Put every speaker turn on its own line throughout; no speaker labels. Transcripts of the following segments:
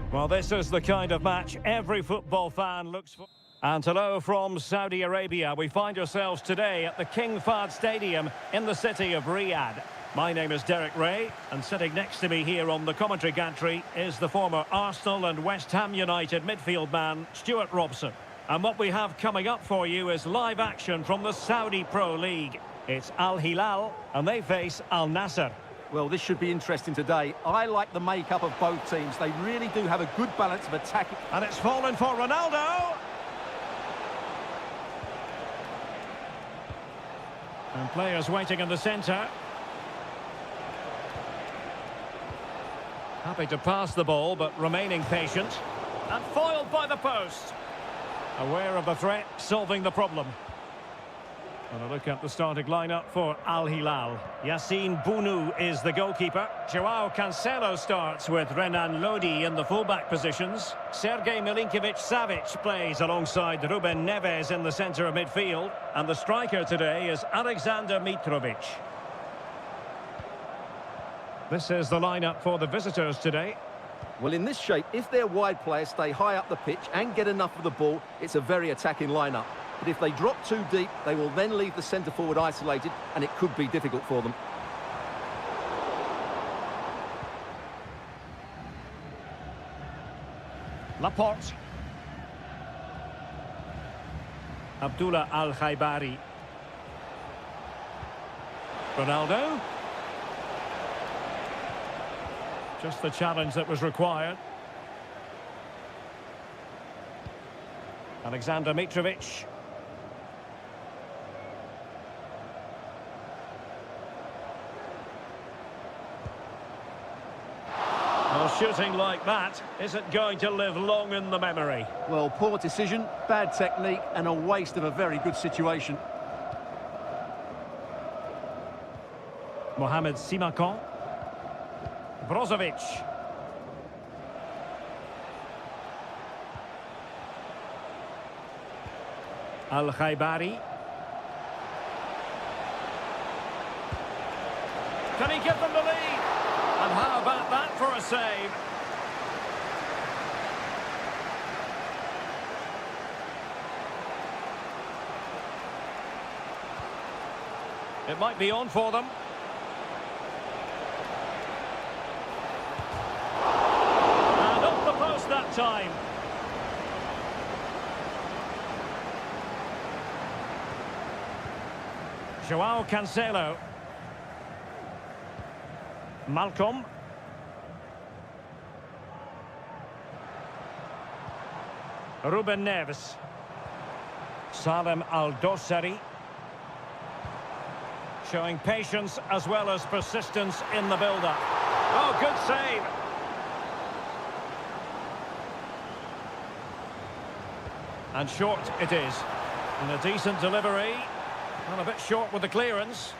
Well, this is the kind of match every football fan looks for. And hello from Saudi Arabia. We find ourselves today at the King Fahd Stadium in the city of Riyadh. My name is Derek Ray, and sitting next to me here on the commentary gantry is the former Arsenal and West Ham United midfield man, Stuart Robson. And what we have coming up for you is live action from the Saudi Pro League. It's Al Hilal, and they face Al Nassr.
Well, this should be interesting today. I like the makeup of both teams. They really do have a good balance of attacking.
And it's fallen for Ronaldo. And players waiting in the centre. Happy to pass the ball, but remaining patient. And foiled by the post. Aware of the threat, solving the problem. And a look at the starting lineup for Al Hilal. Yassine Bounou is the goalkeeper. Joao Cancelo starts with Renan Lodi in the fullback positions. Sergej Milinkovic-Savic plays alongside Ruben Neves in the centre of midfield. And the striker today is Alexander Mitrovic. This is the lineup for the visitors today.
Well, in this shape, if their wide players stay high up the pitch and get enough of the ball, it's a very attacking lineup. But if they drop too deep, they will then leave the centre-forward isolated, and it could be difficult for them.
Laporte. Abdullah Al-Khaibari. Ronaldo. Just the challenge that was required. Alexander Mitrovic. Well, shooting like that isn't going to live long in the memory.
Well, poor decision, bad technique, and a waste of a very good situation.
Mohamed Simakan. Brozovic. Al-Khaibari. Can he give them the lead? And how about that for a save? It might be on for them. And off the post that time. Joao Cancelo. Malcolm. Ruben Neves. Salem Al-Dossari. Showing patience as well as persistence in the build-up. Oh, good save. And short it is. And a decent delivery. And a bit short with the clearance.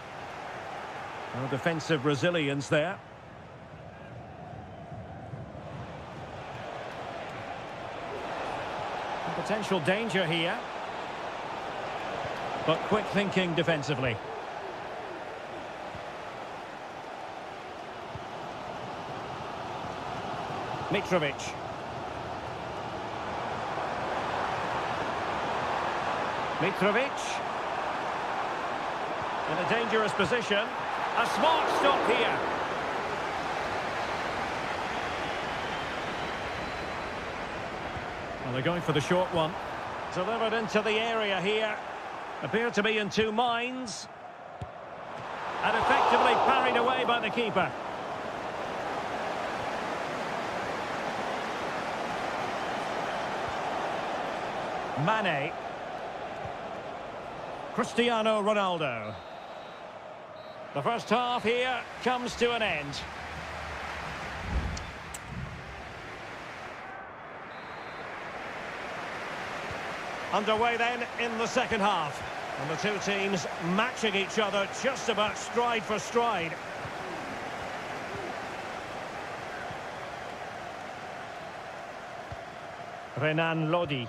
No defensive resilience there. Potential danger here. But quick thinking defensively. Mitrovic. Mitrovic. In a dangerous position. A smart stop here. Well, they're going for the short one. Delivered into the area here. Appear to be in two minds. And effectively parried away by the keeper. Mane. Cristiano Ronaldo. The first half here comes to an end. Underway then in the second half. And the two teams matching each other just about stride for stride. Renan Lodi.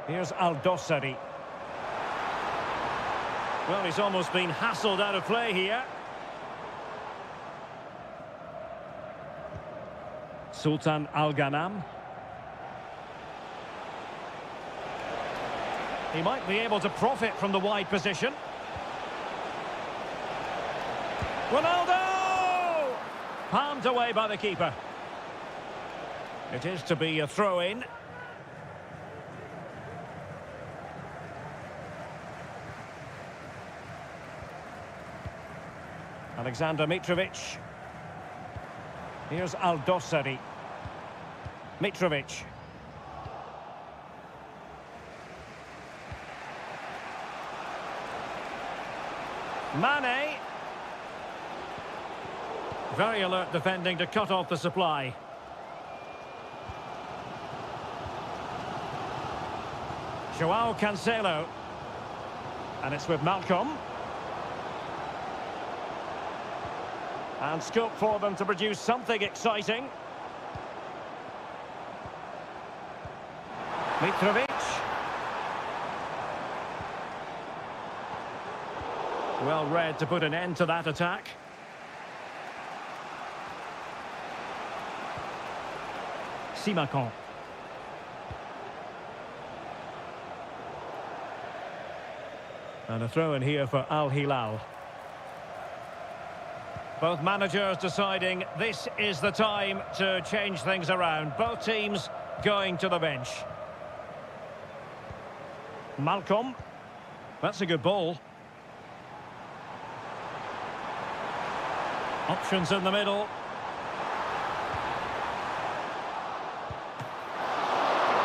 Here's Al-Dossari. Well, he's almost been hassled out of play here. Sultan Al-Ghanam. He might be able to profit from the wide position. Ronaldo! Palmed away by the keeper. It is to be a throw-in. Alexander Mitrovic. Here's Al-Dossari. Mitrovic. Mane. Very alert defending to cut off the supply. Joao Cancelo. And it's with Malcolm. And scope for them to produce something exciting. Mitrovic. Well read to put an end to that attack. Simakon. And a throw in here for Al Hilal. Both managers deciding this is the time to change things around. Both teams going to the bench. Malcolm. That's a good ball. Options in the middle.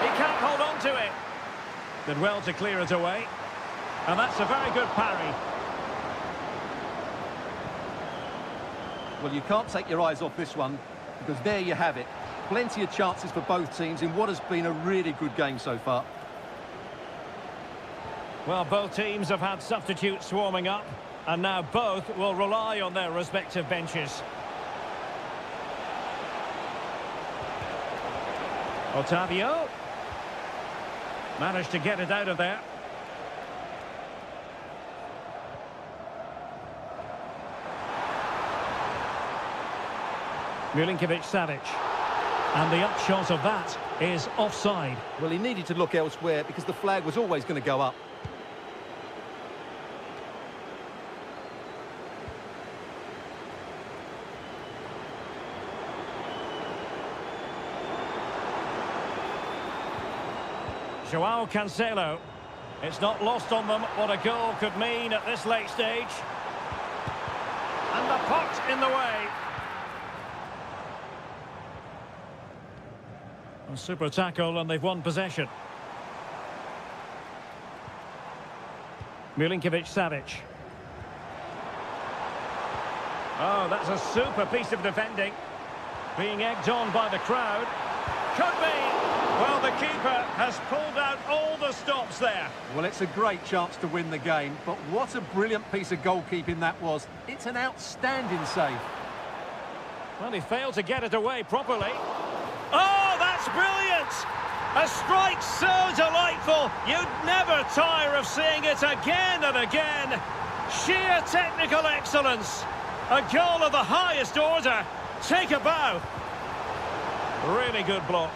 He can't hold on to it. Did well to clear it away. And that's a very good parry.
Well, you can't take your eyes off this one, because there you have it. Plenty of chances for both teams in what has been a really good game so far.
Well, both teams have had substitutes warming up, and now both will rely on their respective benches. Otavio. Managed to get it out of there. Milinkovic-Savic. And the upshot of that is offside.
Well, he needed to look elsewhere because the flag was always going to go up.
Joao Cancelo. It's not lost on them what a goal could mean at this late stage. And the puck in the way. A super tackle, and they've won possession. Milinkovic-Savic. Oh, that's a super piece of defending. Being egged on by the crowd. Could be. Well, the keeper has pulled out all the stops there.
Well, it's a great chance to win the game, but what a brilliant piece of goalkeeping that was. It's an outstanding save.
Well, he failed to get it away properly. Oh, that's brilliant! A strike so delightful, you'd never tire of seeing it again and again. Sheer technical excellence. A goal of the highest order. Take a bow. Really good block.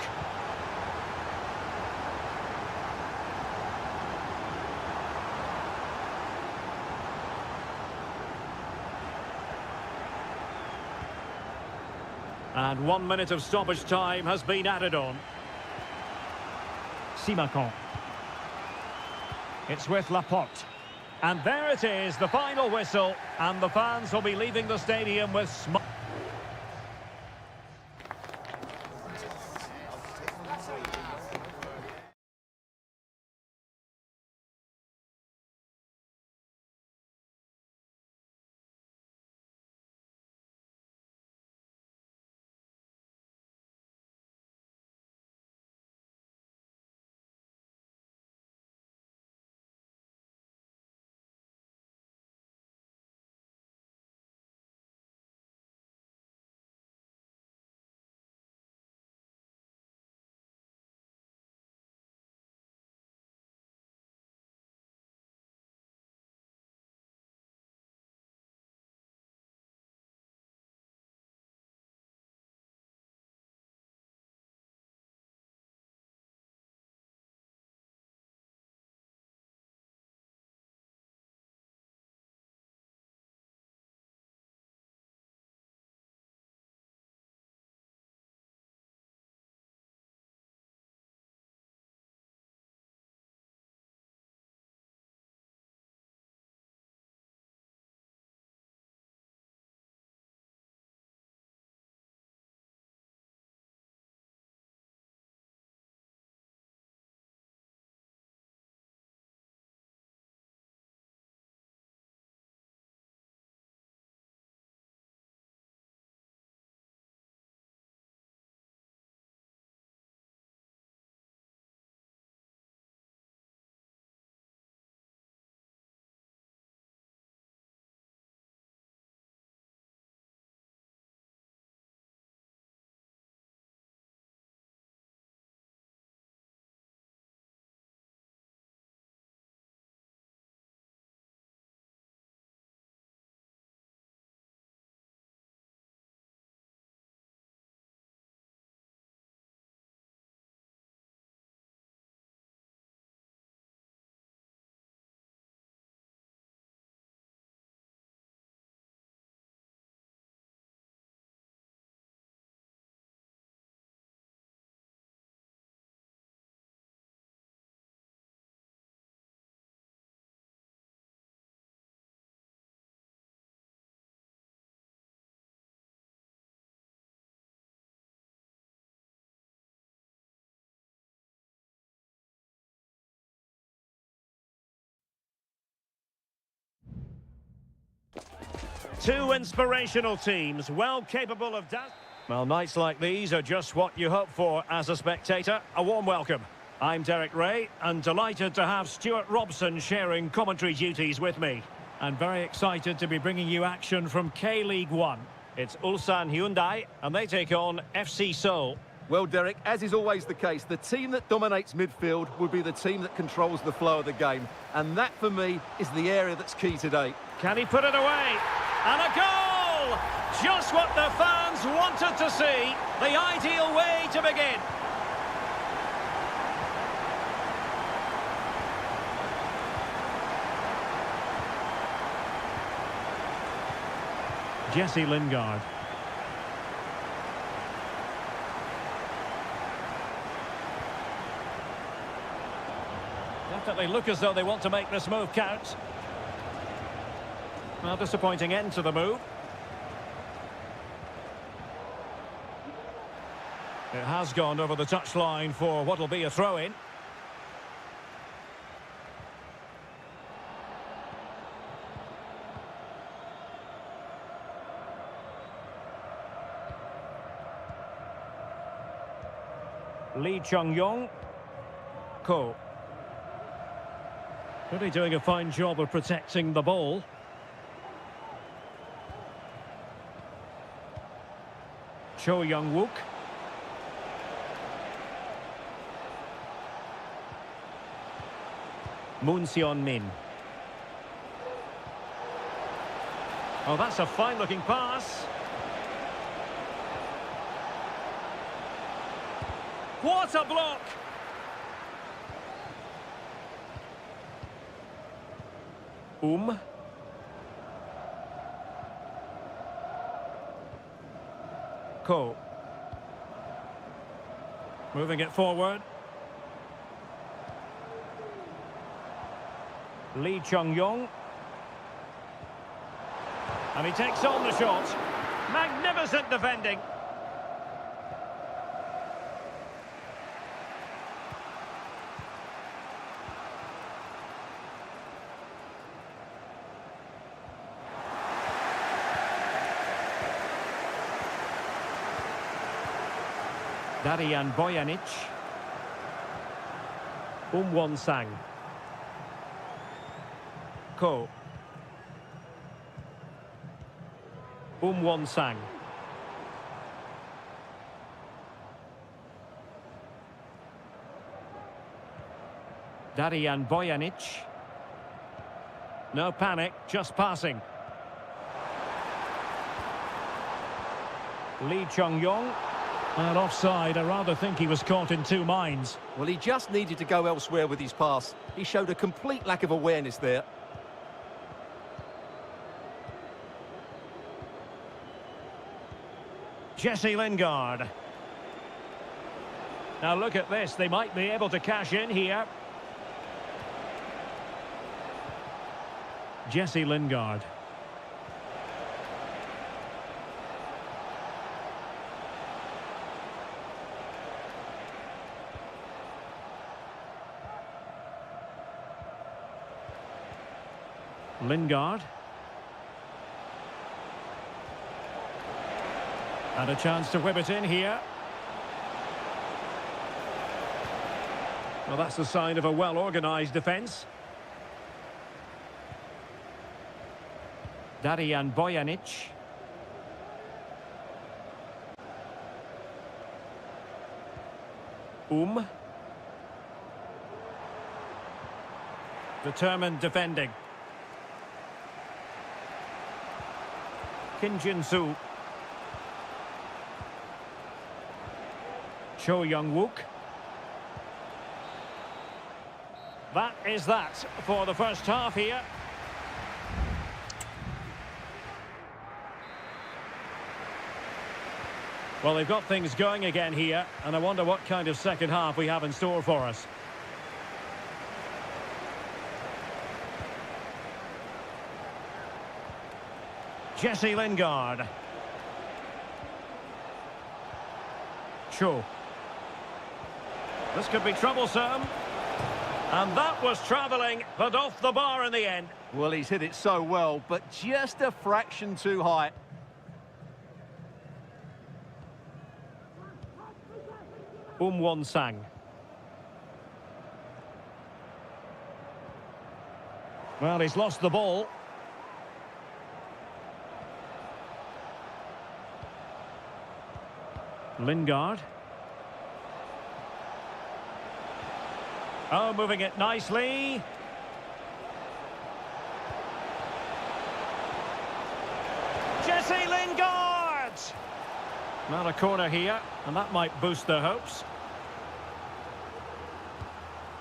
And 1 minute of stoppage time has been added on. Simakon. It's with Laporte. And there it is, the final whistle. And the fans will be leaving the stadium with smiles. Two inspirational teams, well capable of well, nights like these are just what you hope for as a spectator. A warm welcome. I'm Derek Ray, and delighted to have Stuart Robson sharing commentary duties with me. And very excited to be bringing you action from K-League 1. It's Ulsan Hyundai, and they take on FC Seoul.
Well, Derek, as is always the case, the team that dominates midfield will be the team that controls the flow of the game. And that, for me, is the area that's key today.
Can he put it away? And a goal! Just what the fans wanted to see. The ideal way to begin. Jesse Lingard. Definitely look as though they want to make this move count. Well, disappointing end to the move. It has gone over the touchline for what will be a throw-in. Lee Chung-yong. Ko. Really doing a fine job of protecting the ball. Cho Young-wook. Moon Seon-min. Oh, that's a fine-looking pass. What a block! Ko. Moving it forward. Lee Chung-yong. And he takes on the shot. Magnificent defending. Darian Bojanic. Won-sang. Ko. Won-sang. Darian Bojanic. No panic, just passing. Lee Chung-yong. And offside, I rather think he was caught in two minds.
Well, he just needed to go elsewhere with his pass. He showed a complete lack of awareness there.
Jesse Lingard. Now look at this, they might be able to cash in here. Jesse Lingard. Lingard. And a chance to whip it in here. Well, that's the sign of a well-organised defence. Darian Bojanic. Determined defending. Kim Jin-soo. Cho Young-wook. That is that for the first half here. Well, they've got things going again here, and I wonder what kind of second half we have in store for us. Jesse Lingard. Cho. This could be troublesome. And that was travelling, but off the bar in the end.
Well, he's hit it so well, but just a fraction too high.
Sang. Well, he's lost the ball. Lingard. Oh, moving it nicely. Jesse Lingard! Not a corner here, and that might boost their hopes.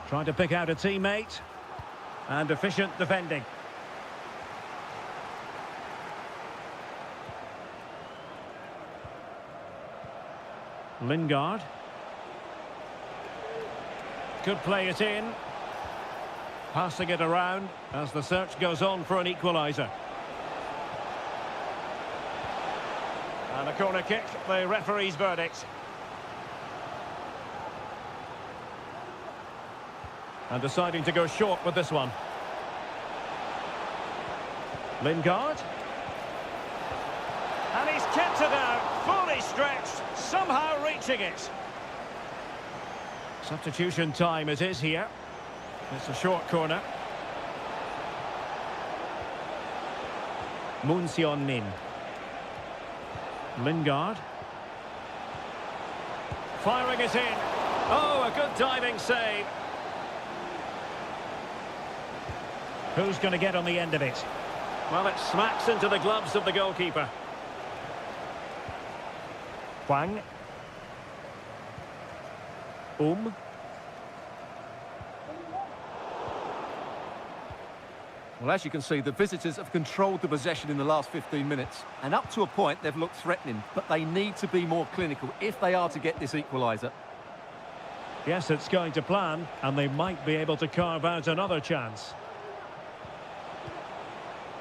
Trying to pick out a teammate. And efficient defending. Lingard. Could play it in. Passing it around as the search goes on for an equaliser. And a corner kick, the referee's verdict. And deciding to go short with this one. Lingard. And he's kept it out, fully stretched, somehow reaching it. Substitution time it is here. It's a short corner. Min. Lingard. Firing it in. Oh, a good diving save. Who's going to get on the end of it? Well, it smacks into the gloves of the goalkeeper. Hwang.
Well, as you can see, the visitors have controlled the possession in the last 15 minutes. And up to a point, they've looked threatening. But they need to be more clinical if they are to get this equaliser.
Yes, it's going to plan, and they might be able to carve out another chance.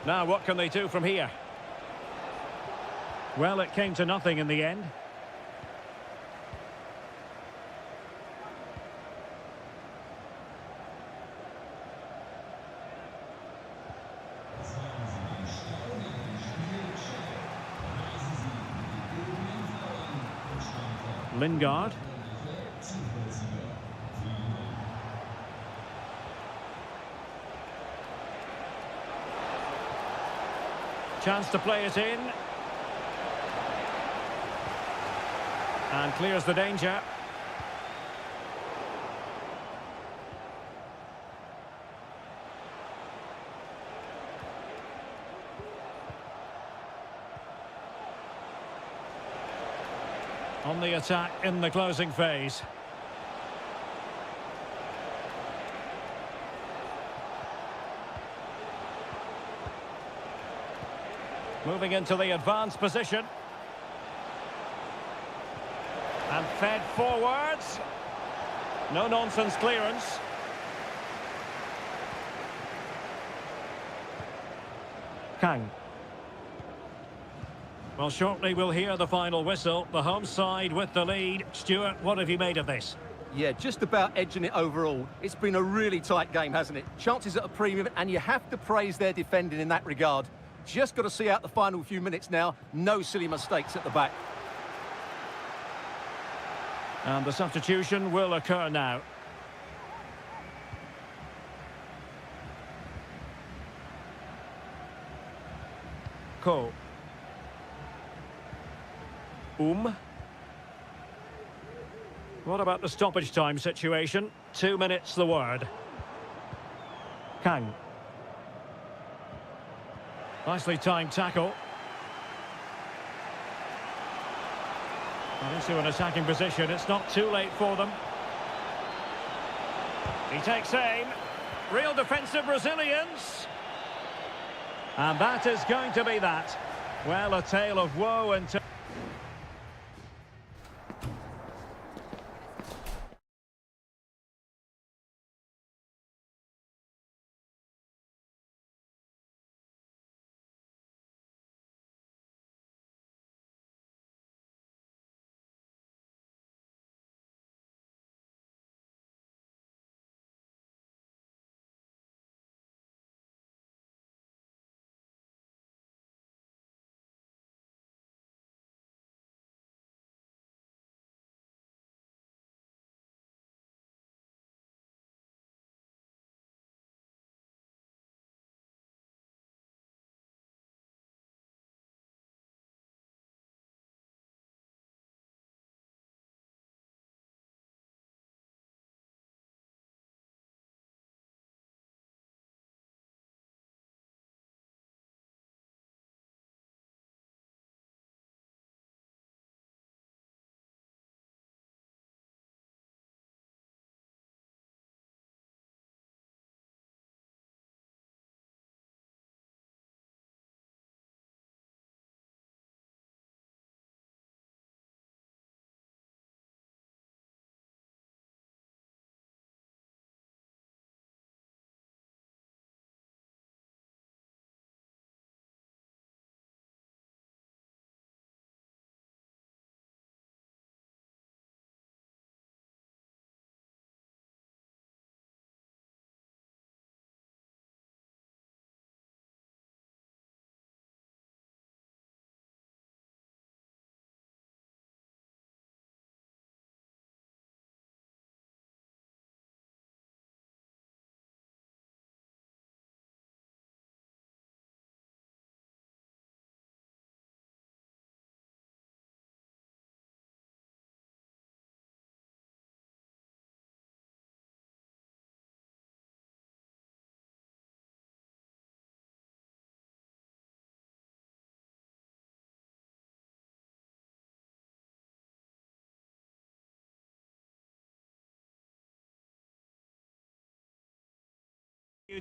Now, what can they do from here? Well, it came to nothing in the end. Lingard. Chance to play it in. And clears the danger. On the attack in the closing phase. Moving into the advanced position. And fed forwards. No-nonsense clearance. Kang. Well, shortly we'll hear the final whistle. The home side with the lead. Stuart, what have you made of this?
Yeah, just about edging it overall. It's been a really tight game, hasn't it? Chances at a premium, and you have to praise their defending in that regard. Just got to see out the final few minutes now. No silly mistakes at the back.
And the substitution will occur now. Ko. What about the stoppage time situation? 2 minutes the word. Kang. Nicely timed tackle. And into an attacking position. It's not too late for them. He takes aim. Real defensive resilience. And that is going to be that. Well, a tale of woe and...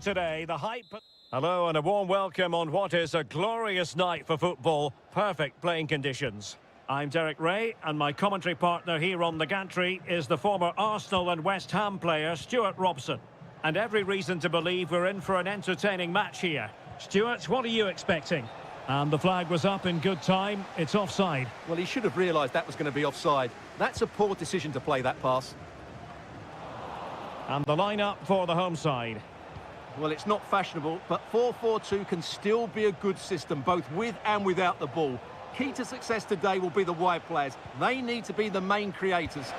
Today, the hype. Hello and a warm welcome on what is a glorious night for football. Perfect playing conditions. I'm Derek Ray, and my commentary partner here on the gantry is the former Arsenal and West Ham player Stuart Robson. And every reason to believe we're in for an entertaining match here. Stuart, what are you expecting? And the flag was up in good time. It's offside.
Well, he should have realised that was going to be offside. That's a poor decision to play that pass.
And the lineup for the home side.
Well, it's not fashionable, but 4-4-2 can still be a good system, both with and without the ball. Key to success today will be the wide players. They need to be the main creators.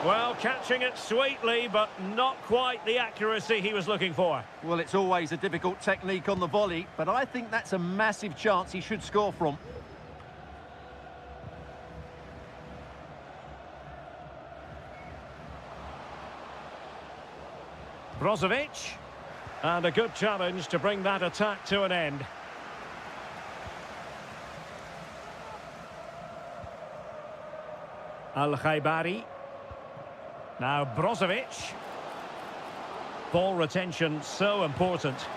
Well, catching it sweetly, but not quite the accuracy he was looking for.
Well, it's always a difficult technique on the volley, but I think that's a massive chance he should score from.
Brozovic. And a good challenge to bring that attack to an end. Al-Khaibari. Now Brozovic. Ball retention so important.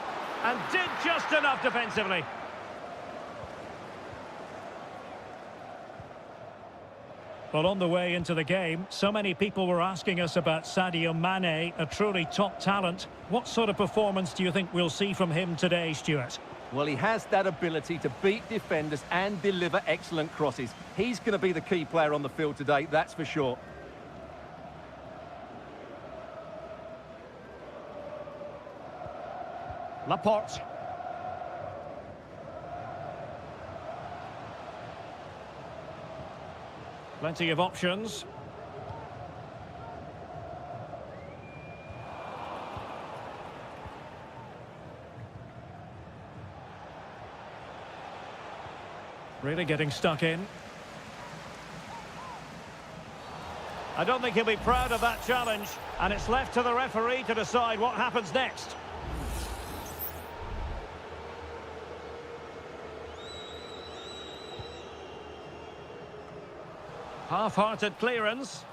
And did just enough defensively. Well, on the way into the game, so many people were asking us about Sadio Mane, a truly top talent. What sort of performance do you think we'll see from him today, Stuart?
Well, he has that ability to beat defenders and deliver excellent crosses. He's going to be the key player on the field today, that's for sure.
Laporte. Plenty of options. Really getting stuck in. I don't think he'll be proud of that challenge, and it's left to the referee to decide what happens next. Half-hearted clearance.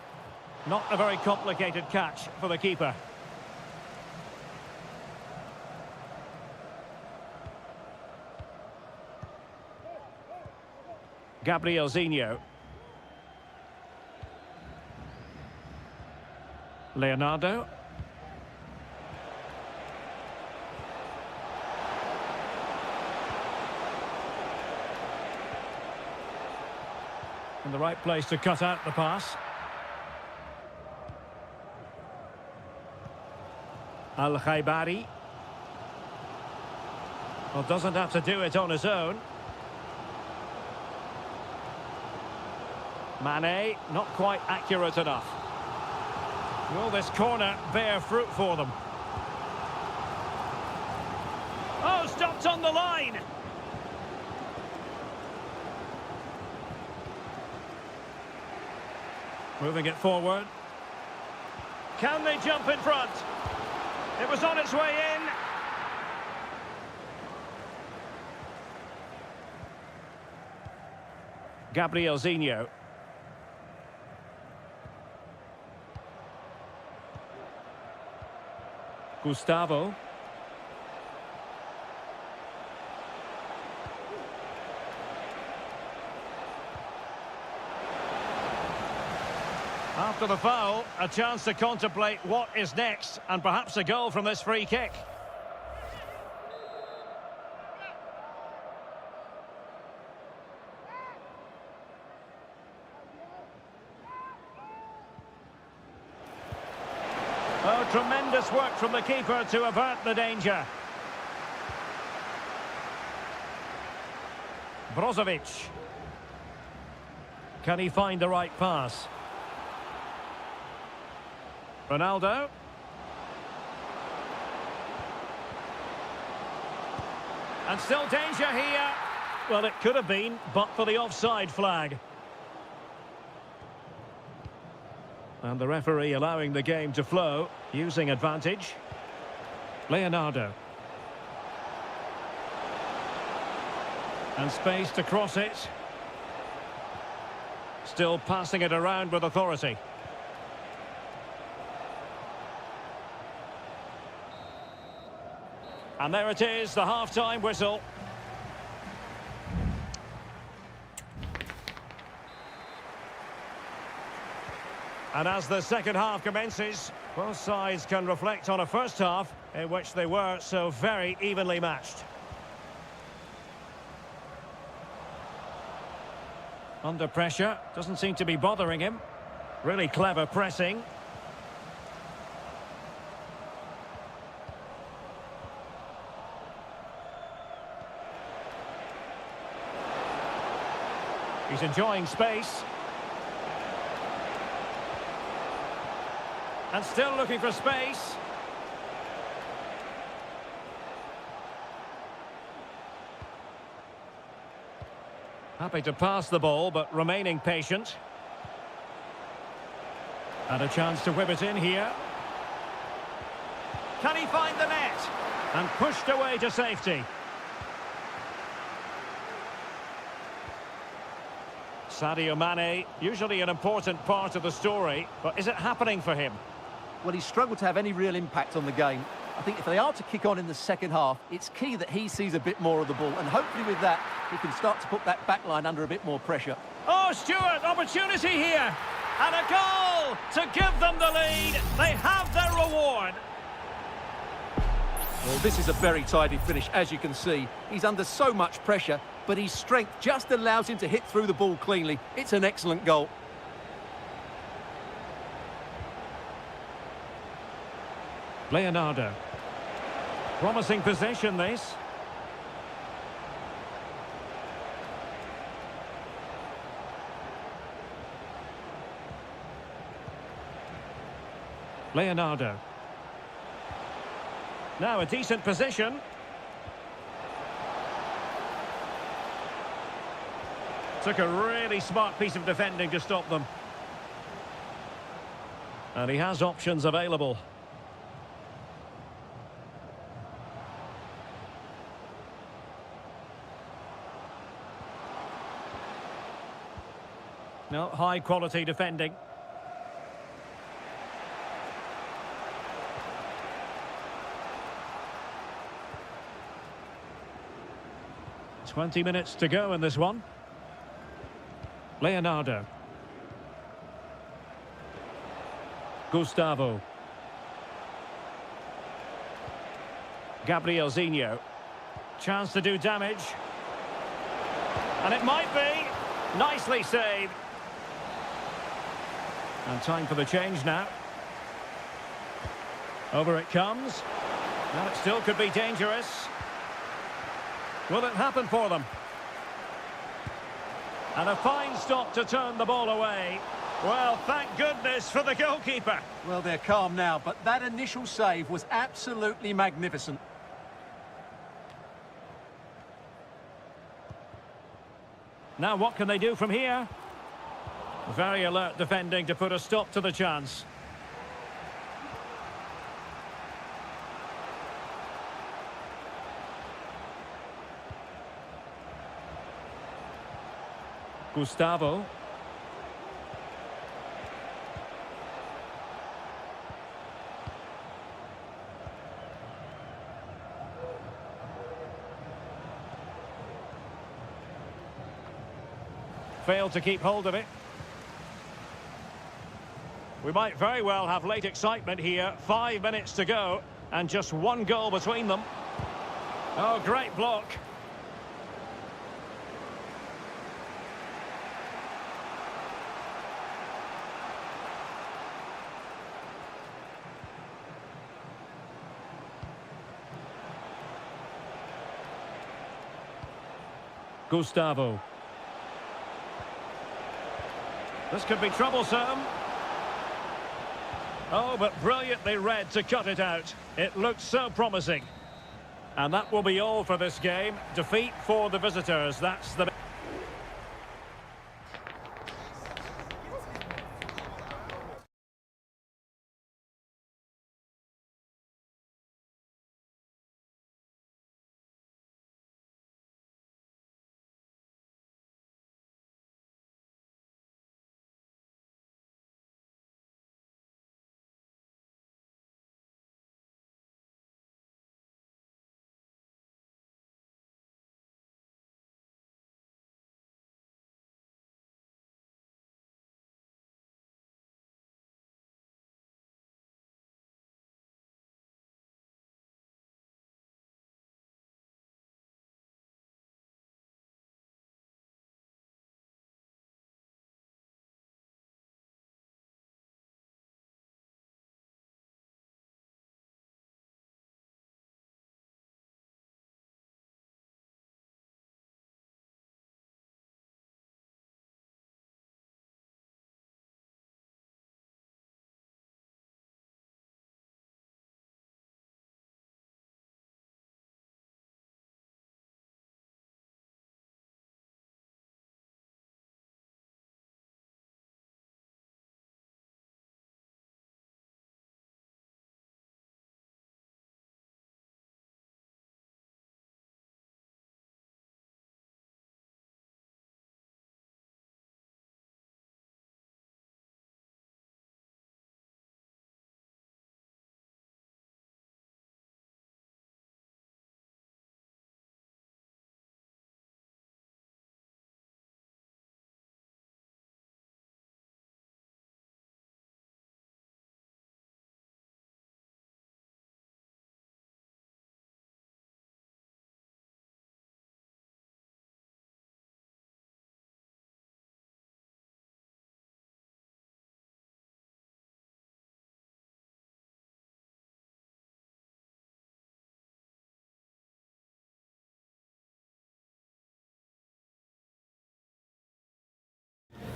Not a very complicated catch for the keeper. Gabrielzinho. Leonardo. In the right place to cut out the pass. Al-Khaibari. Well, doesn't have to do it on his own. Mane, not quite accurate enough. Will this corner bear fruit for them? Oh, stopped on the line! Moving it forward. Can they jump in front? It was on its way in. Gabrielzinho. Gustavo. After the foul, a chance to contemplate what is next, and perhaps a goal from this free kick. Oh, tremendous work from the keeper to avert the danger. Brozovic. Can he find the right pass? Ronaldo. And still danger here. Well, it could have been, but for the offside flag. And the referee allowing the game to flow, using advantage. Leonardo. And space to cross it. Still passing it around with authority. And there it is, the half-time whistle. And as the second half commences, both sides can reflect on a first half in which they were so very evenly matched. Under pressure, doesn't seem to be bothering him. Really clever pressing. He's enjoying space. And still looking for space. Happy to pass the ball, but remaining patient. And a chance to whip it in here. Can he find the net? And pushed away to safety. Sadio Mane, usually an important part of the story, but is it happening for him?
Well, he's struggled to have any real impact on the game. I think if they are to kick on in the second half, it's key that he sees a bit more of the ball, and hopefully with that, he can start to put that back line under a bit more pressure.
Oh, Stuart, opportunity here! And a goal to give them the lead. They have their reward.
Well, this is a very tidy finish, as you can see. He's under so much pressure, but his strength just allows him to hit through the ball cleanly. It's an excellent goal.
Leonardo. Promising possession, this. Leonardo. Now a decent position. Took a really smart piece of defending to stop them. And he has options available. No, high quality defending. "20 minutes to go in this one. Leonardo. Gustavo. Gabrielzinho. Chance to do damage. And it might be. Nicely saved. And time for the change now. Over it comes. And it still could be dangerous. Will it happen for them? And a fine stop to turn the ball away. Well, thank goodness for the goalkeeper.
Well, they're calm now, but that initial save was absolutely magnificent.
Now what can they do from here? Very alert defending to put a stop to the chance. Gustavo. Failed to keep hold of it. We might very well have late excitement here. 5 minutes to go and just one goal between them. Oh, great block. Gustavo. This could be troublesome. Oh, but brilliantly read to cut it out. It looked so promising. And that will be all for this game. Defeat for the visitors. That's the...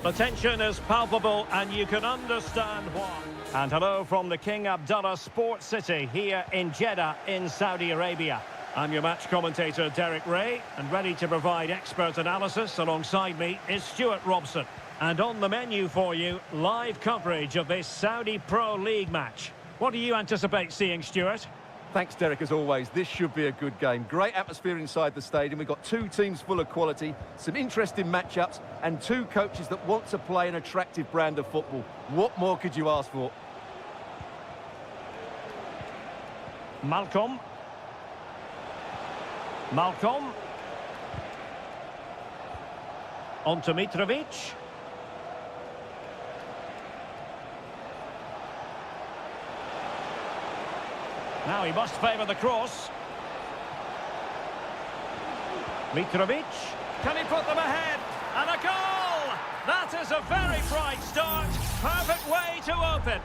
The tension is palpable and you can understand why. And hello from the King Abdullah Sports City here in Jeddah in Saudi Arabia. I'm your match commentator Derek Ray, and ready to provide expert analysis alongside me is Stuart Robson. And on the menu for you, live coverage of this Saudi Pro League match. What do you anticipate seeing, Stuart?
Thanks, Derek, as always. This should be a good game. Great atmosphere inside the stadium. We've got two teams full of quality, some interesting matchups, and two coaches that want to play an attractive brand of football. What more could you ask for?
Malcolm. On to Mitrovic. Now he must favour the cross. Mitrovic. Can he put them ahead? And a goal! That is a very bright start. Perfect way to open.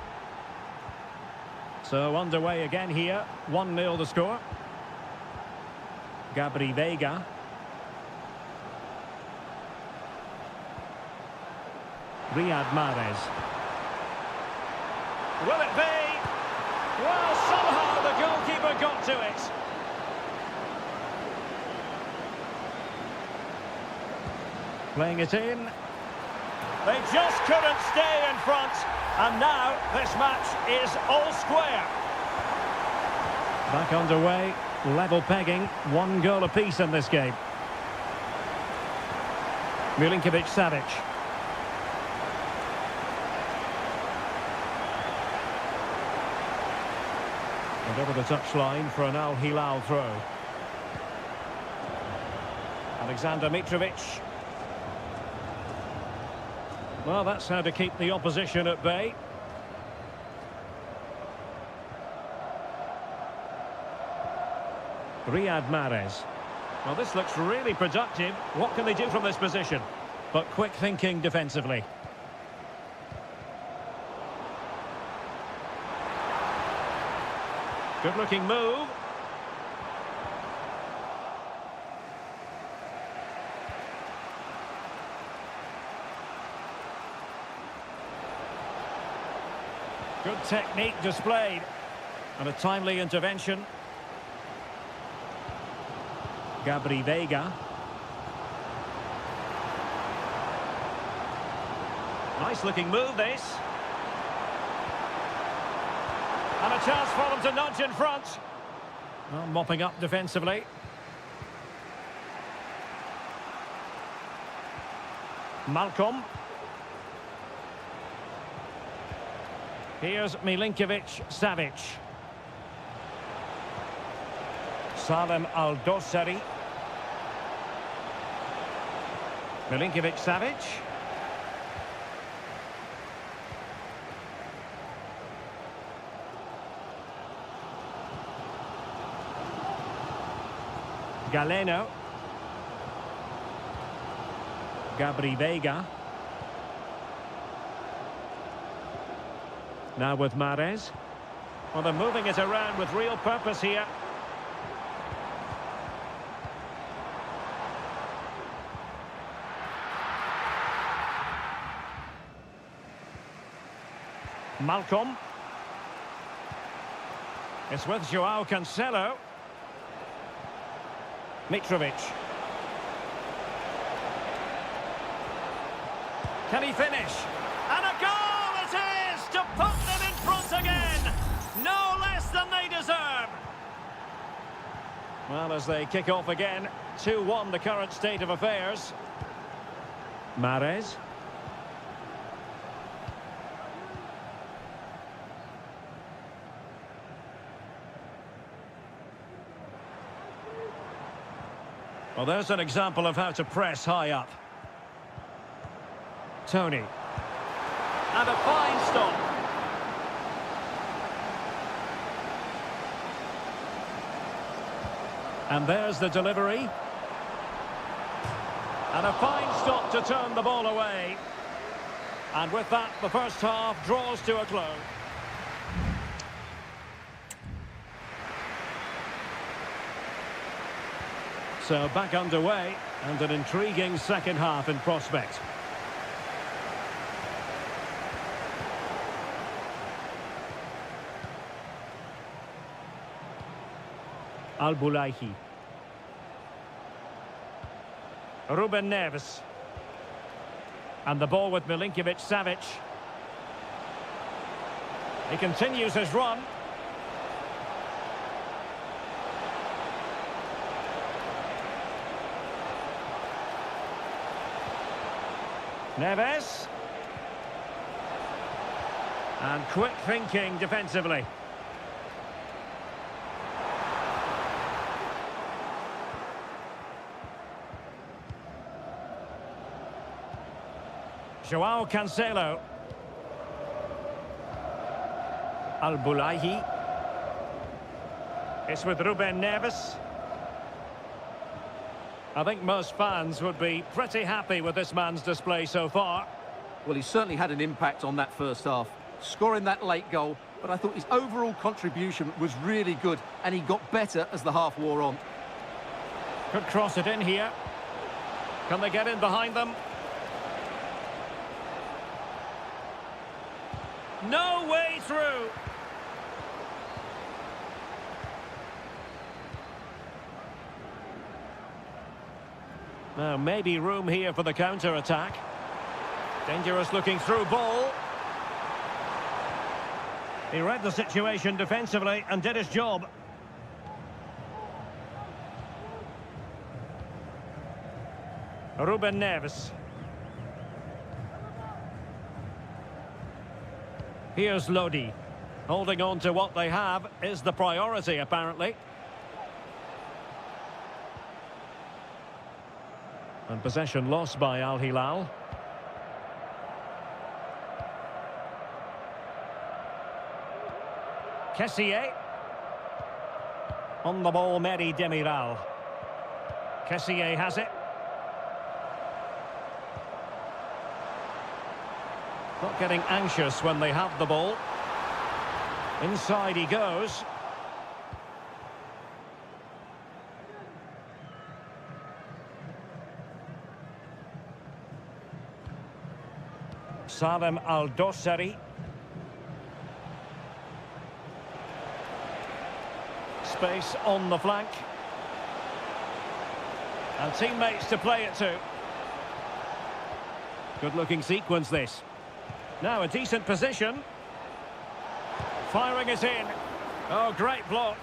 So underway again here. 1-0 the score. Gabri Veiga. Riyad Mahrez. Will it be? Well, somehow the goalkeeper got to it. Playing it in. They just couldn't stay in front. And now this match is all square. Back underway. Level pegging. 1 goal apiece in this game. Milinkovic-Savic. And over the touchline for an Al Hilal throw. Alexander Mitrovic. Well, that's how to keep the opposition at bay. Riyad Mahrez. Well, this looks really productive. What can they do from this position? But quick thinking defensively. Good-looking move. Good technique displayed. And a timely intervention. Gabri Veiga. Nice-looking move, this. And a chance for them to nudge in front. Well, mopping up defensively. Malcolm. Here's Milinkovic-Savic. Salem Al-Dossari. Milinkovic-Savic. Galeno. Gabri Veiga. Now with Mahrez. Well, they're moving it around with real purpose here. Malcolm. It's with Joao Cancelo. Mitrovic. Can he finish? And a goal it is to put them in front again. No less than they deserve. Well, as they kick off again, 2-1 the current state of affairs. Mahrez. Well, there's an example of how to press high up. Tony. And a fine stop. And there's the delivery. And a fine stop to turn the ball away. And with that, the first half draws to a close. So back underway, and an intriguing second half in prospect. Al-Bulaihi. Ruben Neves. And the ball with Milinkovic-Savic. He continues his run. Neves. And quick thinking defensively. Joao Cancelo. Al-Bulaihi. It's with Ruben Neves. I think most fans would be pretty happy with this man's display so far.
Well, he certainly had an impact on that first half, scoring that late goal, but I thought his overall contribution was really good, and he got better as the half wore on.
Could cross it in here. Can they get in behind them? No way through. Now, maybe room here for the counter-attack. Dangerous looking through ball. He read the situation defensively and did his job. Ruben Neves. Here's Lodi. Holding on to what they have is the priority, apparently. And possession lost by Al Hilal. Kessié. On the ball, Meri Demiral. Kessié has it. Not getting anxious when they have the ball. Inside he goes. Salem Al-Dossari. Space on the flank. And teammates to play it to. Good looking sequence this. Now a decent position. Firing it in. Oh, great block.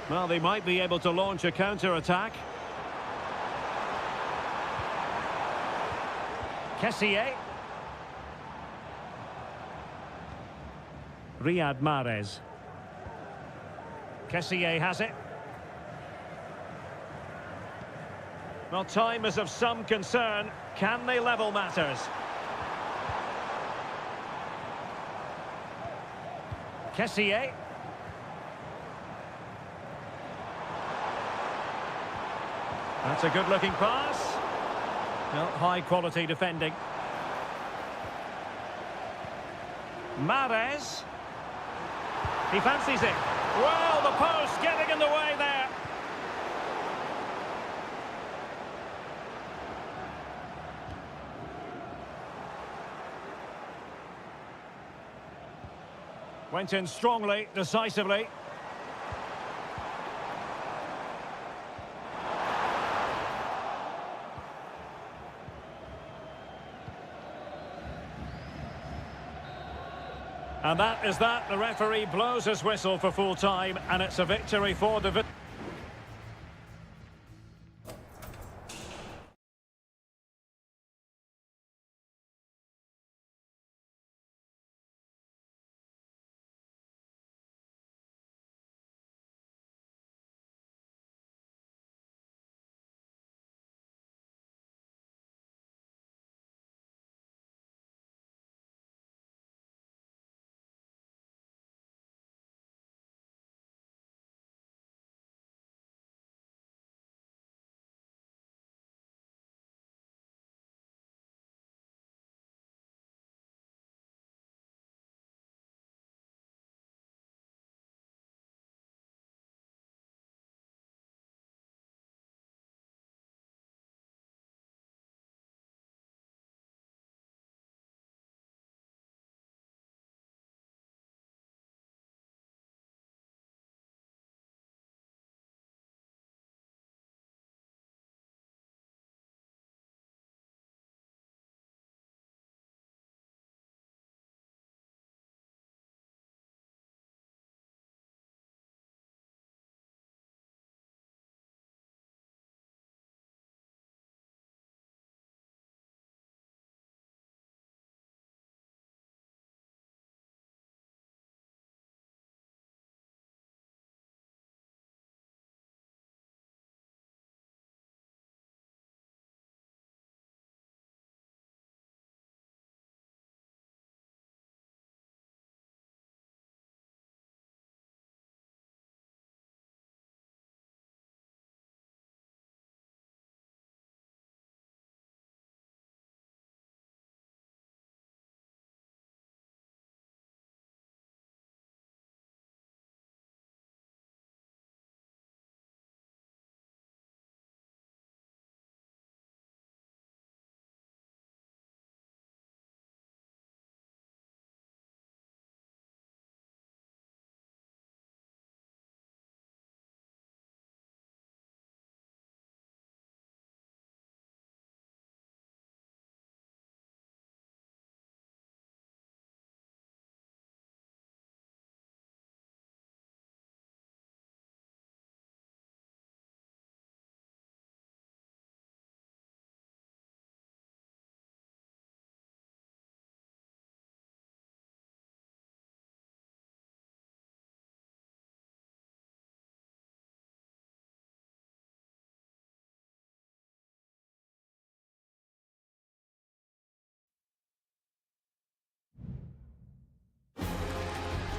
Well, they might be able to launch a counter-attack. Kessié. Riyad Mahrez. Kessié has it. Well, time is of some concern. Can they level matters? Kessié. That's a good-looking pass. No, high-quality defending. Mahrez. He fancies it. Well, the post getting in the way there. Went in strongly, decisively. And that is that. The referee blows his whistle for full time, and it's a victory for the...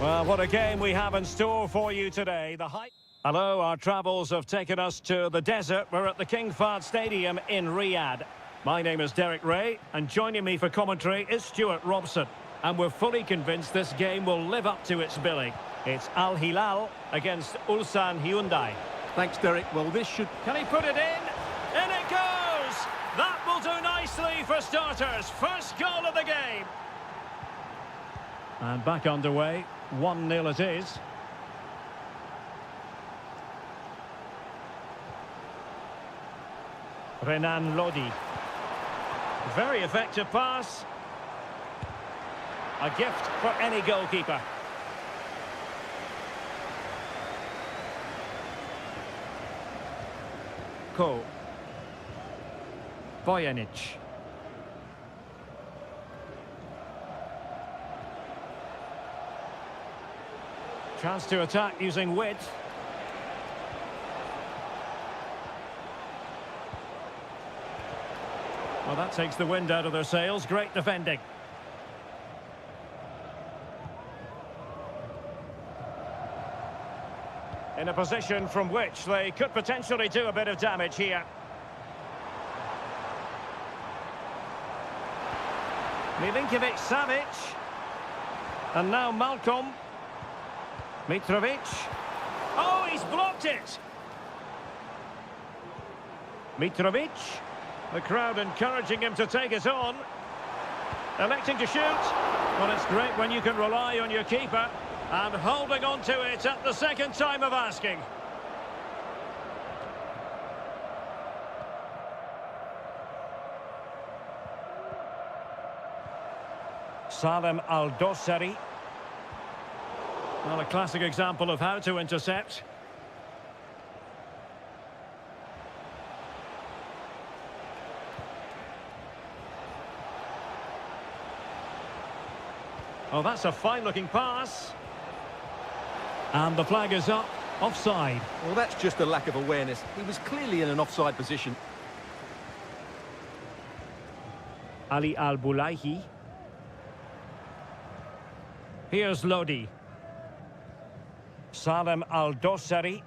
Well, what a game we have in store for you today. Hello, our travels have taken us to the desert. We're at the King Fahd Stadium in Riyadh. My name is Derek Ray, and joining me for commentary is Stuart Robson. And we're fully convinced this game will live up to its billing. It's Al Hilal against Ulsan Hyundai.
Thanks, Derek. Well, this should...
Can he put it in? In it goes! That will do nicely for starters. First goal of the game. And back underway. 1-0 it is. Renan Lodi. Very effective pass. A gift for any goalkeeper. Ko. Bojanic. Chance to attack using width. Well, that takes the wind out of their sails. Great defending. In a position from which they could potentially do a bit of damage here. Milinkovic-Savic. And now Malcolm. Mitrovic. Oh, he's blocked it! Mitrovic. The crowd encouraging him to take it on. Electing to shoot. Well, it's great when you can rely on your keeper. And holding on to it at the second time of asking. Salem Al-Dossari. Well, a classic example of how to intercept. Oh, that's a fine-looking pass. And the flag is up. Offside.
Well, that's just a lack of awareness. He was clearly in an offside position.
Ali Al-Bulaihi. Here's Lodi. Salem Al-Dossari.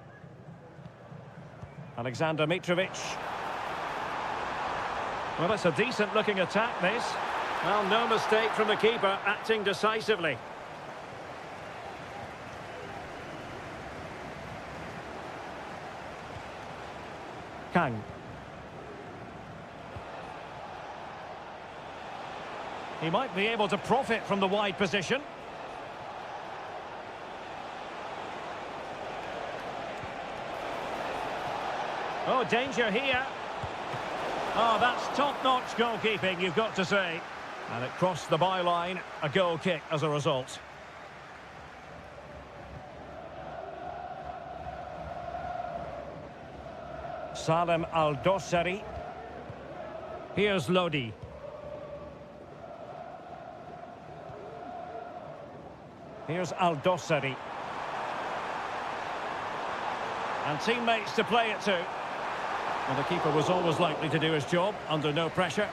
Alexander Mitrovic. Well, it's a decent-looking attack, this. Well, no mistake from the keeper, acting decisively. Kang. He might be able to profit from the wide position. Oh, danger here. Oh, that's top-notch goalkeeping, you've got to say. And it crossed the byline, a goal kick as a result. Salem Al-Dossari. Here's Lodi. Here's Al-Dossari. And teammates to play it to. Well, the keeper was always likely to do his job, under no pressure.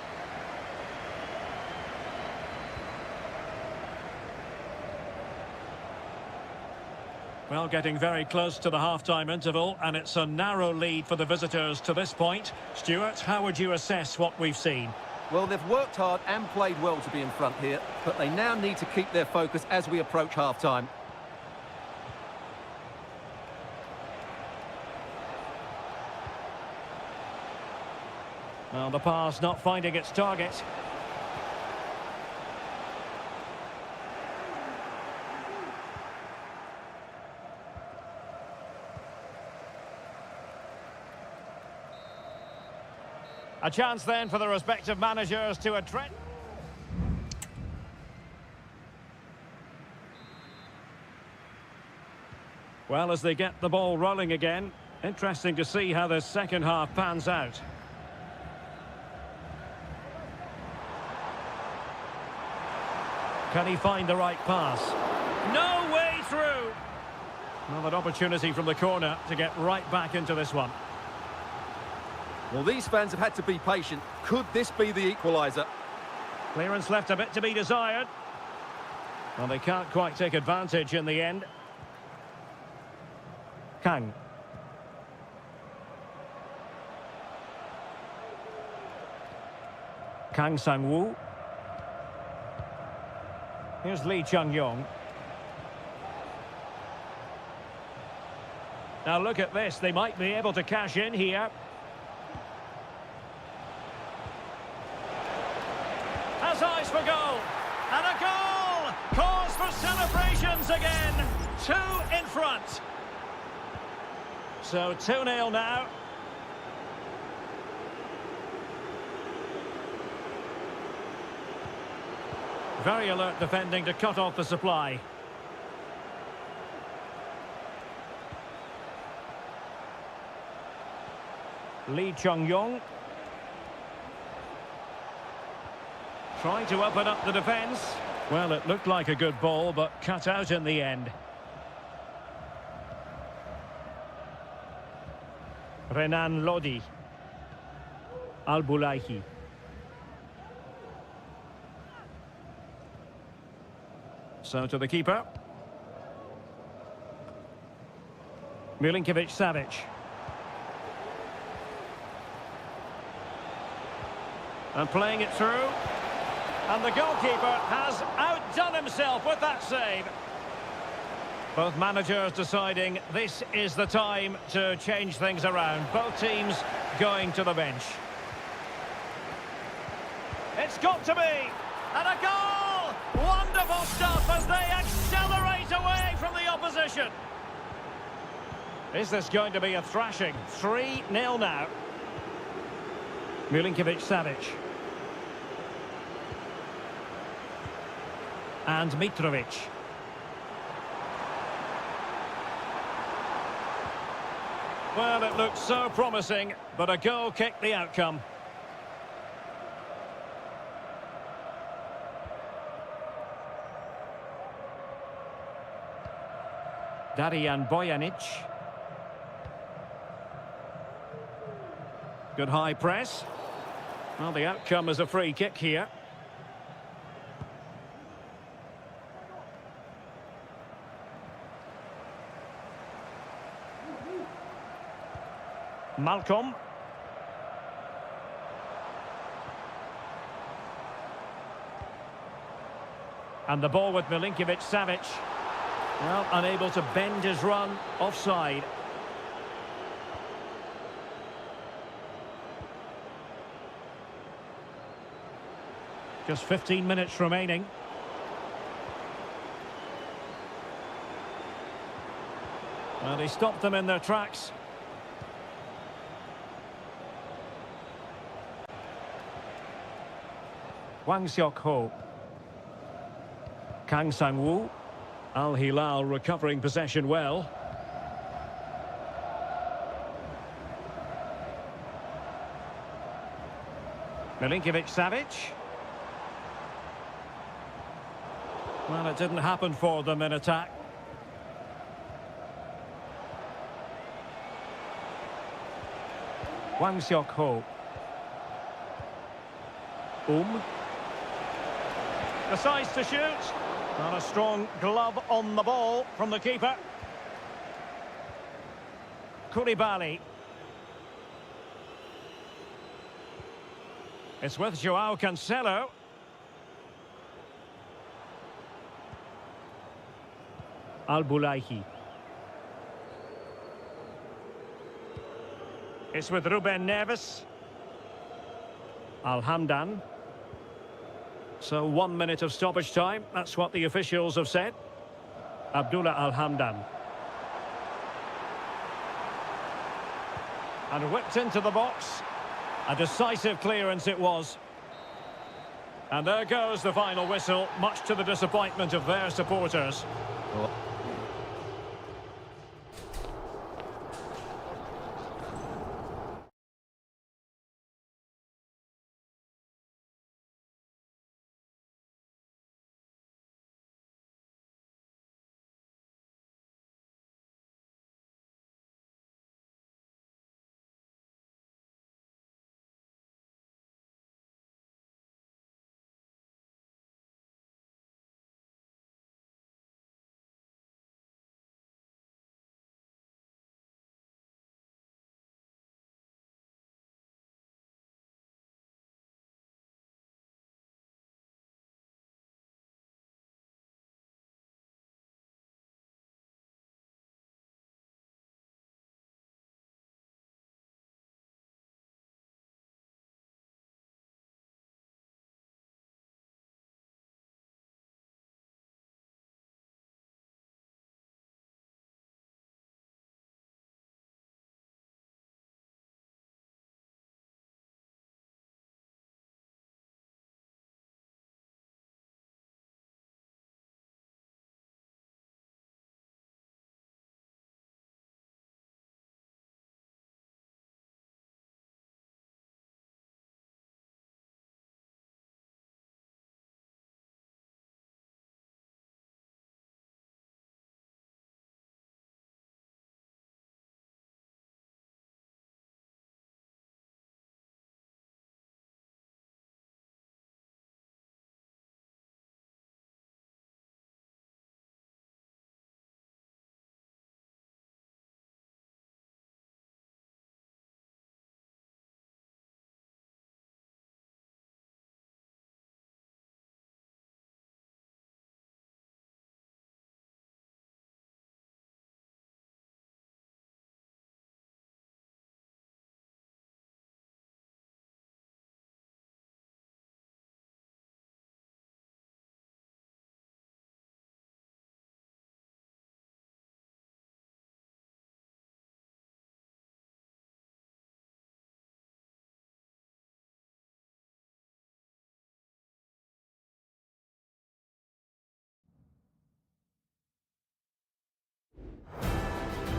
Well, getting very close to the half-time interval, and it's a narrow lead for the visitors to this point. Stuart, how would you assess what we've seen?
Well, they've worked hard and played well to be in front here, but they now need to keep their focus as we approach half-time.
Well, the pass not finding its target. A chance then for the respective managers to address. Well, as they get the ball rolling again, interesting to see how the second half pans out. Can he find the right pass? No way through! Well, an opportunity from the corner to get right back into this one.
Well, these fans have had to be patient. Could this be the equaliser?
Clearance left a bit to be desired. Well, they can't quite take advantage in the end. Kang. Kang Sang-woo. Here's Lee Chung-yong. Now look at this, they might be able to cash in here. Has eyes for goal. And a goal! Cause for celebrations again. 2 in front. So 2-0 now. Very alert defending to cut off the supply. Lee Chung-yong. Trying to open up the defence. Well, it looked like a good ball, but cut out in the end. Renan Lodi. Al-Bulaihi. So to the keeper. Milinkovic-Savic. And playing it through. And the goalkeeper has outdone himself with that save. Both managers deciding this is the time to change things around. Both teams going to the bench. It's got to be. And a goal! Wonderful stuff as they accelerate away from the opposition. Is this going to be a thrashing? 3-0 now. Milinkovic-Savic. And Mitrovic. Well, it looked so promising, but a goal kicked the outcome. Darijan Bojanic. Good high press. Well, the outcome is a free kick here. Malcolm. And the ball with Milinkovic-Savic. Well, unable to bend his run, offside. Just 15 minutes remaining. Well, he stopped them in their tracks. Wang Xiok-ho. Kang Sang-woo. Al Hilal recovering possession well. Milinkovic-Savic. Well, it didn't happen for them in attack. Wang Xiok-ho. Decides to shoot. And a strong glove on the ball from the keeper. Koulibaly. It's with Joao Cancelo. Al-Bulaihi. It's with Ruben Neves. Al-Hamdan. So 1 minute of stoppage time. That's what the officials have said. Abdullah Al-Hamdan. And whipped into the box. A decisive clearance it was. And there goes the final whistle, much to the disappointment of their supporters.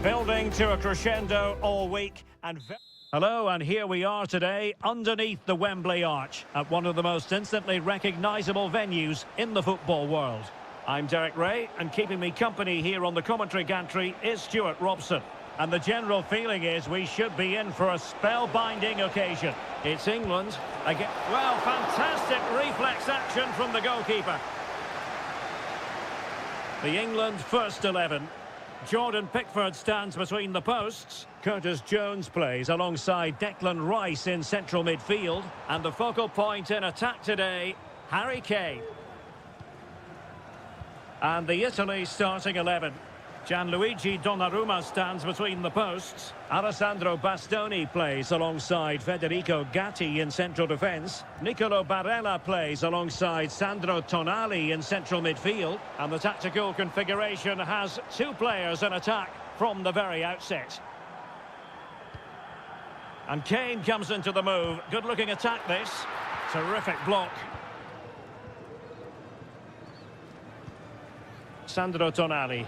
Building to a crescendo all week and... Hello, and here we are today underneath the Wembley Arch at one of the most instantly recognisable venues in the football world. I'm Derek Ray, and keeping me company here on the commentary gantry is Stuart Robson. And the general feeling is we should be in for a spellbinding occasion. It's England again. Well, fantastic reflex action from the goalkeeper. The England first 11. Jordan Pickford stands between the posts. Curtis Jones plays alongside Declan Rice in central midfield. And the focal point in attack today, Harry Kane. And the Italy starting 11. Gianluigi Donnarumma stands between the posts. Alessandro Bastoni plays alongside Federico Gatti in central defence. Nicolo Barella plays alongside Sandro Tonali in central midfield. And the tactical configuration has two players in attack from the very outset. And Kane comes into the move. Good-looking attack this. Terrific block. Sandro Tonali.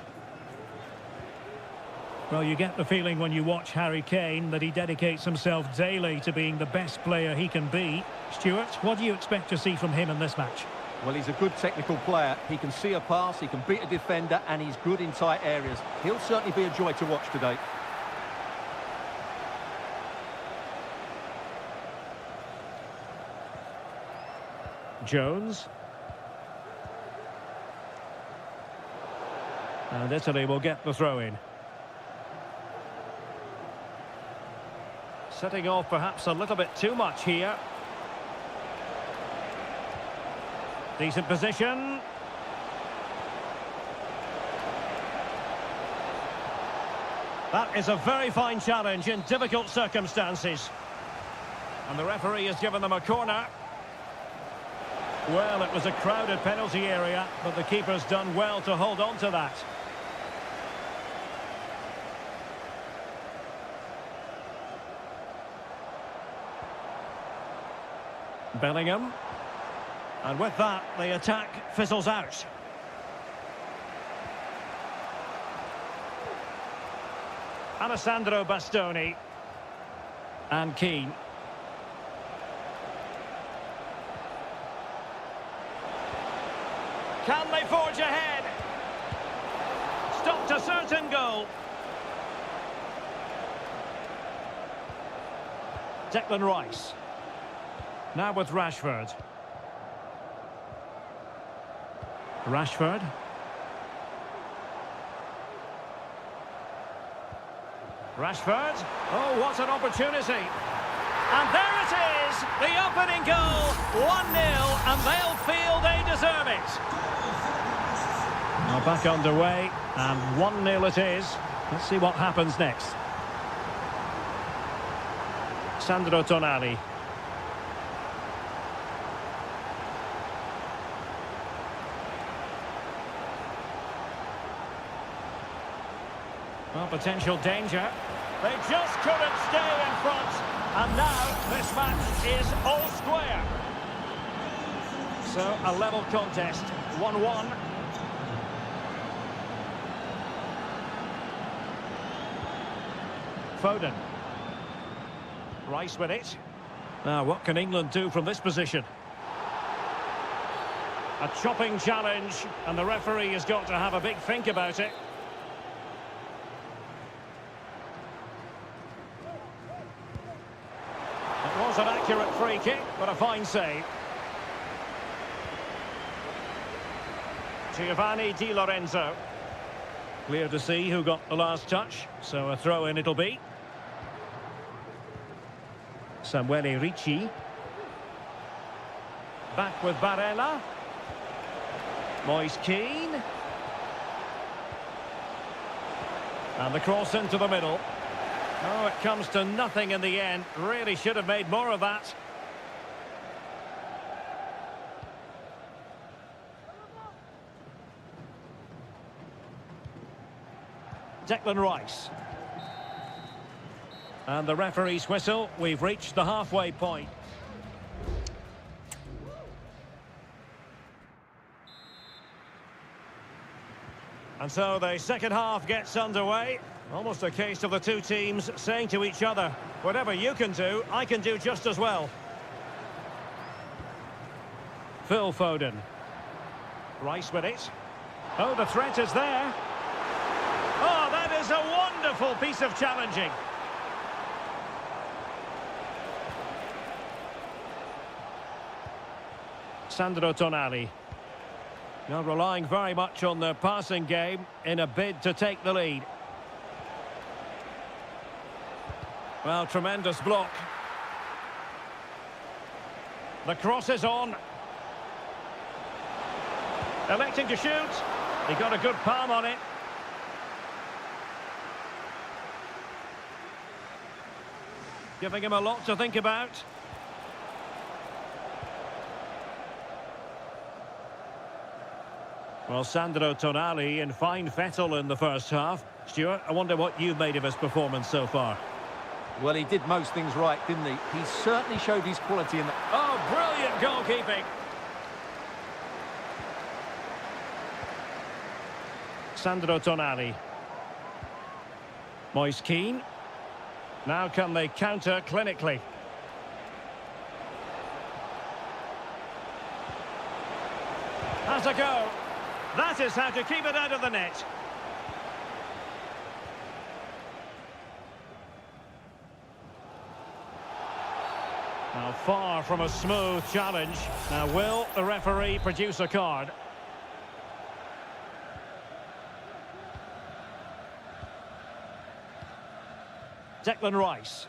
Well, you get the feeling when you watch Harry Kane that he dedicates himself daily to being the best player he can be. Stuart, what do you expect to see from him in this match?
Well, he's a good technical player. He can see a pass, he can beat a defender, and he's good in tight areas. He'll certainly be a joy to watch today.
Jones. And Italy will get the throw-in. Setting off perhaps a little bit too much here. Decent position. That is a very fine challenge in difficult circumstances. And the referee has given them a corner. Well, it was a crowded penalty area, but the keeper's done well to hold on to that. Bellingham. And with that, the attack fizzles out. Alessandro Bastoni. And Keane. Can they forge ahead? Stopped a certain goal. Declan Rice. Now with Rashford. Rashford. Rashford. Oh, what an opportunity. And there it is, the opening goal, 1-0, and they'll feel they deserve it. Now back underway, and 1-0 it is. Let's see what happens next. Sandro Tonali. Well, potential danger. They just couldn't stay in front. And now this match is all square. So a level contest, 1-1. Foden. Rice with it. Now what can England do from this position? A chopping challenge, and the referee has got to have a big think about it. It was an accurate free kick, but a fine save. Giovanni Di Lorenzo. Clear to see who got the last touch, so a throw-in it'll be. Samuele Ricci. Back with Barella. Moise Keane. And the cross into the middle. Oh, it comes to nothing in the end. Really should have made more of that. Declan Rice. And the referee's whistle. We've reached the halfway point. And so the second half gets underway. Almost a case of the two teams saying to each other, whatever you can do, I can do just as well. Phil Foden. Rice with it. Oh, the threat is there. Oh, that is a wonderful piece of challenging. Sandro Tonali. Now relying very much on their passing game in a bid to take the lead. Well, tremendous block. The cross is on. Electing to shoot. He got a good palm on it. Giving him a lot to think about. Well, Sandro Tonali in fine fettle in the first half. Stuart, I wonder what you've made of his performance so far.
Well, he did most things right, didn't he? He certainly showed his quality in the...
Oh, brilliant goalkeeping. Sandro Tonali. Moise Keane. Now can they counter clinically? Has a go. That is how to keep it out of the net. Now far from a smooth challenge. Now will the referee produce a card? Declan Rice.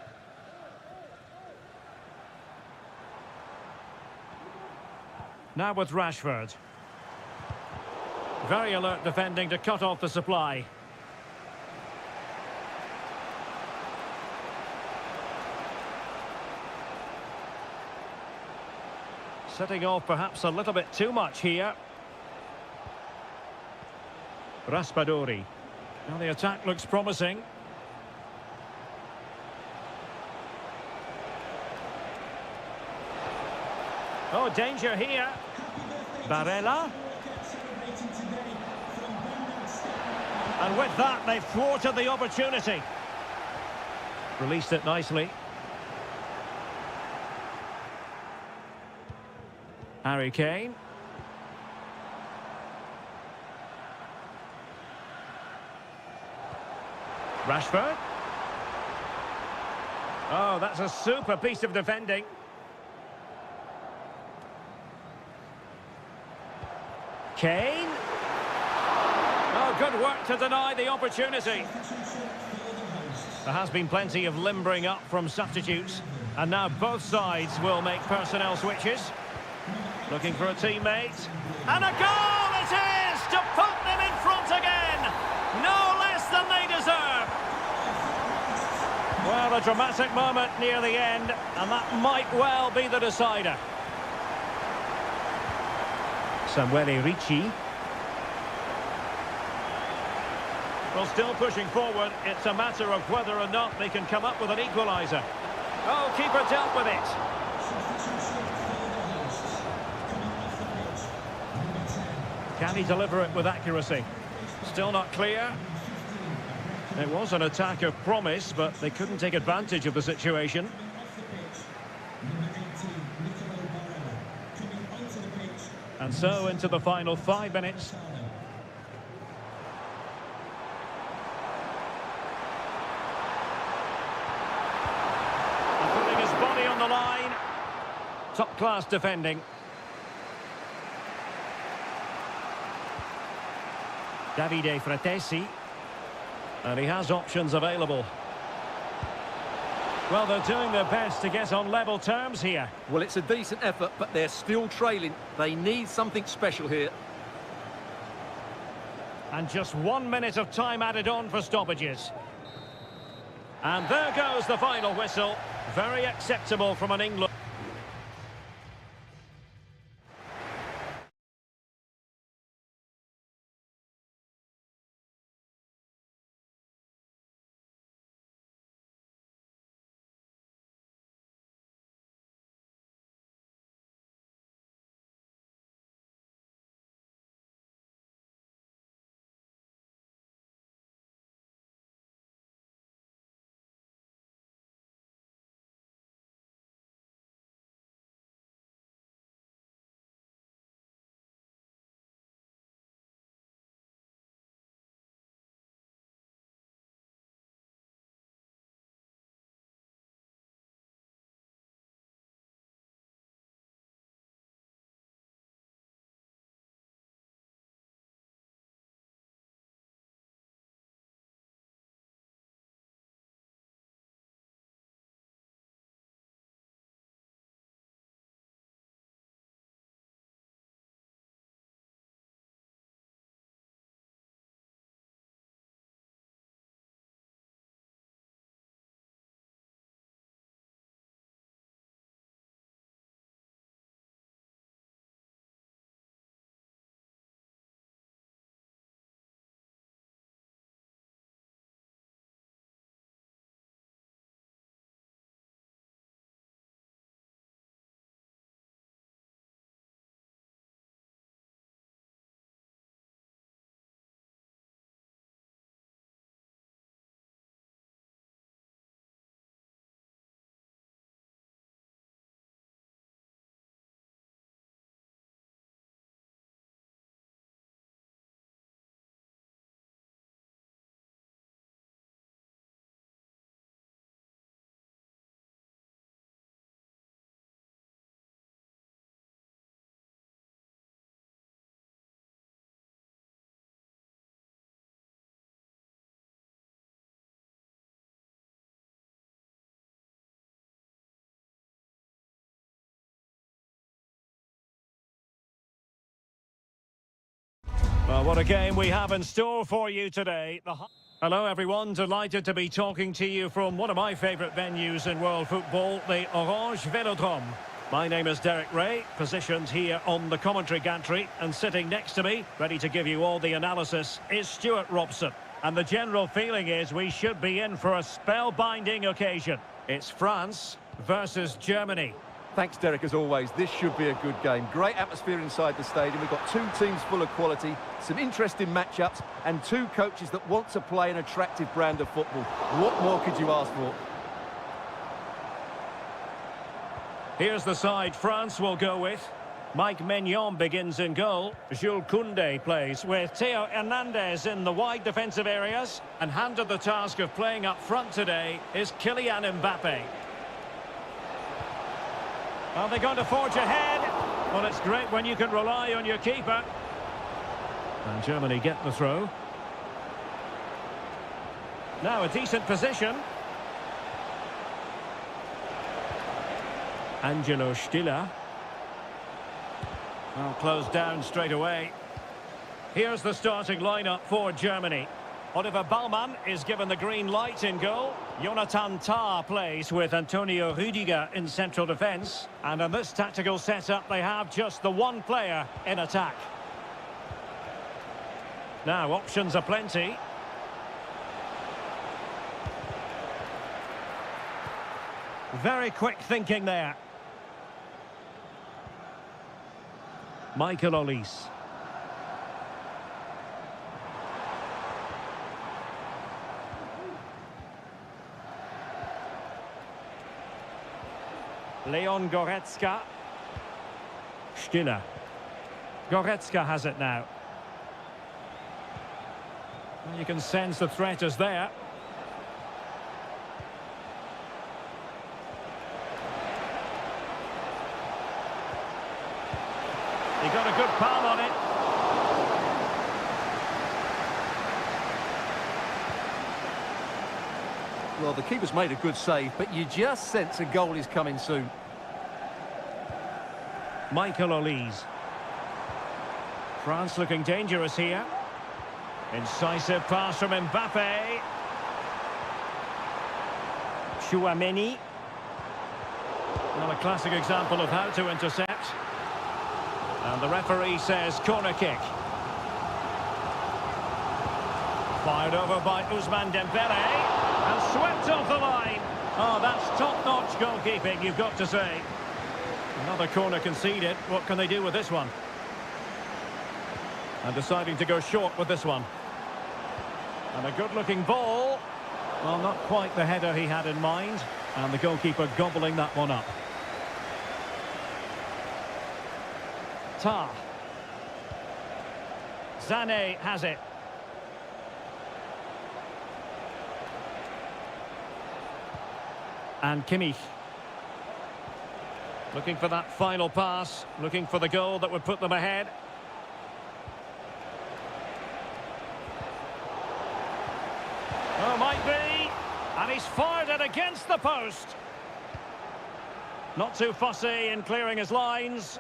Now with Rashford. Very alert defending to cut off the supply. Setting off perhaps a little bit too much here. Raspadori. Now the attack looks promising. Oh, danger here. Barella. And with that, they've thwarted the opportunity. Released it nicely. Harry Kane. Rashford. Oh, that's a super piece of defending. Kane. Oh, good work to deny the opportunity. There has been plenty of limbering up from substitutes, and now both sides will make personnel switches. Looking for a teammate. And a goal it is to put them in front again. No less than they deserve. Well, a dramatic moment near the end, and that might well be the decider. Samuele Ricci. Well, still pushing forward. It's a matter of whether or not they can come up with an equaliser. Oh, keeper dealt with it. Can he deliver it with accuracy? Still not clear. It was an attack of promise, but they couldn't take advantage of the situation. And so into the final 5 minutes. And putting his body on the line. Top-class defending. Davide Fratesi. And he has options available. Well, they're doing their best to get on level terms here.
Well, it's a decent effort, but they're still trailing. They need something special here.
And just 1 minute of time added on for stoppages. And there goes the final whistle. Very acceptable from an England. Well, what a game we have in store for you today. Hello, everyone. Delighted to be talking to you from one of my favourite venues in world football, the Orange Velodrome. My name is Derek Ray, positioned here on the commentary gantry, and sitting next to me, ready to give you all the analysis, is Stuart Robson. And the general feeling is we should be in for a spellbinding occasion. It's France versus Germany.
Thanks, Derek, as always. This should be a good game. Great atmosphere inside the stadium. We've got two teams full of quality, some interesting matchups, and two coaches that want to play an attractive brand of football. What more could you ask for?
Here's the side France will go with. Mike Maignan begins in goal. Jules Koundé plays with Theo Hernandez in the wide defensive areas. And handed the task of playing up front today is Kylian Mbappe. Are they going to forge ahead? Well, it's great when you can rely on your keeper. And Germany get the throw. Now a decent position. Angelo Stiller. Well, closed down straight away. Here's the starting lineup for Germany. Oliver Baumann is given the green light in goal. Jonathan Tah plays with Antonio Rüdiger in central defence. And in this tactical setup, they have just the one player in attack. Now, options are plenty. Very quick thinking there. Michael Olise. Leon Goretzka. Stiller. Goretzka has it now. And you can sense the threat is there. He got a good palm on it.
Well, the keeper's made a good save, but you just sense a goal is coming soon.
Michael Olise. France looking dangerous here. Incisive pass from Mbappe. Chouameni. Well, a classic example of how to intercept. And the referee says corner kick. Fired over by Ousmane Dembele. And swept off the line. Oh, that's top-notch goalkeeping, you've got to say. Another corner conceded. What can they do with this one? And deciding to go short with this one. And a good-looking ball. Well, not quite the header he had in mind. And the goalkeeper gobbling that one up. Tah. Sané has it. And Kimmich. Looking for that final pass. Looking for the goal that would put them ahead. Oh, might be. And he's fired it against the post. Not too fussy in clearing his lines.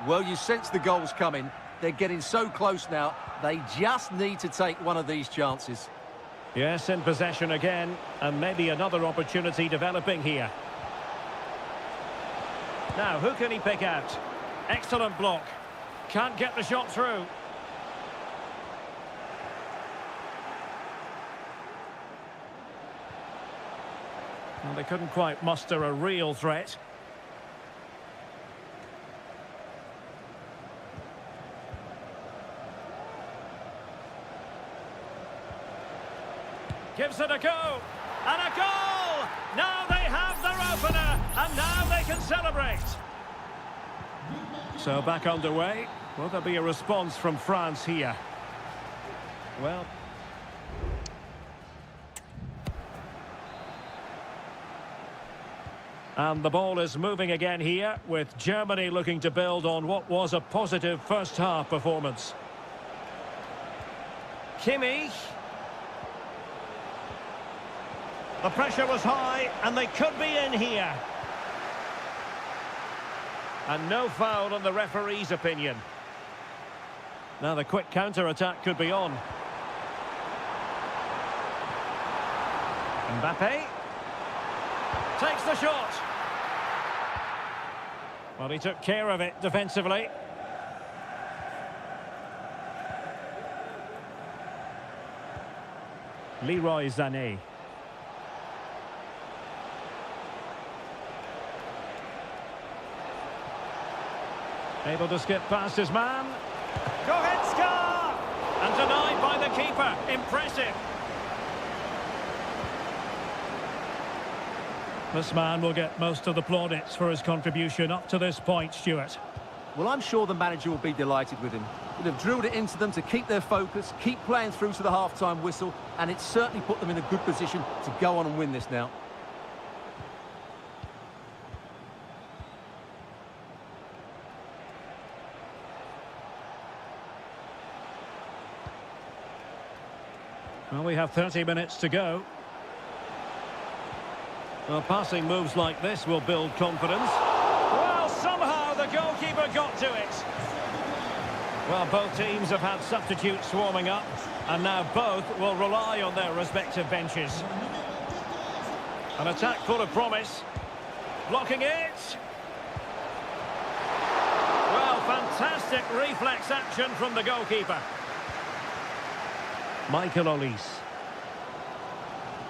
Well, you sense the goals coming. They're getting so close now. They just need to take one of these chances.
Yes, in possession again. And maybe another opportunity developing here. Now, who can he pick out? Excellent block. Can't get the shot through. Well, they couldn't quite muster a real threat. Gives it a go, and a goal! Now they have their opener, and now they can celebrate. So back underway. Will there be a response from France here? Well... And the ball is moving again here, with Germany looking to build on what was a positive first-half performance. Kimmich. The pressure was high, and they could be in here. And no foul in the referee's opinion. Now the quick counter-attack could be on. Mbappe takes the shot. Well, he took care of it defensively. Leroy Sané. Able to skip past his man. Goretzka! And denied by the keeper. Impressive. This man will get most of the plaudits for his contribution up to this point, Stuart.
Well, I'm sure the manager will be delighted with him. He'll have drilled it into them to keep their focus, keep playing through to the half-time whistle, and it's certainly put them in a good position to go on and win this now.
Well, we have 30 minutes to go. Well, passing moves like this will build confidence. Well, somehow the goalkeeper got to it. Well, both teams have had substitutes swarming up, and now both will rely on their respective benches. An attack full of promise. Blocking it. Well, fantastic reflex action from the goalkeeper. Michael Olise.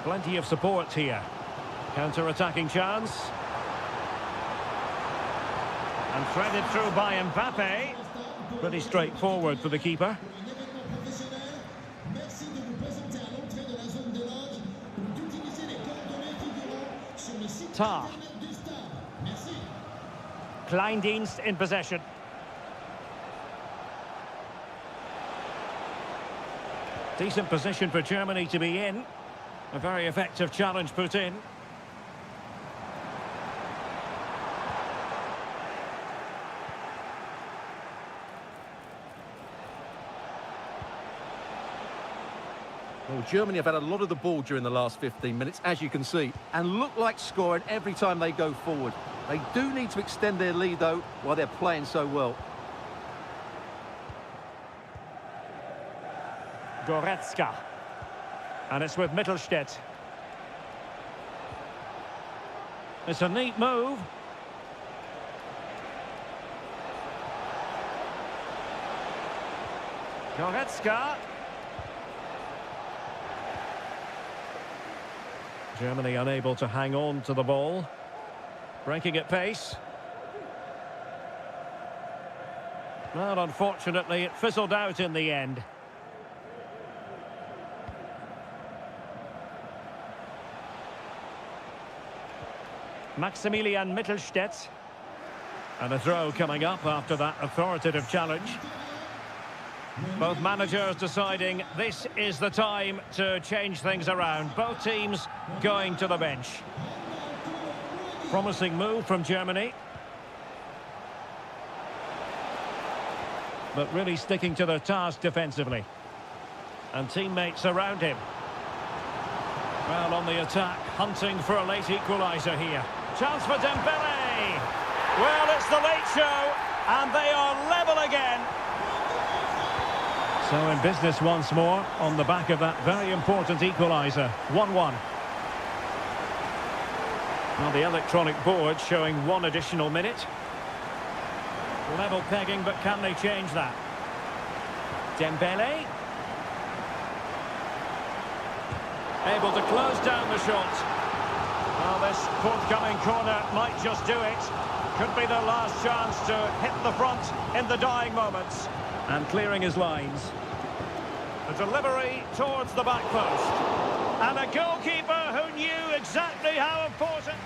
Plenty of support here. Counter-attacking chance. And threaded through by Mbappe. Pretty straightforward for the keeper. Tar. Kleindienst in possession. Decent position for Germany to be in. A very effective challenge put in.
Well, Germany have had a lot of the ball during the last 15 minutes, as you can see, and look like scoring every time they go forward. They do need to extend their lead, though, while they're playing so well.
Goretzka. And it's with Mittelstädt. It's a neat move. Goretzka. Germany unable to hang on to the ball. Breaking at pace. Well, unfortunately, it fizzled out in the end. Maximilian Mittelstädt. And a throw coming up after that authoritative challenge. Both managers deciding this is the time to change things around. Both teams going to the bench. Promising move from Germany. But really sticking to their task defensively. And teammates around him. Well, on the attack, hunting for a late equaliser here. Chance for Dembele. Well, it's the late show, and they are level again. So in business once more, on the back of that very important equaliser. 1-1. Well, the electronic board showing one additional minute. Level pegging, but can they change that? Dembele. Able to close down the shot. Well, this forthcoming corner might just do it. Could be their last chance to hit the front in the dying moments. And clearing his lines. The delivery towards the back post. And a goalkeeper who knew exactly how important...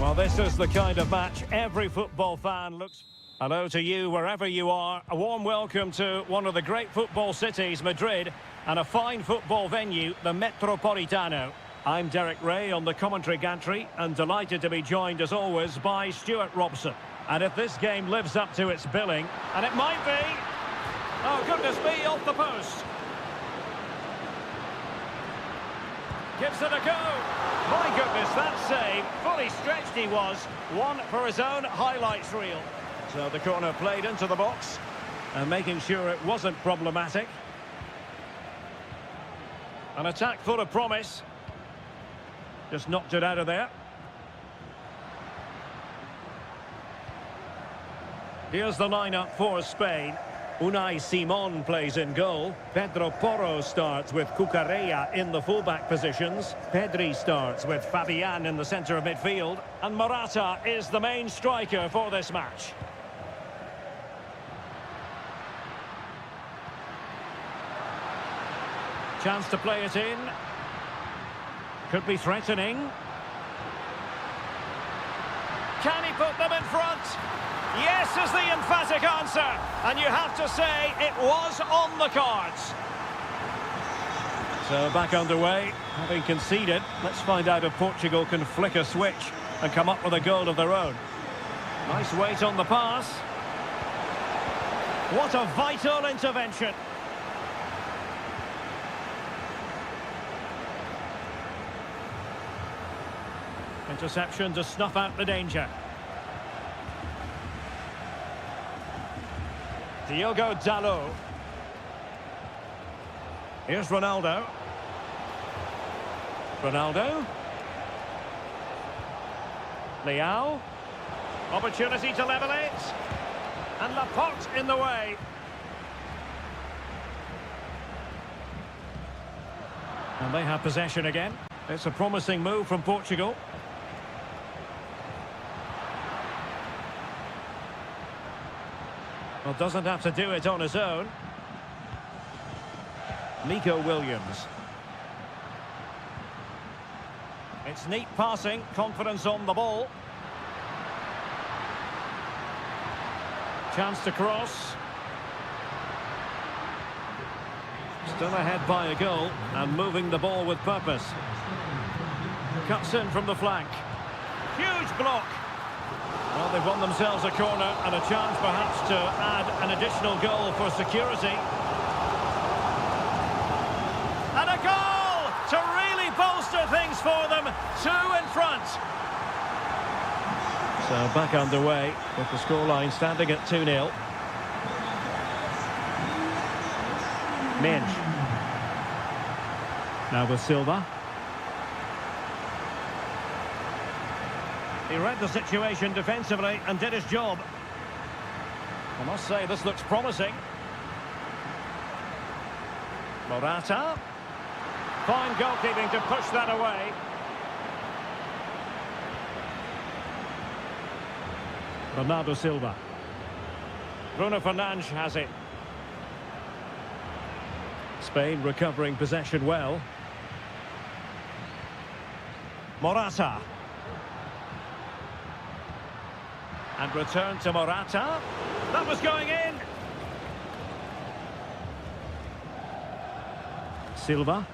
Well, this is the kind of match every football fan looks... Hello to you, wherever you are. A warm welcome to one of the great football cities, Madrid, and a fine football venue, the Metropolitano. I'm Derek Ray on the commentary gantry, and delighted to be joined, as always, by Stuart Robson. And if this game lives up to its billing, and it might be... Oh, goodness me, off the post. Gives it a go. My goodness, that save. Fully stretched he was. One for his own highlights reel. So the corner played into the box, and making sure it wasn't problematic. An attack full of promise. Just knocked it out of there. Here's the lineup for Spain. Unai Simon plays in goal. Pedro Porro starts with Cucurella in the fullback positions. Pedri starts with Fabian in the centre of midfield. And Morata is the main striker for this match. Chance to play it in. Could be threatening. Can he put them in front? Yes is the emphatic answer. And you have to say it was on the cards. So back underway, having conceded. Let's find out if Portugal can flick a switch and come up with a goal of their own. Nice weight on the pass. What a vital intervention. Interception to snuff out the danger. Diogo Dalot. Here's Ronaldo. Ronaldo. Leao. Opportunity to level it. And Laporte in the way. And they have possession again. It's a promising move from Portugal. Well, doesn't have to do it on his own. Nico Williams. It's neat passing, confidence on the ball. Chance to cross. Still ahead by a goal and moving the ball with purpose. Cuts in from the flank. Huge block. Well, they've won themselves a corner and a chance perhaps to add an additional goal for security. And a goal to really bolster things for them. 2 in front. So back underway with the scoreline standing at 2-0. Minge. Now with Silva. He read the situation defensively and did his job. I must say, this looks promising. Morata. Fine goalkeeping to push that away. Bernardo Silva. Bruno Fernandes has it. Spain recovering possession well. Morata. And return to Morata. That was going in. Silva.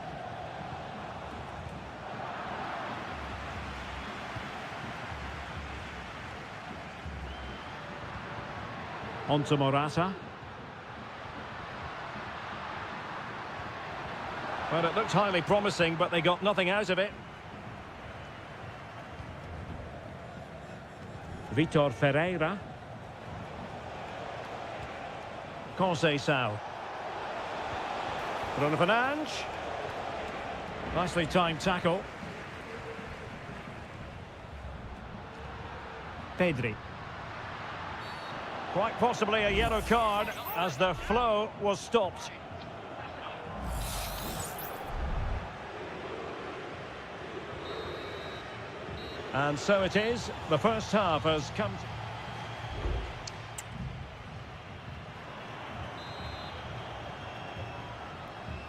On to Morata. Well, it looked highly promising, but they got nothing out of it. Vitor Ferreira. Conceição. Bruno Fernandes. Nicely timed tackle. Pedri. Quite possibly a yellow card as the flow was stopped. And so it is. The first half has come to...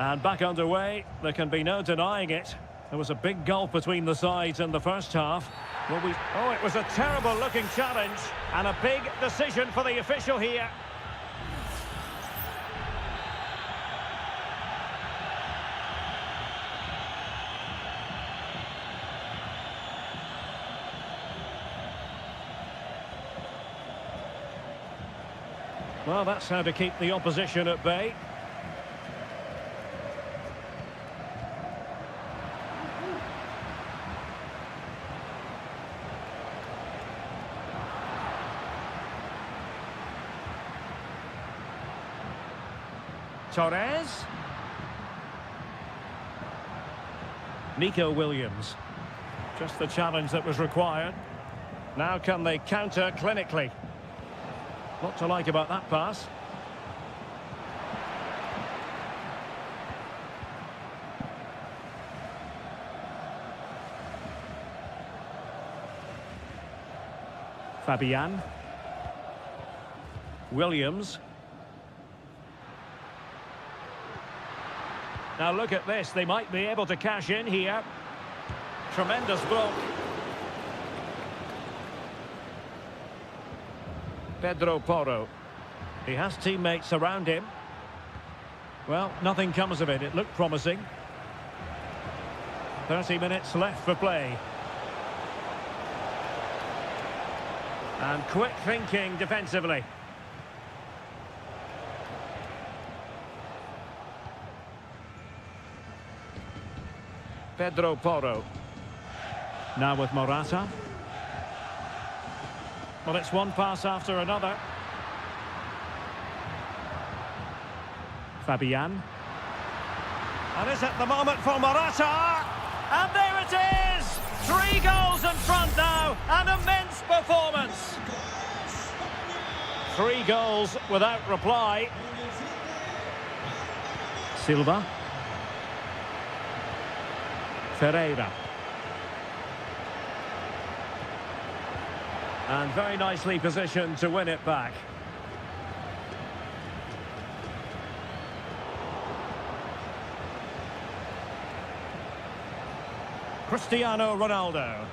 And back underway. There can be no denying it. There was a big gulf between the sides in the first half. Oh, it was a terrible-looking challenge, and a big decision for the official here. Well, that's how to keep the opposition at bay. Torres. Nico Williams. Just the challenge that was required. Now can they counter clinically? What to like about that pass? Fabian. Williams. Now look at this, they might be able to cash in here. Tremendous block. Pedro Porro. He has teammates around him. Well, nothing comes of it. It looked promising. 30 minutes left for play. And quick thinking defensively. Pedro Porro. Now with Morata. Well, it's one pass after another. Fabian. And is it the moment for Morata? And there it is! 3 goals in front now. An immense performance. 3 goals without reply. Silva. Ferreira. And very nicely positioned to win it back. Cristiano Ronaldo.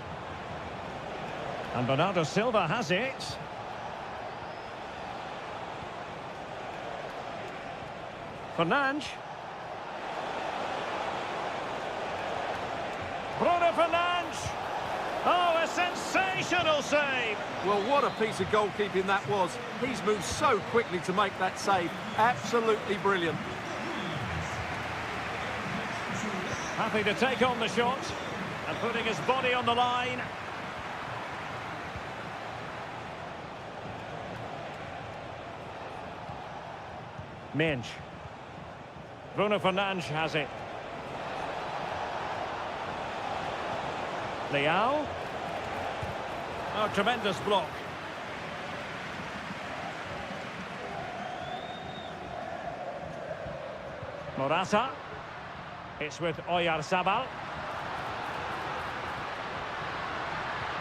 And Bernardo Silva has it. Fernandes. Bruno Fernandes. Oh, a sensational save!
Well, what a piece of goalkeeping that was. He's moved so quickly to make that save. Absolutely brilliant.
Happy to take on the shot and putting his body on the line. Mensch. Bruno Fernandes has it. Leao. Oh, tremendous block. Morata. It's with Oyarzabal.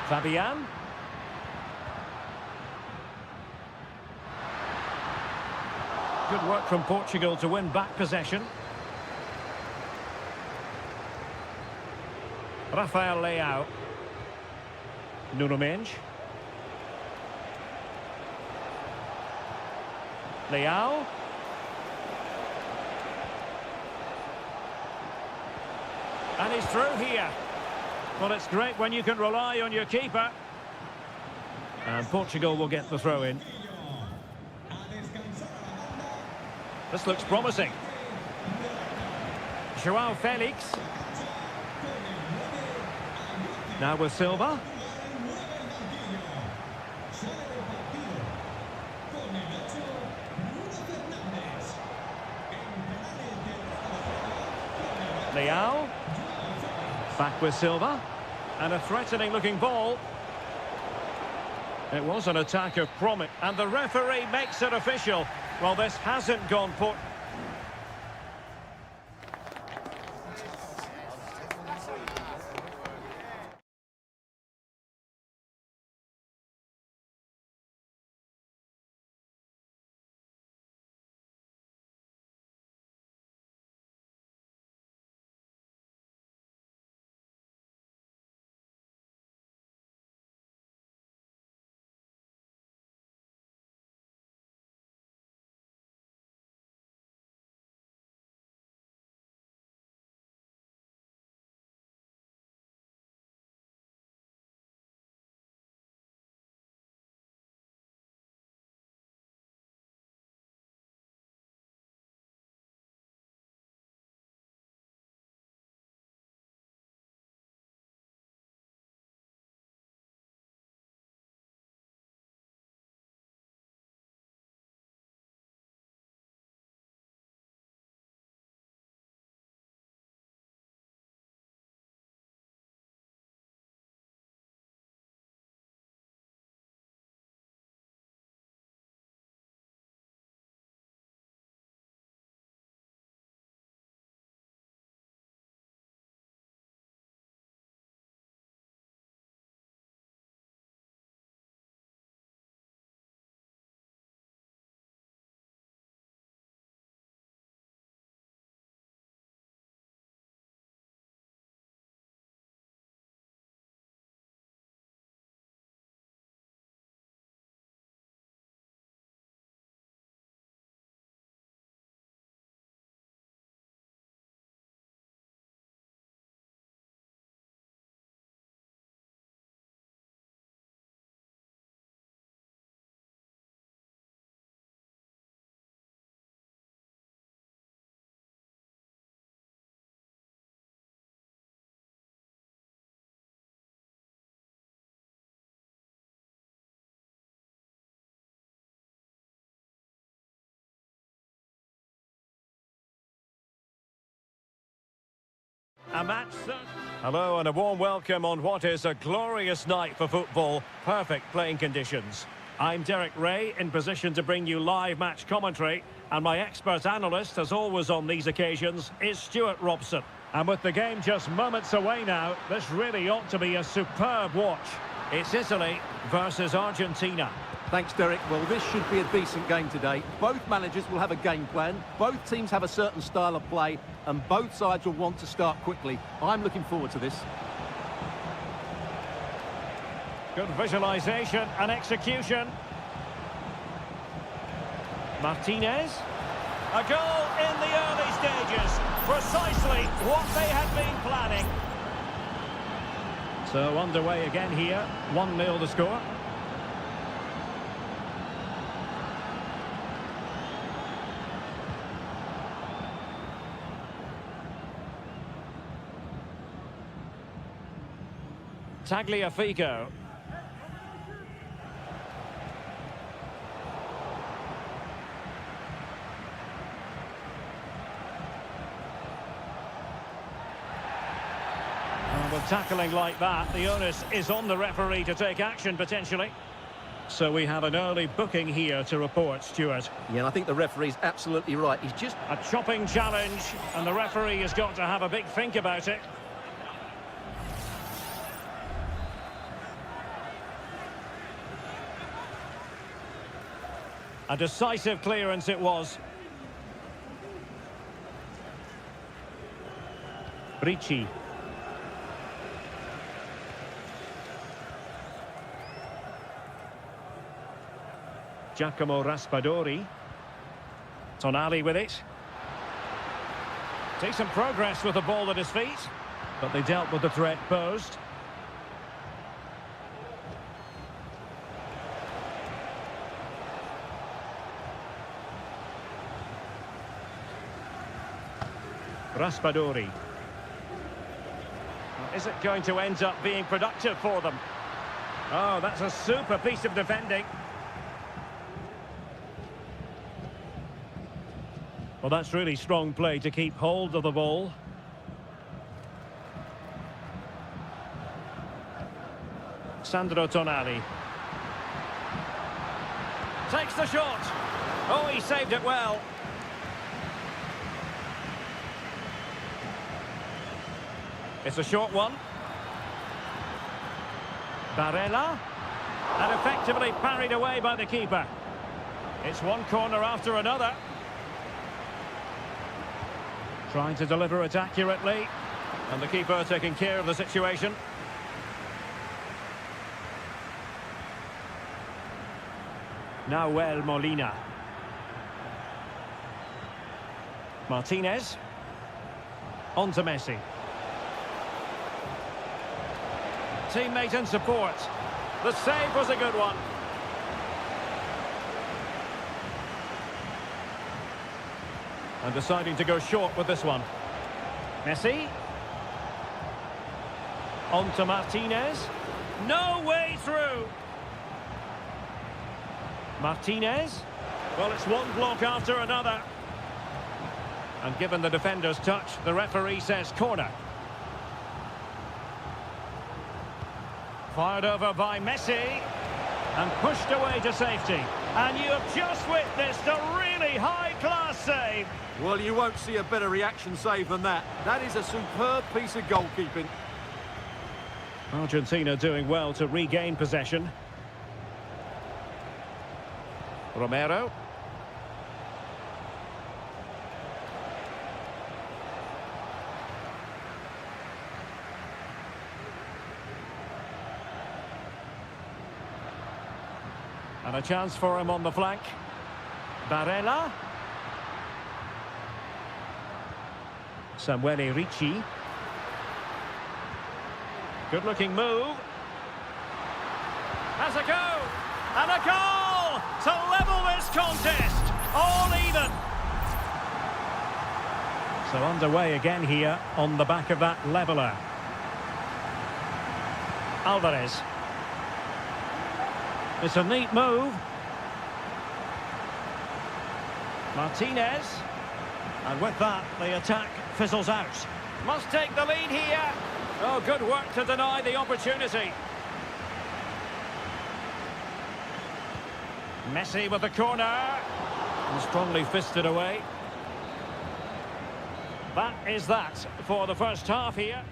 Fabian. Good work from Portugal to win back possession. Rafael Leao. Nuno Mendes. Leao. And he's through here. Well, it's great when you can rely on your keeper. And Portugal will get the throw in. This looks promising. João Felix. Now with Silva. Leao. Back with Silva. And a threatening looking ball. It was an attack of promise. And the referee makes it official. Well, this hasn't gone match. Hello and a warm welcome on what is a glorious night for football. Perfect playing conditions. I'm Derek Ray, in position to bring you live match commentary. And my expert analyst, as always on these occasions, is Stuart Robson. And with the game just moments away now, this really ought to be a superb watch. It's Italy versus Argentina.
Thanks, Derek. Well, this should be a decent game today. Both managers will have a game plan. Both teams have a certain style of play, and both sides will want to start quickly. I'm looking forward to this.
Good visualisation and execution. Martinez. A goal in the early stages. Precisely what they had been planning. So underway again here. 1-0 the score. Tagliafico. With tackling like that, the onus is on the referee to take action potentially. So we have an early booking here to report, Stuart.
Yeah, and I think the referee's absolutely right. He's just...
A chopping challenge, and the referee has got to have a big think about it. A decisive clearance it was. Ricci. Giacomo Raspadori. Tonali with it. Decent progress with the ball at his feet, but they dealt with the threat posed. Raspadori. Is it going to end up being productive for them? Oh, that's a super piece of defending. Well, that's really strong play to keep hold of the ball. Sandro Tonali. Takes the shot. Oh, he saved it well. It's a short one. Barella. And effectively parried away by the keeper. It's one corner after another. Trying to deliver it accurately. And the keeper taking care of the situation. Nahuel Molina. Martinez. On to Messi. Teammate and support. The save was a good one. And deciding to go short with this one. Messi. On to Martinez. No way through. Martinez. Well, it's one block after another. And given the defender's touch, the referee says corner. Fired over by Messi. And pushed away to safety. And you have just witnessed a really high-class save.
Well, you won't see a better reaction save than that. That is a superb piece of goalkeeping.
Argentina doing well to regain possession. Romero. And a chance for him on the flank. Barella. Samuele Ricci. Good-looking move. Has a go. And a goal to level this contest. All even. So underway again here on the back of that leveller. Alvarez. It's a neat move. Martinez. And with that, the attack fizzles out. Must take the lead here. Oh, good work to deny the opportunity. Messi with the corner. And strongly fisted away. That is that for the first half here.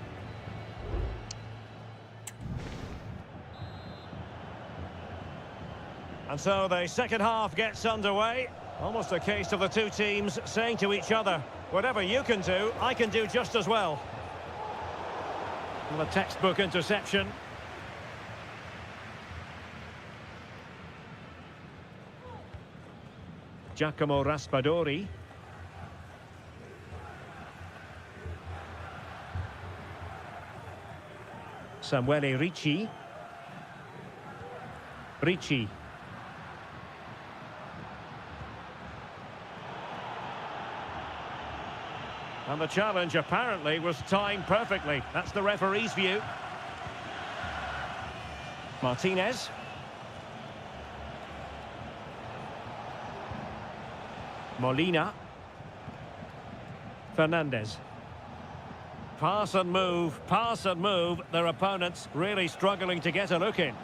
And so the second half gets underway. Almost a case of the two teams saying to each other, whatever you can do, I can do just as well. Well, a textbook interception. Giacomo Raspadori. Samuele Ricci. Ricci. And the challenge apparently was timed perfectly. That's the referee's view. Martinez. Molina. Fernandez. Pass and move, their opponents really struggling to get a look in.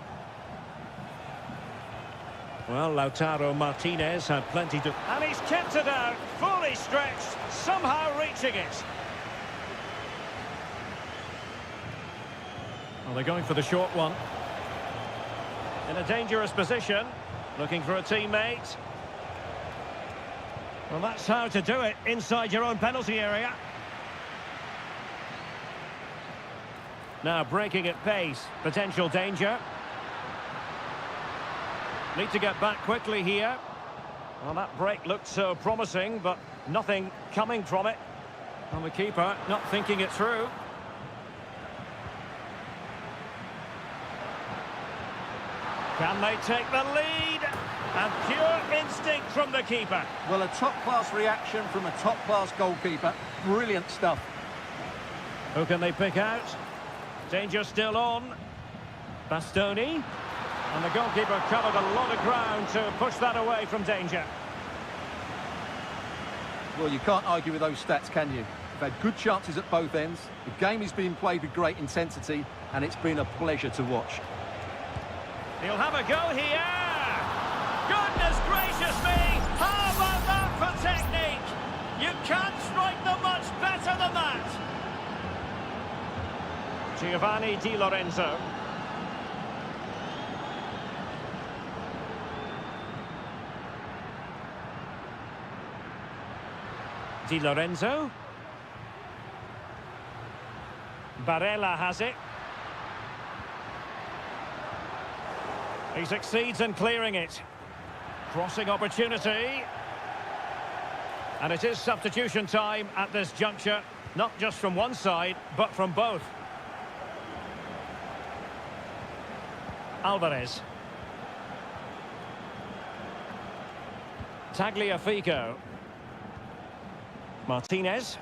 Well, Lautaro Martinez had plenty to... And he's kept it out, fully stretched, somehow reaching it. Well, they're going for the short one. In a dangerous position, looking for a teammate. Well, that's how to do it, inside your own penalty area. Now breaking at pace, potential danger. Need to get back quickly here. Well, that break looked so promising, but nothing coming from it. And the keeper not thinking it through. Can they take the lead? And pure instinct from the keeper.
Well, a top-class reaction from a top-class goalkeeper. Brilliant stuff.
Who can they pick out? Danger still on. Bastoni. And the goalkeeper covered a lot of ground to push that away from danger.
Well, you can't argue with those stats, can you? They've had good chances at both ends. The game is being played with great intensity, and it's been a pleasure to watch.
He'll have a go here. Goodness gracious me! How about that for technique? You can't strike them much better than that. Giovanni Di Lorenzo. Di Lorenzo. Barella has it. He succeeds in clearing it. Crossing opportunity. And it is substitution time at this juncture. Not just from one side, but from both. Alvarez. Tagliafico. Martinez.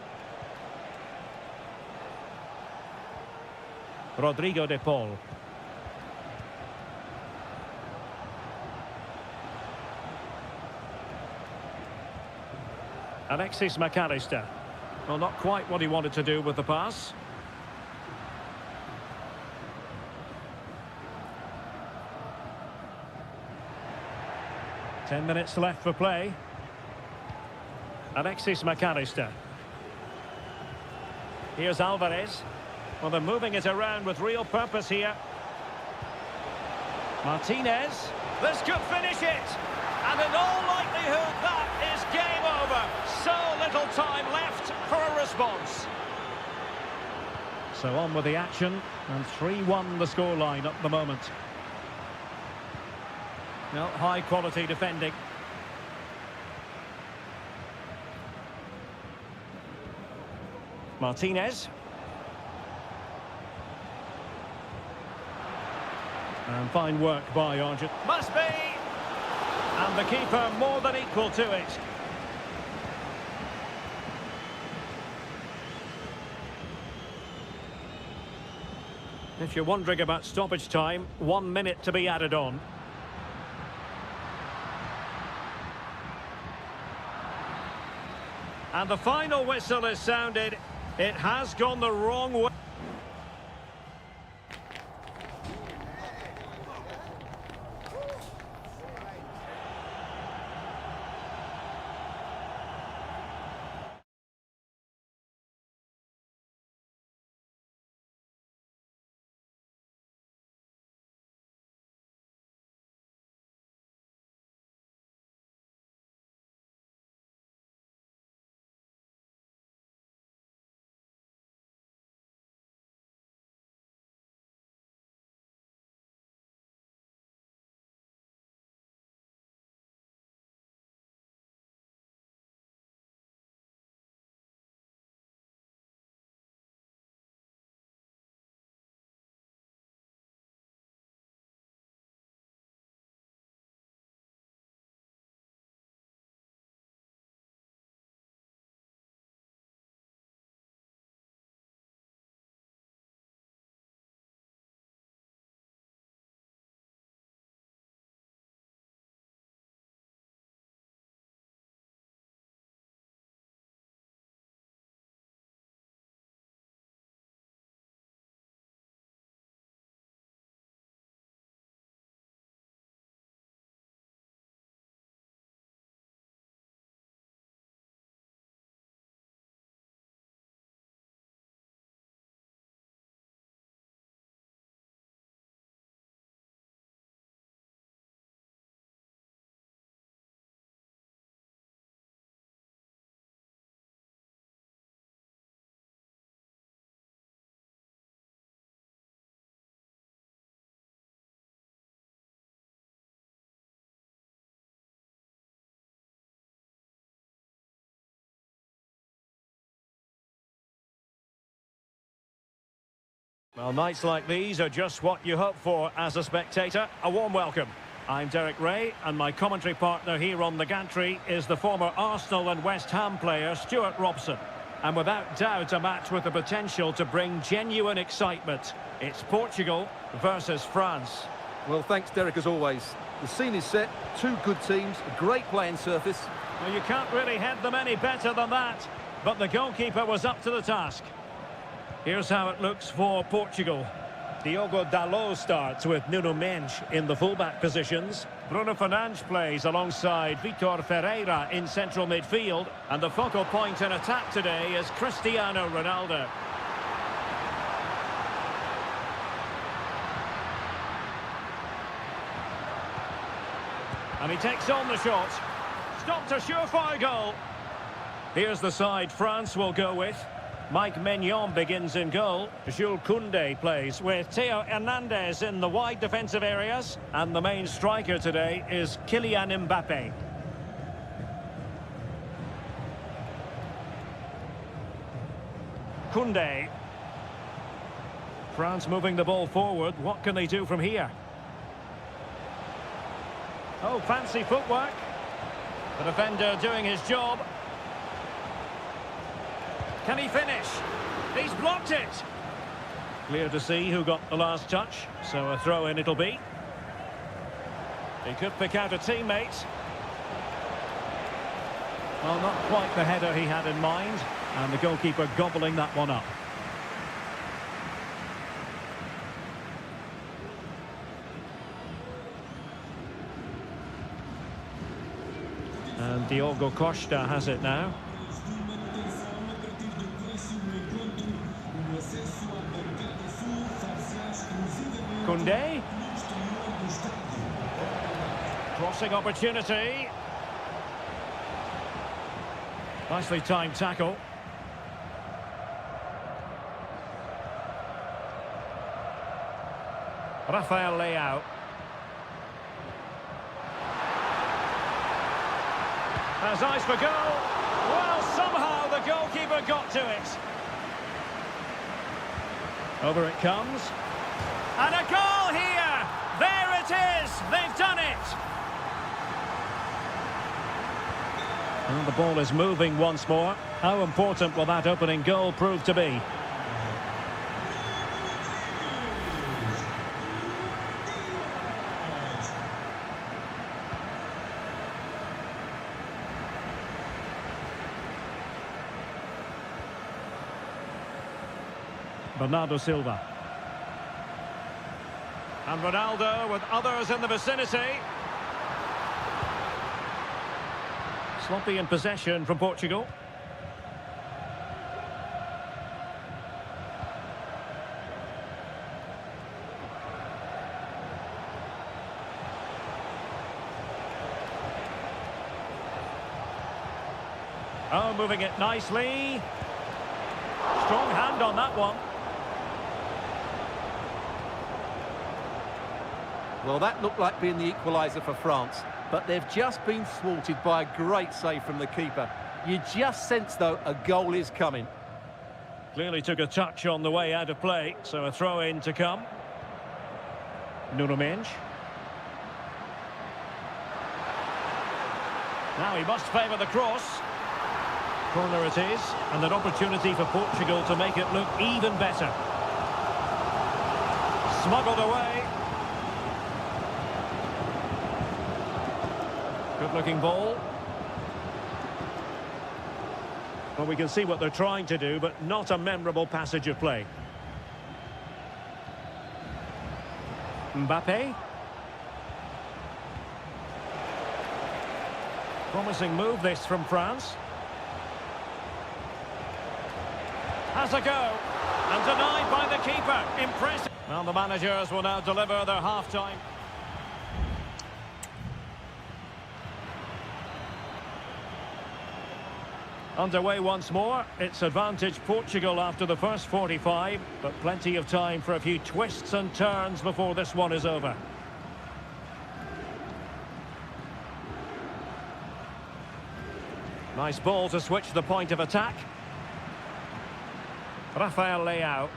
Rodrigo de Paul. Alexis McAllister. Well, not quite what he wanted to do with the pass. Ten minutes left for play. Alexis McAllister. Here's Alvarez. Well, they're moving it around with real purpose here. Martinez. This could finish it. And in all likelihood, that is game over. So little time left for a response. So on with the action. And 3-1 the scoreline at the moment. Well, high quality defending. Martinez. And fine work by Argent. Must be! And the keeper more than equal to it. If you're wondering about stoppage time, 1 minute to be added on. And the final whistle is sounded. It has gone the wrong way. Well, nights like these are just what you hope for as a spectator. A warm welcome. I'm Derek Ray, and my commentary partner here on the gantry is the former Arsenal and West Ham player Stuart Robson. And without doubt, a match with the potential to bring genuine excitement. It's Portugal versus France.
Well, thanks, Derek, as always. The scene is set, two good teams, a great playing surface.
Well, you can't really head them any better than that, but the goalkeeper was up to the task. Here's how it looks for Portugal. Diogo Dalot starts with Nuno Mendes in the fullback positions. Bruno Fernandes plays alongside Vitor Ferreira in central midfield. And the focal point in attack today is Cristiano Ronaldo. And he takes on the shot. Stopped a surefire goal. Here's the side France will go with. Mike Maignan begins in goal. Jules Koundé plays with Theo Hernandez in the wide defensive areas. And the main striker today is Kylian Mbappe. Koundé. France moving the ball forward. What can they do from here? Oh, fancy footwork. The defender doing his job. Can he finish? He's blocked it. Clear to see who got the last touch, so a throw-in it'll be. He could pick out a teammate. Well, not quite the header he had in mind, and the goalkeeper gobbling that one up. And Diogo Costa has it now. Koundé. Crossing opportunity. Nicely timed tackle. Rafael Leao. Has eyes for goal. Well, somehow the goalkeeper got to it. Over it comes. And a goal here! There it is! They've done it! And the ball is moving once more. How important will that opening goal prove to be? Bernardo Silva. And Ronaldo with others in the vicinity. Sloppy in possession from Portugal. Oh, moving it nicely. Strong hand on that one.
Well, that looked like being the equaliser for France, but they've just been thwarted by a great save from the keeper. You just sense, though, a goal is coming.
Clearly took a touch on the way out of play, so a throw-in to come. Nuno Mendes. Now he must favour the cross. Corner it is, and an opportunity for Portugal to make it look even better. Smuggled away. Good-looking ball. Well, we can see what they're trying to do, but not a memorable passage of play. Mbappe. Promising move this from France. Has a go. And denied by the keeper. Impressive. Well, the managers will now deliver their half-time. Underway once more. It's advantage Portugal after the first 45, but plenty of time for a few twists and turns before this one is over. Nice ball to switch the point of attack. Rafael Leao.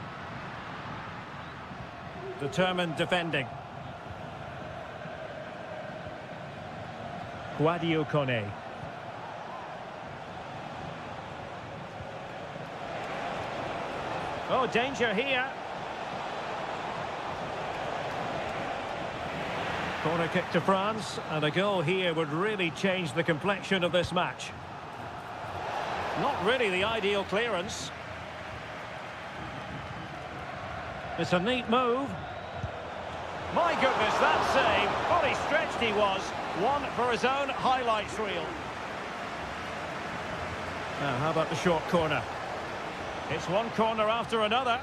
Determined defending. Sadio Kone. Oh, danger here. Corner kick to France, and a goal here would really change the complexion of this match. Not really the ideal clearance. It's a neat move. My goodness, that save. Fully stretched he was. One for his own highlights reel. Now, how about the short corner? It's one corner after another.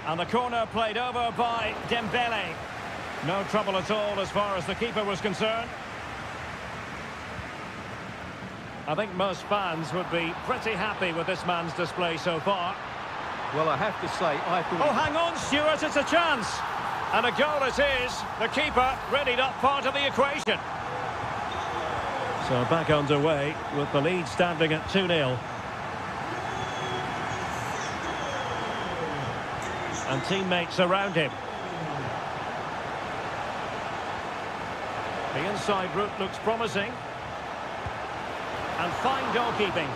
And the corner played over by Dembele. No trouble at all as far as the keeper was concerned. I think most fans would be pretty happy with this man's display so far.
Well, I have to say, I thought...
Oh, hang on, Stuart, it's a chance. And a goal it is. The keeper readied up part of the equation. So back underway with the lead standing at 2-0. And teammates around him. The inside route looks promising. And fine goalkeeping.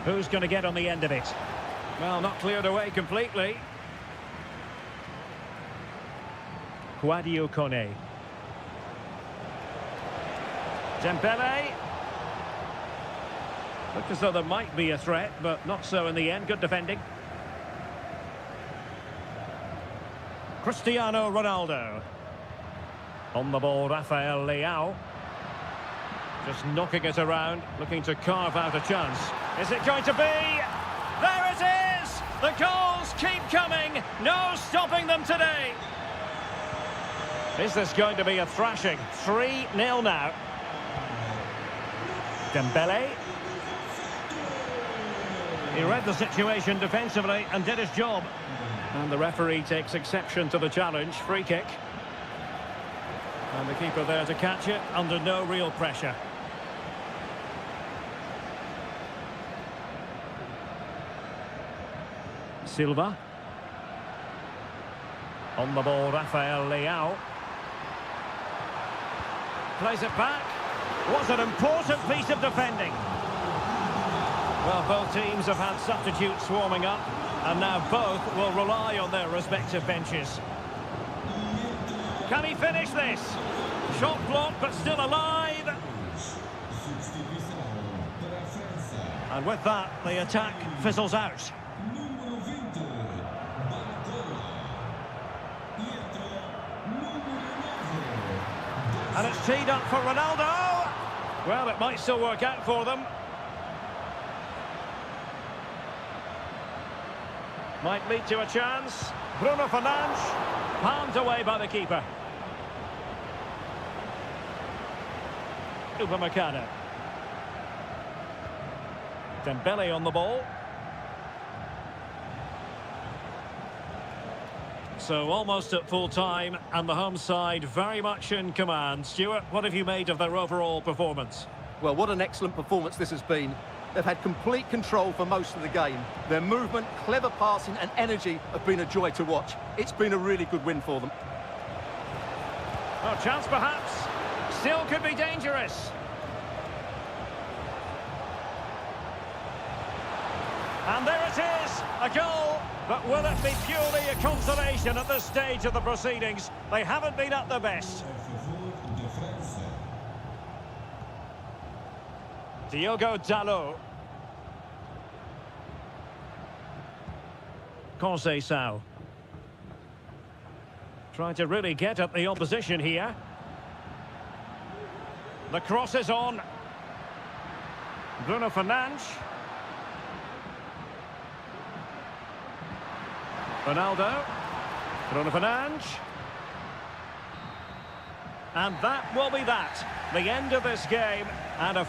Who's going to get on the end of it? Well, not cleared away completely. Sadio Kone. Dembele. Looked as though there might be a threat, but not so in the end. Good defending. Cristiano Ronaldo. On the ball, Rafael Leao. Just knocking it around, looking to carve out a chance. Is it going to be? There it is! The goals keep coming. No stopping them today. Is this going to be a thrashing? 3-0 now. Dembele. He read the situation defensively and did his job. And the referee takes exception to the challenge. Free kick. And the keeper there to catch it under no real pressure. Silva. On the ball, Rafael Leao. Plays it back. What an important piece of defending. Well, both teams have had substitutes warming up, and now both will rely on their respective benches. Can he finish this? Shot blocked, but still alive. And with that, the attack fizzles out. And it's teed up for Ronaldo. Well, it might still work out for them. Might lead to a chance. Bruno Fernandes, palmed away by the keeper. Upamecano. Dembele on the ball. So almost at full time, and the home side very much in command. Stuart, what have you made of their overall performance?
Well, what an excellent performance this has been. They've had complete control for most of the game. Their movement, clever passing and energy have been a joy to watch. It's been a really good win for them.
Oh, chance perhaps. Still could be dangerous. And there it is, a goal. But will it be purely a consolation at this stage of the proceedings? They haven't been at their best. Diogo Dalot. Conceição. Trying to really get at the opposition here. The cross is on. Bruno Fernandes. Ronaldo. Bruno Fernandes. And that will be that. The end of this game and a...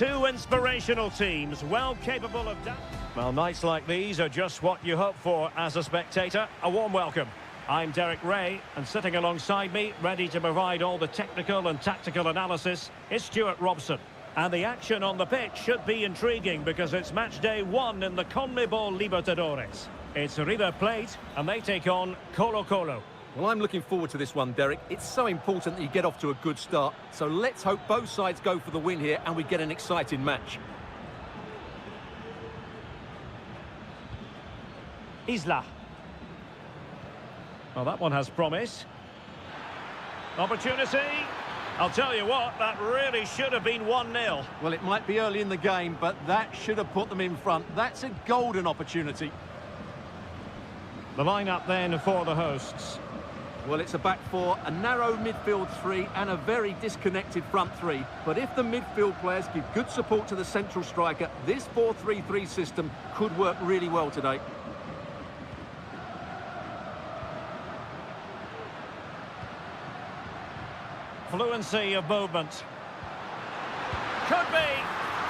Two inspirational teams, well capable of... Well, nights like these are just what you hope for as a spectator. A warm welcome. I'm Derek Ray, and sitting alongside me, ready to provide all the technical and tactical analysis, is Stuart Robson. And the action on the pitch should be intriguing because it's match day 1 in the CONMEBOL Libertadores. It's River Plate, and they take on Colo-Colo.
Well, I'm looking forward to this one, Derek. It's so important that you get off to a good start. So let's hope both sides go for the win here and we get an exciting match.
Isla. Well, that one has promise. Opportunity. I'll tell you what, that really should have been 1-0.
Well, it might be early in the game, but that should have put them in front. That's a golden opportunity.
The lineup then for the hosts.
Well, it's a back four, a narrow midfield three, and a very disconnected front three. But if the midfield players give good support to the central striker, this 4-3-3 system could work really well today.
Fluency of movement. Could be.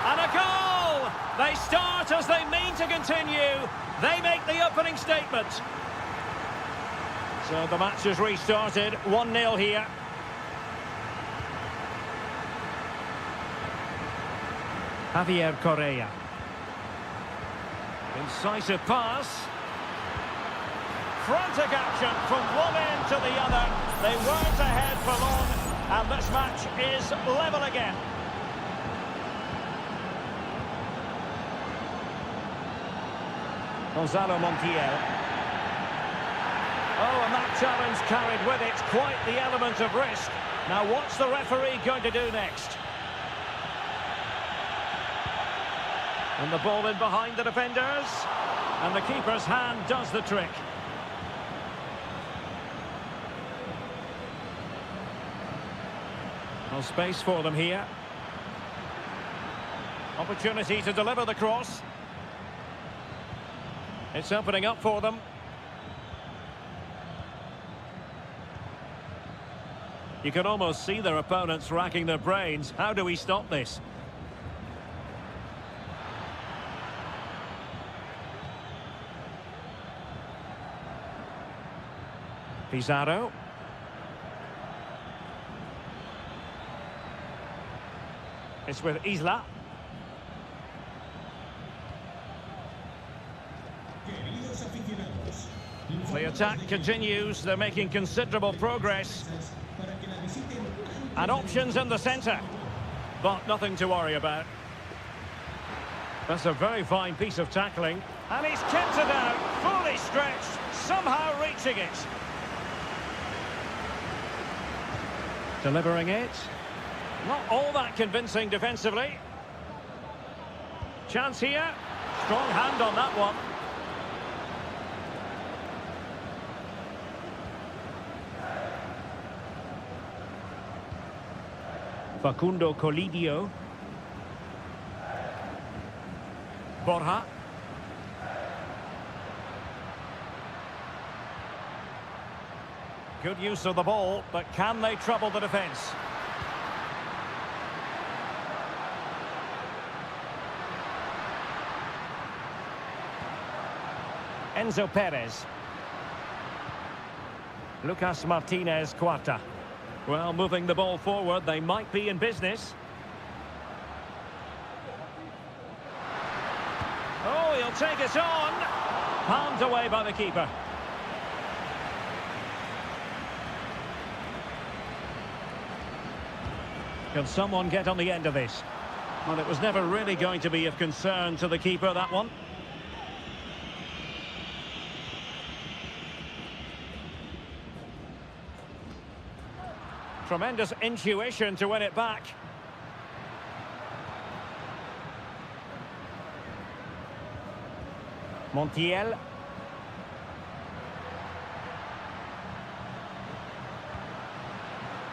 And a goal! They start as they mean to continue. They make the opening statement. So the match has restarted. 1-0 here. Javier Correa. Incisive pass. Frantic action from one end to the other. They weren't ahead for long, and this match is level again. Gonzalo Montiel. Oh, and that challenge carried with it quite the element of risk. Now, what's the referee going to do next? And the ball in behind the defenders. And the keeper's hand does the trick. No space for them here. Opportunity to deliver the cross. It's opening up for them. You can almost see their opponents racking their brains. How do we stop this? Pizarro. It's with Isla. The attack continues. They're making considerable progress. And options in the centre. But nothing to worry about. That's a very fine piece of tackling. And he's kept it out, fully stretched, somehow reaching it. Delivering it. Not all that convincing defensively. Chance here. Strong hand on that one. Facundo Colidio. Borja. Good use of the ball, but can they trouble the defence? Enzo Perez. Lucas Martinez Cuarta. Well, moving the ball forward, they might be in business. Oh, he'll take it on. Palmed away by the keeper. Can someone get on the end of this? Well, it was never really going to be of concern to the keeper, that one. Tremendous intuition to win it back. Montiel.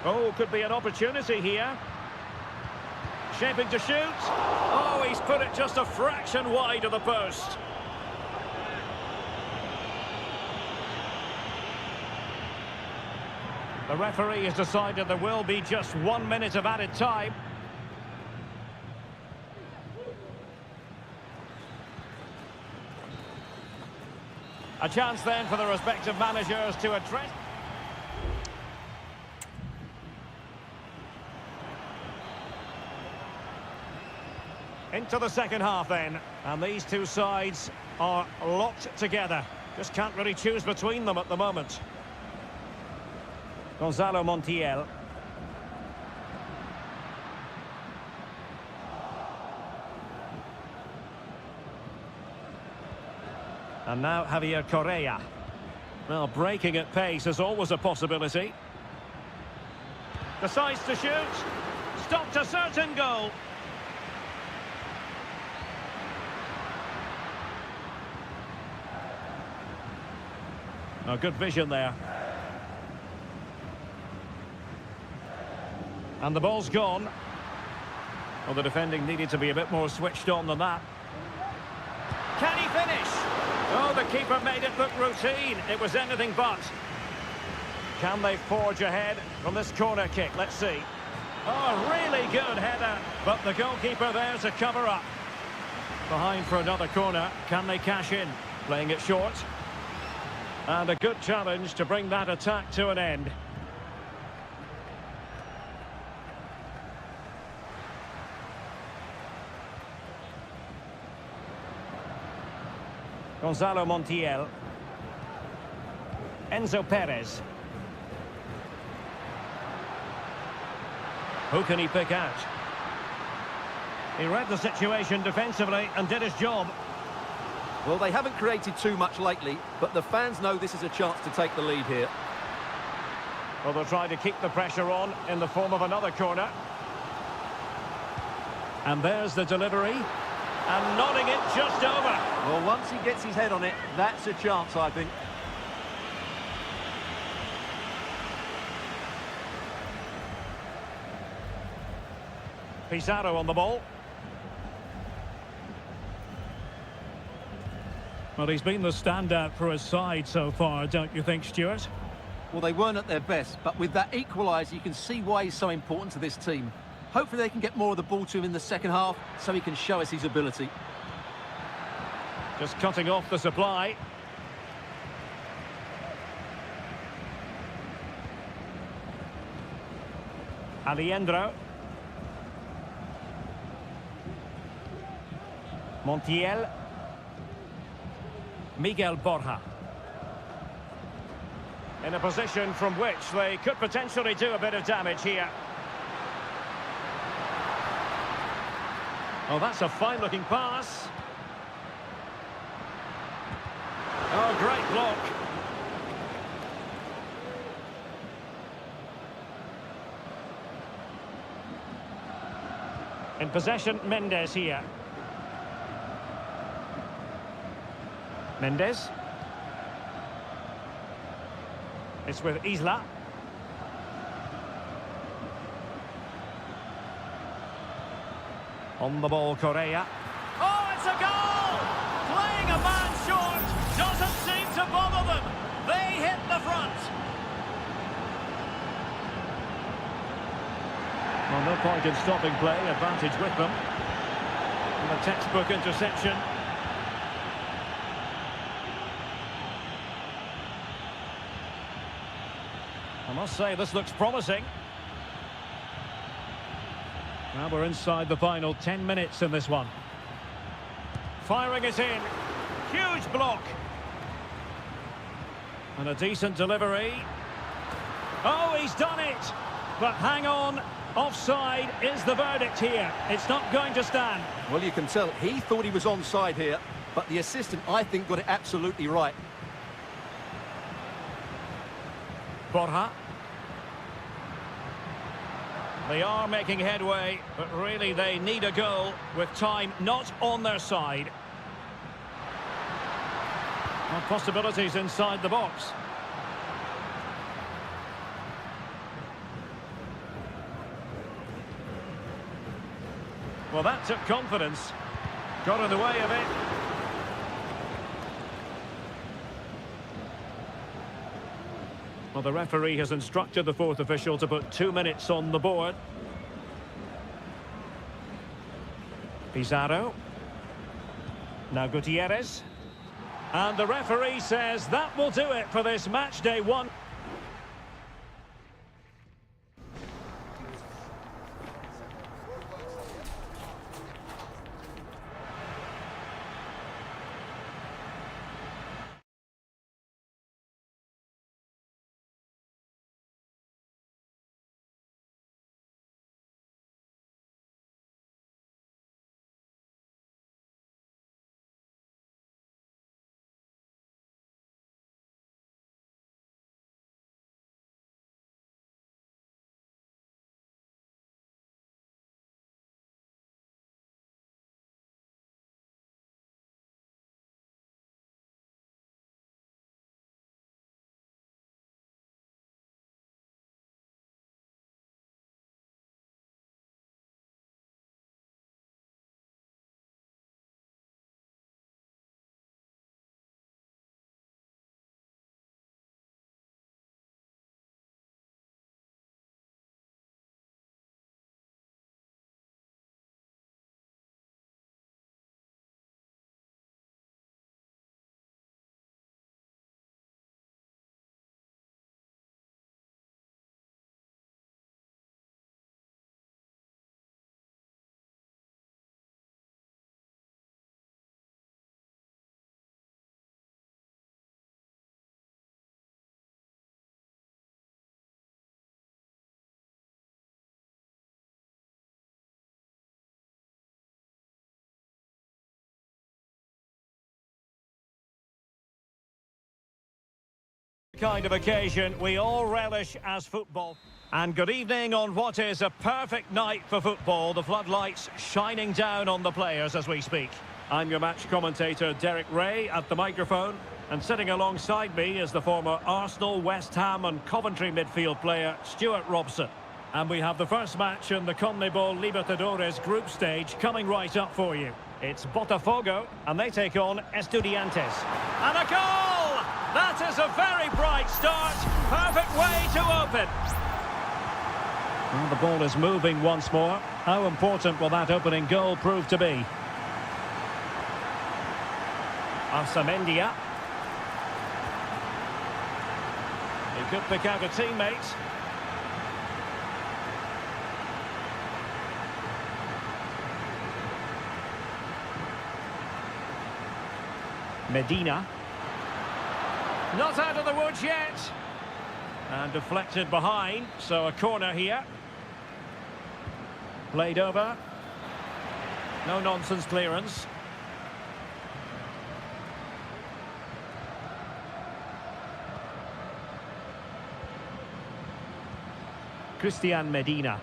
Oh, could be an opportunity here. Shaping to shoot. Oh, he's put it just a fraction wide of the post. The referee has decided there will be just 1 minute of added time. A chance then for the respective managers to address. Into the second half then, and these two sides are locked together. Just can't really choose between them at the moment. Gonzalo Montiel. And now Javier Correa. Well, breaking at pace is always a possibility. Decides to shoot. Stopped a certain goal. Oh, good vision there. And the ball's gone. Well, the defending needed to be a bit more switched on than that. Can he finish? Oh, the keeper made it look routine. It was anything but. Can they forge ahead from this corner kick? Let's see. Oh, really good header. But the goalkeeper there to cover up. Behind for another corner. Can they cash in? Playing it short. And a good challenge to bring that attack to an end. Gonzalo Montiel. Enzo Perez. Who can he pick out? He read the situation defensively and did his job.
Well, they haven't created too much lately, but the fans know this is a chance to take the lead here.
Well, they'll try to keep the pressure on in the form of another corner. And there's the delivery. And nodding it just over.
Well, once he gets his head on it, that's a chance, I think.
Pizarro on the ball. Well, he's been the standout for his side so far, don't you think, Stuart?
Well, they weren't at their best, but with that equaliser, you can see why he's so important to this team. Hopefully they can get more of the ball to him in the second half so he can show us his ability.
Just cutting off the supply. Aliendro. Montiel. Miguel Borja. In a position from which they could potentially do a bit of damage here. Oh, that's a fine-looking pass. Oh, great block. In possession, Mendes here. Mendes. It's with Isla. On the ball, Correa. Oh, it's a goal! Playing a man short doesn't seem to bother them. They hit the front. Well, no point in stopping play. Advantage with them. And a textbook interception. I must say, this looks promising. Now we're inside the final 10 minutes in this one. Firing it in. Huge block. And a decent delivery. Oh, he's done it. But hang on. Offside is the verdict here. It's not going to stand.
Well, you can tell he thought he was onside here, but the assistant, I think, got it absolutely right.
Borja. They are making headway, but really they need a goal with time not on their side. Well, possibilities inside the box. Well, that took confidence. Got in the way of it. Well, the referee has instructed the fourth official to put 2 minutes on the board. Pizarro. Now Gutierrez. And the referee says that will do it for this match day one. Kind of occasion we all relish as football. And good evening on what is a perfect night for football. The floodlights shining down on the players as we speak. I'm your match commentator Derek Ray at the microphone, and sitting alongside me is the former Arsenal, West Ham and Coventry midfield player Stuart Robson. And we have the first match in the CONMEBOL Libertadores group stage coming right up for you. It's Botafogo and they take on Estudiantes. And a goal! That is a very bright start. Perfect way to open. Well, the ball is moving once more. How important will that opening goal prove to be? Arsamendia. He could pick out a teammate. Medina. Not out of the woods yet. And deflected behind, so a corner here. Played over. No nonsense clearance. Christian Medina.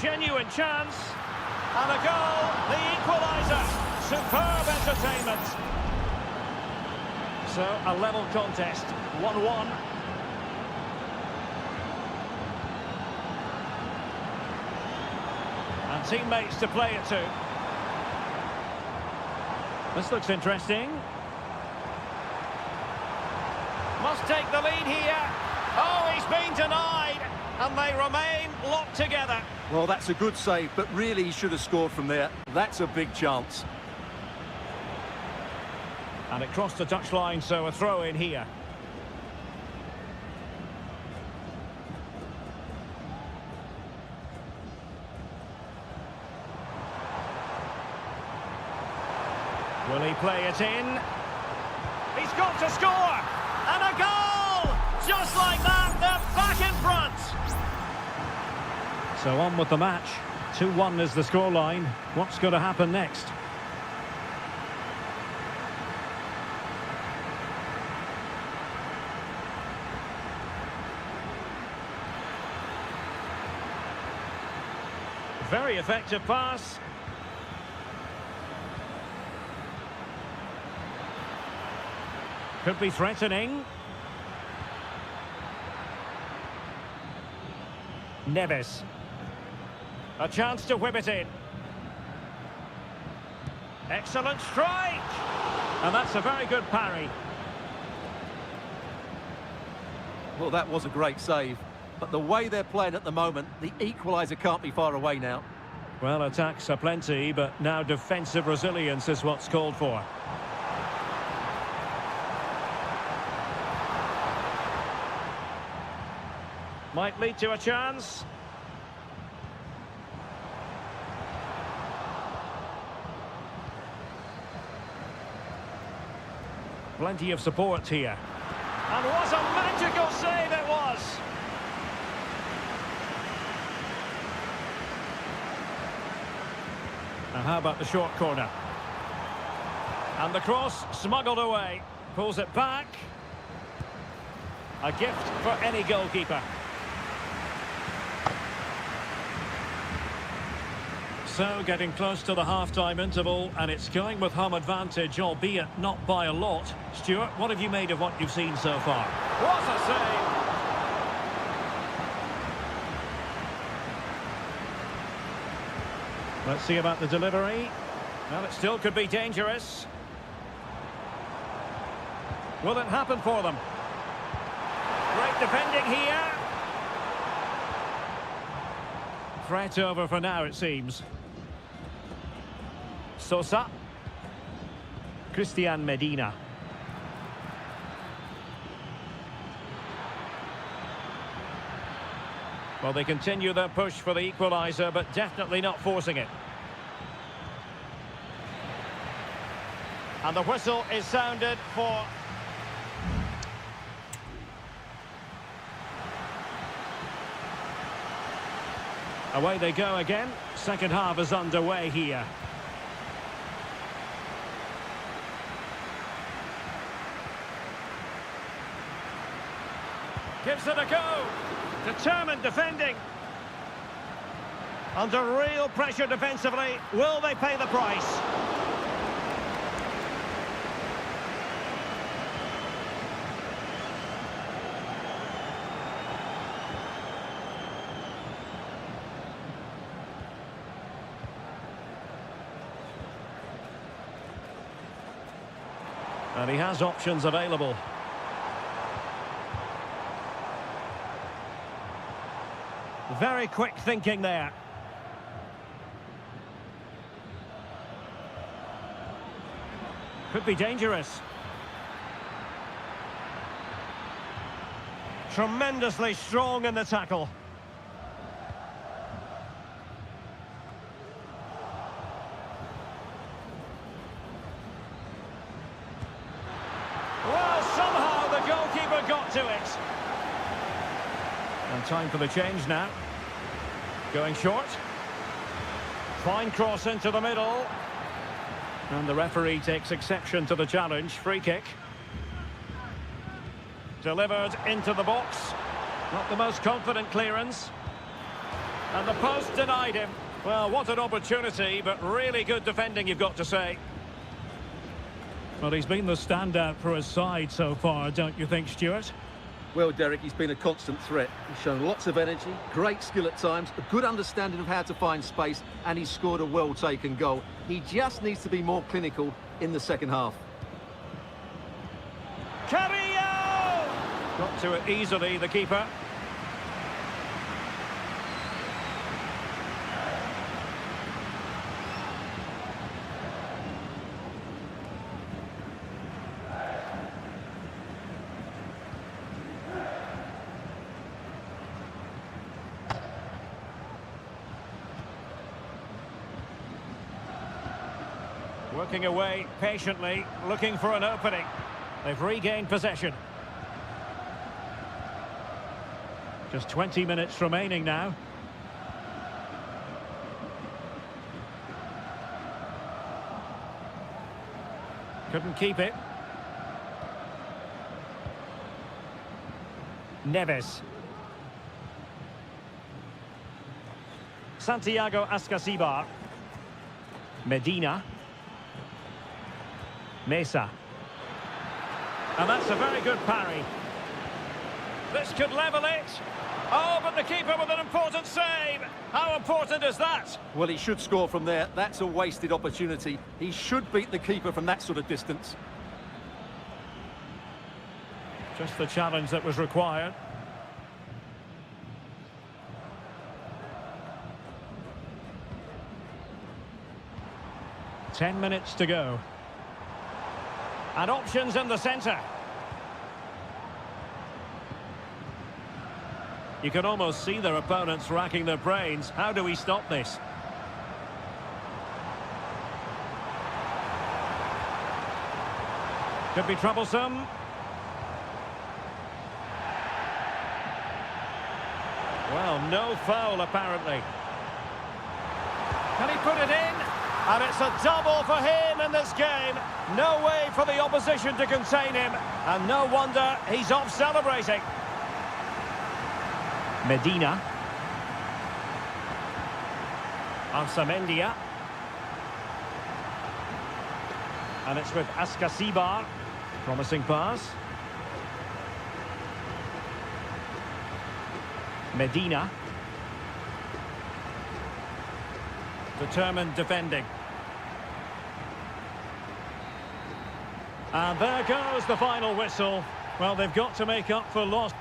Genuine chance. And a goal, the equaliser. Superb entertainment. So, a level contest, 1-1. And teammates to play it to. This looks interesting. Must take the lead here. Oh, he's been denied. And they remain locked together.
Well, that's a good save, but really he should have scored from there. That's a big chance.
And it crossed the touchline, so a throw in here. Will he play it in? He's got to score! And a goal! Just like that, they're back in front! So on with the match. 2-1 is the scoreline. What's going to happen next? Very effective pass. Could be threatening. Neves. A chance to whip it in. Excellent strike! And that's a very good parry.
Well, that was a great save. But the way they're playing at the moment, the equaliser can't be far away now.
Well, attacks are plenty, but now defensive resilience is what's called for. Might lead to a chance. Plenty of support here. And what a magical save it was! Now how about the short corner? And the cross smuggled away. Pulls it back. A gift for any goalkeeper. So, getting close to the half-time interval, and it's going with home advantage, albeit not by a lot. Stuart, what have you made of what you've seen so far? What a save! Let's see about the delivery. Well, it still could be dangerous. Will it happen for them? Great defending here. Threat over for now, it seems. Sosa. Christian Medina. Well, they continue their push for the equaliser, but definitely not forcing it. And the whistle is sounded for... Away they go again. Second half is underway here. Gives it a go. Determined defending. Under real pressure defensively. Will they pay the price? And he has options available. Very quick thinking there. Could be dangerous. Tremendously strong in the tackle. Well, somehow the goalkeeper got to it. And time for the change now. Going short. Fine cross into the middle. And the referee takes exception to the challenge. Free kick. Delivered into the box. Not the most confident clearance. And the post denied him. Well, what an opportunity, but really good defending, you've got to say. Well, he's been the standout for his side so far, don't you think, Stuart?
Well, Derek, he's been a constant threat. He's shown lots of energy, great skill at times, a good understanding of how to find space, and he's scored a well-taken goal. He just needs to be more clinical in the second half.
Carrillo! Got to it easily, the keeper. Working away patiently, looking for an opening. They've regained possession. Just 20 minutes remaining now. Couldn't keep it. Neves. Santiago Ascasibar. Medina. Mesa. And that's a very good parry. This could level it. Oh, but the keeper with an important save. How important is that?
Well, he should score from there. That's a wasted opportunity. He should beat the keeper from that sort of distance.
Just the challenge that was required. 10 minutes to go. And options in the centre. You can almost see their opponents racking their brains. How do we stop this? Could be troublesome. Well, no foul apparently. Can he put it in? And it's a double for him in this game. No way for the opposition to contain him. And no wonder he's off celebrating. Medina. Arsamendia. And it's with Askasibar. Promising pass. Medina. Determined defending. And there goes the final whistle. Well, they've got to make up for lost.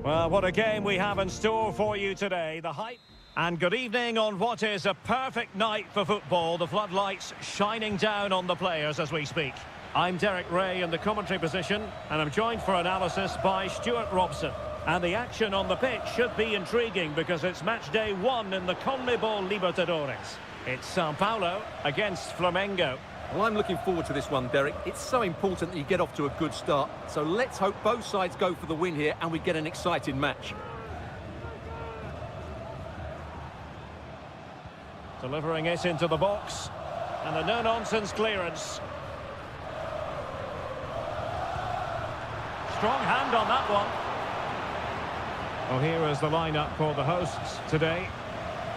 Well, what a game we have in store for you today. The hype. And good evening on what is a perfect night for football. The floodlights shining down on the players as we speak. I'm Derek Ray in the commentary position, and I'm joined for analysis by Stuart Robson. And the action on the pitch should be intriguing because it's match day 1 in the CONMEBOL Libertadores. It's Sao Paulo against Flamengo.
Well, I'm looking forward to this one, Derek. It's so important that you get off to a good start. So let's hope both sides go for the win here and we get an exciting match.
Delivering it into the box. And a no-nonsense clearance. Strong hand on that one. Well, here is the lineup for the hosts today.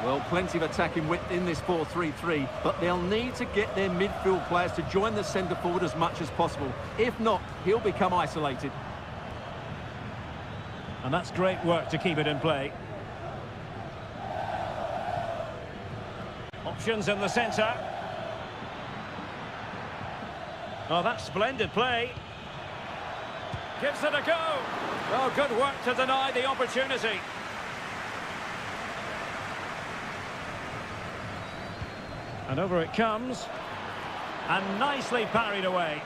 Well, plenty of attacking width in this 4-3-3, but they'll need to get their midfield players to join the centre forward as much as possible. If not, he'll become isolated.
And that's great work to keep it in play. Options in the centre. Oh, that's splendid play. Gives it a go. Oh, good work to deny the opportunity. And over it comes. And nicely parried away.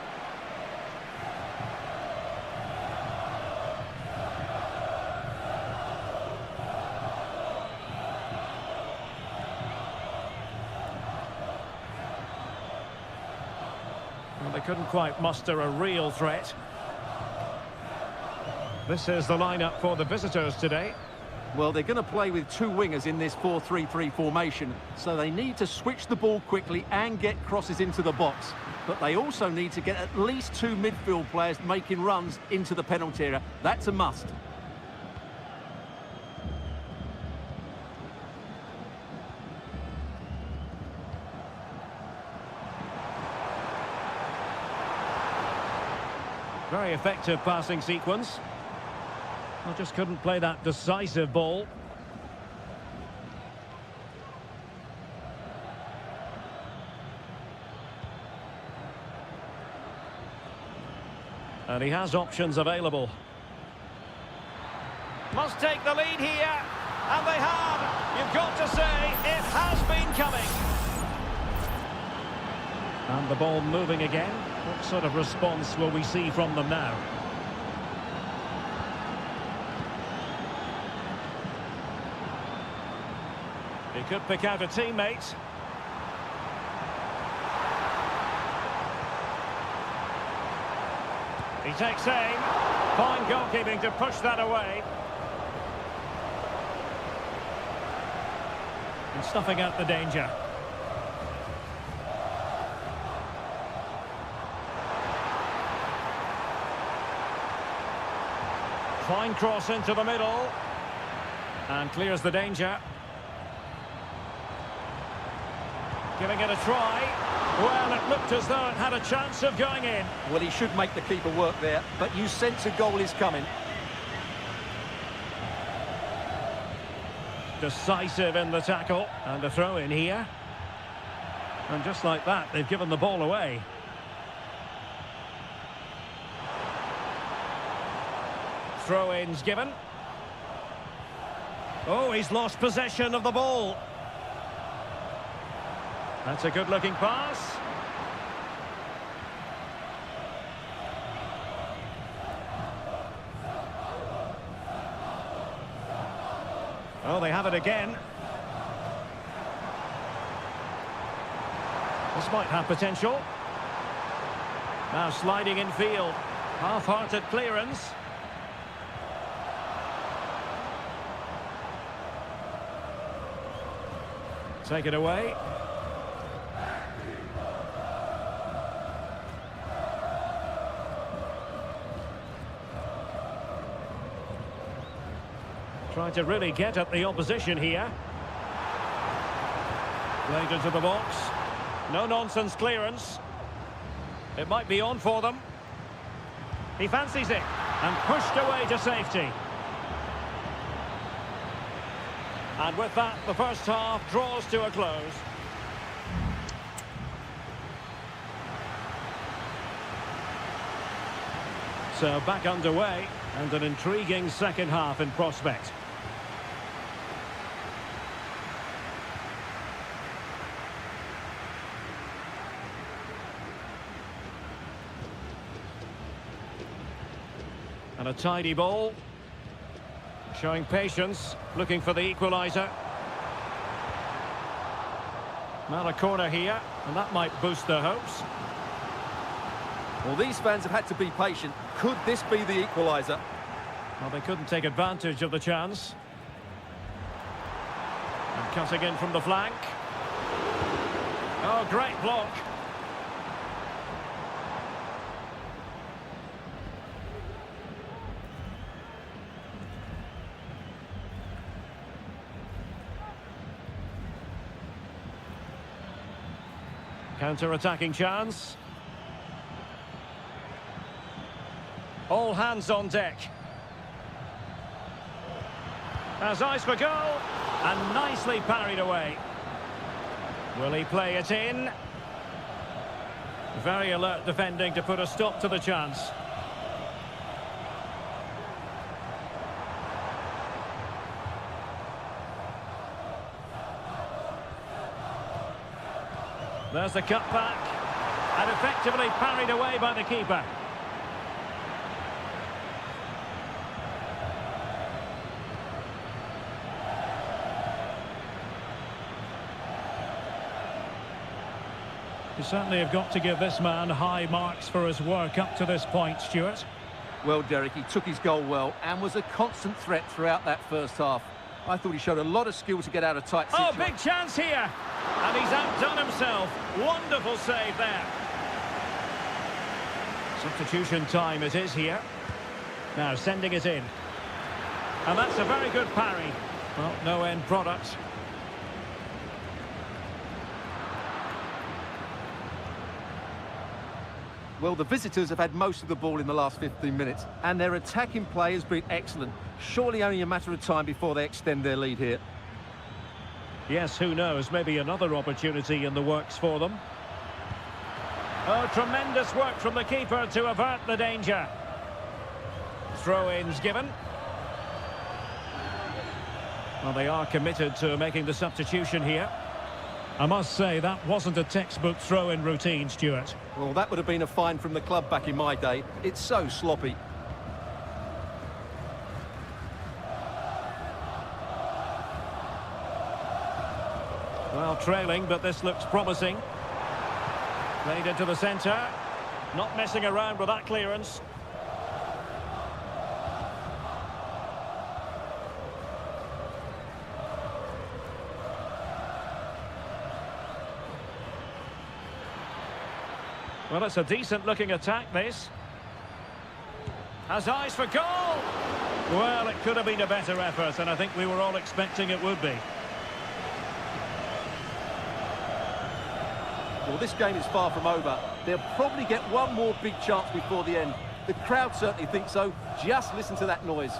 Well, they couldn't quite muster a real threat. This is the lineup for the visitors today.
Well, they're going to play with two wingers in this 4-3-3 formation, so they need to switch the ball quickly and get crosses into the box. But they also need to get at least two midfield players making runs into the penalty area. That's a must.
Very effective passing sequence. Well, just couldn't play that decisive ball. And he has options available. Must take the lead here. And they have. You've got to say, it has been coming. And the ball moving again. What sort of response will we see from them now? He could pick out a teammate. He takes aim. Fine goalkeeping to push that away. And snuffing out the danger. Fine cross into the middle. And clears the danger. Giving it a try. Well, it looked as though it had a chance of going in.
Well, he should make the keeper work there, but you sense a goal is coming.
Decisive in the tackle. And a throw in here. And just like that, they've given the ball away. Throw-ins given. Oh, he's lost possession of the ball. That's a good-looking pass. Oh, they have it again. This might have potential. Now sliding in field. Half-hearted clearance. Take it away. Trying to really get at the opposition here. Played into the box. No-nonsense clearance. It might be on for them. He fancies it. And pushed away to safety. And with that, the first half draws to a close. So back underway, and an intriguing second half in prospect. And a tidy ball. Showing patience, looking for the equaliser. Now a corner here, and that might boost their hopes.
Well, these fans have had to be patient. Could this be the equaliser?
Well, they couldn't take advantage of the chance. And cutting in from the flank. Oh, great block. Counter-attacking chance. All hands on deck. Has eyes for goal. And nicely parried away. Will he play it in? Very alert defending to put a stop to the chance. There's the cut back. And effectively parried away by the keeper. You certainly have got to give this man high marks for his work up to this point, Stuart.
Well, Derek, he took his goal well and was a constant threat throughout that first half. I thought he showed a lot of skill to get out of tight situations.
Oh, big chance here! And he's outdone himself. Wonderful save there. Substitution time it is here. Now sending it in. And that's a very good parry. Well, no end product.
Well, the visitors have had most of the ball in the last 15 minutes, and their attacking play has been excellent. Surely only a matter of time before they extend their lead here.
Yes, who knows? Maybe another opportunity in the works for them. Oh, tremendous work from the keeper to avert the danger. Throw-ins given. Well, they are committed to making the substitution here. I must say, that wasn't a textbook throw-in routine, Stuart.
Well, that would have been a fine from the club back in my day. It's so sloppy.
Well, trailing, but this looks promising. Played into the centre. Not messing around with that clearance. Well, it's a decent-looking attack, this. Has eyes for goal! Well, it could have been a better effort, and I think we were all expecting it would be.
Well, this game is far from over. They'll probably get one more big chance before the end. The crowd certainly think so. Just listen to that noise.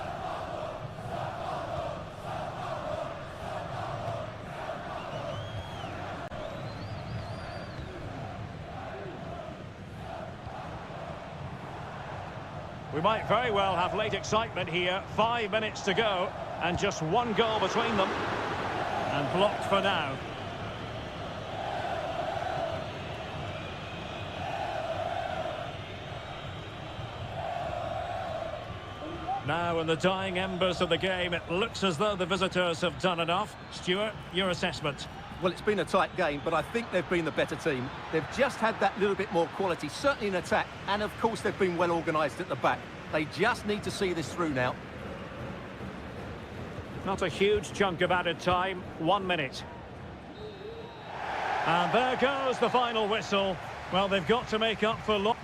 We might very well have late excitement here. 5 minutes to go, and just one goal between them. And blocked for now. Now, in the dying embers of the game, it looks as though the visitors have done enough. Stuart, your assessment?
Well, it's been a tight game, but I think they've been the better team. They've just had that little bit more quality, certainly in attack, and of course they've been well organised at the back. They just need to see this through now.
Not a huge chunk of added time, 1 minute. And there goes the final whistle. Well, they've got to make up for...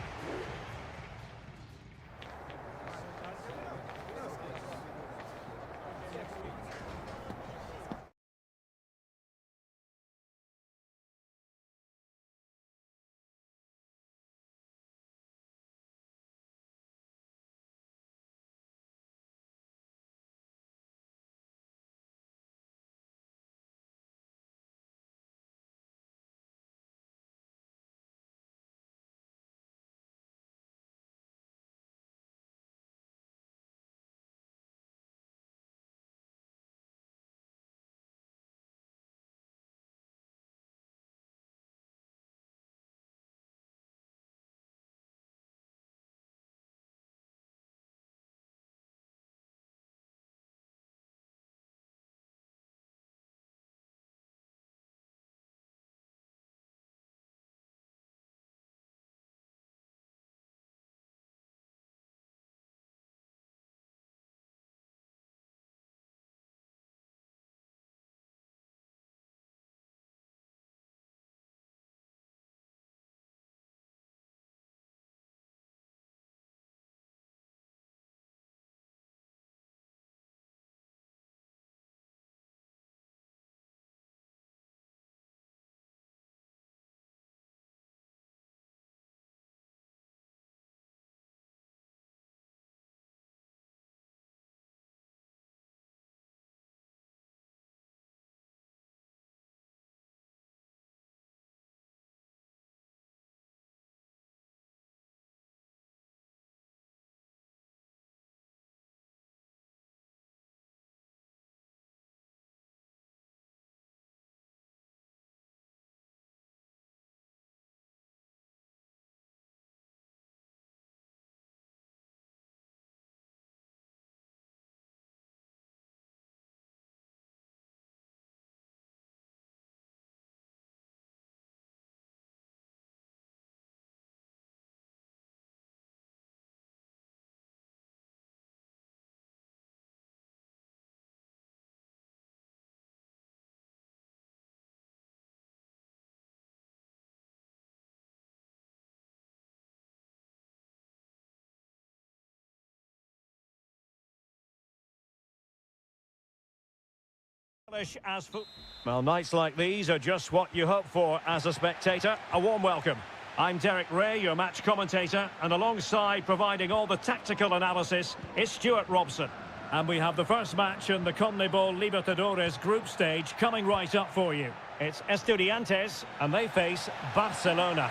Well, nights like these are just what you hope for as a spectator. A warm welcome. I'm Derek Ray, your match commentator, and alongside providing all the tactical analysis is Stuart Robson. And we have the first match in the CONMEBOL Libertadores group stage coming right up for you. It's Estudiantes, and they face Barcelona.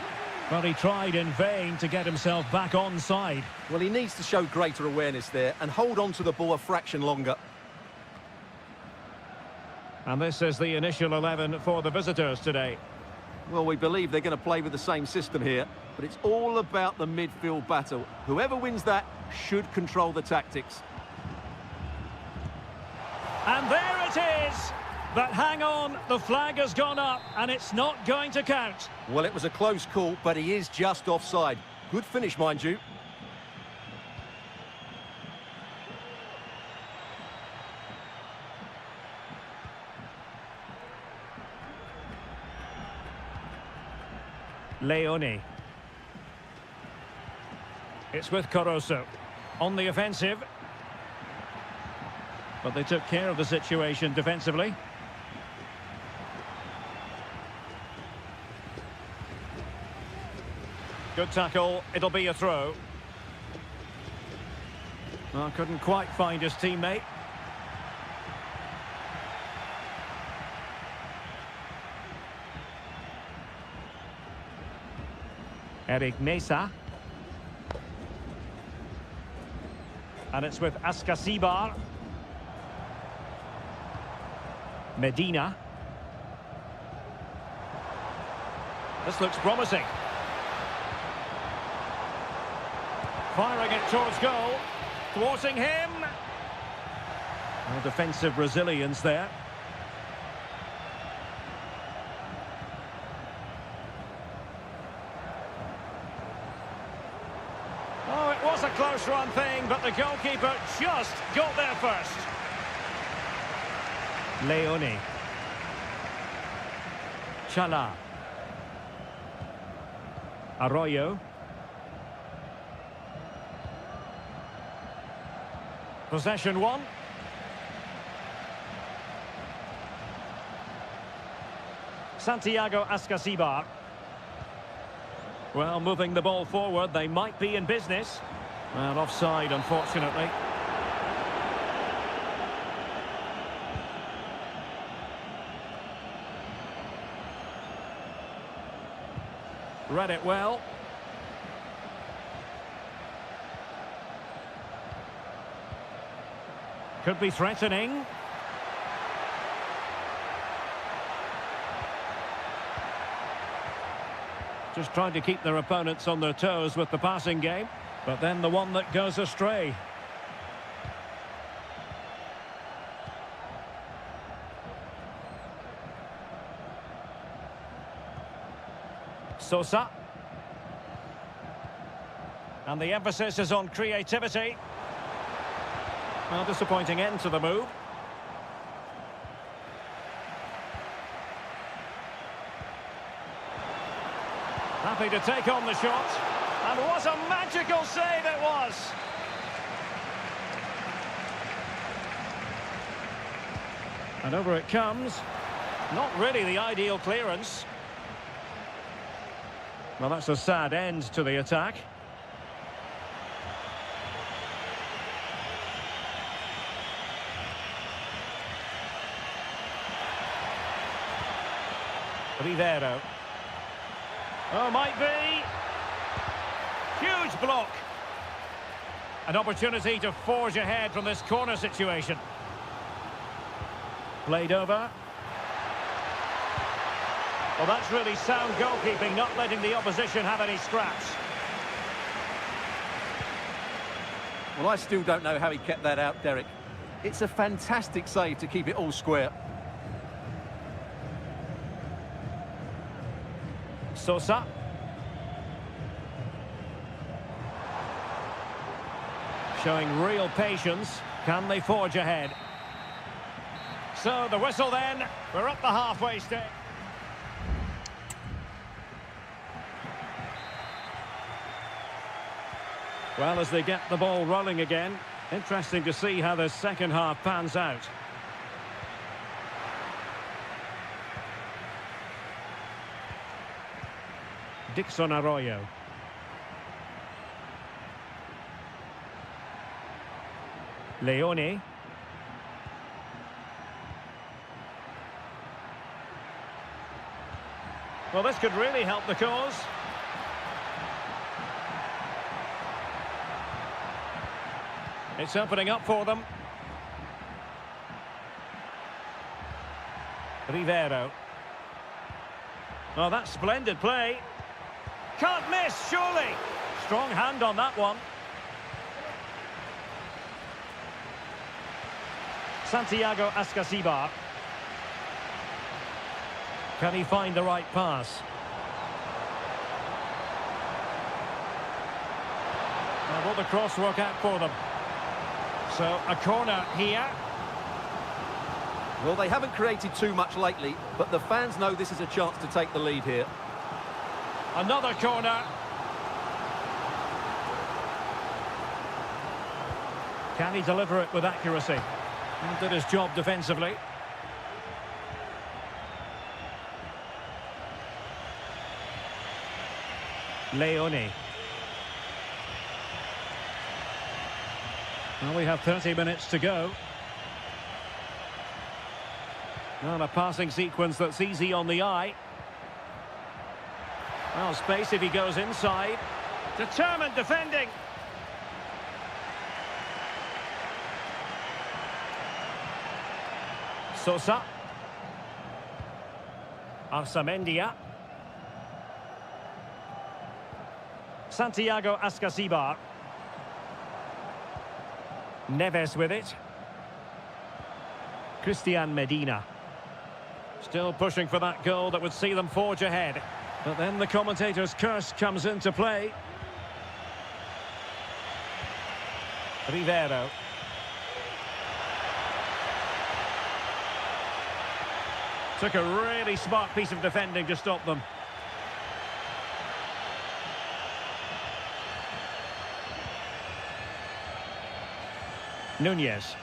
Well, he tried in vain to get himself back on side.
Well, he needs to show greater awareness there and hold on to the ball a fraction longer.
And this is the initial 11 for the visitors today.
Well, we believe they're going to play with the same system here, but it's all about the midfield battle. Whoever wins that should control the tactics.
And there it is! But hang on, the flag has gone up and it's not going to count.
Well, it was a close call, but he is just offside. Good finish, mind you.
Leone. It's with Caruso. On the offensive. But they took care of the situation defensively. Good tackle. It'll be a throw. Well, couldn't quite find his teammate. Eric Mesa. And it's with Ascasibar. Medina. This looks promising. Firing it towards goal. Thwarting him. Well, defensive resilience there. Oh, it was a close run thing, but the goalkeeper just got there first. Leone. Chala. Arroyo. Possession one. Santiago Ascasibar. Well, moving the ball forward, they might be in business. Well, offside, unfortunately. Read it well. Could be threatening. Just trying to keep their opponents on their toes with the passing game. But then the one that goes astray. Sosa. And the emphasis is on creativity. Well, disappointing end to the move. Happy to take on the shot. And what a magical save it was! And over it comes. Not really the ideal clearance. Well, that's a sad end to the attack. Rivero. Oh, might be. Huge block. An opportunity to forge ahead from this corner situation. Played over. Well, that's really sound goalkeeping, not letting the opposition have any scraps.
Well, I still don't know how he kept that out, Derek. It's a fantastic save to keep it all square.
Sosa. Showing real patience. Can they forge ahead? So the whistle then. We're up the halfway stage. Well, as they get the ball rolling again, interesting to see how the second half pans out. Dixon Arroyo. Leone. Well, this could really help the cause. It's opening up for them. Rivero. Oh, that's splendid play. Can't miss, surely. Strong hand on that one. Santiago Ascasibar. Can he find the right pass? Now, will the cross work out for them? So, a corner here.
Well, they haven't created too much lately, but the fans know this is a chance to take the lead here.
Another corner. Can he deliver it with accuracy? And did his job defensively. Leone. Well, we have 30 minutes to go. Well, a passing sequence that's easy on the eye. Well, space if he goes inside. Determined defending. Sosa. Arsamendia. Santiago Ascasibar. Neves with it. Christian Medina. Still pushing for that goal that would see them forge ahead. But then the commentator's curse comes into play. Rivero. Took a really smart piece of defending to stop them. Nunez.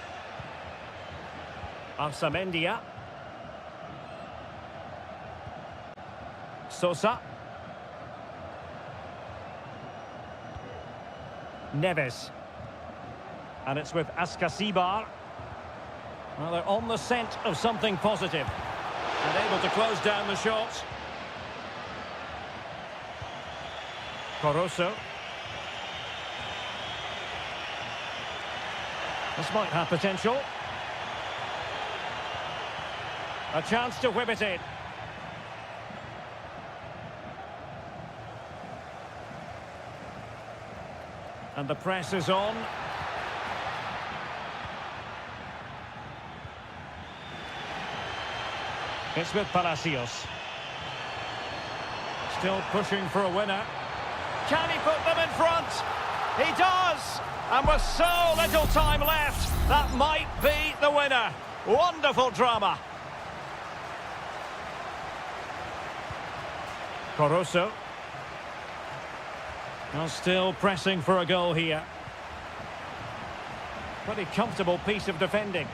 Arsamendia. Sosa. Neves. And it's with Ascasibar. Well, they're on the scent of something positive. And able to close down the shot. Coroso. This might have potential. A chance to whip it in. And the press is on. It's with Palacios. Still pushing for a winner. Can he put them in front? He does! And with so little time left, that might be the winner. Wonderful drama. Coroso. Now still pressing for a goal here. Pretty comfortable piece of defending.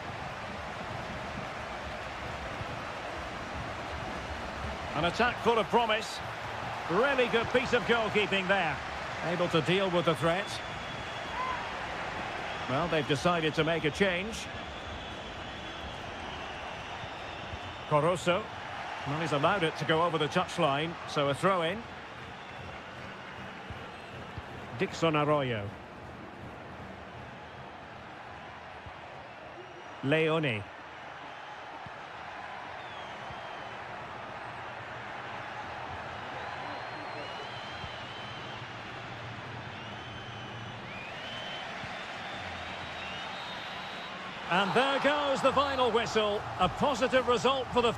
An attack full of promise. Really good piece of goalkeeping there. Able to deal with the threat. Well, they've decided to make a change. Coroso. Well, he's allowed it to go over the touchline, so a throw-in. Dixon Arroyo. Leone. And there goes the final whistle. A positive result for the...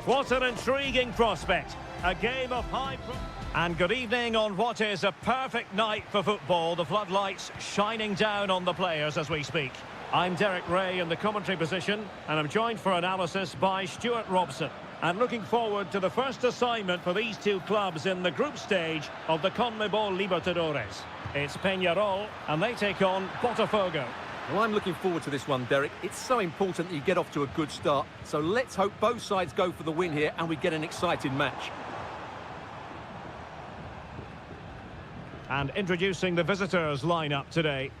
What an intriguing prospect. A game of And good evening on what is a perfect night for football. The floodlights shining down on the players as we speak. I'm Derek Ray in the commentary position, and I'm joined for analysis by Stuart Robson. And looking forward to the first assignment for these two clubs in the group stage of the CONMEBOL Libertadores. It's Peñarol, and they take on Botafogo.
Well, I'm looking forward to this one, Derek. It's so important that you get off to a good start. So let's hope both sides go for the win here and we get an exciting match.
And introducing the visitors' lineup today.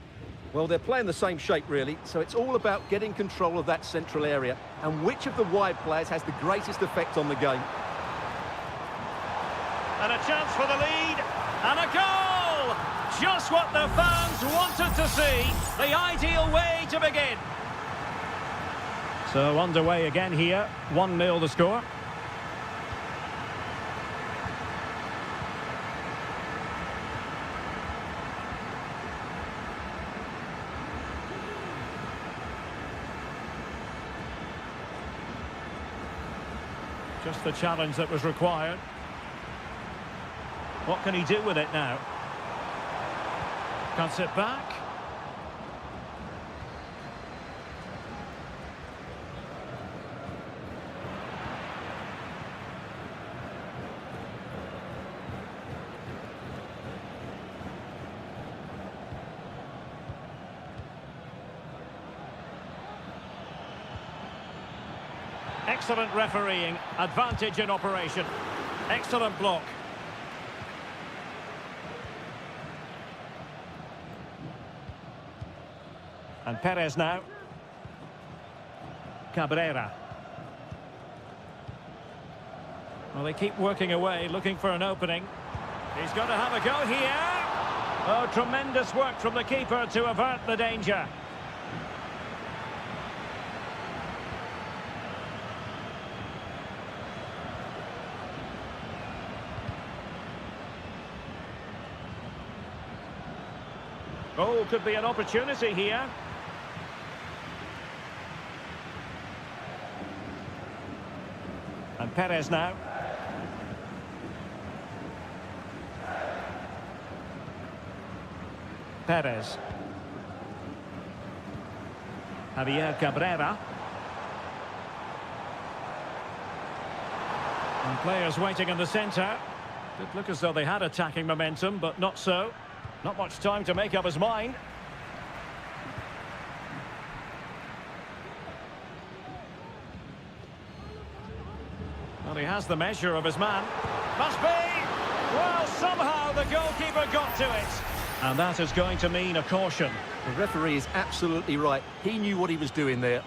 Well, they're playing the same shape, really, so it's all about getting control of that central area and which of the wide players has the greatest effect on the game.
And a chance for the lead, and a goal! Just what the fans wanted to see, the ideal way to begin. So underway again here, 1-0 the score. Just the challenge that was required. What can he do with it now? Cuts it back. Excellent refereeing, advantage in operation. Excellent block. And Perez now. Cabrera. Well, they keep working away, looking for an opening. He's got to have a go here. Oh, tremendous work from the keeper to avert the danger. Oh, could be an opportunity here. And Perez now. Perez. Javier Cabrera. And players waiting in the centre. Did look as though they had attacking momentum, but not so. Not much time to make up his mind. Well, he has the measure of his man. Must be! Well, somehow the goalkeeper got to it. And that is going to mean a caution.
The referee is absolutely right. He knew what he was doing there.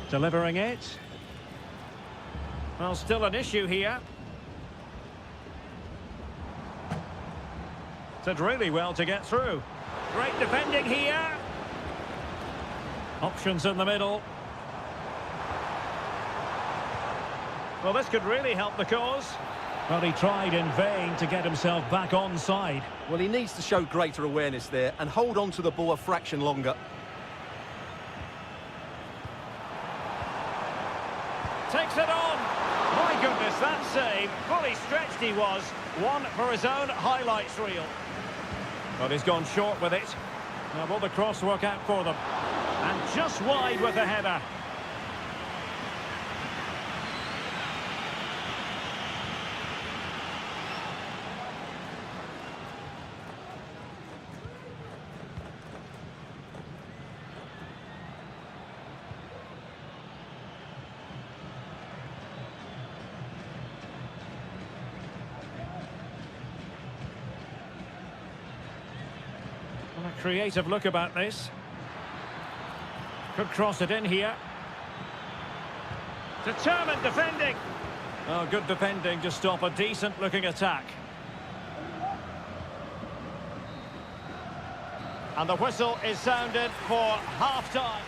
Delivering it. Well, still an issue here. Did really well to get through. Great defending here. Options in the middle. Well, this could really help the cause. Well, he tried in vain to get himself back on side.
Well, he needs to show greater awareness there and hold on to the ball a fraction longer.
Takes it on. My goodness, that save. Fully stretched he was. One for his own highlights reel. But he's gone short with it. Now will the cross work out for them? And just wide with the header. A creative look about this. Could cross it in here. Determined defending. Oh, good defending to stop a decent-looking attack. And the whistle is sounded for half-time.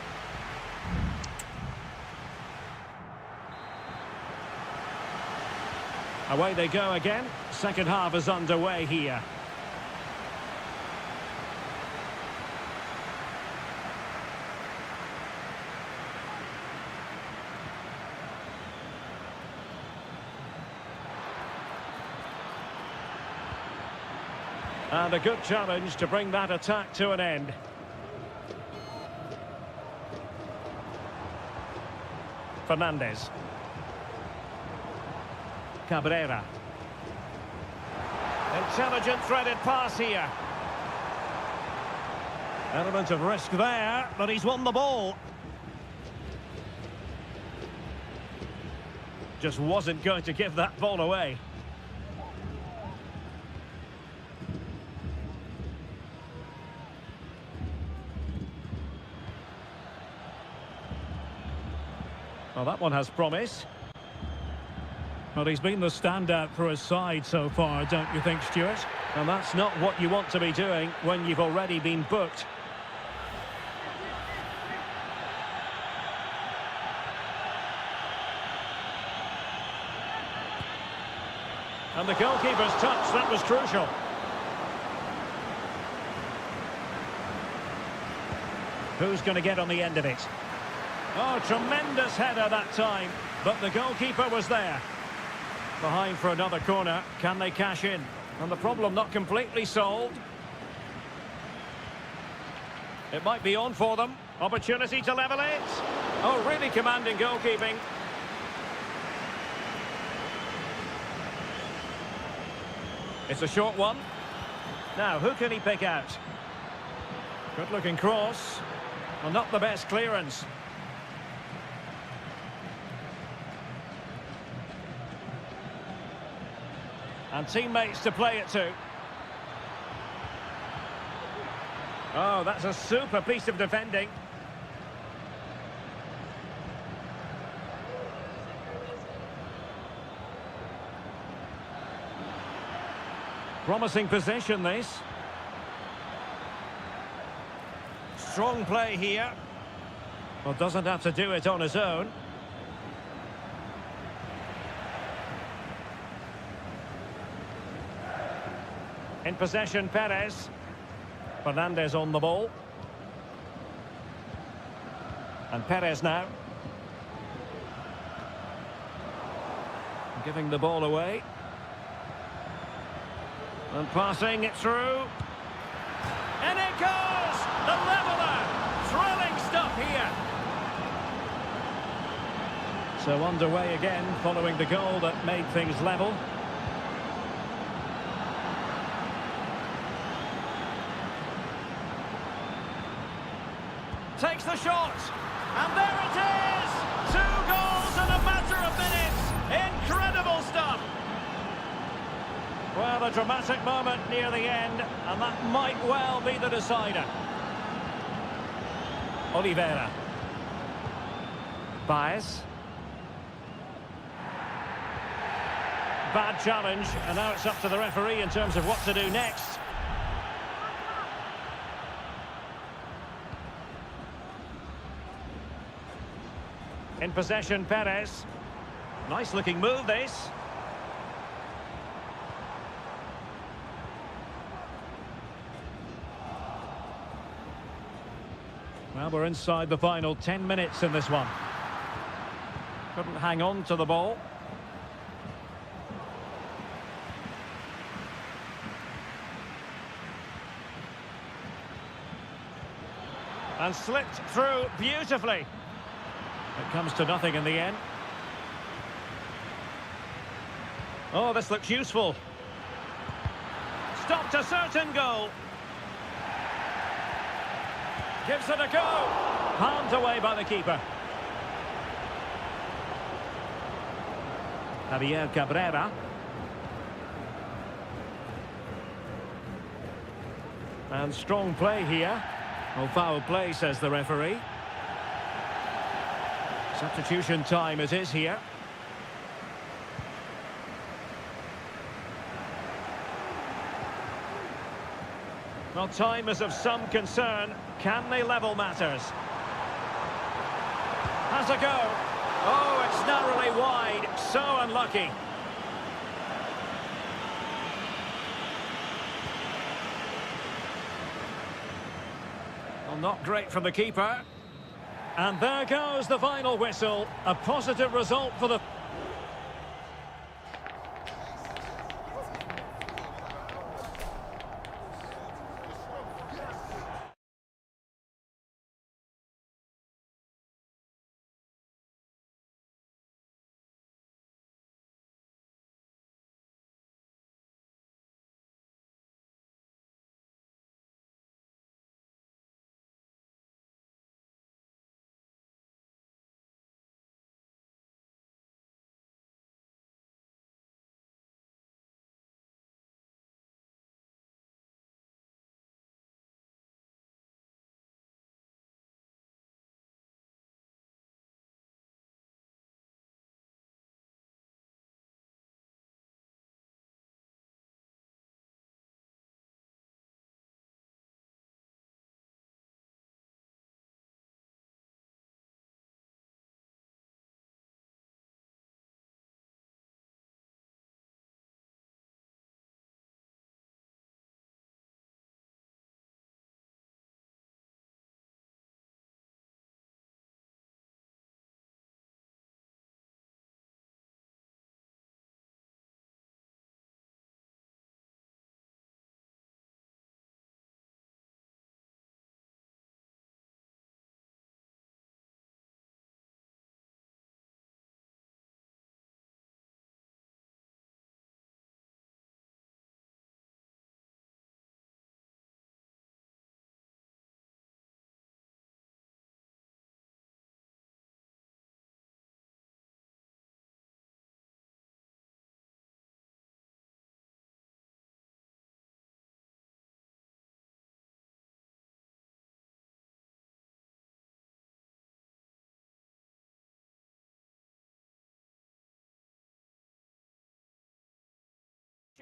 Away they go again. Second half is underway here. And a good challenge to bring that attack to an end. Fernandez. Cabrera. Intelligent threaded pass here. Element of risk there, but he's won the ball. Just wasn't going to give that ball away. Well, that one has promise. Well, he's been the standout for his side so far, don't you think, Stuart? And that's not what you want to be doing when you've already been booked. And the goalkeeper's touch, that was crucial. Who's going to get on the end of it? Oh, tremendous header that time, but the goalkeeper was there. Behind for another corner, can they cash in? And the problem not completely solved. It might be on for them. Opportunity to level it. Oh, really commanding goalkeeping. It's a short one. Now, who can he pick out? Good-looking cross. Well, not the best clearance. And teammates to play it to. Oh, that's a super piece of defending. Promising possession, this. Strong play here. Well, doesn't have to do it on his own. In possession, Perez. Fernandez on the ball. And Perez now. Giving the ball away. And passing it through. And it goes! The leveller! Thrilling stuff here. So underway again following the goal that made things level. Takes the shot, and there it is! 2 goals in a matter of minutes! Incredible stuff! Well, a dramatic moment near the end, and that might well be the decider. Oliveira. Baez. Bad challenge, and now it's up to the referee in terms of what to do next. In possession, Perez. Nice looking move, this. Well, we're inside the final 10 minutes in this one. Couldn't hang on to the ball. And slipped through beautifully. It comes to nothing in the end. Oh, this looks useful. Stopped a certain goal. Gives it a go. Palmed away by the keeper. Javier Cabrera. And strong play here. Well, foul play, says the referee. Substitution time it is here. Well, time is of some concern. Can they level matters? Has a go. Oh, it's narrowly wide. So unlucky. Well, not great from the keeper. And there goes the final whistle. A positive result for the...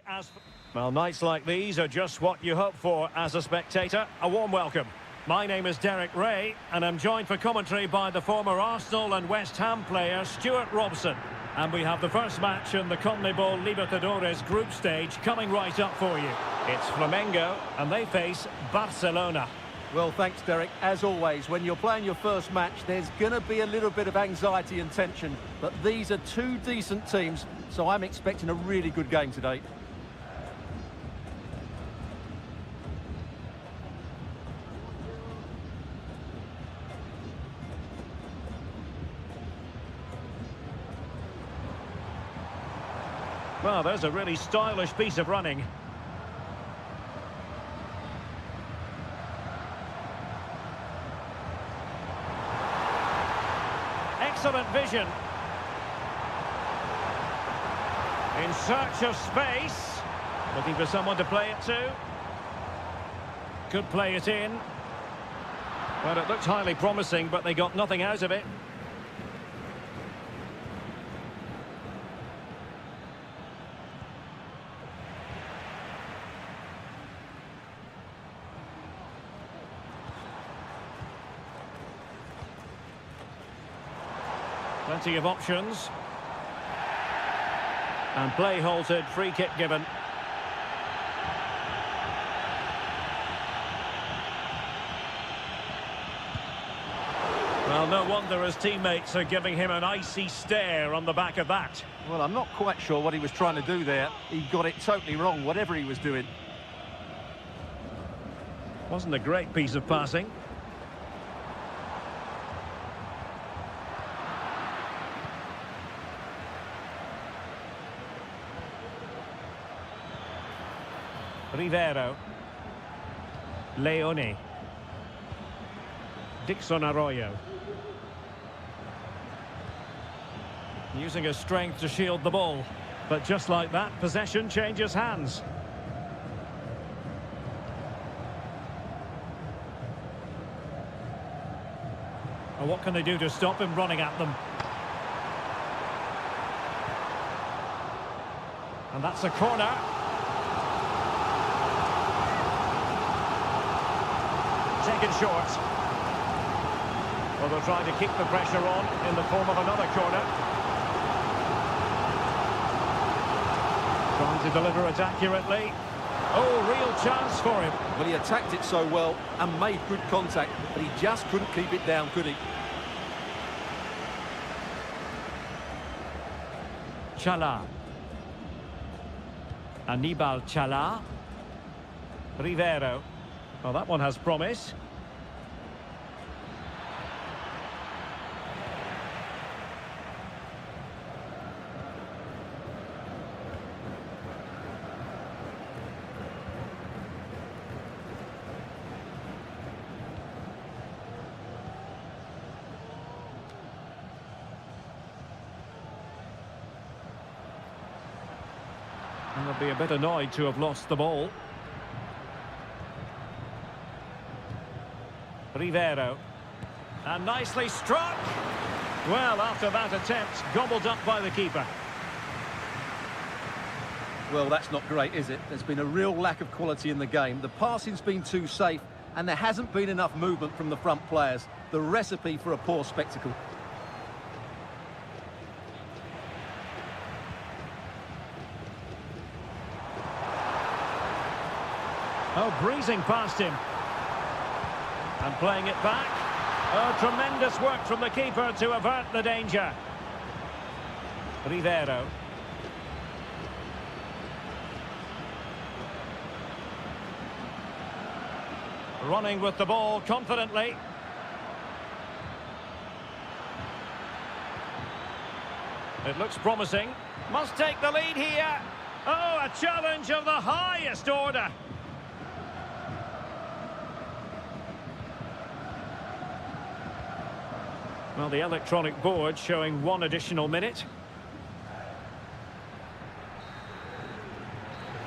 as... Well, nights like these are just what you hope for as a spectator. A warm welcome. My name is Derek Ray, and I'm joined for commentary by the former Arsenal and West Ham player Stuart Robson. And we have the first match in the CONMEBOL Libertadores group stage coming right up for you. It's Flamengo, and they face Barcelona.
Well, thanks, Derek. As always, when you're playing your first match, there's going to be a little bit of anxiety and tension. But these are two decent teams, so I'm expecting a really good game today.
Well, there's a really stylish piece of running. Excellent vision. In search of space. Looking for someone to play it to. Could play it in. Well, it looked highly promising, but they got nothing out of it. Plenty of options. And play halted, free kick given. Well, no wonder his teammates are giving him an icy stare on the back of that.
Well, I'm not quite sure what he was trying to do there. He got it totally wrong, whatever he was doing.
Wasn't a great piece of passing. Rivero. Leone. Dixon Arroyo. Using his strength to shield the ball. But just like that, possession changes hands. And what can they do to stop him running at them? And that's a corner. Taken short. Well, they're trying to keep the pressure on in the form of another corner. Trying to deliver it accurately. Oh, real chance for him.
Well, he attacked it so well and made good contact, but he just couldn't keep it down, could he?
Chala. Anibal Chala. Rivero. Well, that one has promise. And they'll be a bit annoyed to have lost the ball. Rivero. And nicely struck. Well, after that attempt, gobbled up by the keeper.
Well, that's not great, is it? There's been a real lack of quality in the game. The passing's been too safe, and there hasn't been enough movement from the front players. The recipe for a poor spectacle.
Oh, breezing past him. And playing it back. Oh, tremendous work from the keeper to avert the danger. Rivero. Running with the ball confidently. It looks promising. Must take the lead here. Oh, a challenge of the highest order. Well, the electronic board showing one additional minute.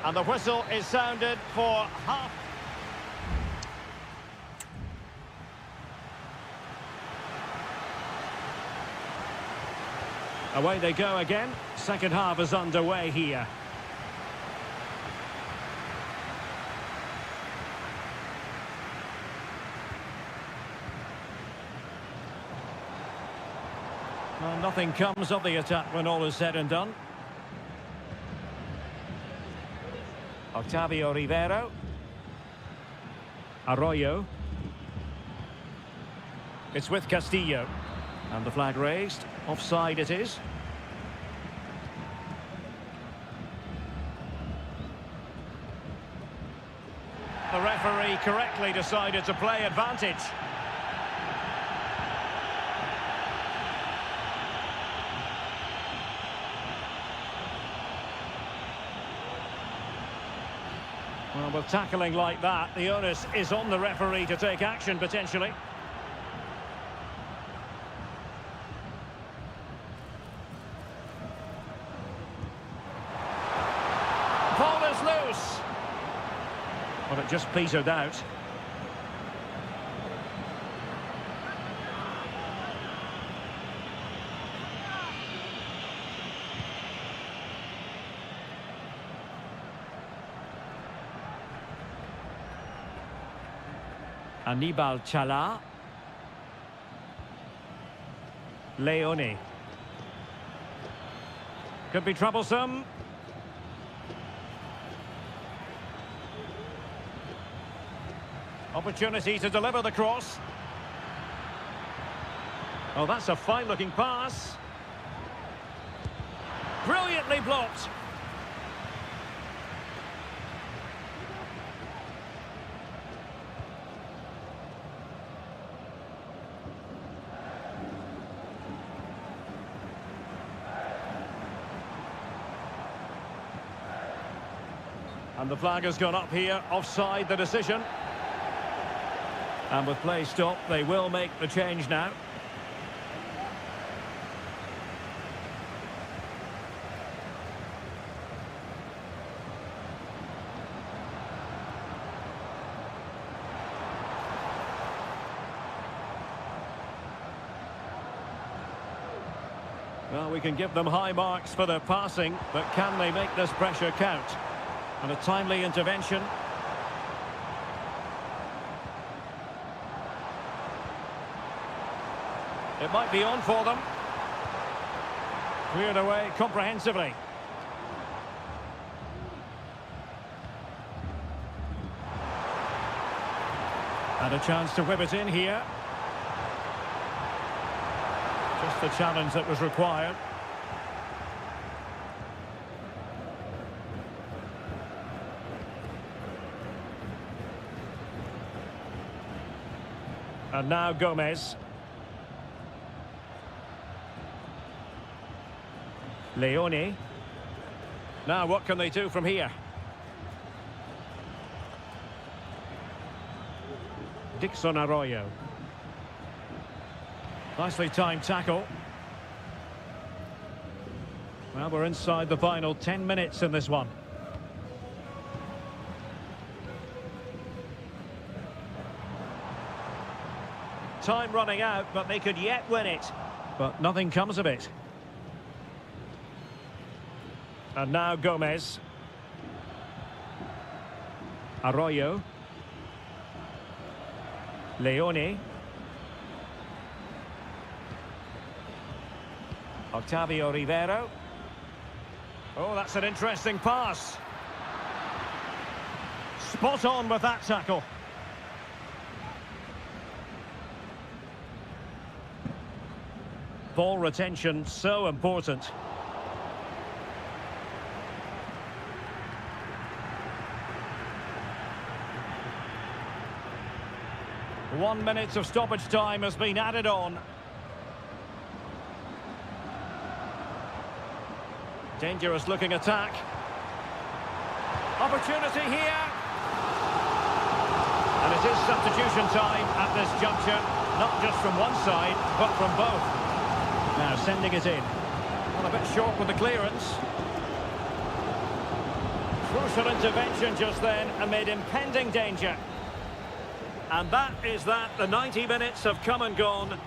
And the whistle is sounded for half. Away they go again. Second half is underway here. Well, nothing comes of the attack when all is said and done. Octavio Rivero. Arroyo. It's with Castillo. And the flag raised. Offside it is. The referee correctly decided to play advantage. Well, with tackling like that, the onus is on the referee to take action, potentially. Ball is loose. But it just petered out. Anibal Chala. Leone. Could be troublesome. Opportunity to deliver the cross. Oh, that's a fine-looking pass. Brilliantly blocked. And the flag has gone up here, offside the decision. And with play stopped, they will make the change now. Well, we can give them high marks for their passing, but can they make this pressure count? And a timely intervention. It might be on for them. Cleared away comprehensively. And a chance to whip it in here. Just the challenge that was required. And now Gomez. Leone. Now what can they do from here? Dixon Arroyo. Nicely timed tackle. Well, we're inside the final 10 minutes in this one. Time running out, but they could yet win it. But nothing comes of it. And now Gomez. Arroyo. Leone. Octavio Rivero. Oh, that's an interesting pass. Spot on with that tackle. Ball retention, so important. One minute of stoppage time has been added on. Dangerous looking attack. Opportunity here. And it is substitution time at this juncture. Not just from one side, but from both. Now sending it in. Well, a bit short with the clearance. Crucial intervention just then amid impending danger. And that is that. The 90 minutes have come and gone.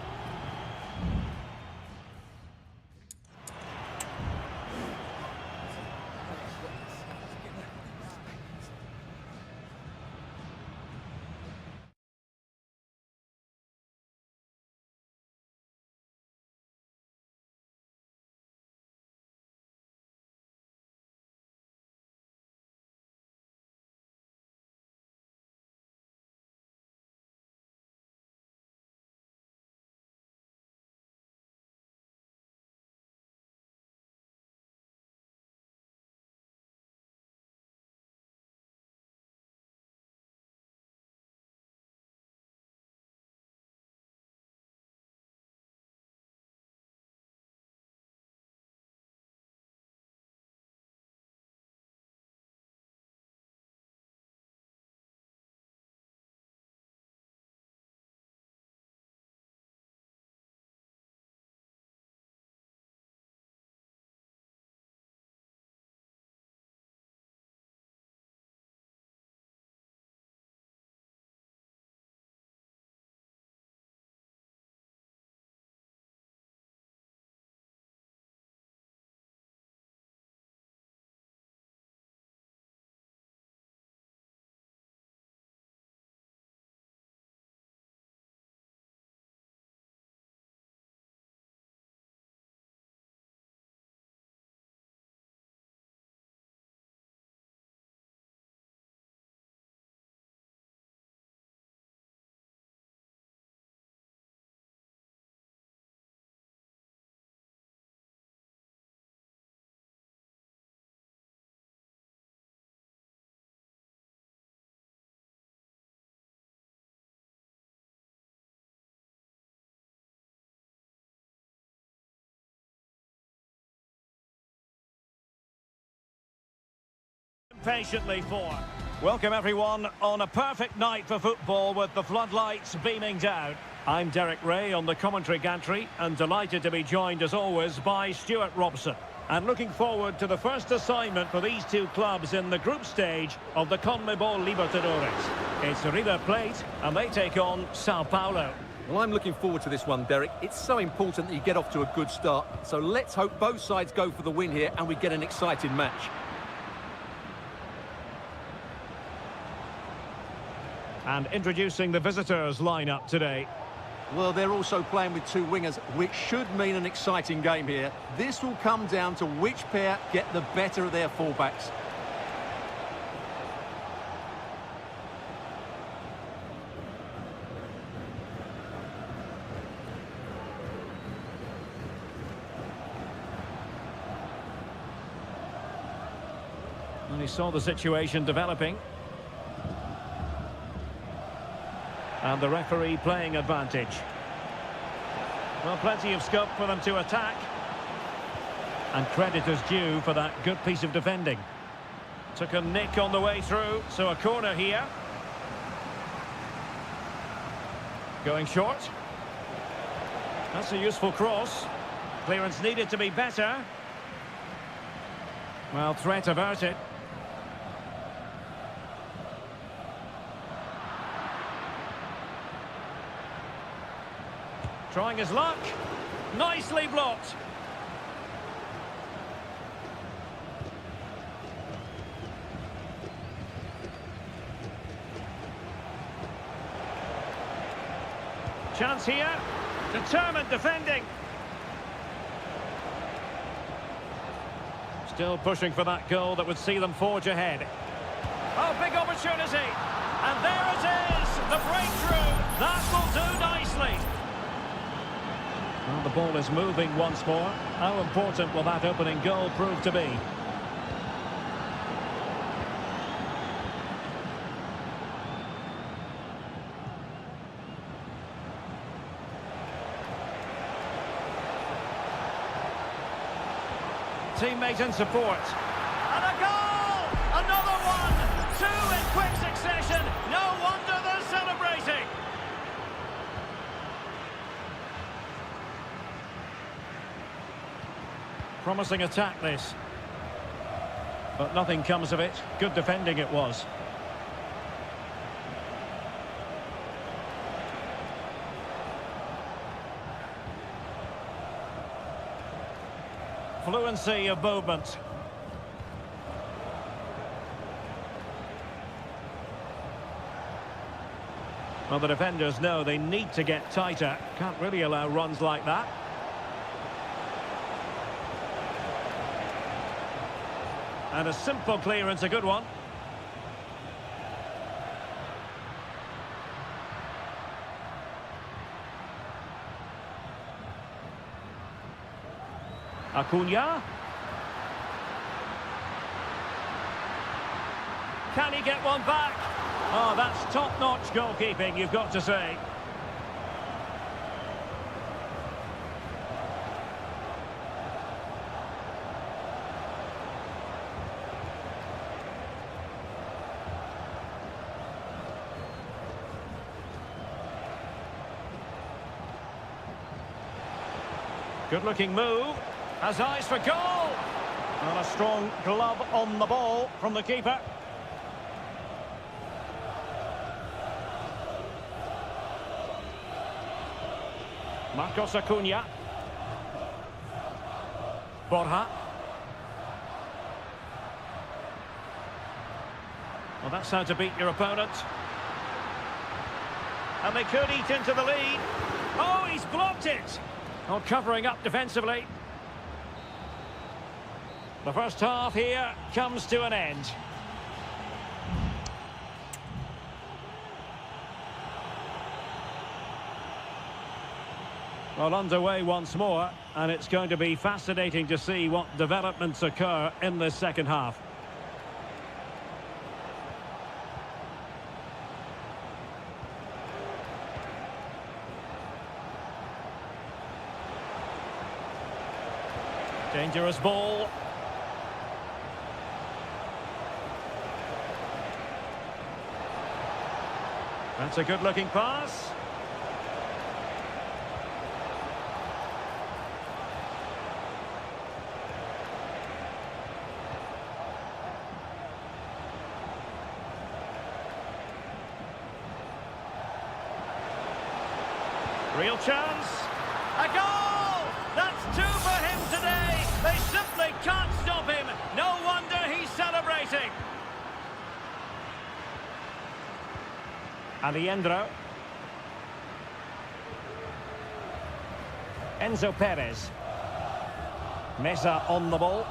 patiently for. Welcome everyone on a perfect night for football with the floodlights beaming down. I'm Derek Ray on the commentary gantry and delighted to be joined as always by Stuart Robson. And looking forward to the first assignment for these two clubs in the group stage of the CONMEBOL Libertadores. It's River Plate and they take on Sao Paulo.
Well, I'm looking forward to this one, Derek. It's so important that you get off to a good start. So let's hope both sides go for the win here and we get an exciting match.
And introducing the visitors lineup today.
Well, they're also playing with two wingers, which should mean an exciting game here. This will come down to which pair get the better of their fullbacks.
And he saw the situation developing. And the referee playing advantage. Well, plenty of scope for them to attack. And credit is due for that good piece of defending. Took a nick on the way through, so a corner here. Going short. That's a useful cross. Clearance needed to be better. Well, threat averted. Trying his luck. Nicely blocked. Chance here. Determined defending. Still pushing for that goal that would see them forge ahead. Oh, big opportunity. And there it is. The breakthrough. That will do nicely. Well, the ball is moving once more. How important will that opening goal prove to be? Teammate in support. And a goal! Another one! Two in quick succession. No wonder they're celebrating. Promising attack this. But nothing comes of it. Good defending it was. Fluency of movement. Well, the defenders know they need to get tighter. Can't really allow runs like that. And a simple clearance, a good one. Acuna. Can he get one back? Oh, that's top-notch goalkeeping, you've got to say. Good-looking move. Has eyes for goal. And a strong glove on the ball from the keeper. Marcos Acuna. Borja. Well, that's how to beat your opponent. And they could eat into the lead. Oh, he's blocked it. Oh, covering up defensively. The first half here comes to an end. Well, underway once more, and it's going to be fascinating to see what developments occur in this second half. Dangerous ball. That's a good-looking pass. Real chance. A goal! That's 2 for him today. They simply can't stop him. No wonder he's celebrating. Alejandro. Enzo Perez. Meza on the ball.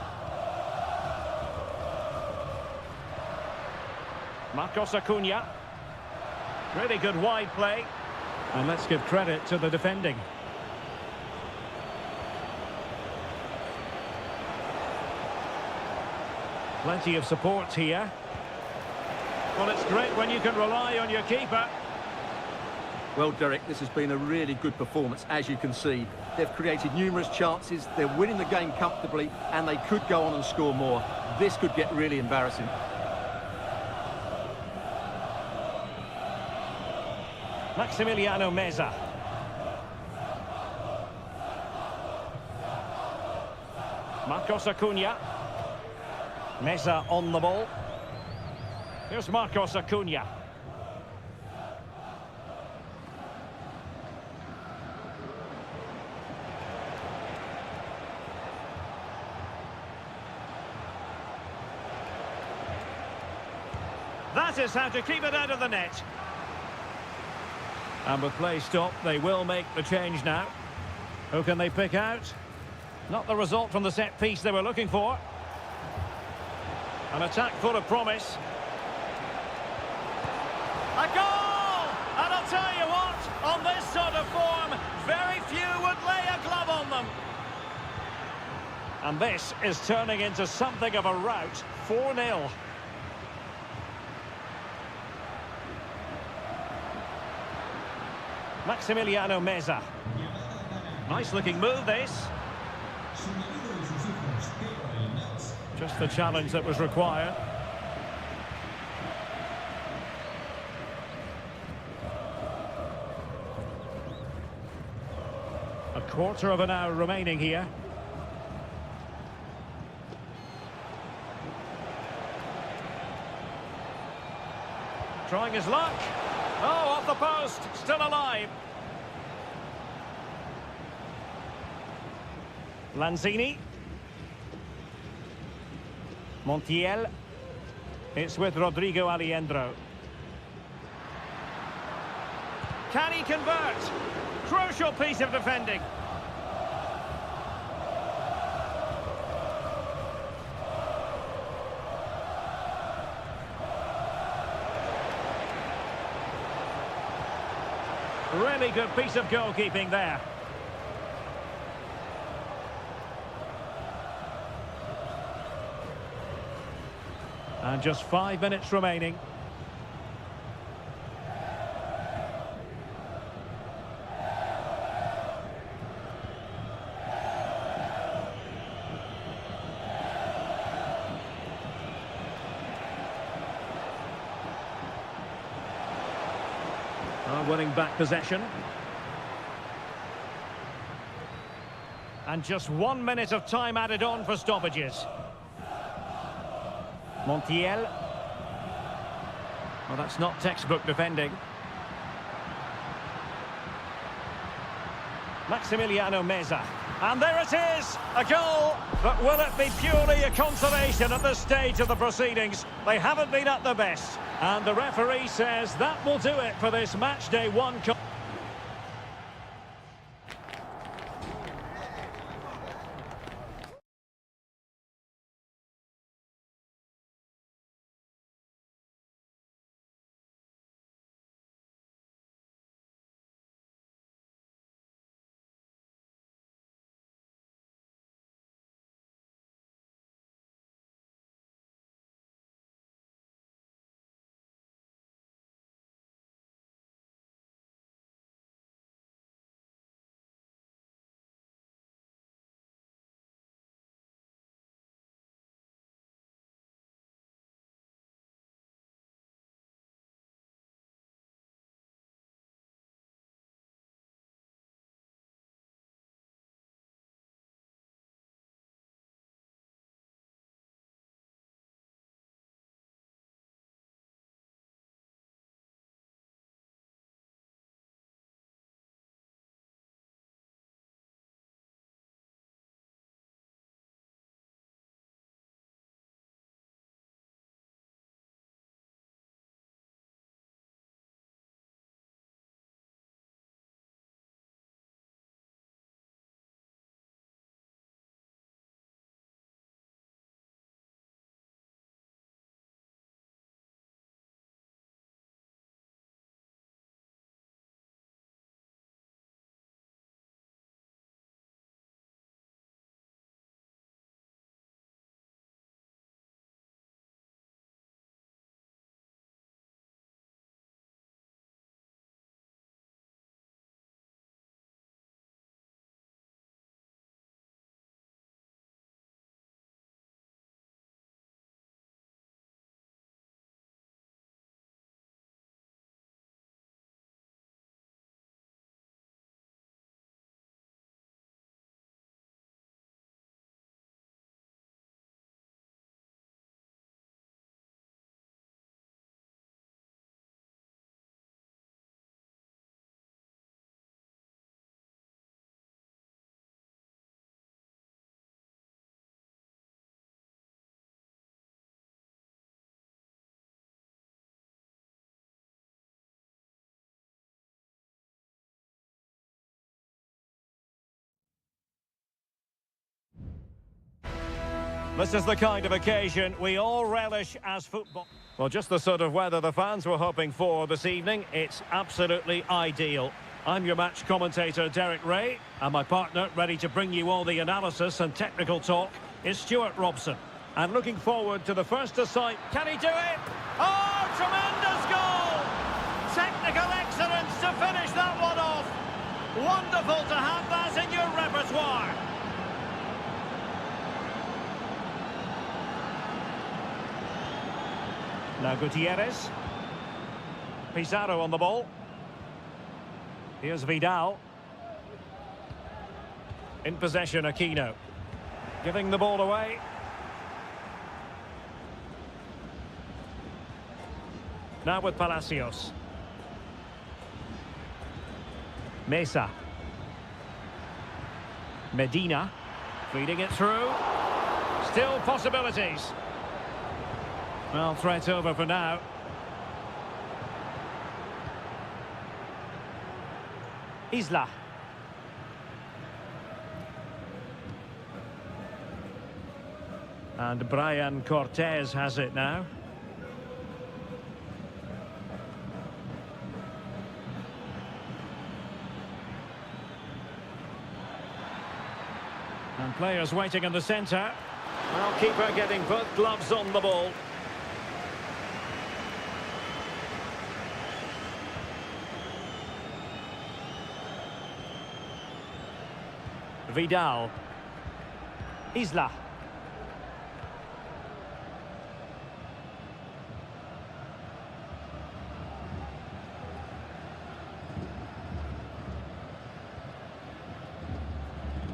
Marcos Acuna. Really good wide play. And let's give credit to the defending. Plenty of support here. Well, it's great when you can rely on your keeper.
Well, Derek, this has been a really good performance, as you can see. They've created numerous chances, they're winning the game comfortably, and they could go on and score more. This could get really embarrassing.
Maximiliano Meza. Marcos Acuna. Meza on the ball. Here's Marcos Acuna. That is how to keep it out of the net. And with play stopped, they will make the change now. Who can they pick out? Not the result from the set piece they were looking for. An attack full of promise. A goal! And I'll tell you what, on this sort of form, very few would lay a glove on them. And this is turning into something of a rout. 4-0. Maximiliano Meza. Nice looking move, this. Just the challenge that was required. A quarter of an hour remaining here. Trying his luck. Oh, off the post, still alive. Lanzini. Montiel. It's with Rodrigo Alejandro. Can he convert? Crucial piece of defending. Really good piece of goalkeeping there. And just 5 minutes remaining. Winning back possession. And just 1 minute of time added on for stoppages. Montiel. Well, that's not textbook defending. Maximiliano Meza. And there it is, a goal. But will it be purely a consolation at this stage of the proceedings? They haven't been at their best. And the referee says that will do it for this match day 1. This is the kind of occasion we all relish as football. Well, just the sort of weather the fans were hoping for this evening. It's absolutely ideal. I'm your match commentator, Derek Ray, and my partner, ready to bring you all the analysis and technical talk, is Stuart Robson. And looking forward to the first aside. Can he do it? Oh, tremendous goal! Technical excellence to finish that one off. Wonderful to have that in your repertoire. Now Gutierrez. Pizarro on the ball. Here's Vidal. In possession, Aquino. Giving the ball away. Now with Palacios. Mesa. Medina. Feeding it through. Still possibilities. Well, threat over for now. Isla. And Brian Cortez has it now. And players waiting in the centre. Well, keeper getting both gloves on the ball. Vidal. Isla.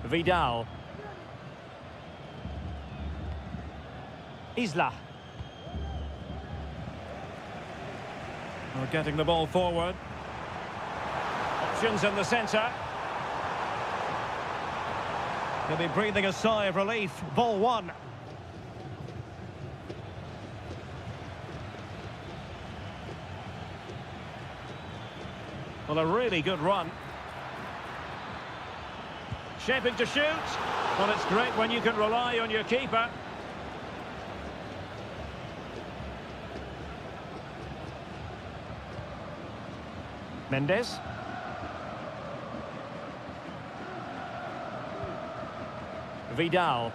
Vidal. Isla. We're getting the ball forward. Options in the centre. They'll be breathing a sigh of relief. Ball one. Well, a really good run. Shaping to shoot. Well, it's great when you can rely on your keeper. Mendes. Vidal.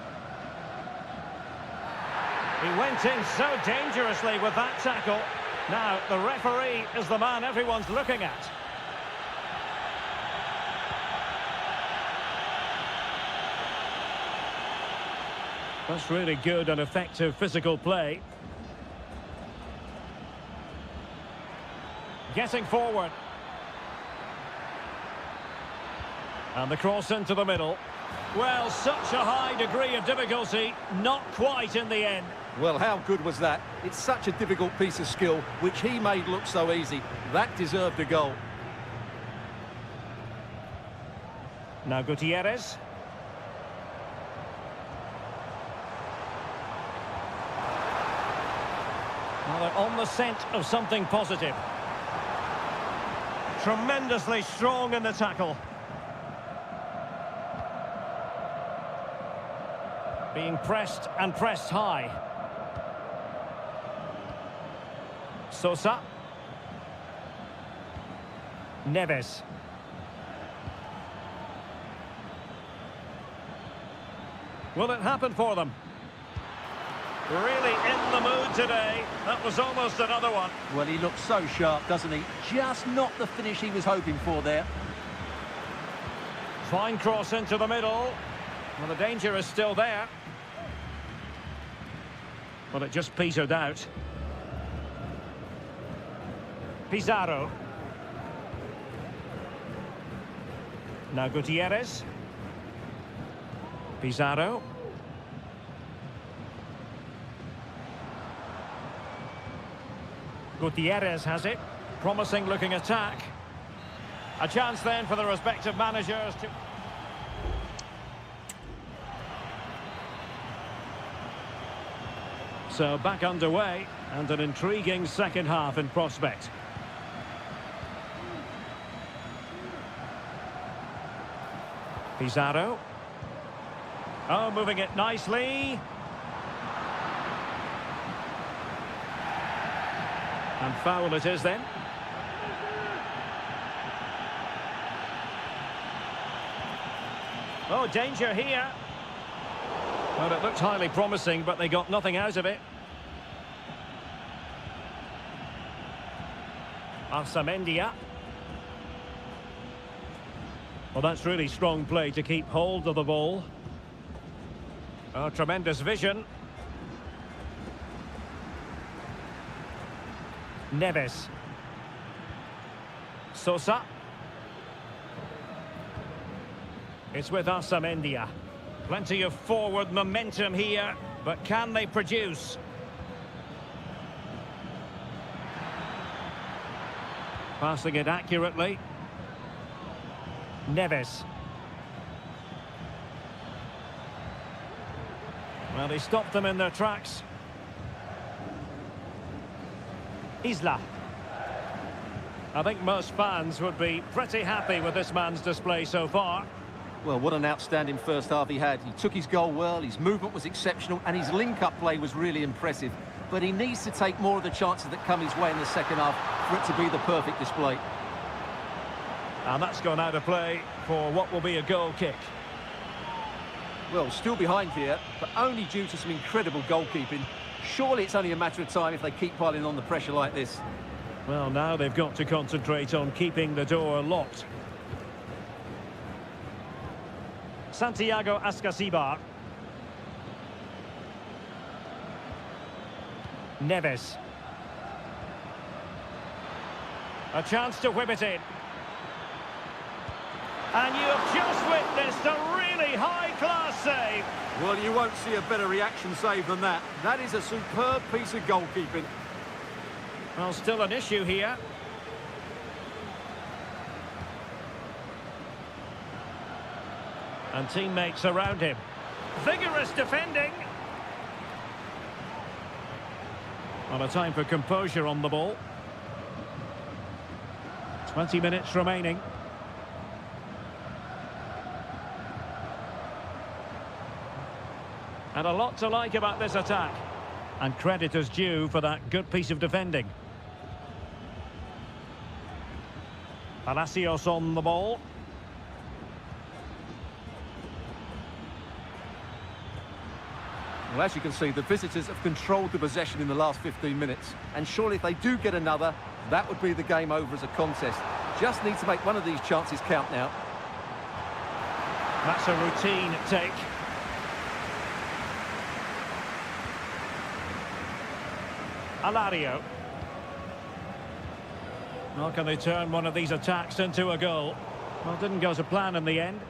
He went in so dangerously with that tackle. Now, the referee is the man everyone's looking at. That's really good and effective physical play. Getting forward. And the cross into the middle. Well, such a high degree of difficulty, not quite in the end.
Well, how good was that? It's such a difficult piece of skill, which he made look so easy. That deserved a goal.
Now Gutierrez. Well, they're on the scent of something positive. Tremendously strong in the tackle. Being pressed and pressed high. Sosa. Neves. Will it happen for them? Really in the mood today. That was almost another one.
Well, he looks so sharp, doesn't he? Just not the finish he was hoping for there.
Fine cross into the middle. Well, the danger is still there. Well, it just petered out. Pizarro. Now Gutierrez. Pizarro. Gutierrez has it. Promising looking attack. A chance then for the respective managers to... So back underway, and an intriguing second half in prospect. Pizarro. Oh, moving it nicely. And foul it is then. Oh, danger here. Well, it looked highly promising, but they got nothing out of it. Arsamendia. Well, that's really strong play to keep hold of the ball. Oh, tremendous vision. Neves. Sosa. It's with Arsamendia. Plenty of forward momentum here, but can they produce? Passing it accurately. Neves. Well, they stopped them in their tracks. Isla. I think most fans would be pretty happy with this man's display so far.
Well, what an outstanding first half he had. He took his goal well, his movement was exceptional, and his link-up play was really impressive. But he needs to take more of the chances that come his way in the second half for it to be the perfect display.
And that's gone out of play for what will be a goal kick.
Well, still behind here, but only due to some incredible goalkeeping. Surely it's only a matter of time if they keep piling on the pressure like this.
Well, now they've got to concentrate on keeping the door locked. Santiago Ascasibar. Neves. A chance to whip it in. And you have just witnessed a really high-class save.
Well, you won't see a better reaction save than that. That is a superb piece of goalkeeping.
Well, still an issue here. And teammates around him. Vigorous defending. Well, a time for composure on the ball. 20 minutes remaining. And a lot to like about this attack. And credit is due for that good piece of defending. Palacios on the ball.
Well, as you can see, the visitors have controlled the possession in the last 15 minutes. And surely if they do get another, that would be the game over as a contest. Just need to make one of these chances count now.
That's a routine take. Alario. Well, can they turn one of these attacks into a goal? Well, didn't go to plan in the end.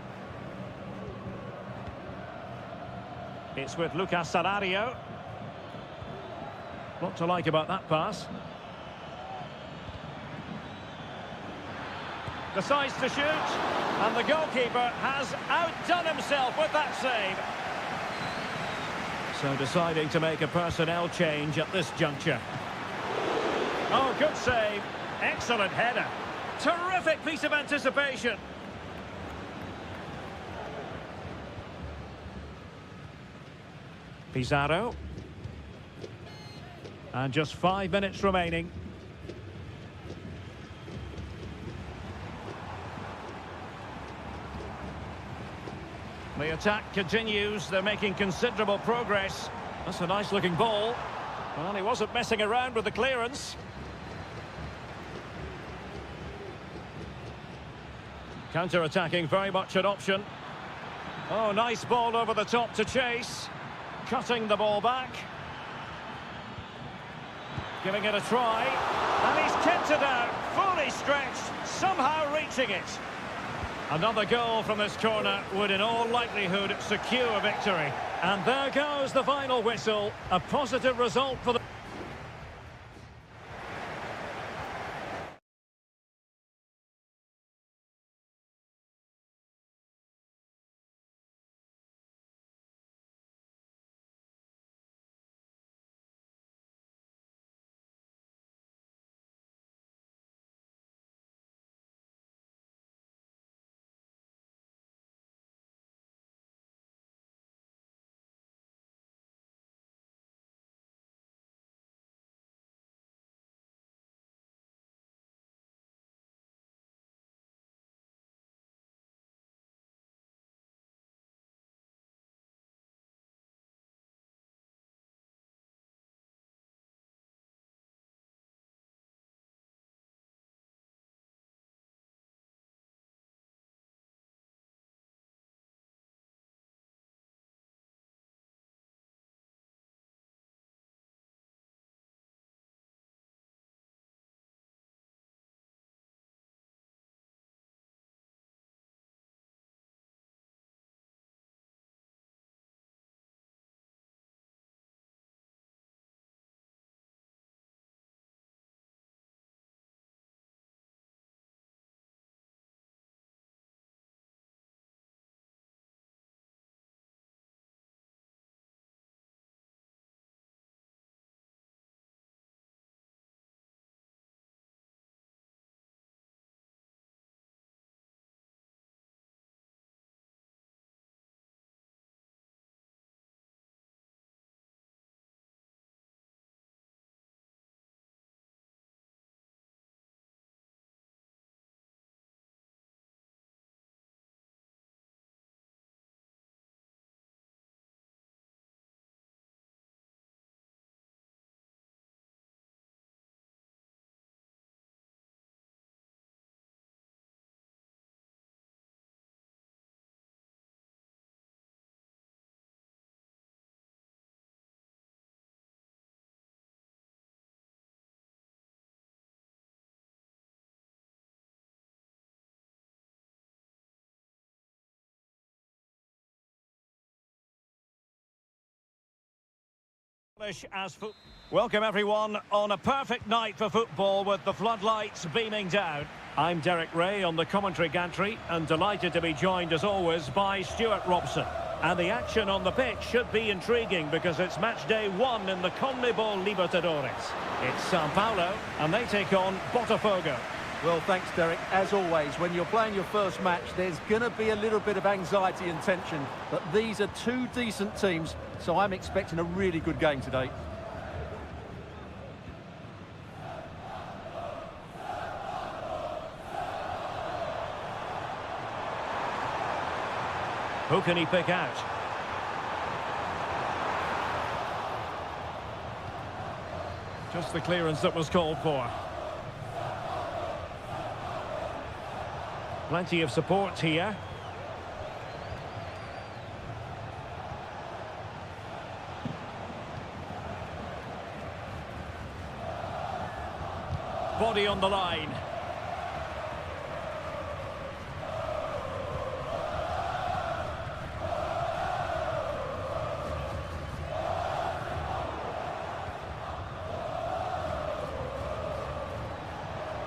It's with Lucas Alario. What to like about that pass. Decides to shoot, and the goalkeeper has outdone himself with that save. So deciding to make a personnel change at this juncture. Oh, good save. Excellent header. Terrific piece of anticipation. Pizarro. And just 5 minutes remaining. The attack continues. They're making considerable progress. That's a nice looking ball. Well, he wasn't messing around with the clearance. Counter-attacking, very much an option. Oh, nice ball over the top to chase. Cutting the ball back. Giving it a try. And he's kept it out, fully stretched, somehow reaching it. Another goal from this corner would in all likelihood secure a victory. And there goes the final whistle. A positive result for the... Welcome everyone on a perfect night for football with the floodlights beaming down. I'm Derek Ray on the commentary gantry and delighted to be joined as always by Stuart Robson. And the action on the pitch should be intriguing because it's match day 1 in the CONMEBOL Libertadores. It's Sao Paulo and they take on Botafogo.
Well, thanks, Derek. As always, when you're playing your first match, there's going to be a little bit of anxiety and tension. But these are two decent teams, so I'm expecting a really good game today.
Who can he pick out? Just the clearance that was called for. Plenty of support here. Body on the line.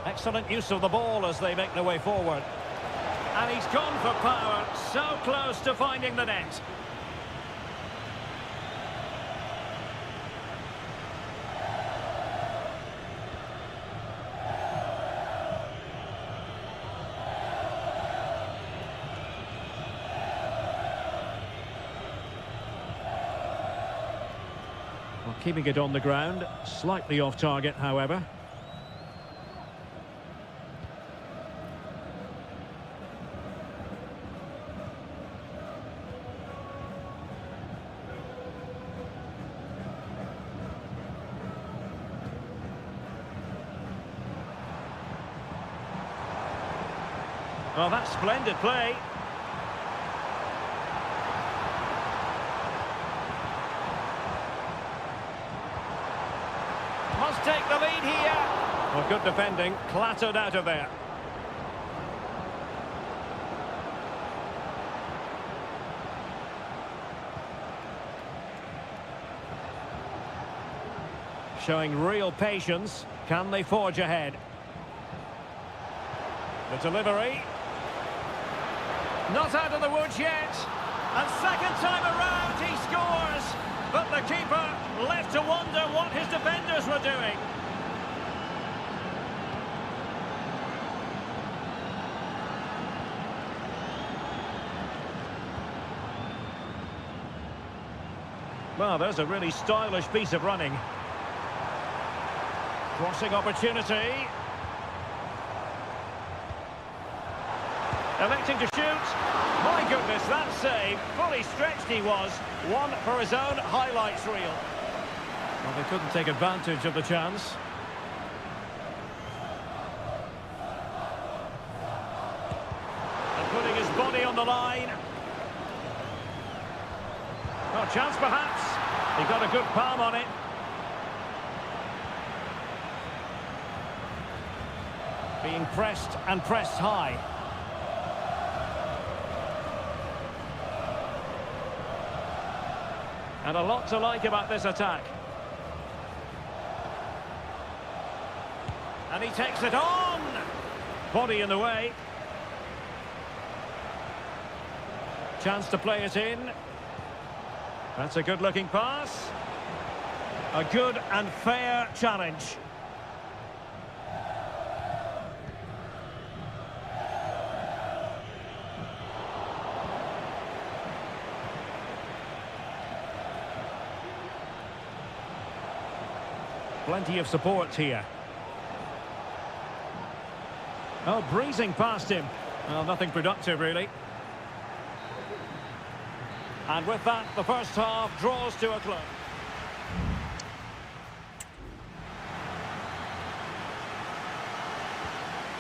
Excellent use of the ball as they make their way forward. And he's gone for power, so close to finding the net. Well, keeping it on the ground, slightly off target, however. Well, that's splendid play. Must take the lead here. Well, good defending, clattered out of there. Showing real patience. Can they forge ahead? The delivery. Not out of the woods yet. And second time around he scores. But the keeper left to wonder what his defenders were doing. Well, there's a really stylish piece of running. Crossing opportunity. Electing to shoot. My goodness, that save. Fully stretched he was. One for his own highlights reel. Well, they couldn't take advantage of the chance. And putting his body on the line. No chance perhaps. He got a good palm on it. Being pressed and pressed high. And a lot to like about this attack. And he takes it on! Body in the way. Chance to play it in. That's a good-looking pass. A good and fair challenge. Plenty of support here. Oh, breezing past him. Well, nothing productive, really. And with that, the first half draws to a close.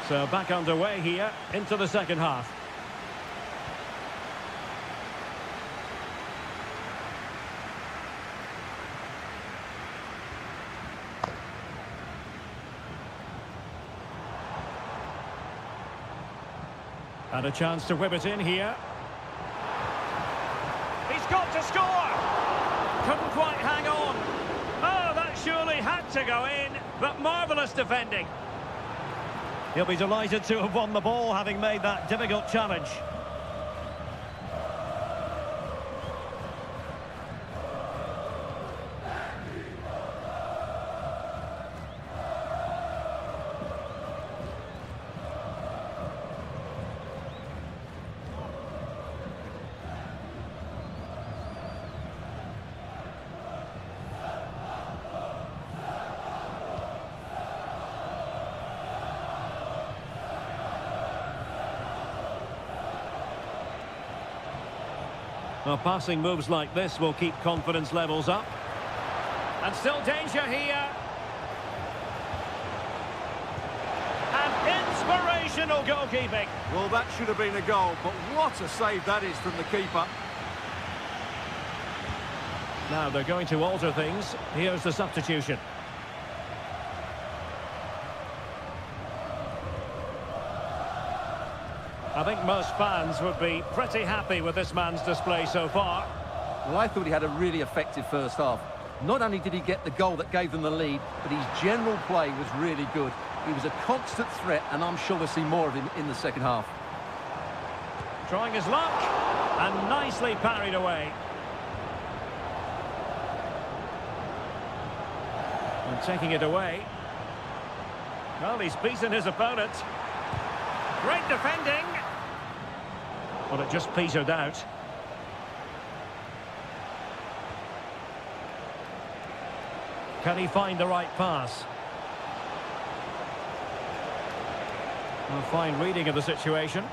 So back underway here into the second half. And a chance to whip it in here. He's got to score! Couldn't quite hang on. to go in, but marvellous defending. He'll be delighted to have won the ball, having made that difficult challenge. Well, passing moves like this will keep confidence levels up. And still danger here. And inspirational goalkeeping.
Well, that should have been a goal, but what a save that is from the keeper.
Now they're going to alter things. Here's the substitution. I think most fans would be pretty happy with this man's display so far.
Well, I thought he had a really effective first half. Not only did he get the goal that gave them the lead, but his general play was really good. He was a constant threat, and I'm sure we'll see more of him in the second half.
Trying his luck, and nicely parried away. And taking it away. Well, he's beaten his opponent. Great defending. Well, it just petered out. Can he find the right pass? A fine reading of the situation.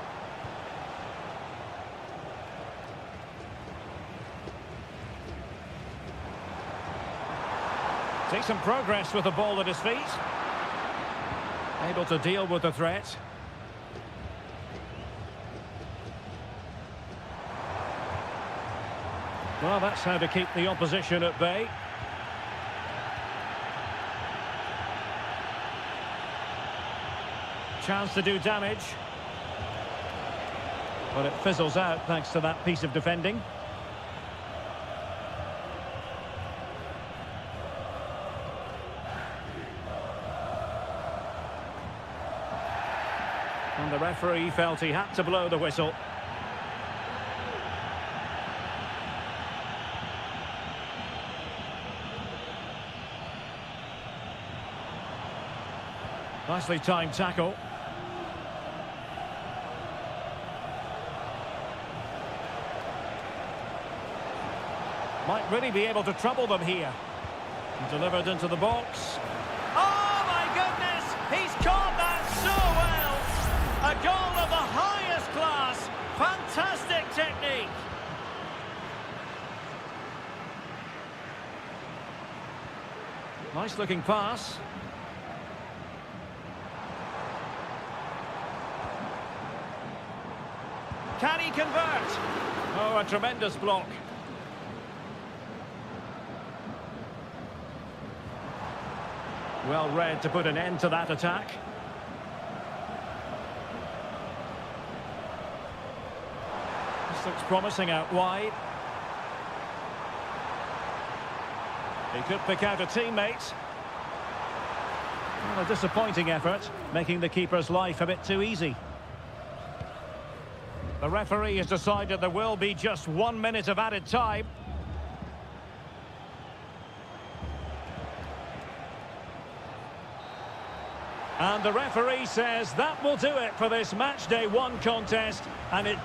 Takes some progress with the ball at his feet. Able to deal with the threat. Well, that's how to keep the opposition at bay. Chance to do damage. But it fizzles out thanks to that piece of defending. And the referee felt he had to blow the whistle. Nicely timed tackle. Might really be able to trouble them here. Delivered into the box. Oh my goodness! He's caught that so well! A goal of the highest class. Fantastic technique. Nice looking pass. Can he convert? Oh, a tremendous block. Well read to put an end to that attack. This looks promising out wide. He could pick out a teammate. Well, a disappointing effort, making the keeper's life a bit too easy. The referee has decided there will be just 1 minute of added time. And the referee says that will do it for this match day 1 contest, and it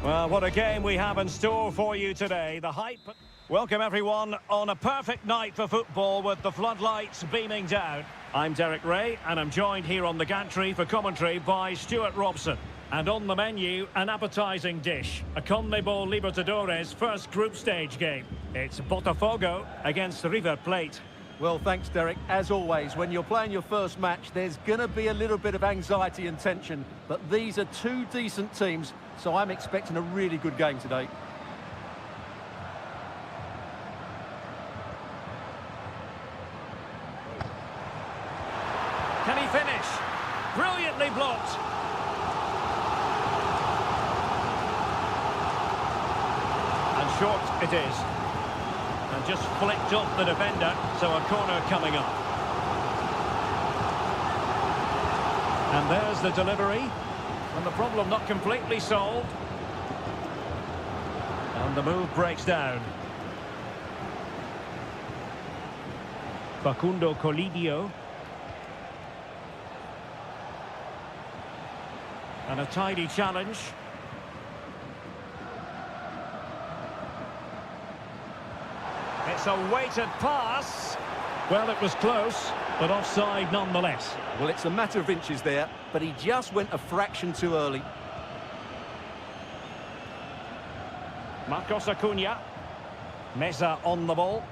Well, what a game we have in store for you today. The hype. Welcome, everyone, on a perfect night for football with the floodlights beaming down. I'm Derek Ray, and I'm joined here on the gantry for commentary by Stuart Robson. And on the menu, an appetising dish, a CONMEBOL Libertadores first group stage game. It's Botafogo against River Plate.
Well, thanks, Derek. As always, when you're playing your first match, there's going to be a little bit of anxiety and tension. But these are two decent teams, so I'm expecting a really good game today.
Can he finish? Brilliantly blocked. And short it is. And just flicked off the defender, so a corner coming up. And there's the delivery. And the problem not completely solved. And the move breaks down. Facundo Colidio. And a tidy challenge. It's a weighted pass. Well, it was close, but offside nonetheless.
Well, it's a matter of inches there, but he just went a fraction too early.
Marcos Acuna. Meza on the ball.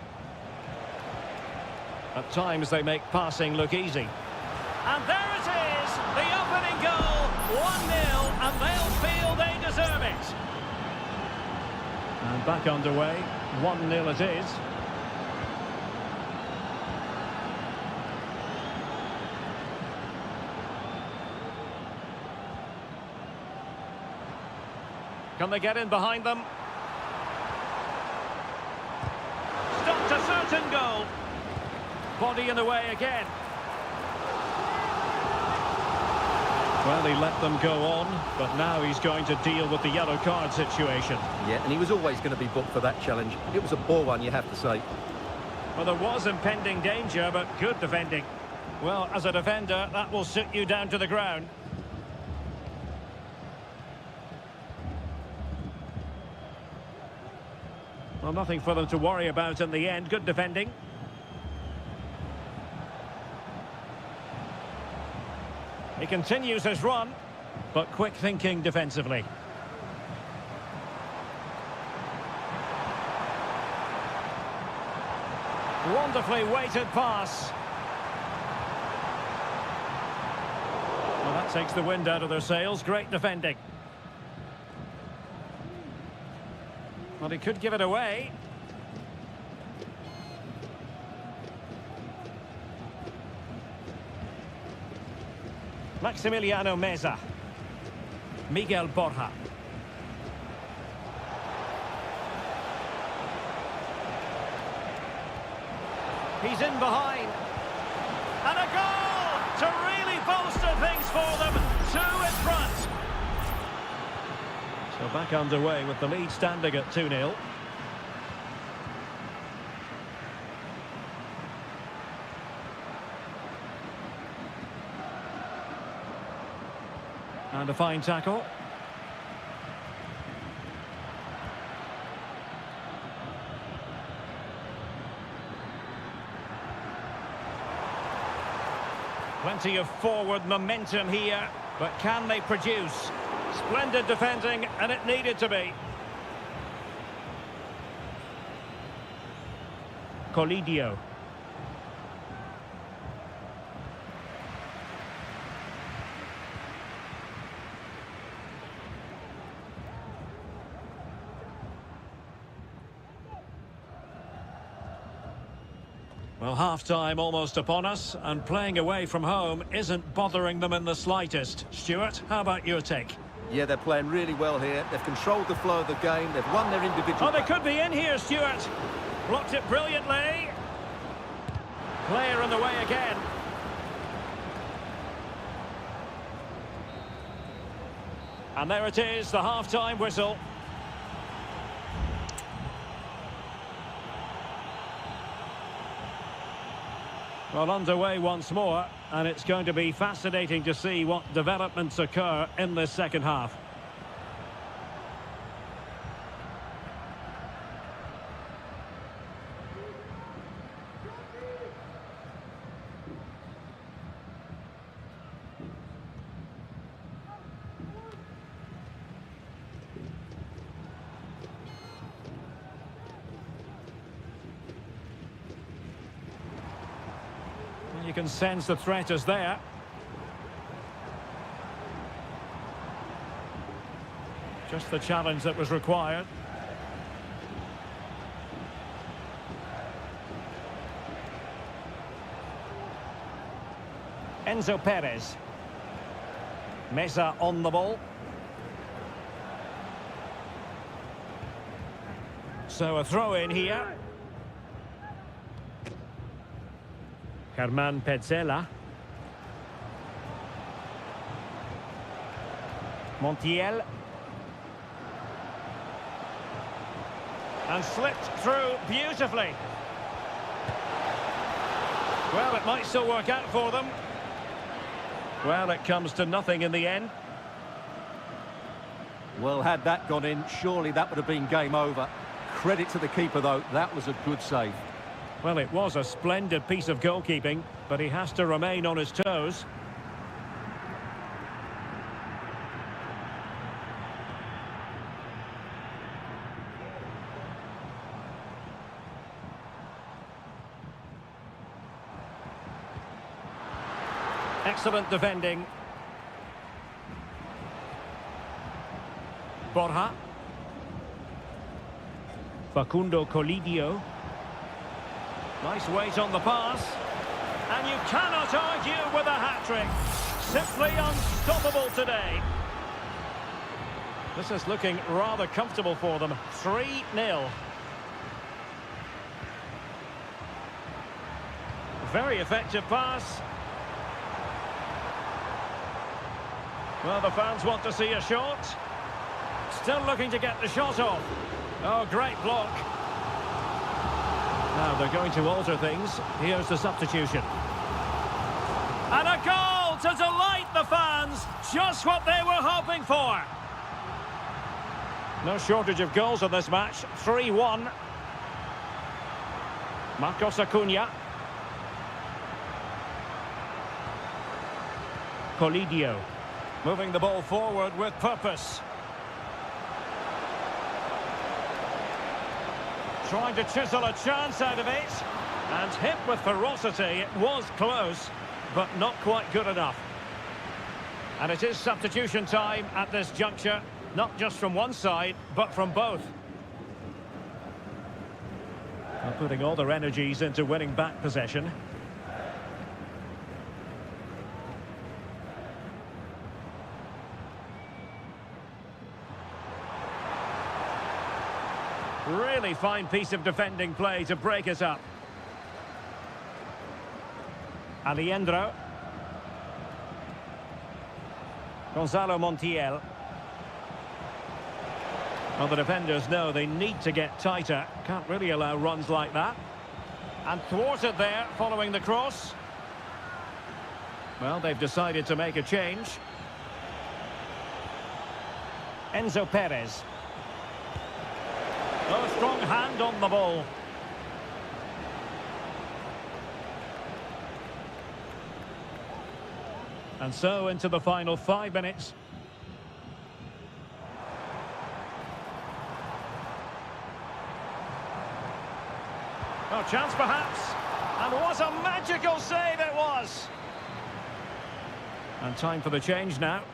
At times they make passing look easy. And there it is, the opening goal, 1-0, and they'll feel they deserve it. And back underway, 1-0 it is. Can they get in behind them? Stopped a certain goal. Body in the way again. Well, he let them go on, but now he's going to deal with the yellow card situation.
Yeah, and he was always going to be booked for that challenge. It was a poor one, you have to say.
Well, there was impending danger, but good defending. Well, as a defender, that will sit you down to the ground. Well, nothing for them to worry about in the end. Good defending. He continues his run, but quick thinking defensively. Wonderfully weighted pass. Well, that takes the wind out of their sails. Great defending. Well, he could give it away. Maximiliano Meza. Miguel Borja. He's in behind. And a goal to really bolster things for them. Two in front. So back underway with the lead standing at 2-0. And a fine tackle. Plenty of forward momentum here, but can they produce? Splendid defending, and it needed to be. Colidio. Well, half-time almost upon us, and playing away from home isn't bothering them in the slightest. Stuart, how about your take?
Yeah, they're playing really well here. They've controlled the flow of the game. They've won their individual...
Oh, they could be in here, Stuart. Blocked it brilliantly. Player in the way again. And there it is, the half-time whistle. Well, underway once more, and it's going to be fascinating to see what developments occur in this second half. You can sense the threat is there. Just the challenge that was required. Enzo Perez. Mesa on the ball. So a throw in here. Germán Petzela. Montiel. And slipped through beautifully. Well, it might still work out for them. Well, it comes to nothing in the end.
Well, had that gone in, surely that would have been game over. Credit to the keeper, though. That was a good save.
Well, it was a splendid piece of goalkeeping, but he has to remain on his toes. Excellent defending. Borja. Facundo Colidio. Nice weight on the pass. And you cannot argue with a hat-trick. Simply unstoppable today. This is looking rather comfortable for them. 3-0. Very effective pass. Well, the fans want to see a shot. Still looking to get the shot off. Oh, great block. Now they're going to alter things. Here's the substitution. And a goal to delight the fans. Just what they were hoping for. No shortage of goals in this match. 3-1. Marcos Acuna. Colidio. Moving the ball forward with purpose. Trying to chisel a chance out of it. And hit with ferocity. It was close, but not quite good enough. And it is substitution time at this juncture. Not just from one side, but from both. They're putting all their energies into winning back possession. Really fine piece of defending play to break it up. Aliendro. Gonzalo Montiel. Well, the defenders know they need to get tighter. Can't really allow runs like that. And thwarted there following the cross. Well, they've decided to make a change. Enzo Perez. Oh, strong hand on the ball. And so into the final 5 minutes. Oh, chance perhaps. And what a magical save it was. And time for the change now.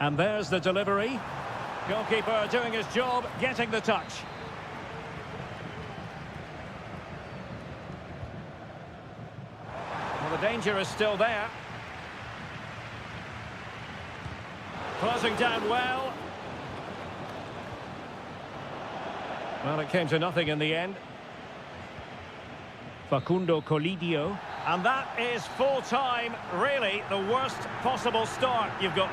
And there's the delivery. Goalkeeper doing his job, getting the touch. Well, the danger is still there. Closing down well. Well, it came to nothing in the end. Facundo Colidio. And that is full time. Really, the worst possible start you've got.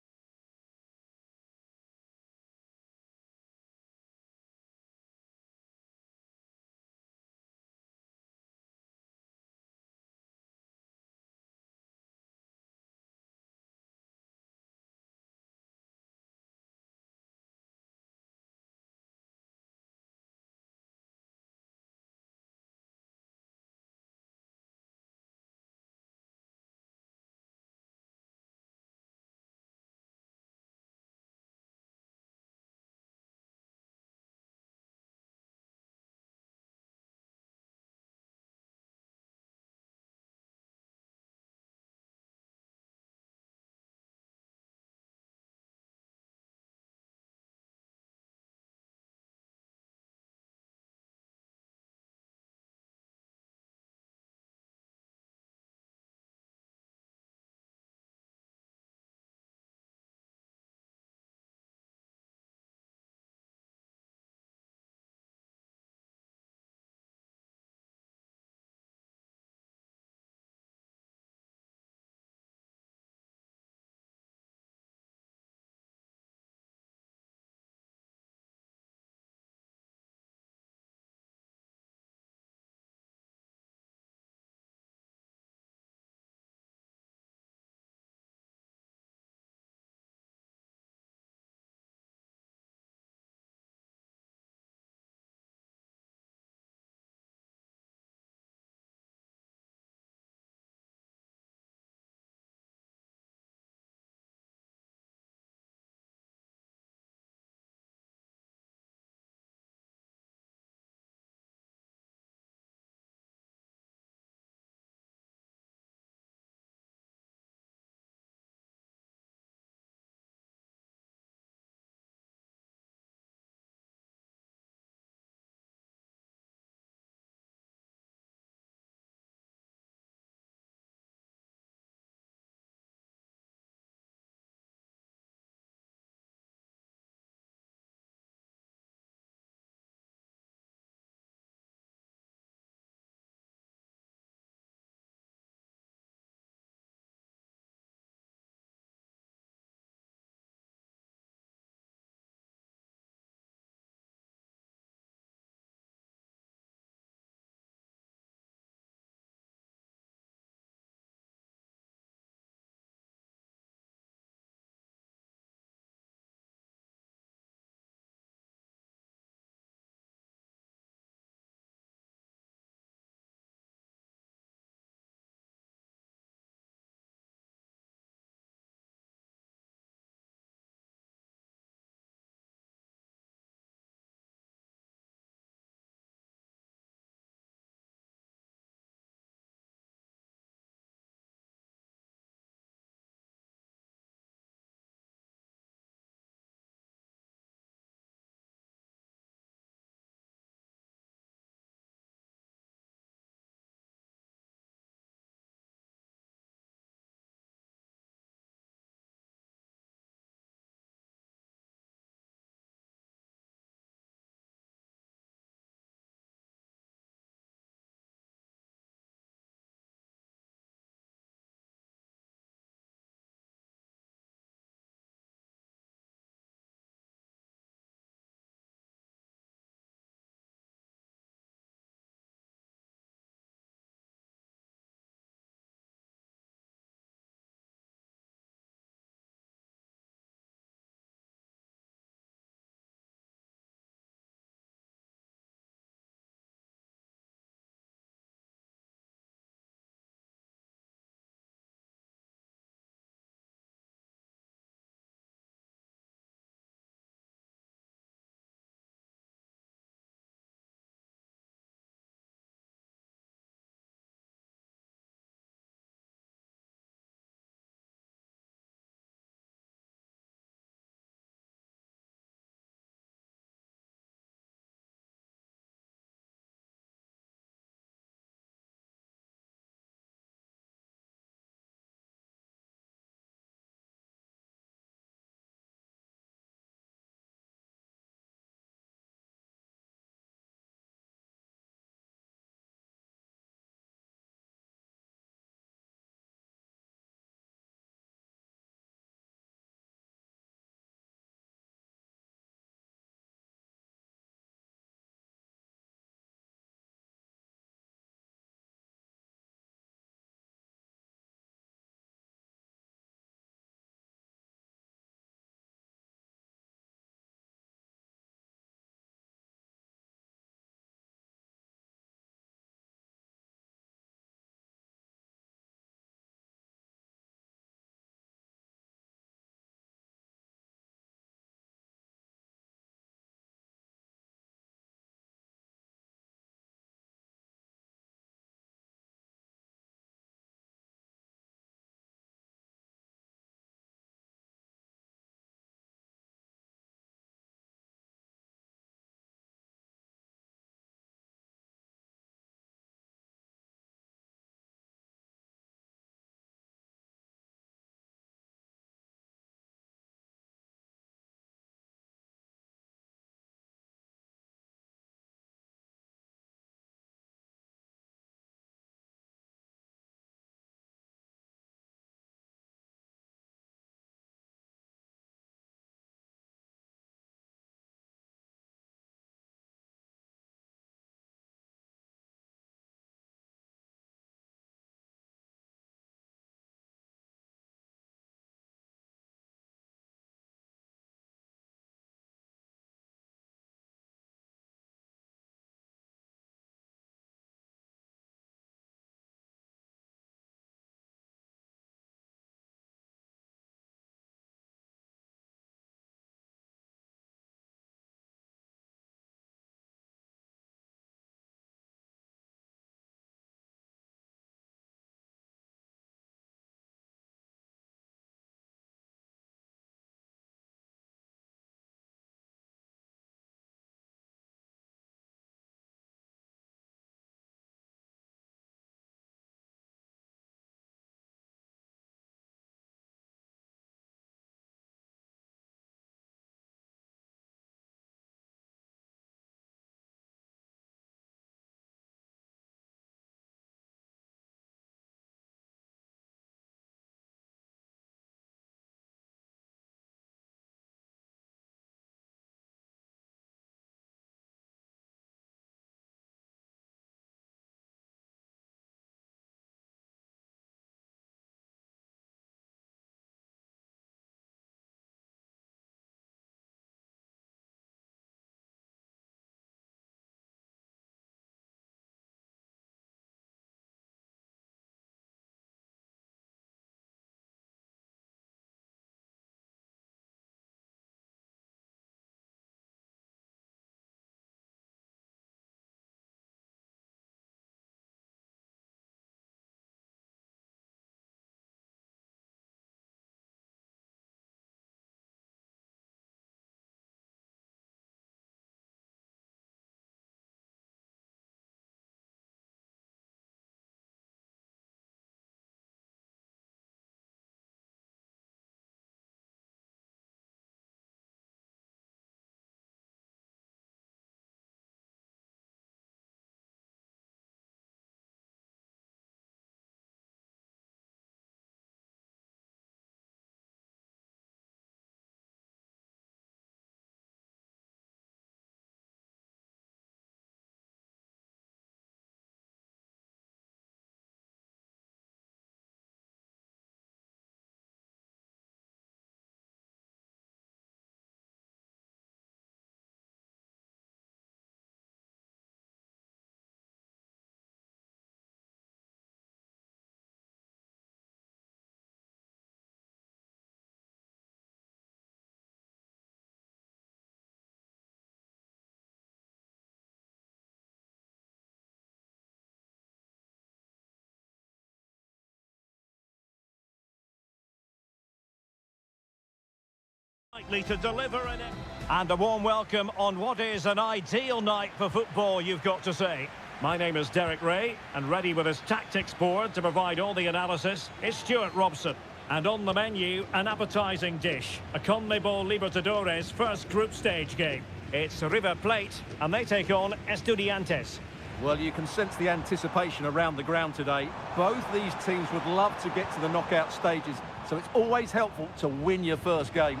Likely to deliver in it. And a warm welcome on what is an ideal night for football, you've got to say. My name is Derek Ray, and ready with his tactics board to provide all the analysis is Stuart Robson. And on the menu, an appetising dish, a CONMEBOL Libertadores first group stage game. It's River Plate, and they take on Estudiantes.
Well, you can sense the anticipation around the ground today. Both these teams would love to get to the knockout stages, so it's always helpful to win your first game.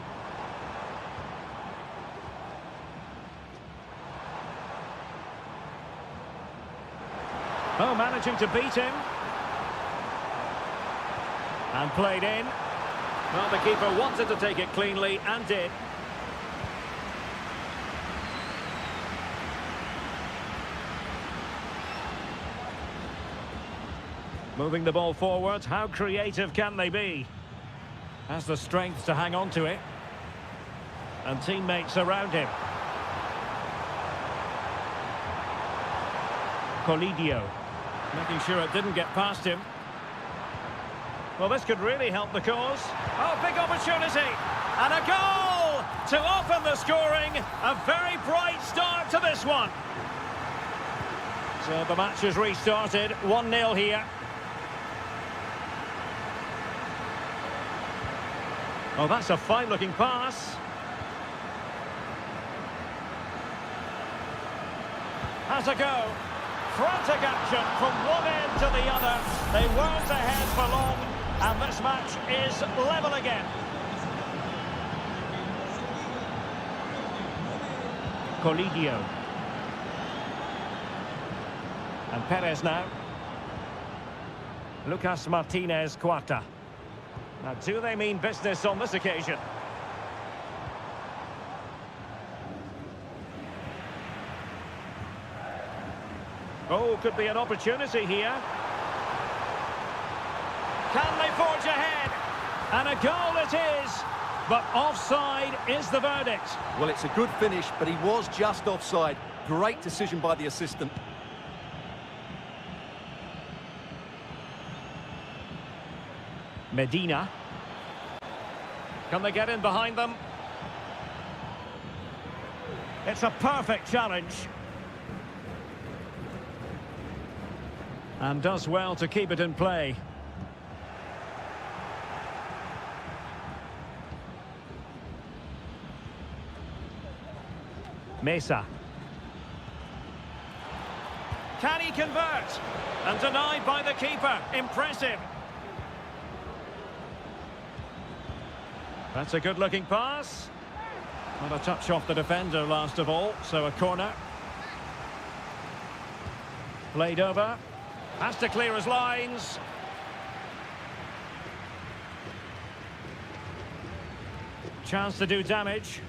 Oh, managing to beat him. And played in. Well, the keeper wanted to take it cleanly and did. Moving the ball forward, how creative can they be? Has the strength to hang on to it. And teammates around him. Colidio, making sure it didn't get past him. Well, this could really help the cause. Oh, big opportunity! And a goal to open the scoring. A very bright start to this one. So the match has restarted. 1-0 here. Oh, that's a fine-looking pass. Has a go. Frantic action from one end to the other. They weren't ahead for long, and this match is level again. Colidio. And Perez now. Lucas Martinez Cuarta. Now, do they mean business on this occasion? Oh, could be an opportunity here. Can they forge ahead? And a goal it is. But offside is the verdict.
Well, it's a good finish, but he was just offside. Great decision by the assistant.
Medina. Can they get in behind them? It's a perfect challenge. And does well to keep it in play. Mesa. Can he convert? And denied by the keeper. Impressive. That's a good-looking pass. Not a touch off the defender last of all, so a corner. Played over. Has to clear his lines. Chance to do damage.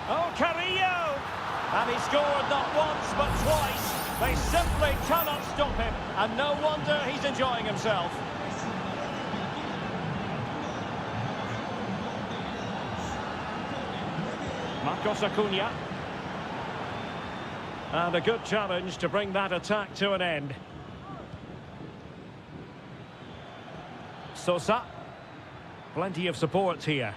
Oh, Carrillo! And he scored not once, but twice. They simply cannot stop him. And no wonder he's enjoying himself. Marcos Acuna. And a good challenge to bring that attack to an end. Sosa. Plenty of support here.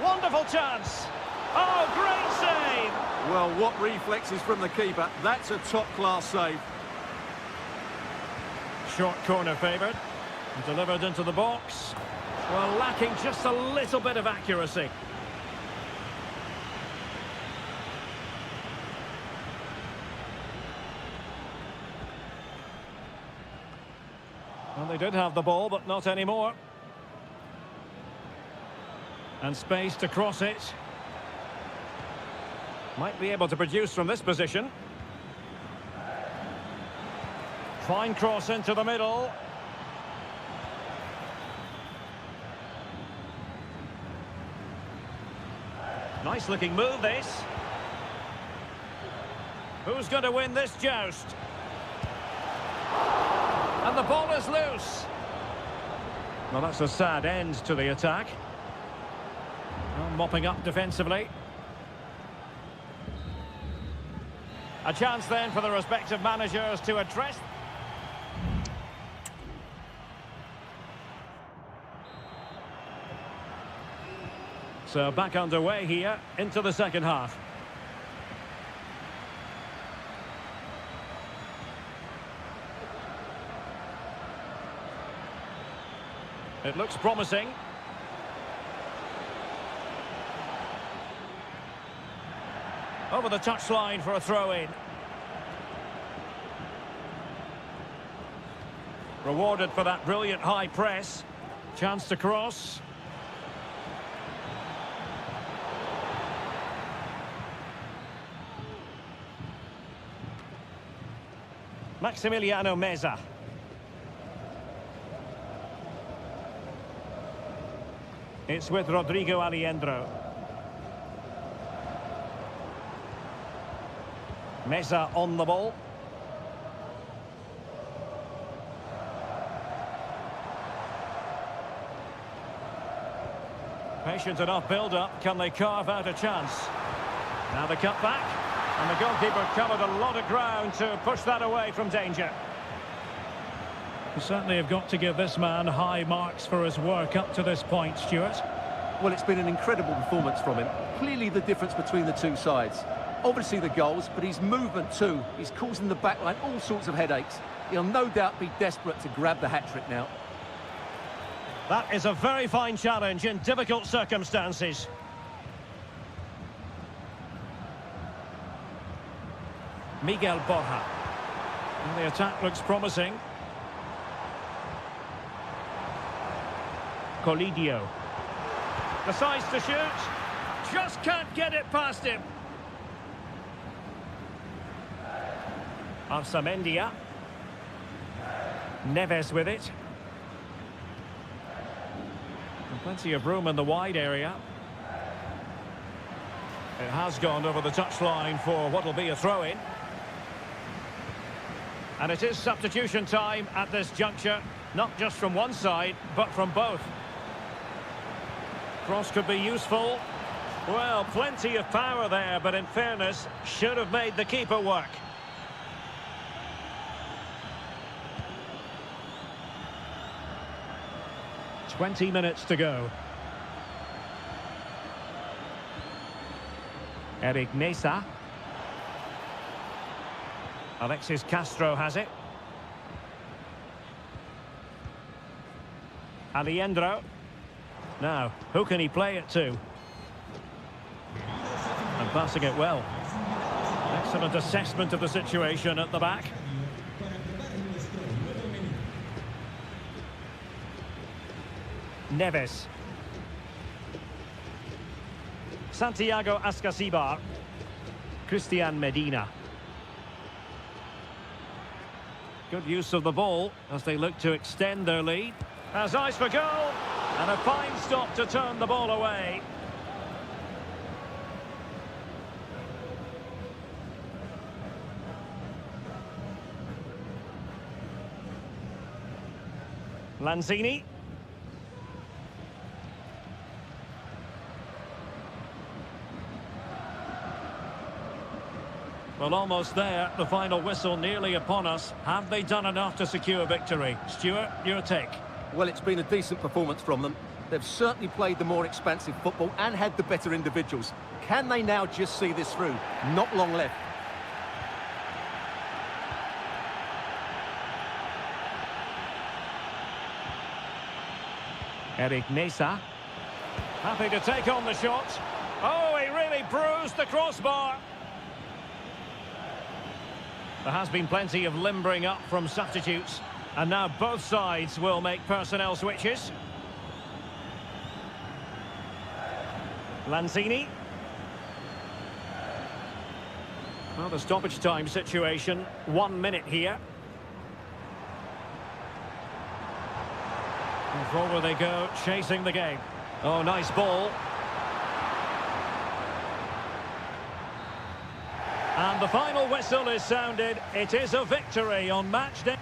Wonderful chance. Oh, great save.
Well, what reflexes from the keeper. That's a top-class save.
Short corner favoured. Delivered into the box. Well, lacking just a little bit of accuracy. Well, they did have the ball, but not anymore. And space to cross it. Might be able to produce from this position. Fine cross into the middle. Nice looking move, this. Who's going to win this joust? And the ball is loose. Well, that's a sad end to the attack. Well, mopping up defensively. A chance then for the respective managers to address. So back underway here into the second half. It looks promising. Over the touchline for a throw-in. Rewarded for that brilliant high press. Chance to cross. Maximiliano Meza. It's with Rodrigo Aliendro. Meza on the ball. Patient enough build-up. Can they carve out a chance? Now the cut back. And the goalkeeper covered a lot of ground to push that away from danger. You certainly have got to give this man high marks for his work up to this point, Stuart.
Well, it's been an incredible performance from him. Clearly the difference between the two sides. Obviously the goals, but his movement too. He's causing the backline all sorts of headaches. He'll no doubt be desperate to grab the hat-trick now.
That is a very fine challenge in difficult circumstances. Miguel Borja. And the attack looks promising. Colidio. Decides to shoot. Just can't get it past him. Arsamendia. Neves with it. And plenty of room in the wide area. It has gone over the touchline for what will be a throw-in. And it is substitution time at this juncture, not just from one side, but from both. Cross could be useful. Well, plenty of power there, but in fairness, should have made the keeper work. "20 minutes to go. Eric Mesa. Alexis Castro has it. Aliendro. Now, who can he play it to? And passing it well. Excellent assessment of the situation at the back. Neves. Santiago Ascasibar. Christian Medina. Good use of the ball as they look to extend their lead. Has eyes for goal. And a fine stop to turn the ball away. Lanzini. Well, almost there. The final whistle nearly upon us. Have they done enough to secure victory? Stuart, your take.
Well, it's been a decent performance from them. They've certainly played the more expansive football and had the better individuals. Can they now just see this through? Not long left.
Eric Mesa. Happy to take on the shot. Oh, he really bruised the crossbar. There has been plenty of limbering up from substitutes. And now both sides will make personnel switches. Lanzini. Well, the stoppage time situation, 1 minute here. And forward they go, chasing the game. Oh, nice ball. And the final whistle is sounded. It is a victory on match day.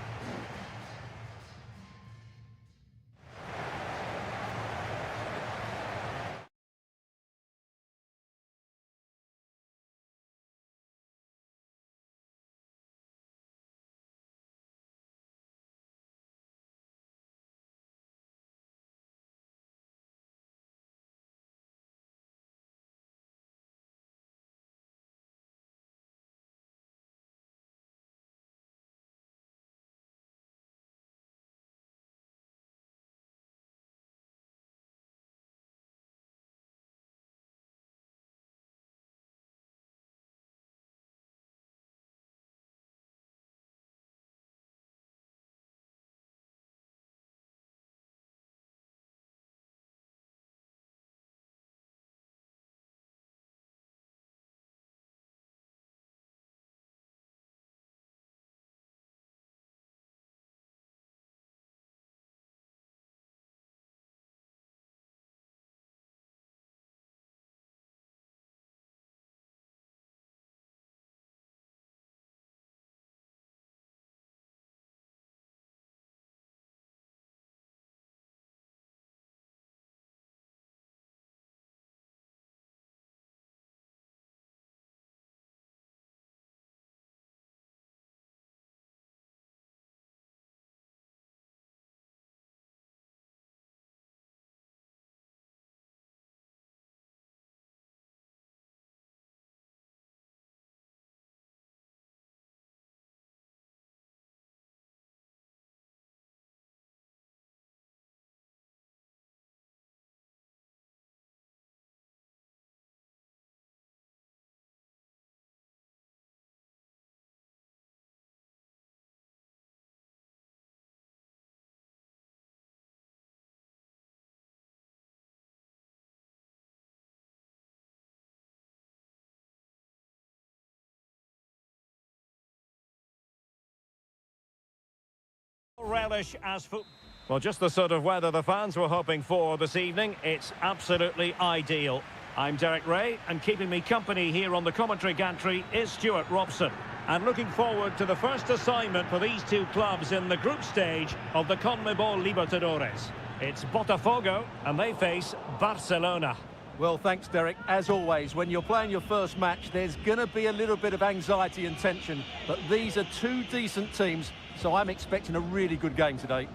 Relish as football. Well, just the sort of weather the fans were hoping for this evening. It's absolutely ideal. I'm Derek Ray, and keeping me company here on the commentary gantry is Stuart Robson. And looking forward to the first assignment for these two clubs in the group stage of the CONMEBOL Libertadores. It's Botafogo, and they face Barcelona.
Well, thanks, Derek. As always, when you're playing your first match, there's going to be a little bit of anxiety and tension. But these are two decent teams, so I'm expecting a really good game today.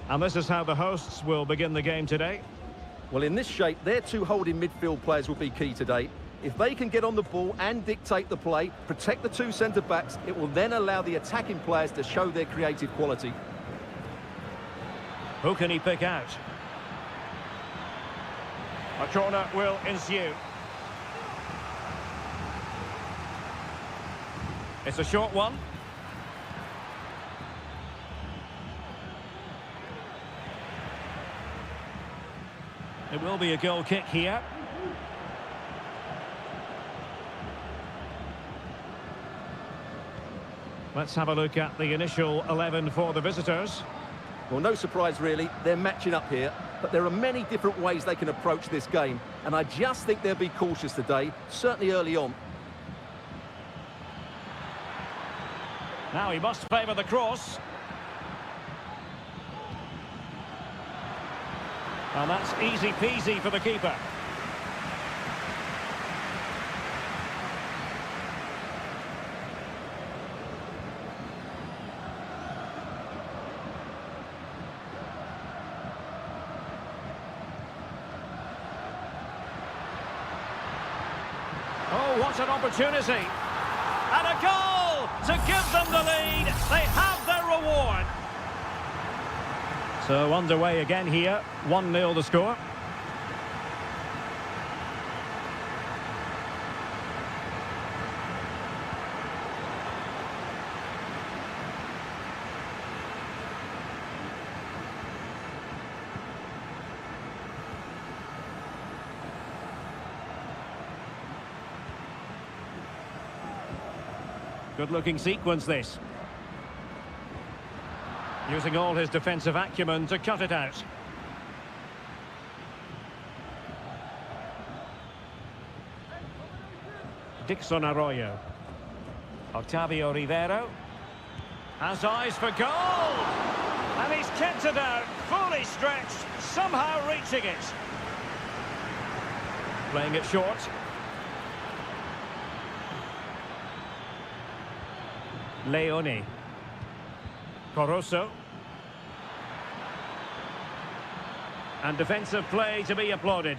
And this is how the hosts will begin the game today.
Well, in this shape, their two holding midfield players will be key today. If they can get on the ball and dictate the play, protect the two centre-backs, it will then allow the attacking players to show their creative quality.
Who can he pick out? A corner will ensue. It's a short one. It will be a goal kick here. Let's have a look at the initial 11 for the visitors.
Well, no surprise really, they're matching up here, but there are many different ways they can approach this game, and I just think they'll be cautious today, certainly early on.
Now he must favour the cross. And that's easy peasy for the keeper. Oh, what an opportunity. And a goal to give them the lead. They have their reward. So underway again here, 1-0 the score. Good-looking sequence, this. Using all his defensive acumen to cut it out. Dixon Arroyo. Octavio Rivero. Has eyes for goal! And he's kept it out, fully stretched, somehow reaching it. Playing it short. Leone. Corosso. And defensive play to be applauded.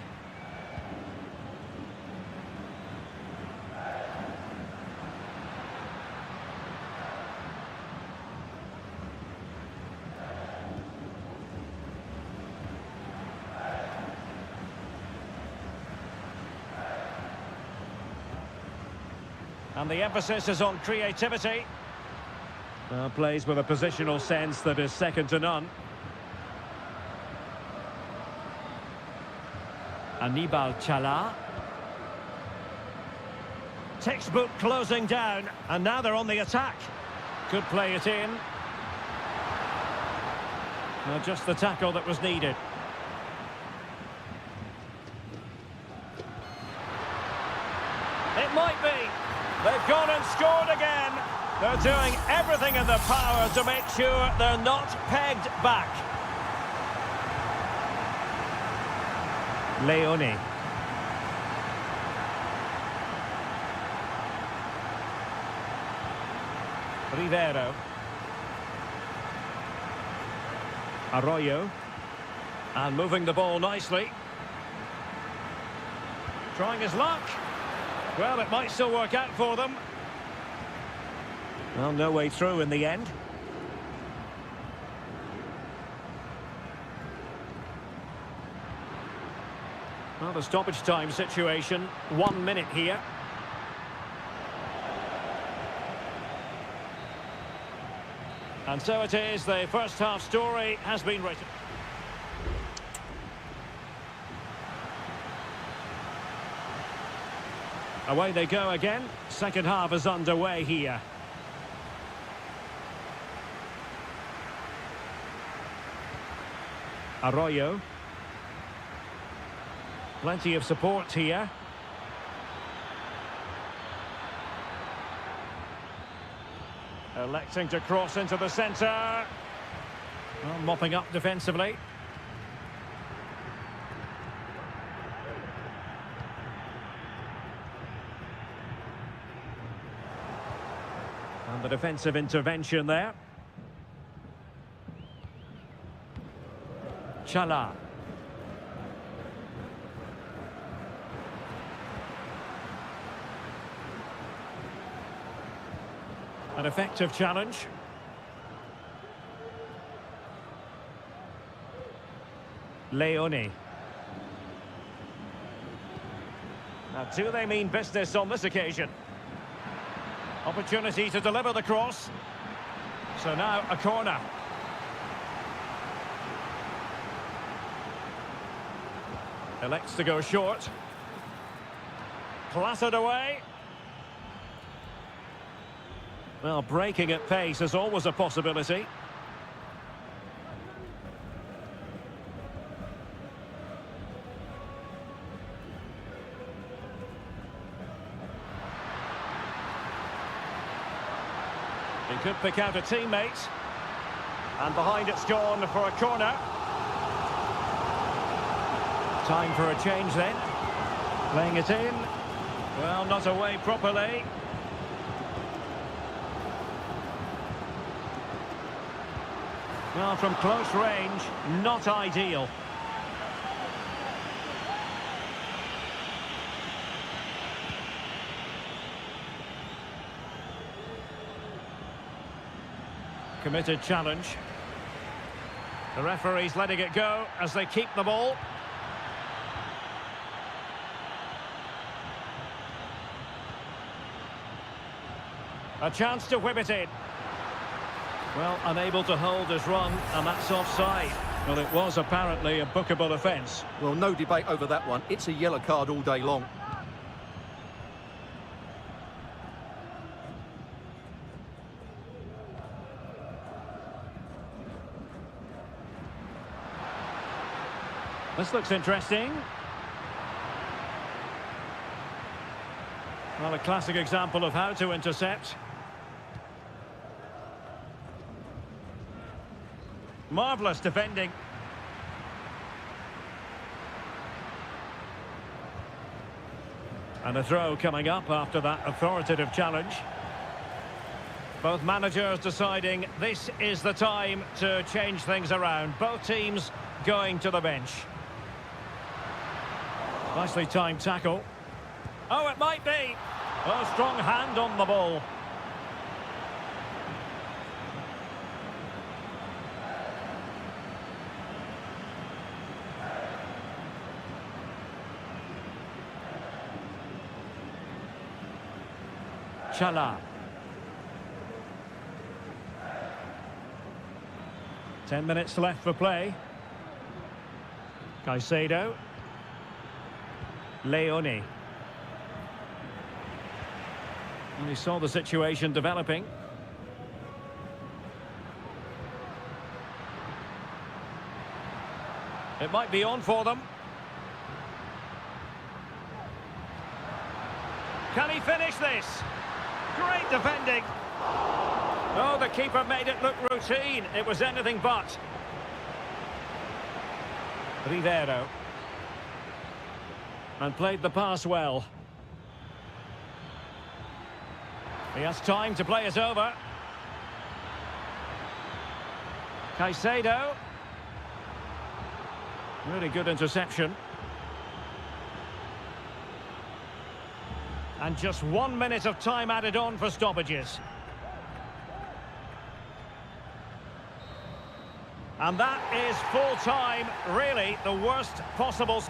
And the emphasis is on creativity. Plays with a positional sense that is second to none. Anibal Chala. Textbook closing down, and now they're on the attack. Could play it in. Well, just the tackle that was needed. It might be. They've gone and scored again. They're doing everything in their power to make sure they're not pegged back. Leone. Rivero. Arroyo. And moving the ball nicely. Trying his luck. Well, it might still work out for them. Well, no way through in the end. Well, the stoppage time situation, 1 minute here. And so it is, the first half story has been written. Away they go again. Second half is underway here. Arroyo. Plenty of support here. Electing to cross into the centre. Well, mopping up defensively. And the defensive intervention there. Chala. An effective challenge. Leone. Now, do they mean business on this occasion? Opportunity to deliver the cross. So now a corner. Elects to go short. Clattered away. Well, breaking at pace is always a possibility. He could pick out a teammate. And behind it's gone for a corner. Time for a change then. Playing it in. Well, not away properly. Well, from close range, not ideal. Committed challenge. The referee's letting it go as they keep the ball. A chance to whip it in. Well, unable to hold his run, and that's offside. Well, it was apparently a bookable offence.
Well, no debate over that one. It's a yellow card all day long.
This looks interesting. Well, a classic example of how to intercept. Marvellous defending. And a throw coming up after that authoritative challenge. Both managers deciding this is the time to change things around. Both teams going to the bench. Nicely timed tackle. Oh, it might be. Oh, strong hand on the ball. Chala. 10 minutes left for play. Caicedo. Leone. And he saw the situation developing. It might be on for them. Can he finish this? Great defending. Oh, the keeper made it look routine. It was anything but. Rivero. And played the pass well. He has time to play it over. Caicedo. Really good interception. And just 1 minute of time added on for stoppages. And that is full time, really the worst possible.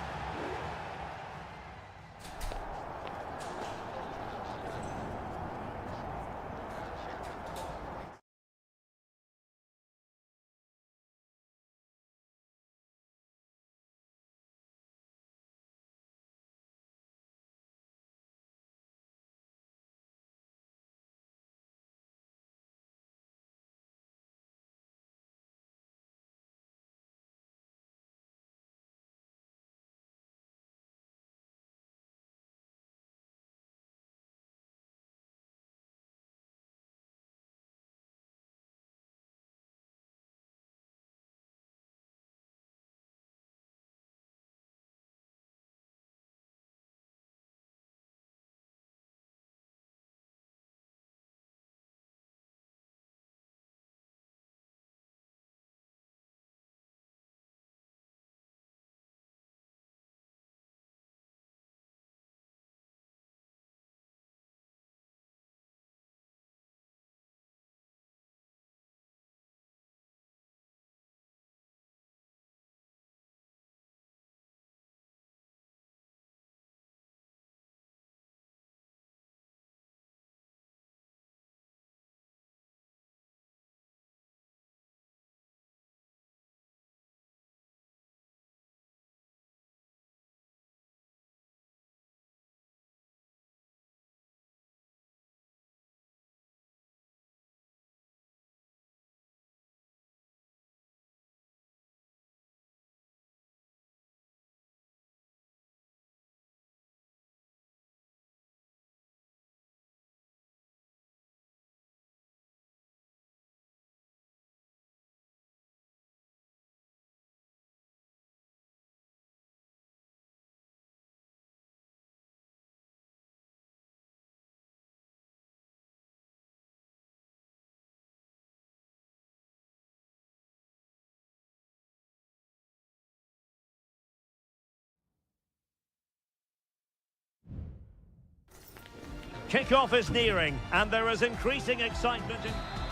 Kick-off is nearing, and there is increasing excitement.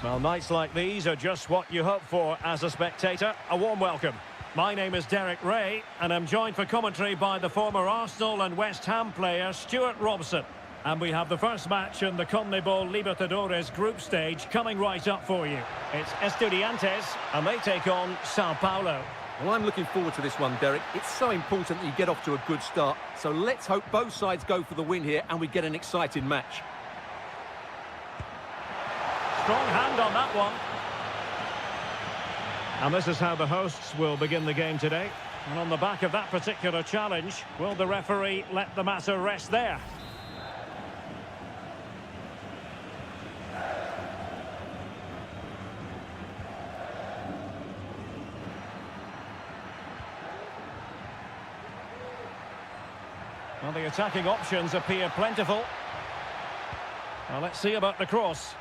Well, nights like these are just what you hope for as a spectator. A warm welcome. My name is Derek Ray, and I'm joined for commentary by the former Arsenal and West Ham player Stuart Robson. And we have the first match in the CONMEBOL Libertadores group stage coming right up for you. It's Estudiantes, and they take on Sao Paulo.
Well, I'm looking forward to this one, Derek. It's so important that you get off to a good start. So let's hope both sides go for the win here and we get an exciting match.
Strong hand on that one. And this is how the hosts will begin the game today. And on the back of that particular challenge, will the referee let the matter rest there? Well, the attacking options appear plentiful. Well, let's see about the cross.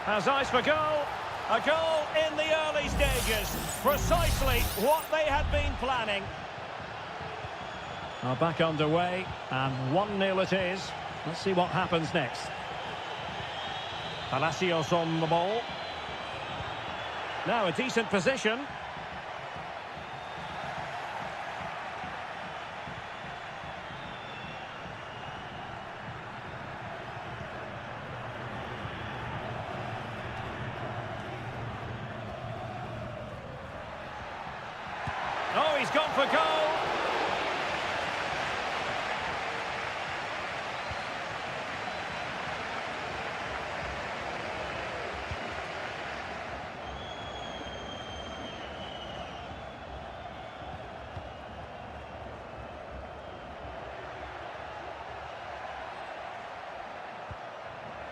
Has eyes for goal. A goal in the early stages. Precisely what they had been planning. Now back underway, and 1-0 it is. Let's see what happens next. Palacios on the ball. Now a decent position. Oh, he's gone for goal.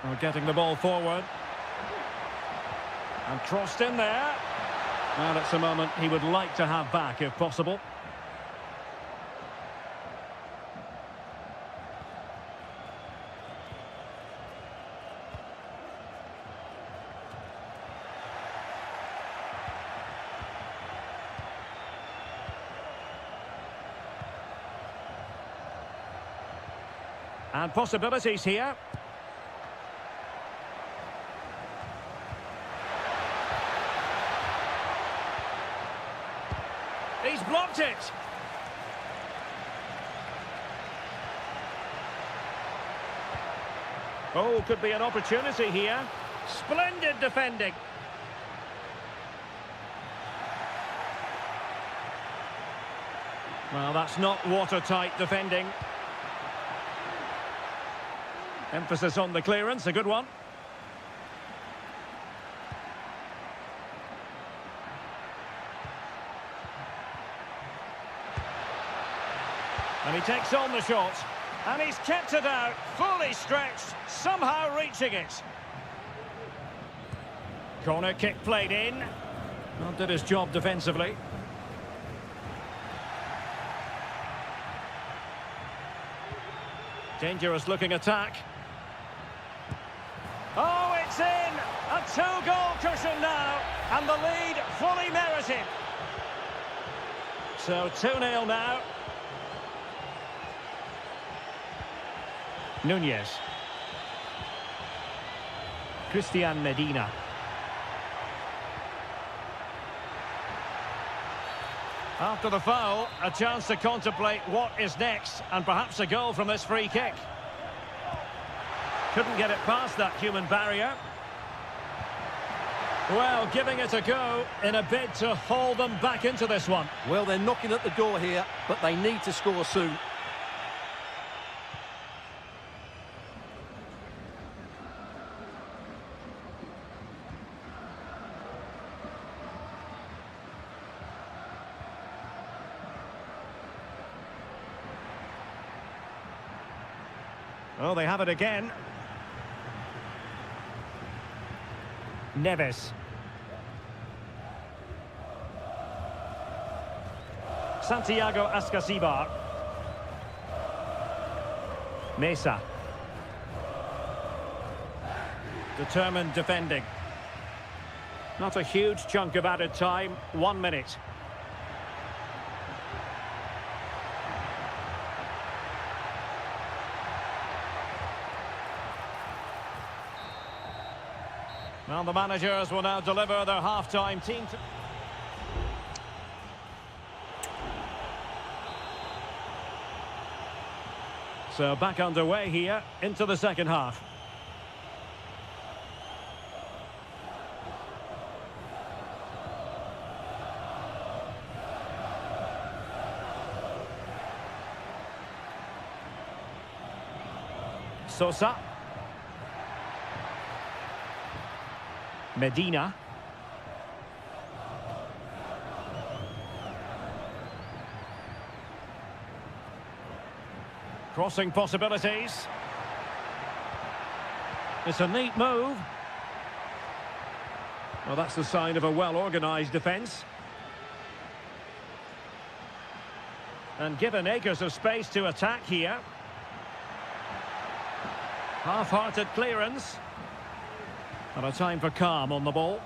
We're getting the ball forward. And crossed in there. Well, that's a moment he would like to have back, if possible. And possibilities here. He's blocked it. Oh, could be an opportunity here. Splendid defending. Well, that's not watertight defending. Emphasis on the clearance, a good one. And he takes on the shot. And he's kept it out, fully stretched, somehow reaching it. Corner kick played in. Well, did his job defensively. Dangerous looking attack. Oh, it's in! A two-goal cushion now. And the lead fully merited. So 2-0 now. Nunez. Christian Medina. After the foul, a chance to contemplate what is next, and perhaps a goal from this free kick. Couldn't get it past that human barrier. Well, giving it a go in a bid to haul them back into this one.
Well, they're knocking at the door here, but they need to score soon.
Oh, they have it again. Neves. Santiago Ascasibar. Mesa. Determined defending. Not a huge chunk of added time. 1 minute. Well, the managers will now deliver their half-time team. So back underway here into the second half. Sosa. Medina. Crossing possibilities. It's a neat move. Well, that's the sign of a well-organised defence. And given acres of space to attack here. Half-hearted clearance. And a time for calm on the ball.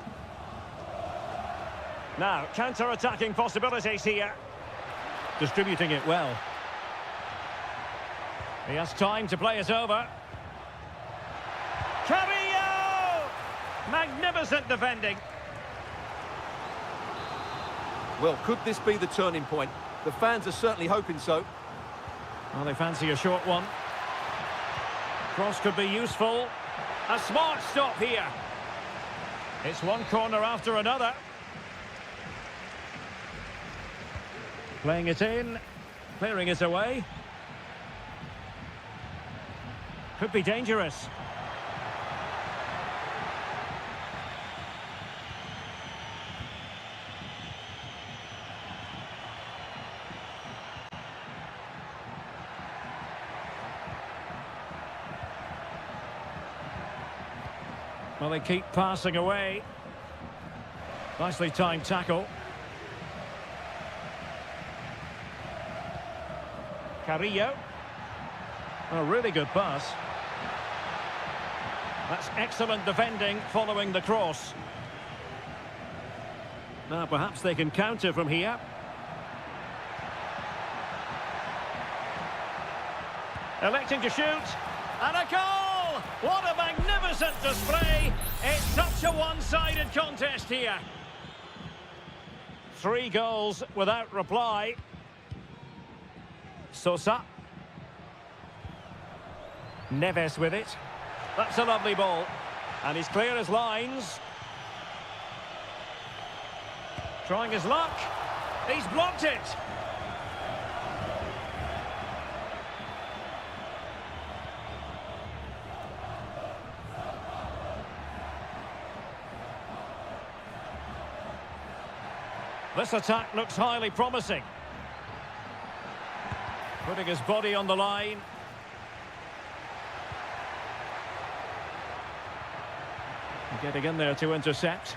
Now, counter-attacking possibilities here. Distributing it well. He has time to play it over. Carrillo! Magnificent defending.
Well, could this be the turning point? The fans are certainly hoping so.
Well, they fancy a short one. Cross could be useful. A smart stop here. It's one corner after another. Playing it in. Clearing it away. Could be dangerous. Well, they keep passing away. Nicely timed tackle. Carrillo. A really good pass. That's excellent defending following the cross. Now perhaps they can counter from here. Electing to shoot. And a goal! What a magnificent display! It's such a one-sided contest here. 3 goals without reply. Sosa. Neves with it. That's a lovely ball. And he's clear as lines. Trying his luck. He's blocked it. This attack looks highly promising. Putting his body on the line. Getting in there to intercept.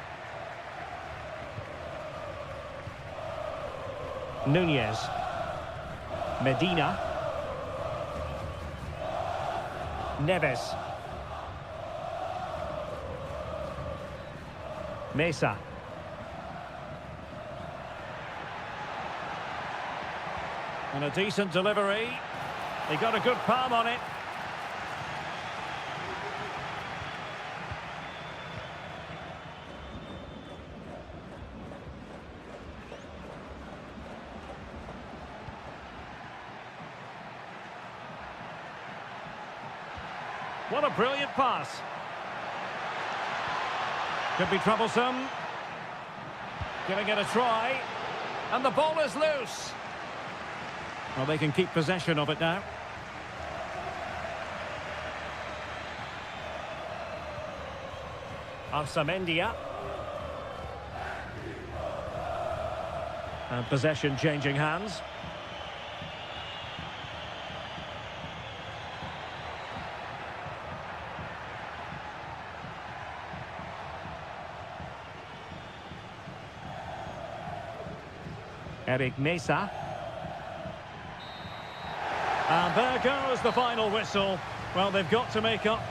Nunez. Medina. Neves. Mesa. And a decent delivery. He got a good palm on it. What a brilliant pass. Could be troublesome. Giving it a try. And the ball is loose. Well, they can keep possession of it now. Arsamendia. And possession changing hands. Eric Mesa. And there goes the final whistle. Well, they've got to make up.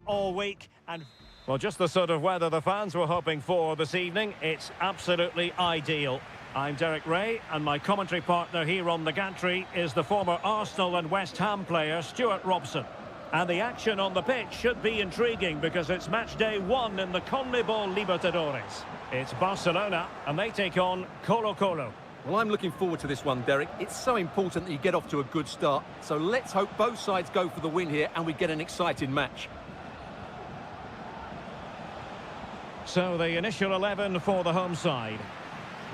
all week. And well, just the sort of weather the fans were hoping for this evening. It's absolutely ideal. I'm Derek Ray, and my commentary partner here on the gantry is the former Arsenal and West Ham player Stuart Robson. And the action on the pitch should be intriguing because it's match day 1 in the CONMEBOL Libertadores. It's Barcelona, and they take on Colo-Colo.
Well, I'm looking forward to this one, Derek. It's so important that you get off to a good start. So let's hope both sides go for the win here and we get an exciting match.
So the initial 11 for the home side.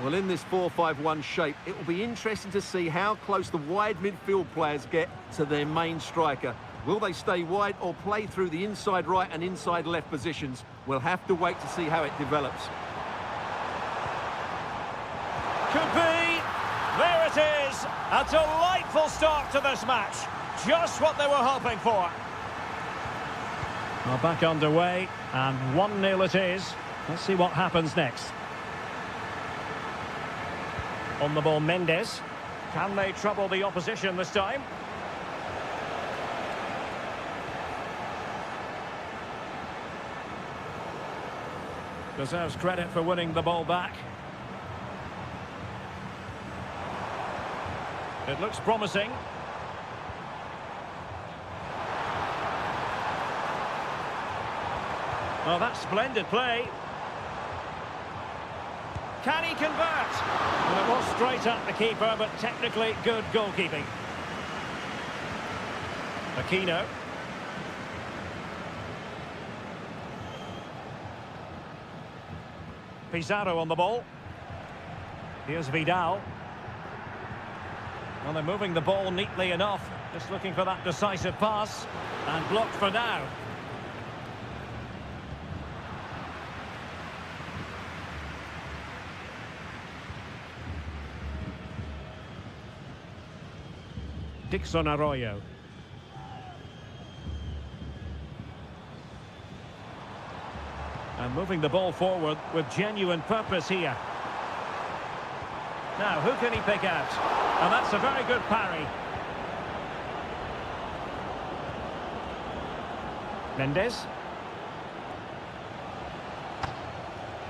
Well, in this 4-5-1 shape, it will be interesting to see how close the wide midfield players get to their main striker. Will they stay wide or play through the inside right and inside left positions? We'll have to wait to see how it develops.
Could be. There it is. A delightful start to this match. Just what they were hoping for. Well, back underway, and 1-0 it is. Let's see what happens next. On the ball, Mendes. Can they trouble the opposition this time? Deserves credit for winning the ball back. It looks promising. Well, that's splendid play. Can he convert? Well, it was straight at the keeper, but technically good goalkeeping. Aquino. Pizarro on the ball. Here's Vidal. Well, they're moving the ball neatly enough. Just looking for that decisive pass. And blocked for now. Dixon Arroyo. And moving the ball forward with genuine purpose here. Now, who can he pick out? And that's a very good parry. Mendes.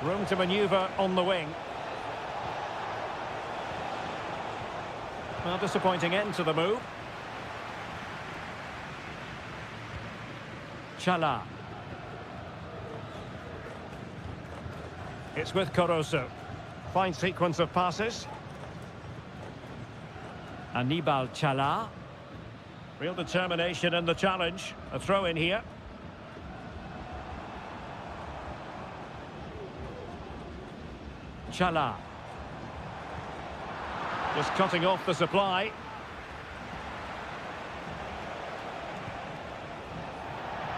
Room to manoeuvre on the wing. Well, disappointing end to the move. Chala. It's with Caruso. Fine sequence of passes. Anibal Chala. Real determination in the challenge. A throw in here. Chala. Just cutting off the supply.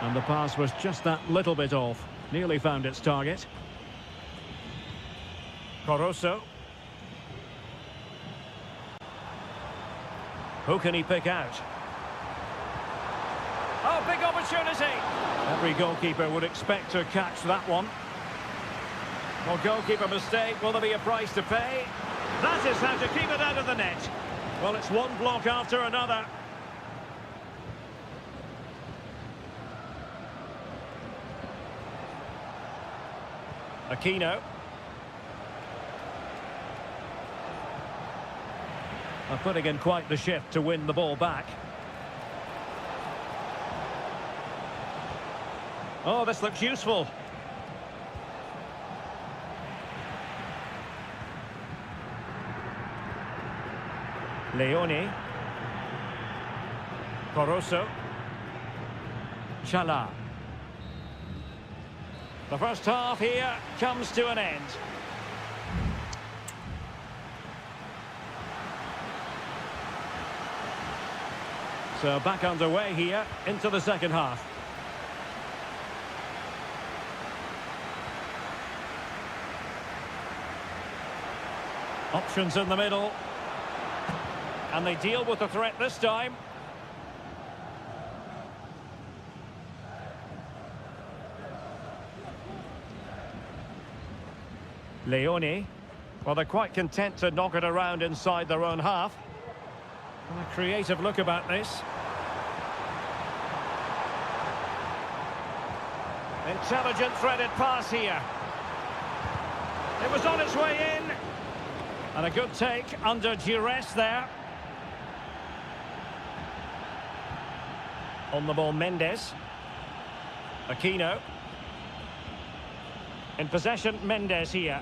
And the pass was just that little bit off. Nearly found its target. Caruso. Who can he pick out? Oh, big opportunity! Every goalkeeper would expect to catch that one. Well, goalkeeper mistake. Will there be a price to pay? That is how to keep it out of the net. Well, it's one block after another. Aquino. Are putting in quite the shift to win the ball back. Oh, this looks useful. Leone. Caruso. Chala. The first half here comes to an end. So back underway here into the second half. Options in the middle. And they deal with the threat this time. Leone. Well, they're quite content to knock it around inside their own half. And a creative look about this. Intelligent threaded pass here. It was on its way in. And a good take under duress there. On the ball, Mendes. Aquino. In possession, Mendes here.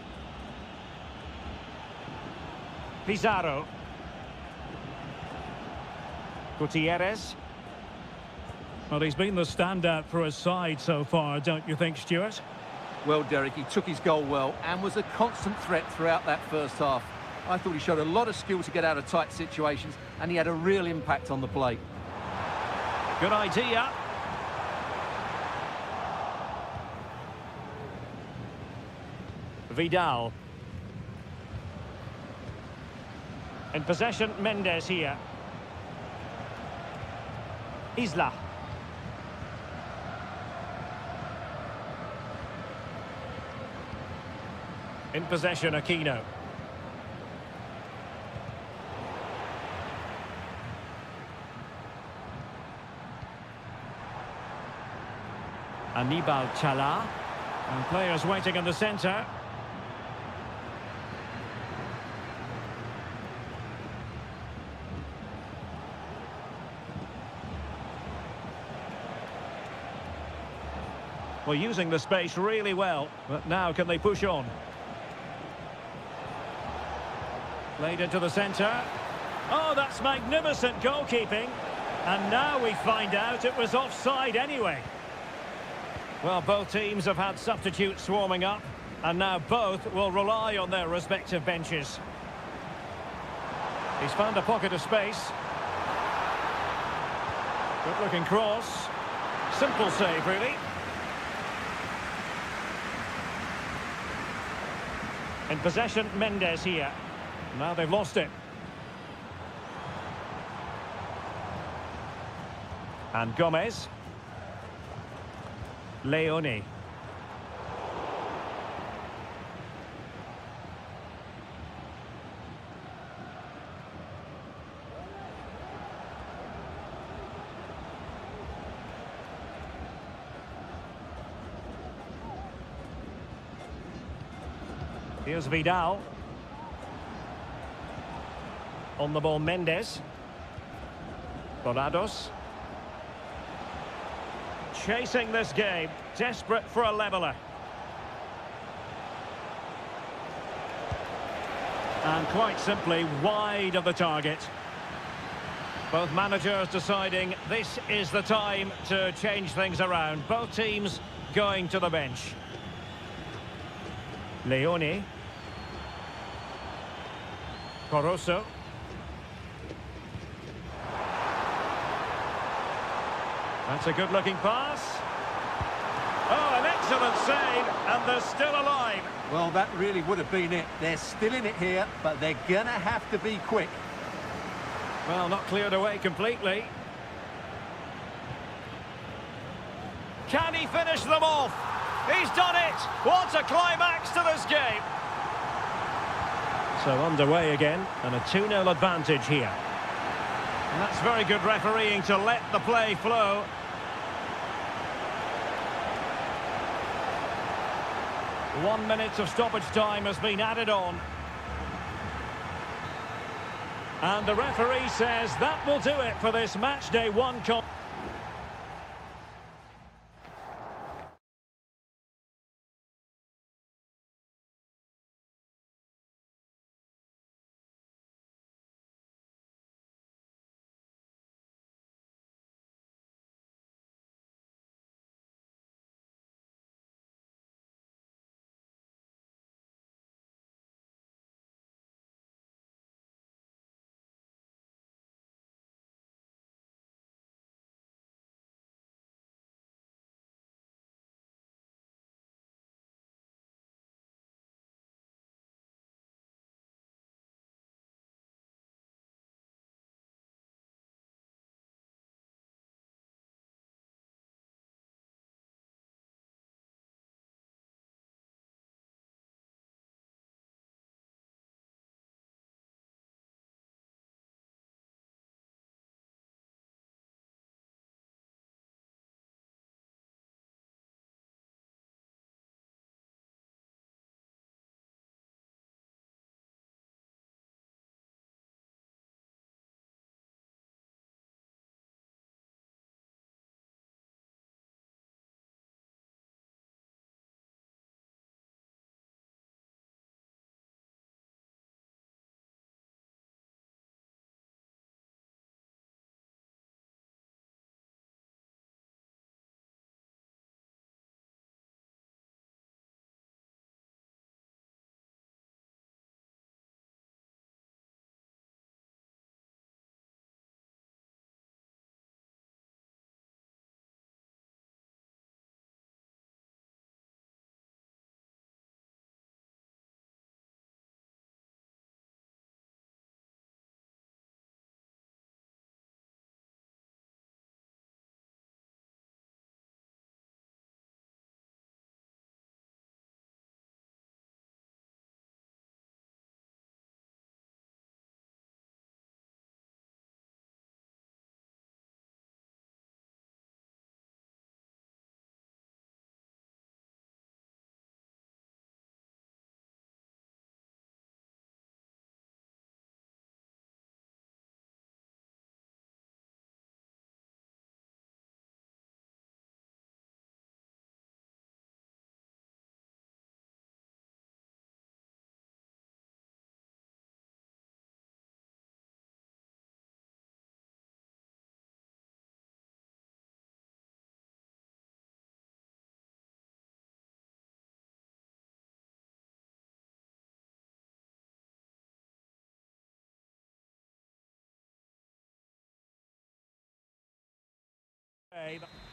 Pizarro. Gutierrez.
Well, he's been the standout for his side so far, don't you think, Stuart?
Well, Derek, he took his goal well and was a constant threat throughout that first half. I thought he showed a lot of skill to get out of tight situations, and he had a real impact on the play.
Good idea. Vidal. In possession, Mendes here. Isla. In possession, Aquino. Anibal Chala. And players waiting in the centre. Well, using the space really well, but now can they push on? Played into the centre. Oh, that's magnificent goalkeeping. And now we find out it was offside anyway. Well, both teams have had substitutes swarming up, and now both will rely on their respective benches. He's found a pocket of space. Good-looking cross. Simple save, really. In possession, Mendes here. Now they've lost it. And Gomez. Leone. Here's Vidal. On the ball, Mendes. Dorados. Chasing this game, desperate for a leveller. And quite simply, wide of the target. Both managers deciding this is the time to change things around. Both teams going to the bench. Leone. Corosso. That's a good-looking pass. Oh, an excellent save, and they're still alive.
Well, that really would have been it. They're still in it here, but they're going to have to be quick.
Well, not cleared away completely. Can he finish them off? He's done it! What a climax to this game! So underway again, and a 2-0 advantage here. And that's very good refereeing to let the play flow. One minute of stoppage time has been added on. And the referee says that will do it for this match day one.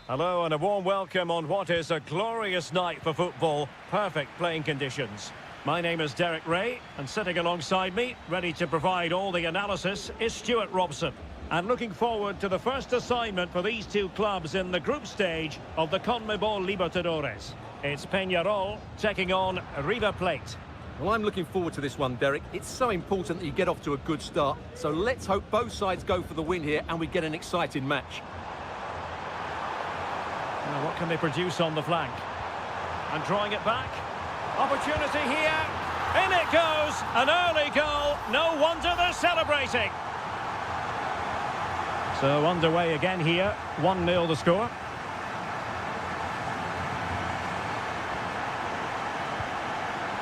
Hello and a warm welcome on what is a glorious night for football. Perfect playing conditions. My name is Derek Ray, and sitting alongside me, ready to provide all the analysis, is Stuart Robson. And looking forward to the first assignment for these two clubs in the group stage of the CONMEBOL Libertadores. It's Peñarol taking on River Plate.
Well, I'm looking forward to this one, Derek. It's so important that you get off to a good start. So let's hope both sides go for the win here and we get an exciting match.
Now, what can they produce on the flank? And drawing it back. Opportunity here. In it goes. An early goal. No wonder they're celebrating. So underway again here. 1-0 the score.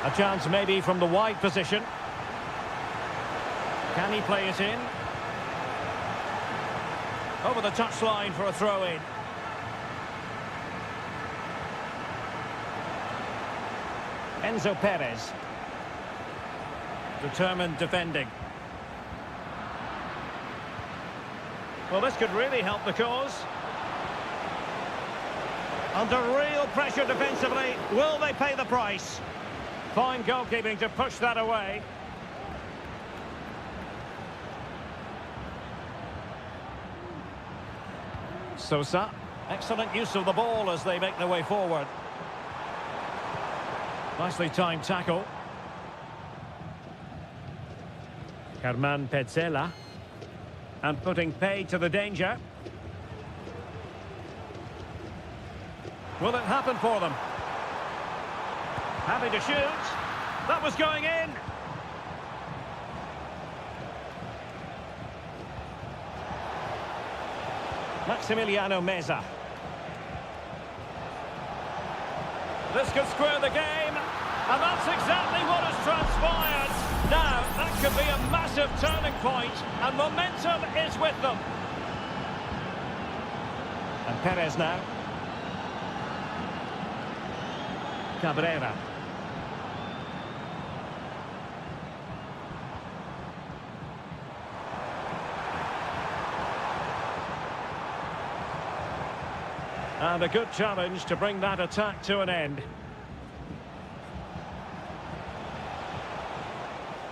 A chance maybe from the wide position. Can he play it in? Over the touchline for a throw-in. Enzo Perez. Determined defending. Well, this could really help the cause. Under real pressure defensively. Will they pay the price? Fine goalkeeping to push that away. Sosa. Excellent use of the ball as they make their way forward. Nicely timed tackle. Herman Petzela. And putting pay to the danger. Will it happen for them? Happy to shoot. That was going in. Maximiliano Meza. This could square the game. And that's exactly what has transpired. Now, that could be a massive turning point, and momentum is with them. And Perez now. Cabrera. And a good challenge to bring that attack to an end.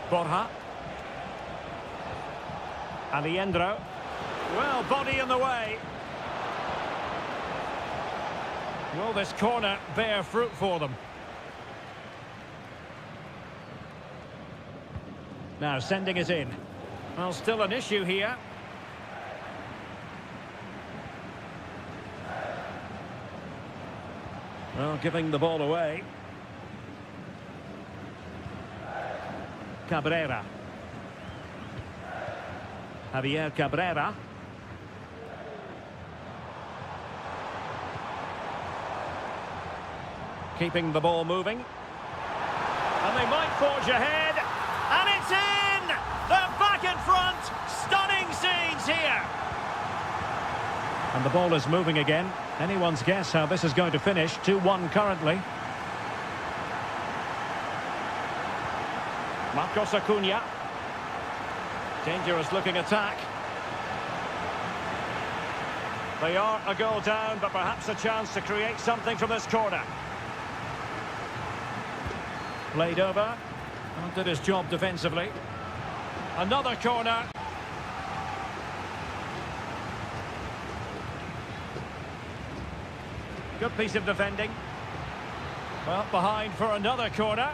Borja. Aliendro. Well, body in the way. Will this corner bear fruit for them? Now sending it in. Well, still an issue here. Well, giving the ball away. Cabrera. Javier Cabrera. Keeping the ball moving. And they might forge ahead. And it's in! They're back in front! Stunning scenes here! And the ball is moving again. Anyone's guess how this is going to finish. 2-1 currently. Marcos Acuna. Dangerous looking attack. They are a goal down, but perhaps a chance to create something from this corner. Played over. And did his job defensively. Another corner. Good piece of defending. Well, behind for another corner.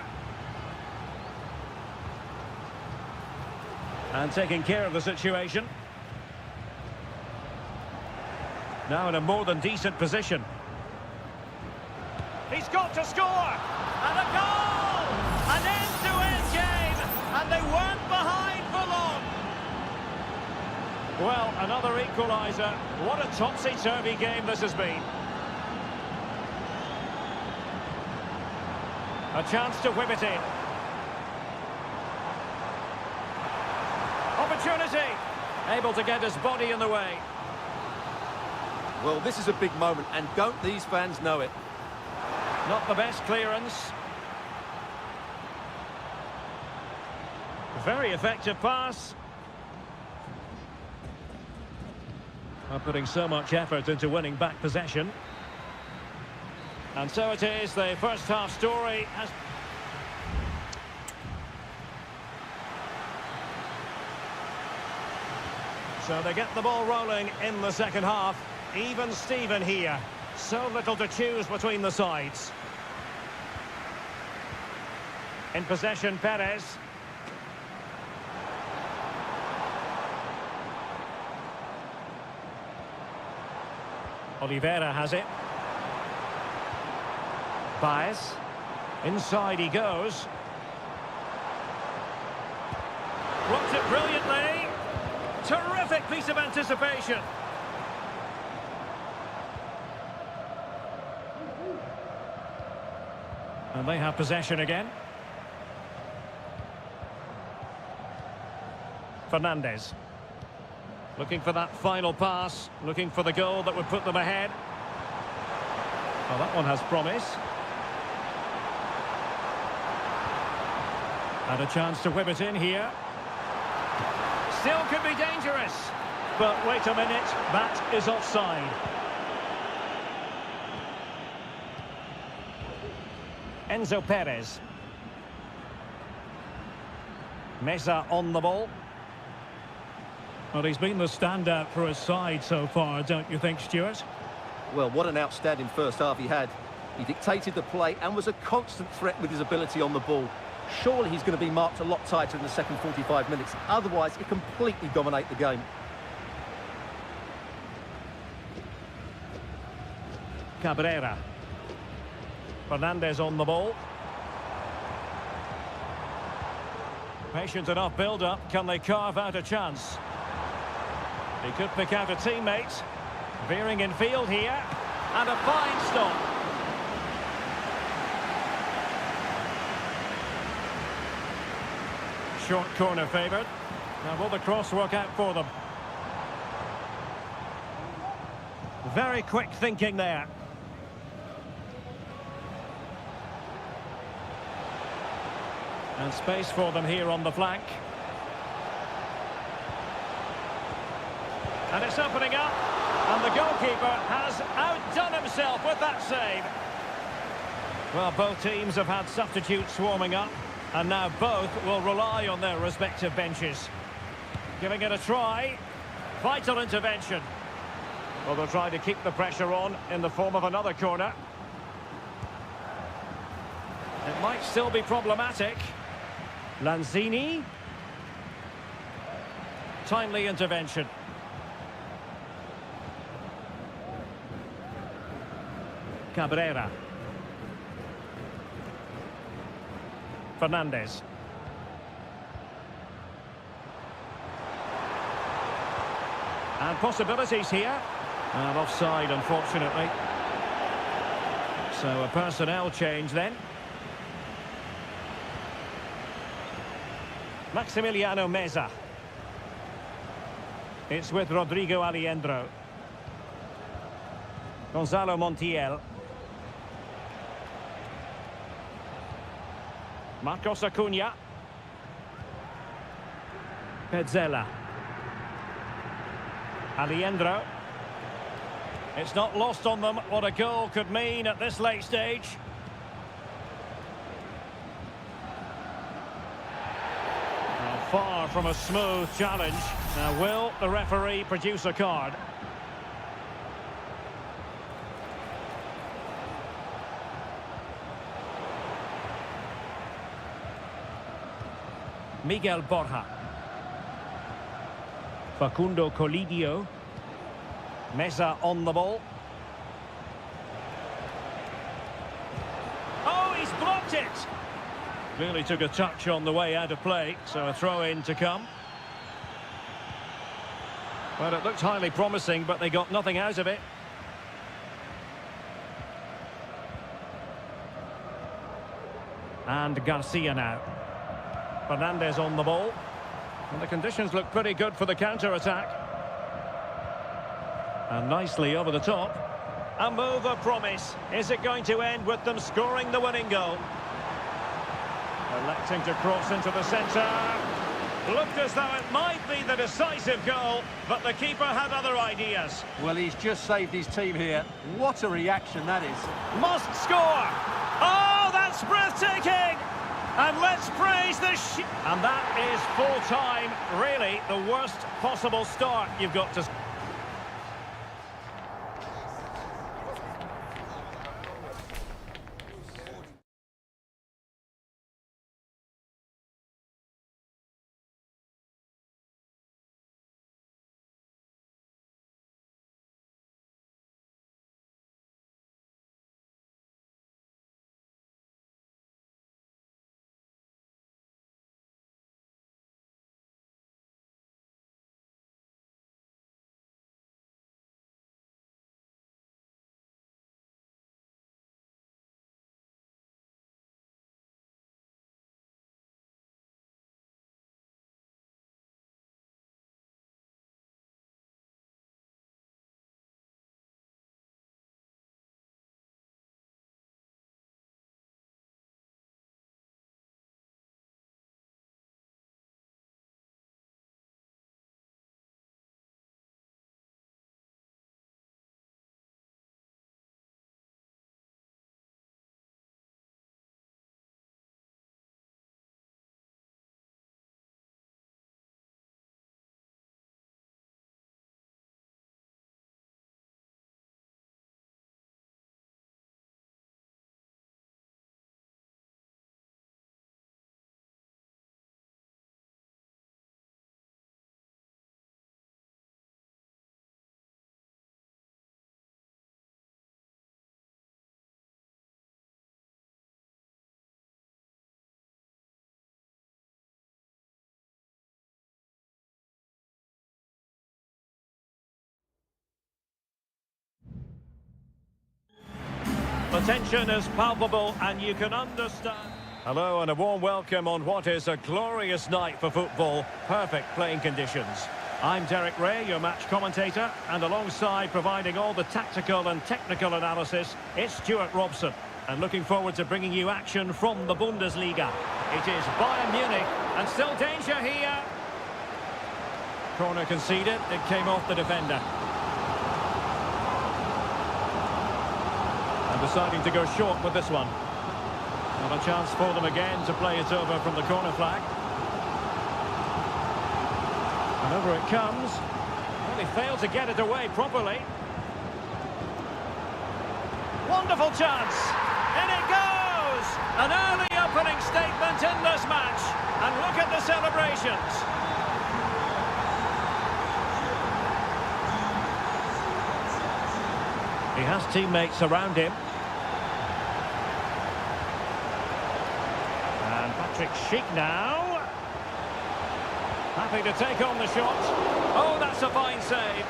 And taking care of the situation. Now in a more than decent position. He's got to score! And a goal! An end-to-end game! And they weren't behind for long! Well, another equaliser. What a topsy-turvy game this has been. A chance to whip it in. Opportunity. Able to get his body in the way.
Well, this is a big moment, and don't these fans know it?
Not the best clearance. Very effective pass. Putting so much effort into winning back possession. And so it is, the first half story has... So they get the ball rolling in the second half. Even Steven here. So little to choose between the sides. In possession, Perez. Oliveira has it. Baez. Inside he goes. Blocked it brilliantly. Terrific piece of anticipation. And they have possession again. Fernandez. Looking for that final pass. Looking for the goal that would put them ahead. Oh, that one has promise. And a chance to whip it in here. Still could be dangerous. But wait a minute, that is offside. Enzo Perez. Mesa on the ball.
Well, he's been the standout for his side so far, don't you think, Stuart?
Well, what an outstanding first half he had. He dictated the play and was a constant threat with his ability on the ball. Surely he's going to be marked a lot tighter in the second 45 minutes. Otherwise, he completely dominate the game.
Cabrera. Fernandez on the ball. Patient enough build-up. Can they carve out a chance? He could pick out a teammate. Veering in field here. And a fine stop. Short corner favoured. Now will the cross work out for them? Very quick thinking there. And space for them here on the flank. And it's opening up. And the goalkeeper has outdone himself with that save. Well, both teams have had substitutes swarming up. And now both will rely on their respective benches. Giving it a try. Vital intervention. Well, they'll try to keep the pressure on in the form of another corner. It might still be problematic. Lanzini. Timely intervention. Cabrera. Fernandez. And possibilities here. And offside, unfortunately. So a personnel change then. Maximiliano Meza. It's with Rodrigo Aliendro. Gonzalo Montiel. Marcos Acuna. Pezzella. Aliendro. It's not lost on them what a goal could mean at this late stage. Now, far from a smooth challenge. Now, will the referee produce a card? Miguel Borja. Facundo Colidio. Mesa on the ball. Oh, he's blocked it! Really took a touch on the way out of play, so a throw-in to come. Well, it looked highly promising, but they got nothing out of it. And Garcia now. Fernandez on the ball. And the conditions look pretty good for the counter-attack. And nicely over the top. A move of promise. Is it going to end with them scoring the winning goal? Electing to cross into the centre. Looked as though it might be the decisive goal, but the keeper had other ideas.
Well, he's just saved his team here. What a reaction that is.
Must score! Oh, that's breathtaking! And let's praise the And that is full time. Really, the worst possible start you've got to... The tension is palpable and you can understand. Hello and a warm welcome on what is a glorious night for football. Perfect playing conditions. I'm Derek Ray, your match commentator, and alongside providing all the tactical and technical analysis, it's Stuart Robson. And looking forward to bringing you action from the Bundesliga. It is Bayern Munich, and still danger here. Corner conceded, it came off the defender. And deciding to go short with this one. Not a chance for them again to play it over from the corner flag. And over it comes. Well, he failed to get it away properly. Wonderful chance. In it goes! An early opening statement in this match. And look at the celebrations. He has teammates around him. And Patrick Schick now. Happy to take on the shot. Oh, that's a fine save.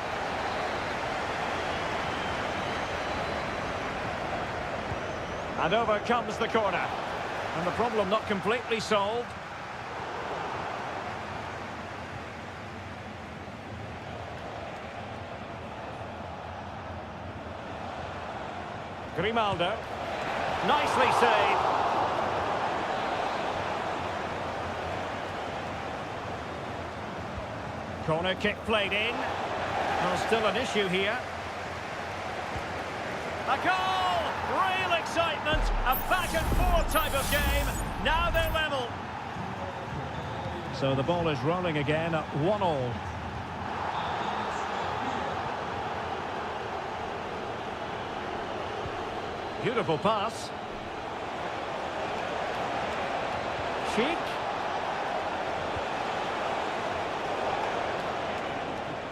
And over comes the corner. And the problem not completely solved. Grimaldo. Nicely saved. Corner kick played in. Well, still an issue here. A goal! Real excitement. A back and forth type of game. Now they're level. So the ball is rolling again at 1-1. Beautiful pass. Schick.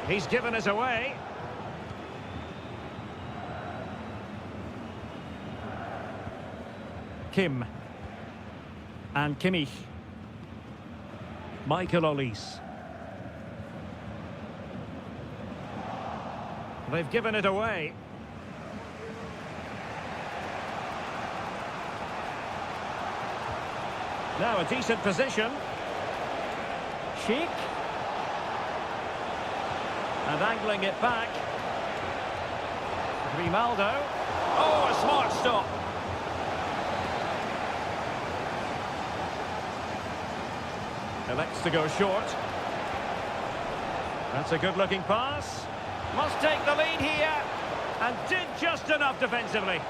He's given us away. Kim. And Kimmich. Michael Olise. They've given it away. Now a decent position. Schick. And angling it back. Grimaldo. Oh, a smart stop. Elects to go short. That's a good-looking pass. Must take the lead here. And did just enough defensively.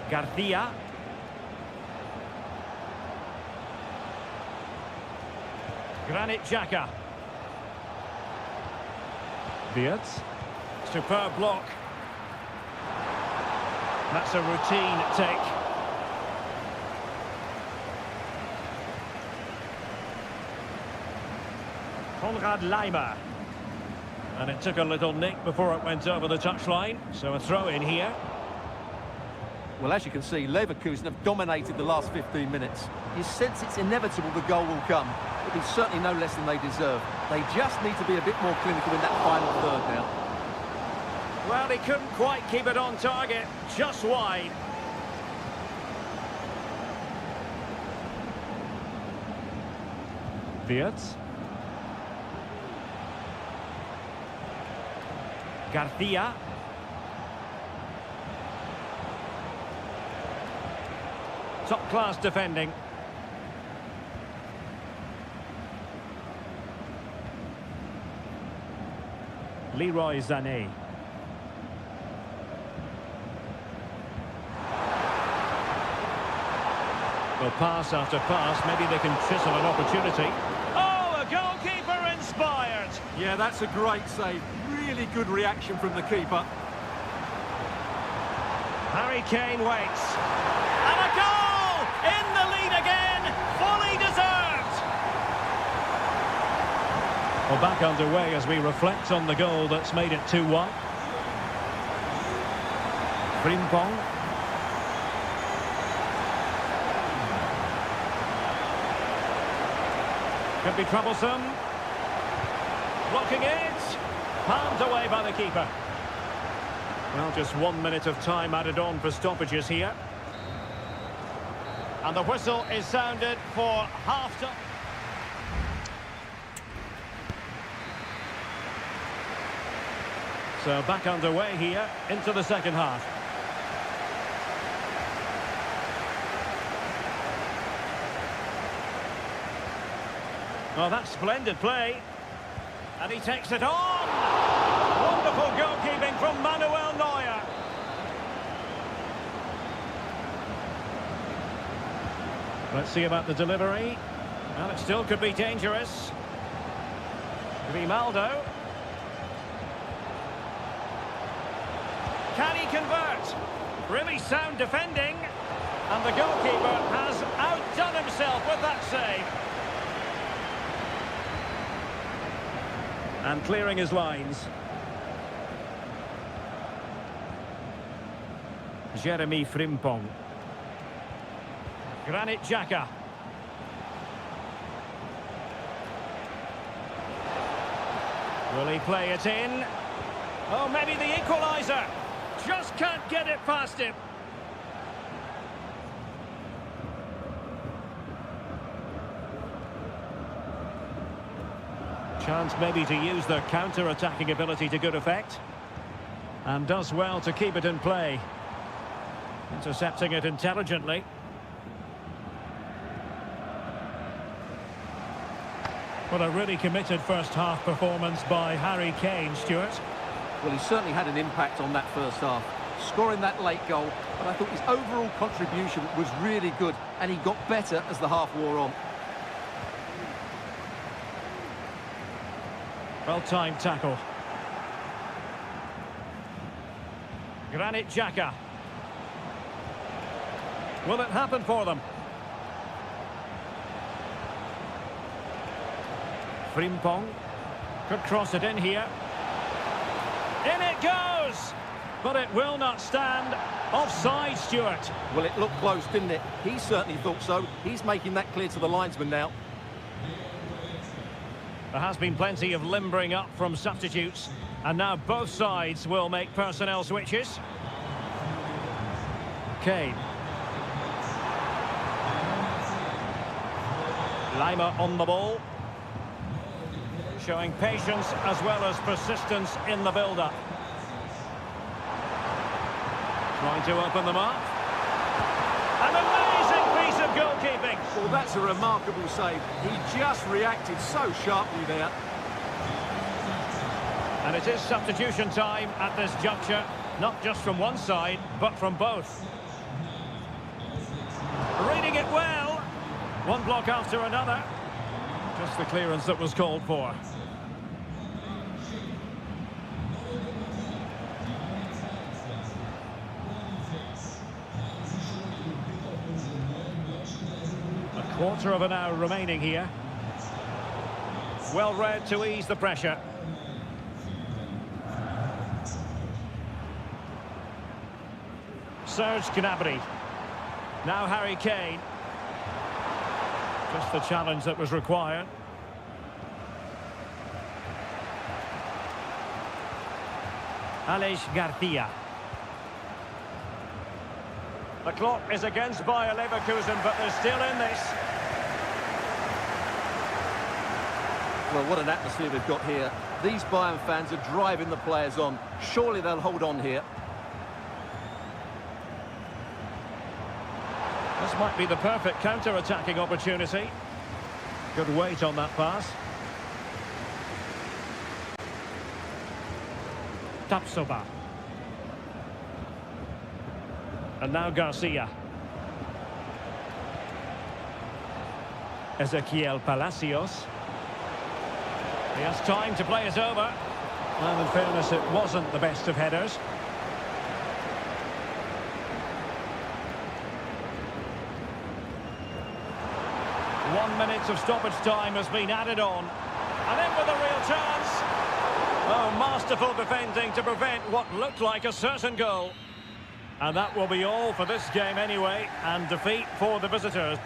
Garcia. Granit Xhaka. Wirtz. Superb block. That's a routine take. Konrad Laimer. And it took a little nick before it went over the touchline. So a throw in here.
Well, as you can see, Leverkusen have dominated the last 15 minutes. You sense it's inevitable the goal will come. It'll be certainly no less than they deserve. They just need to be a bit more clinical in that final third now.
Well, he couldn't quite keep it on target, just wide. Wirtz. Garcia. Top-class defending. Leroy Sané. Well, pass after pass, maybe they can chisel an opportunity. Oh, a goalkeeper inspired!
Yeah, that's a great save. Really good reaction from the keeper.
Harry Kane waits. And a goal! In the lead again! Fully deserved! Well, back underway as we reflect on the goal that's made it 2-1. Frimpong. Could be troublesome. Blocking it. Palmed away by the keeper. Well, just 1 minute of time added on for stoppages here. And the whistle is sounded for half-time. So back underway here into the second half. Well, that's splendid play. And he takes it on. Wonderful goalkeeping from Manuel Neuer. Let's see about the delivery. Well, it still could be dangerous. Grimaldo. Can he convert? Really sound defending. And the goalkeeper has outdone himself with that save. And clearing his lines. Jeremy Frimpong. Granit Xhaka. Will he play it in? Oh, maybe the equaliser. Just can't get it past him. Chance maybe to use their counter-attacking ability to good effect. And does well to keep it in play. Intercepting it intelligently.
What a really committed first half performance by Harry Kane, Stuart.
Well, he certainly had an impact on that first half, scoring that late goal, but I thought his overall contribution was really good, and he got better as the half wore on.
Well-timed tackle. Granit Xhaka. Will it happen for them? Frimpong. Could cross it in here. In it goes! But it will not stand. Offside, Stuart.
Well, it looked close, didn't it? He certainly thought so. He's making that clear to the linesman now.
There has been plenty of limbering up from substitutes. And now both sides will make personnel switches. Kane. Laimer on the ball. Showing patience as well as persistence in the build-up. Trying to open them up. An amazing piece of goalkeeping.
Well, that's a remarkable save. He just reacted so sharply there.
And it is substitution time at this juncture, not just from one side, but from both. Reading it well. One block after another. Just the clearance that was called for. A quarter of an hour remaining here. Well read to ease the pressure. Serge Gnabry. Now Harry Kane. Just the challenge that was required. Alex Garcia. The clock is against Bayer Leverkusen, but they're still in this.
Well, what an atmosphere they've got here. These Bayern fans are driving the players on. Surely they'll hold on here.
This might be the perfect counter-attacking opportunity. Good weight on that pass. Tapsoba. And now Garcia. Ezequiel Palacios. He has time to play it over. And in fairness, it wasn't the best of headers. One minute of stoppage time has been added on. And in with a real chance. Oh, masterful defending to prevent what looked like a certain goal. And that will be all for this game anyway, and defeat for the visitors.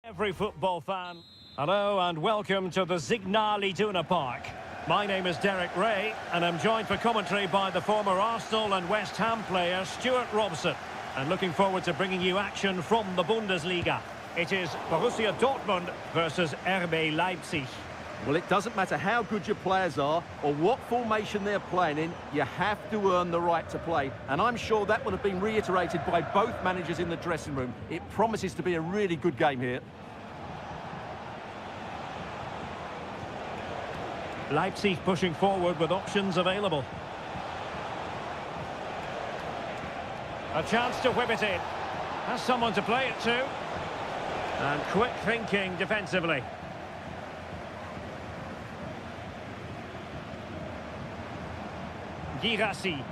Every football fan. Hello and welcome to the Signal Iduna Park. My name is Derek Ray and I'm joined for commentary by the former Arsenal and West Ham player Stuart Robson. And looking forward to bringing you action from the Bundesliga. It is Borussia Dortmund versus RB Leipzig.
Well, it doesn't matter how good your players are or what formation they're playing in, you have to earn the right to play. And I'm sure that will have been reiterated by both managers in the dressing room. It promises to be a really good game here.
Leipzig pushing forward with options available. A chance to whip it in. Has someone to play it to. And quick thinking defensively. Girassi.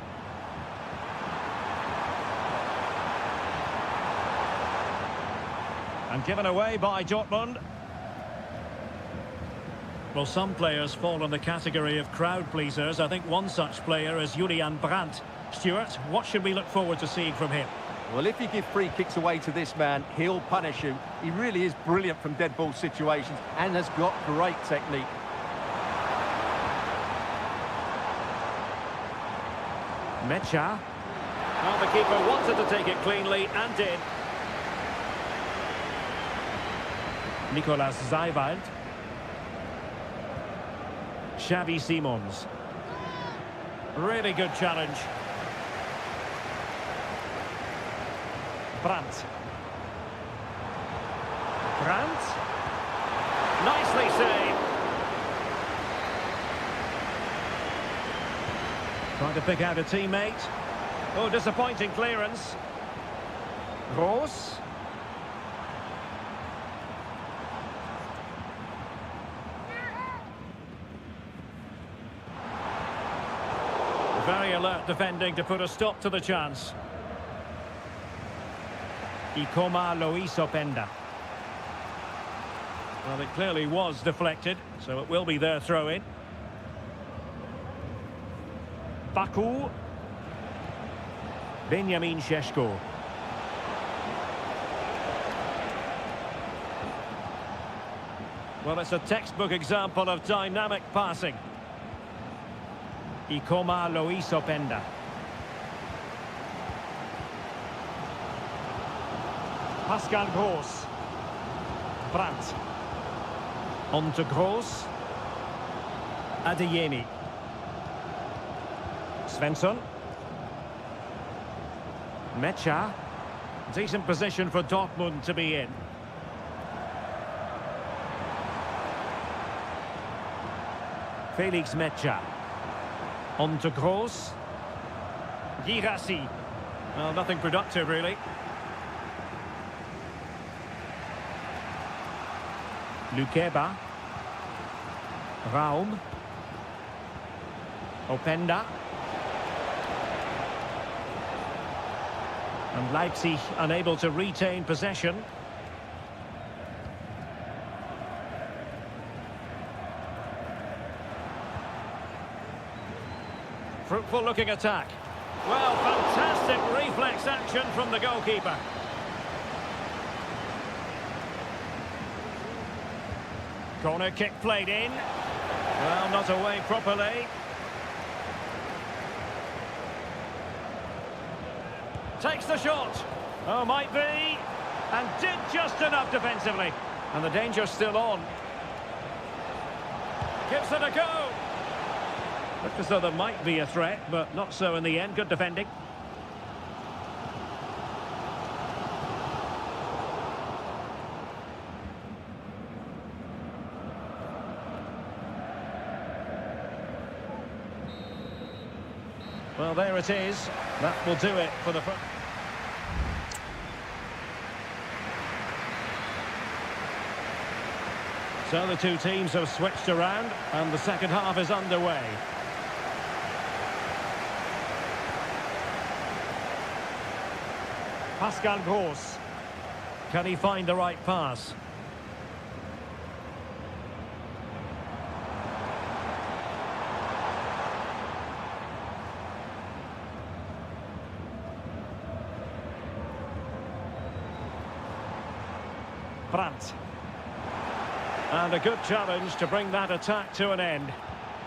And given away by Dortmund.
Well, some players fall in the category of crowd pleasers. I think one such player is Julian Brandt. Stuart, what should we look forward to seeing from him?
Well, if you give free kicks away to this man, he'll punish you. He really is brilliant from dead ball situations and has got great technique.
Mecha. Well, the keeper wanted to take it cleanly and did. Nicolas Zeiwald. Xavi Simons. Really good challenge. Brandt. Brandt. Nicely saved. Trying to pick out a teammate. Oh, disappointing clearance. Roos. Very alert defending to put a stop to the chance. Ikoma Lois Openda. Well, it clearly was deflected, so it will be their throw-in. Baku. Benjamin Šeško. Well, it's a textbook example of dynamic passing. Ikoma Lois Openda. Pascal Gross. Brandt. On to Gross. Adeyemi. Svensson. Mecha. Decent position for Dortmund to be in. Felix Mecha. On to Gross. Girassi. Well, nothing productive, really. Lukeba. Raum. Openda. And Leipzig unable to retain possession. Fruitful looking attack. Well, fantastic reflex action from the goalkeeper. Corner kick played in. Well, not away properly. Takes the shot. Oh, might be. And did just enough defensively. And the danger's still on. Gives it a go. Looked as though there might be a threat, but not so in the end. Good defending. Well, there it is. That will do it for the front. So the two teams have switched around, and the second half is underway. Pascal Gross. Can he find the right pass? Brandt. And a good challenge to bring that attack to an end.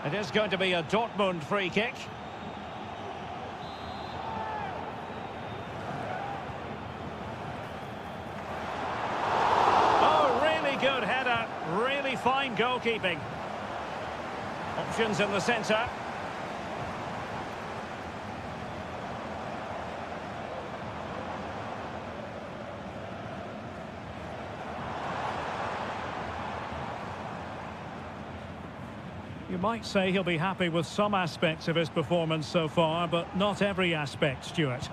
It is going to be a Dortmund free kick. Oh, really good header. Really fine goalkeeping. Options in the centre.
You might say he'll be happy with some aspects of his performance so far, but not every aspect, Stuart.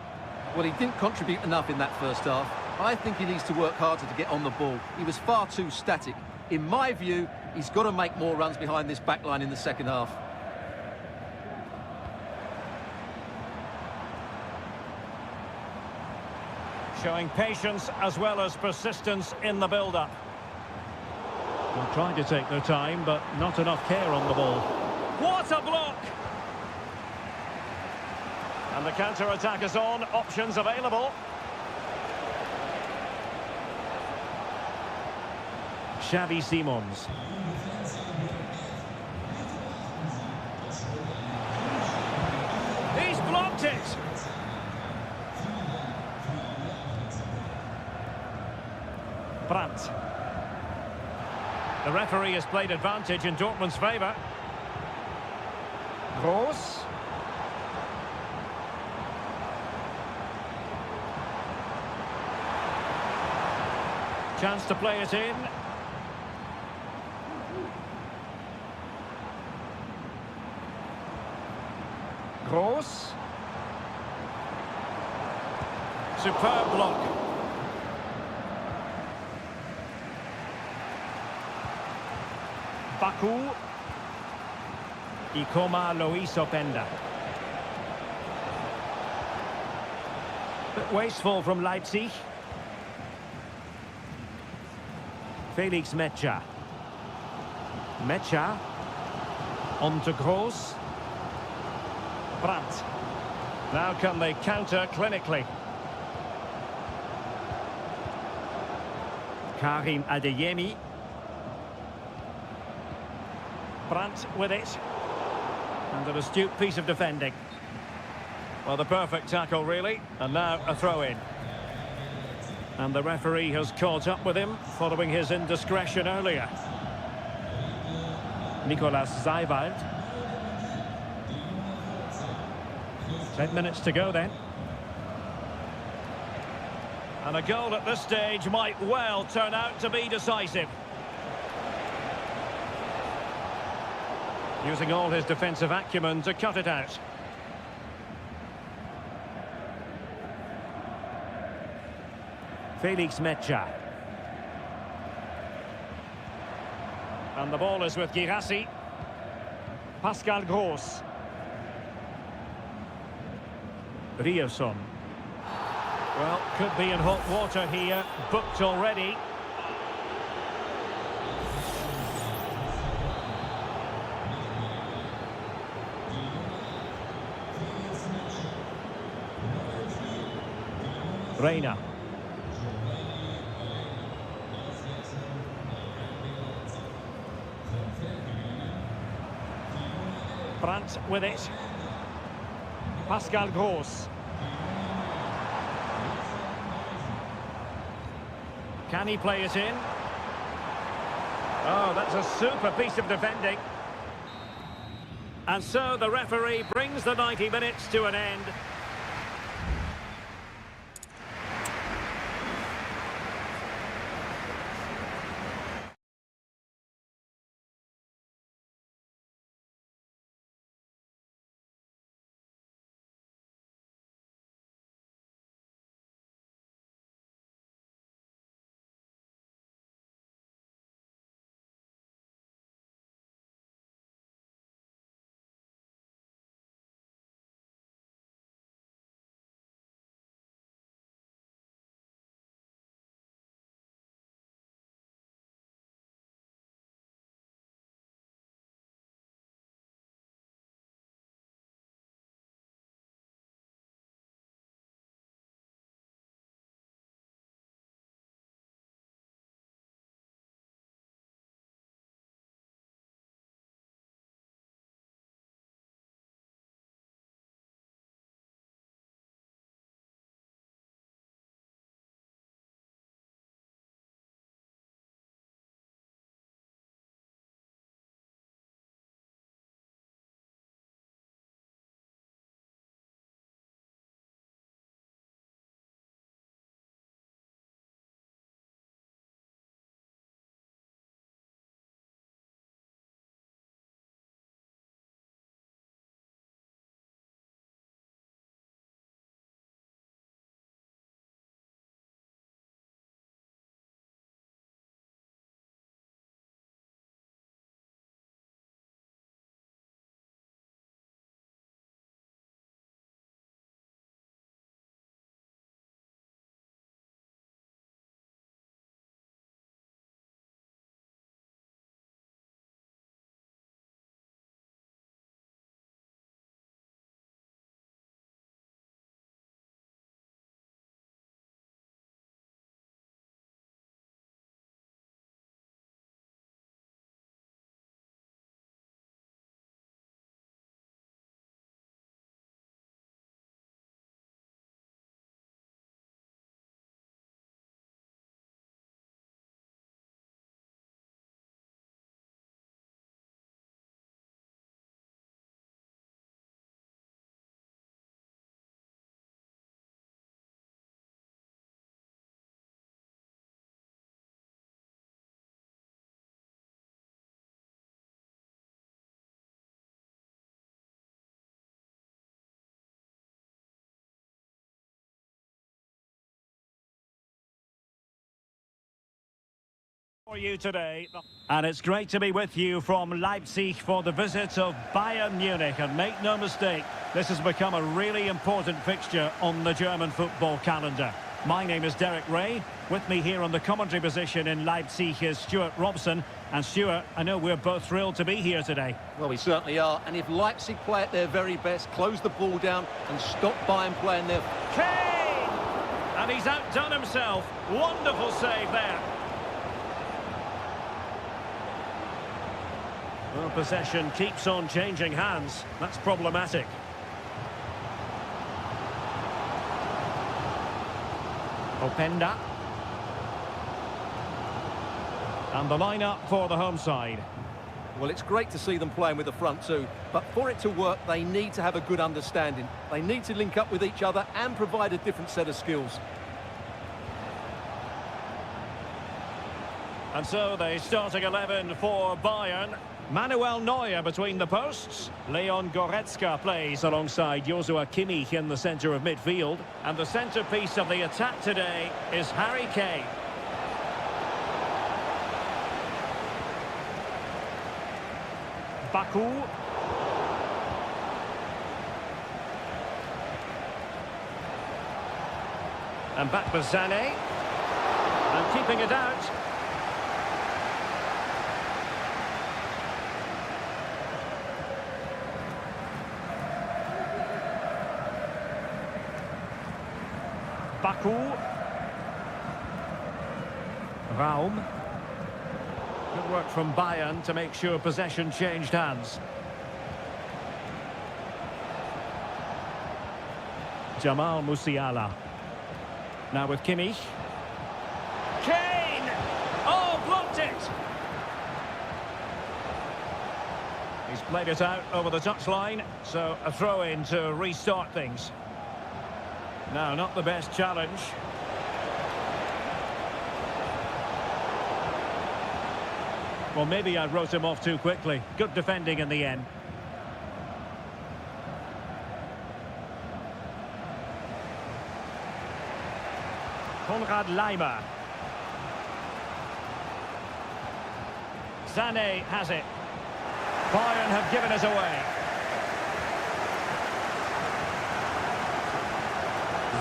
Well, he didn't contribute enough in that first half. I think he needs to work harder to get on the ball. He was far too static. In my view, he's got to make more runs behind this back line in the second half.
Showing patience as well as persistence in the build-up.
They're trying to take their time, but not enough care on the ball.
What a block! And the counter-attack is on. Options available.
Xavi Simons.
He's blocked it! Brandt. The referee has played advantage in Dortmund's favour. Gross. Chance to play it in. Gross. Superb block. Baku. Ikoma Luis Openda. Bit wasteful from Leipzig. Felix Mecha. Mecha. On to Gross. Brandt. Now can they counter clinically? Karim Adeyemi. Brandt with it. And an astute piece of defending. Well, the perfect tackle, really. And now a throw-in. And the referee has caught up with him following his indiscretion earlier. Nicolas Zeiwald. 10 minutes to go then. And a goal at this stage might well turn out to be decisive. Using all his defensive acumen to cut it out. Felix Mecha. And the ball is with Girassi. Pascal Gross. Rierson. Well, could be in hot water here. Booked already. Reina. Brandt with it. Pascal Gross. Can he play it in? Oh, that's a super piece of defending. And so the referee brings the 90 minutes to an end. For you today. And it's great to be with you from Leipzig for the visit of Bayern Munich. And make no mistake, this has become a really important fixture on the German football calendar. My name is Derek Ray. With me here on the commentary position in Leipzig is Stuart Robson. And Stuart, I know we're both thrilled to be here today.
Well, we certainly are. And if Leipzig play at their very best, close the ball down and stop Bayern playing their...
Kane! And he's outdone himself. Wonderful save there. Well, possession keeps on changing hands. That's problematic. Openda. And the lineup for the home side.
Well, it's great to see them playing with the front two, but for it to work, they need to have a good understanding. They need to link up with each other and provide a different set of skills.
And so the starting 11 for Bayern. Manuel Neuer between the posts. Leon Goretzka plays alongside Joshua Kimmich in the centre of midfield. And the centrepiece of the attack today is Harry Kane. Baku. And back with Sané. And keeping it out. Baku. Raum. Good work from Bayern to make sure possession changed hands. Jamal Musiala. Now with Kimmich. Kane! Oh, blocked it! He's played it out over the touchline, so a throw-in to restart things. No, not the best challenge. Well, maybe I wrote him off too quickly. Good defending in the end. Konrad Laimer. Sané has it. Bayern have given us away.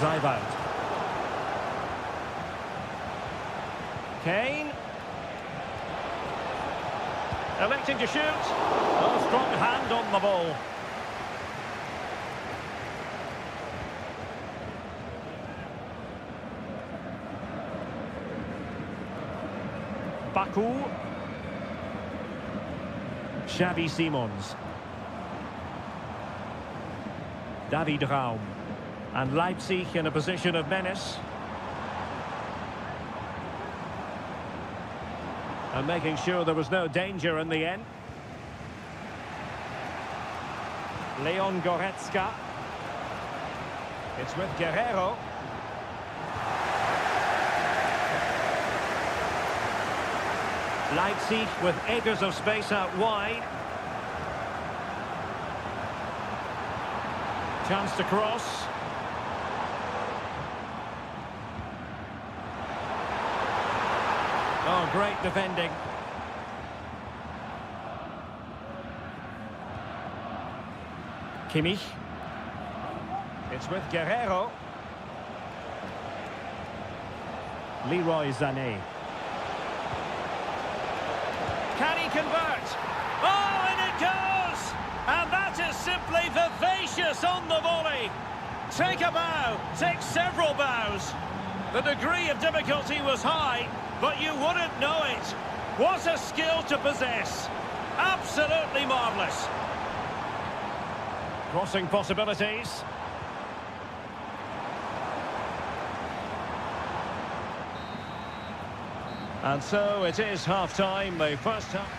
Zybalt. Kane. Electing to shoot. A strong hand on the ball. Baku. Xavi Simons. David Raum. And Leipzig in a position of menace. And making sure there was no danger in the end. Leon Goretzka. It's with Guerrero. Leipzig with acres of space out wide. Chance to cross. Oh, great defending. Kimmich. It's with Guerrero. Leroy Sané. Can he convert? Oh, and it goes! And that is simply vivacious on the volley. Take a bow, take several bows. The degree of difficulty was high, but you wouldn't know it. What a skill to possess. Absolutely marvellous. Crossing possibilities. And so it is half-time, the first half.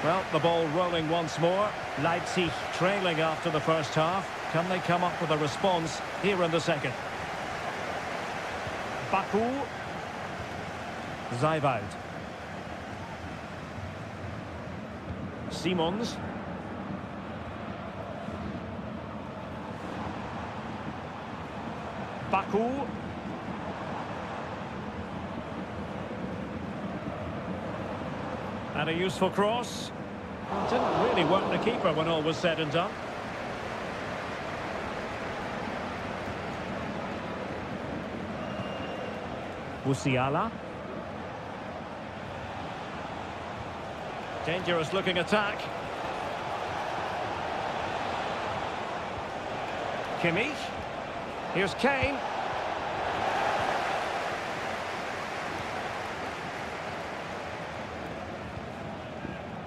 Well, the ball rolling once more. Leipzig trailing after the first half. Can they come up with a response here in the second? Baku. Zybalt. Simons. Baku. And a useful cross. Well, didn't really work the keeper when all was said and done. Musiala. Dangerous looking attack. Kimmich. Here's Kane.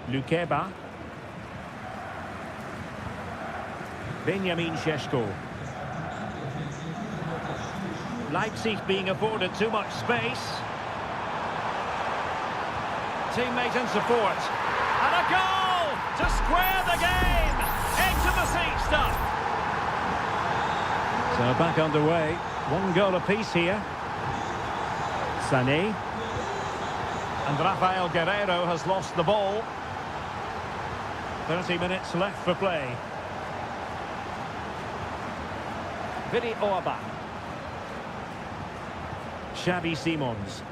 Lukeba. Benjamin Šeško. Leipzig being afforded too much space. Teammate and support. And a goal to square the game. Into the seat stuff. So back underway. One goal apiece here. Sané. And Rafael Guerreiro has lost the ball. 30 minutes left for play. Vidi Orba. Xavi Simons.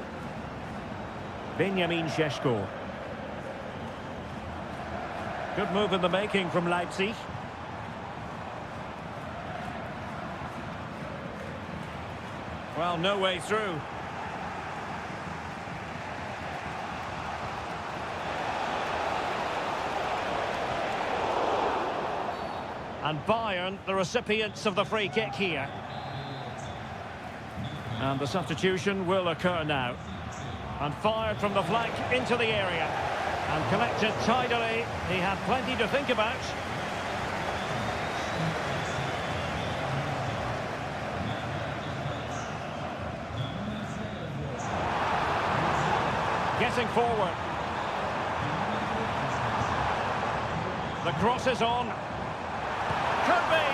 Benjamin Šeško. Good move in the making from Leipzig. Well, no way through. And Bayern, the recipients of the free kick here. And the substitution will occur now. And fired from the flank into the area. And collected tidily. He had plenty to think about. Getting forward. The cross is on. Could be.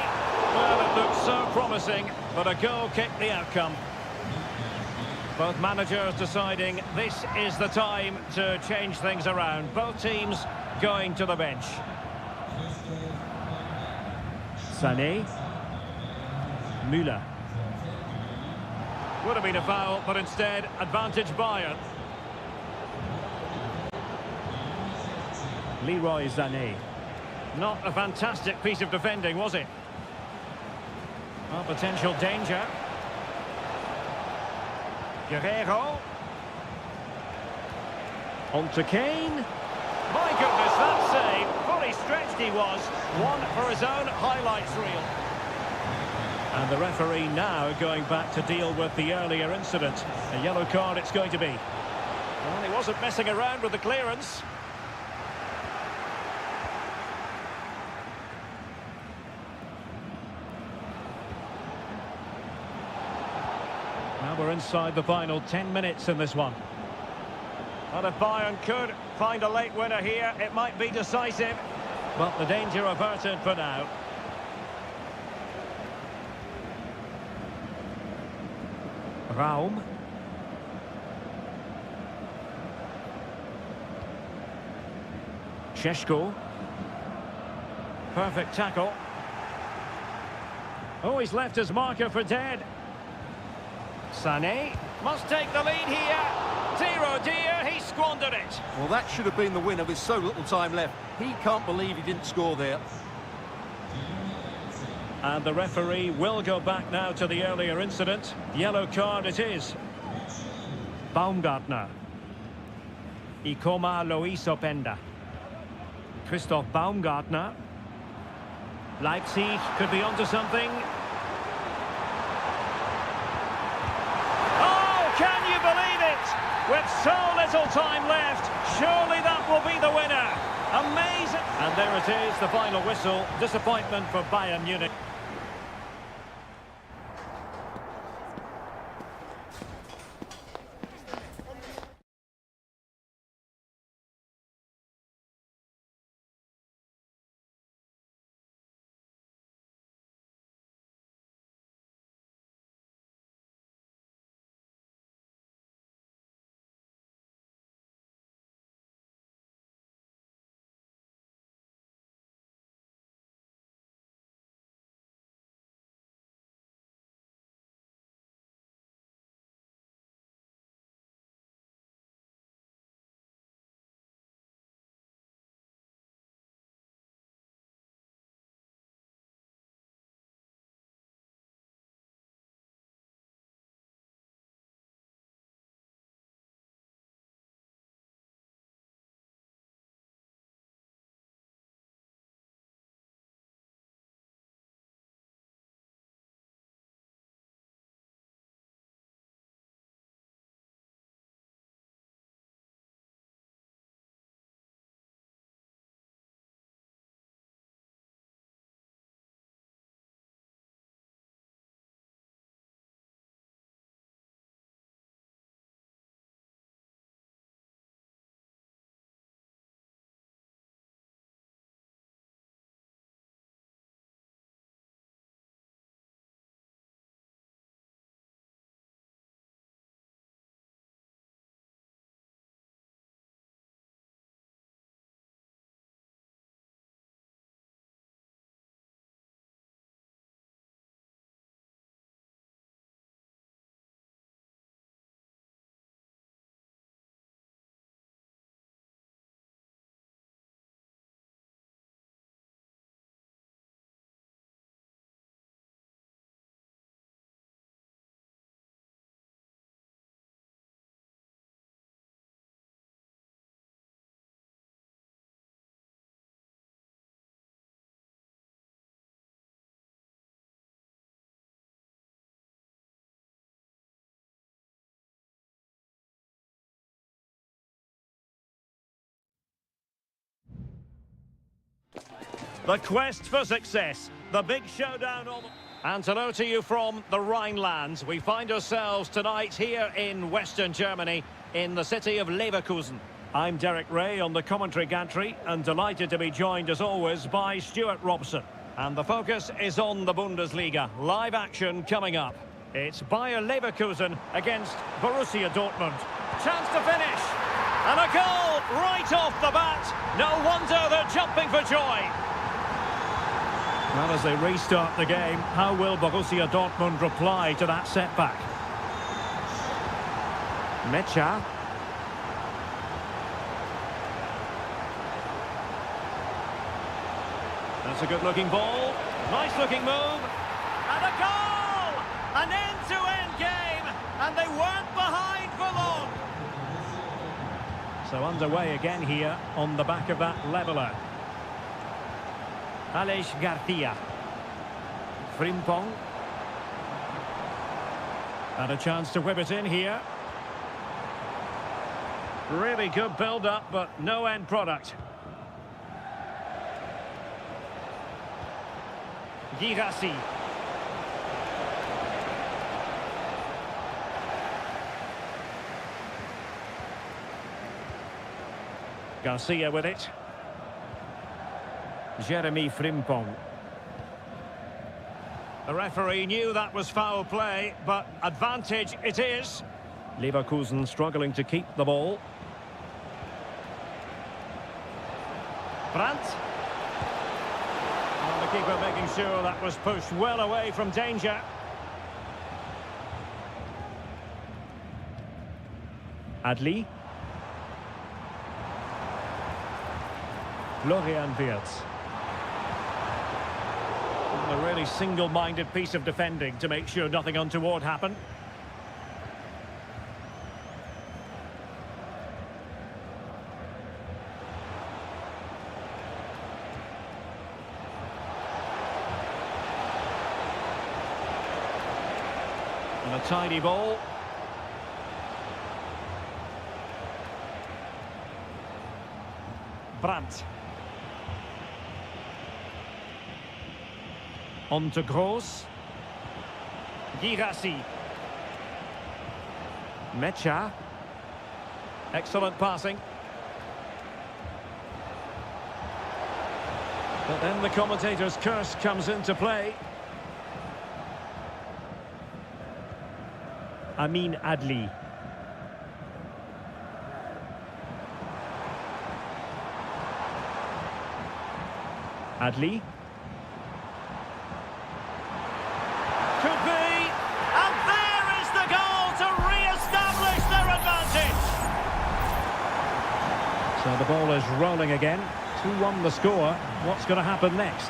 Well, it looked so promising, but a goal kicked the outcome. Both managers deciding this is the time to change things around. Both teams going to the bench. Sané. Müller. Would have been a foul, but instead, advantage Bayern. Leroy Sané. Not a fantastic piece of defending, was it? Well, potential danger. Guerreiro. On to Kane. My goodness, that save. Fully stretched he was. One for his own highlights reel. And the referee now going back to deal with the earlier incident. A yellow card it's going to be. Well, he wasn't messing around with the clearance. Now we're inside the final 10 minutes in this one. Well, if Bayern could find a late winner here, it might be decisive. But the danger averted for now. Raum. Šeško. Perfect tackle. Oh, he's left his marker for dead. Sané must take the lead here. Zero dear, he squandered it.
Well, that should have been the winner with so little time left. He can't believe he didn't score there.
And the referee will go back now to the earlier incident. Yellow card it is. Baumgartner. Ikoma Lois Openda. Christoph Baumgartner. Leipzig could be onto something. Oh, can you believe it? With so little time left, surely that will be the winner. Amazing. And there it is, the final whistle. Disappointment for Bayern Munich. The quest for success. The big showdown on... And hello to you from the Rhinelands. We find ourselves tonight here in Western Germany, in the city of Leverkusen. I'm Derek Ray on the commentary gantry, and delighted to be joined as always by Stuart Robson. And the focus is on the Bundesliga. Live action coming up. It's Bayer Leverkusen against Borussia Dortmund. Chance to finish. And a goal right off the bat. No wonder they're jumping for joy. Well, as they restart the game, how will Borussia Dortmund reply to that setback? Mecha. That's a good-looking ball. Nice-looking move. And a goal! An end-to-end game, and they weren't behind for long. So underway again here on the back of that leveller. Aleix Garcia. Frimpong. And a chance to whip it in here. Really good build-up, but no end product. Girassi. Garcia with it. Jeremy Frimpong. The referee knew that was foul play, but advantage it is. Leverkusen struggling to keep the ball. Brandt. And the keeper making sure that was pushed well away from danger. Adli. Florian Wirtz. A really single-minded piece of defending to make sure nothing untoward happened. And a tidy ball. Brandt. On to Gross. Girassi. Mecha. Excellent passing. But then the commentator's curse comes into play. Amin Adli. Adli. Could be, and there is the goal to re-establish their advantage. So the ball is rolling again. 2-1 the score. What's going to happen next?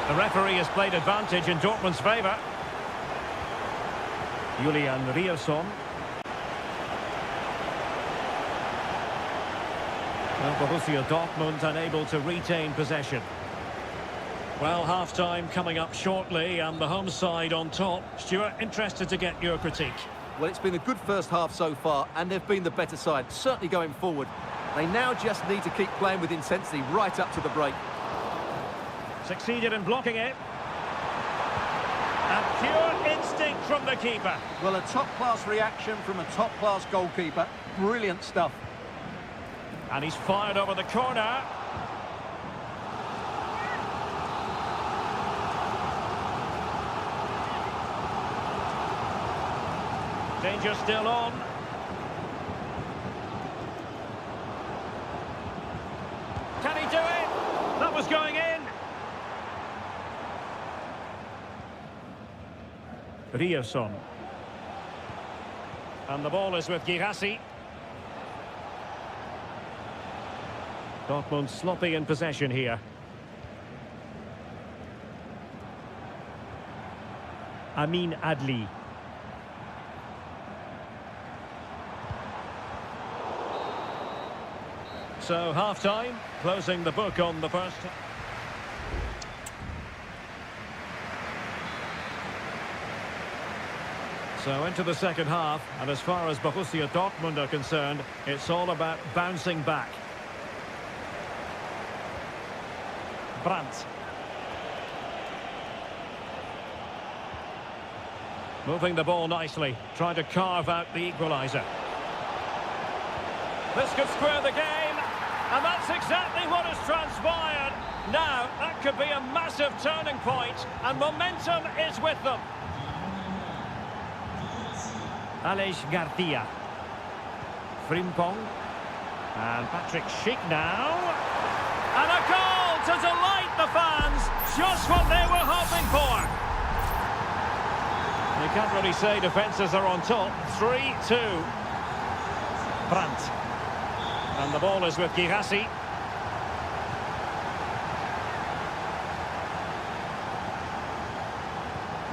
The referee has played advantage in Dortmund's favour. Julian Rierson. Well, Borussia Dortmund unable to retain possession. Well, half-time coming up shortly and the home side on top. Stuart, interested to get your critique.
Well, it's been a good first half so far, and they've been the better side, certainly going forward. They now just need to keep playing with intensity right up to the break.
Succeeded in blocking it. And pure instinct from the keeper.
Well, a top-class reaction from a top-class goalkeeper. Brilliant stuff.
And he's fired over the corner. Danger still on. Can he do it? That was going in. Rierson. And the ball is with Girassi. Dortmund sloppy in possession here. Amin Adli. So half-time, closing the book on the first. So into the second half, and as far as Borussia Dortmund are concerned, it's all about bouncing back. Brandt. Moving the ball nicely, trying to carve out the equaliser. This could square the game, and that's exactly what has transpired. Now, that could be a massive turning point, and momentum is with them. Aleix Garcia. Frimpong. And Patrick Schick now. And a goal to delight the fans. Just what they were hoping for. You can't really say defences are on top. 3-2. Brandt. And the ball is with Girassi.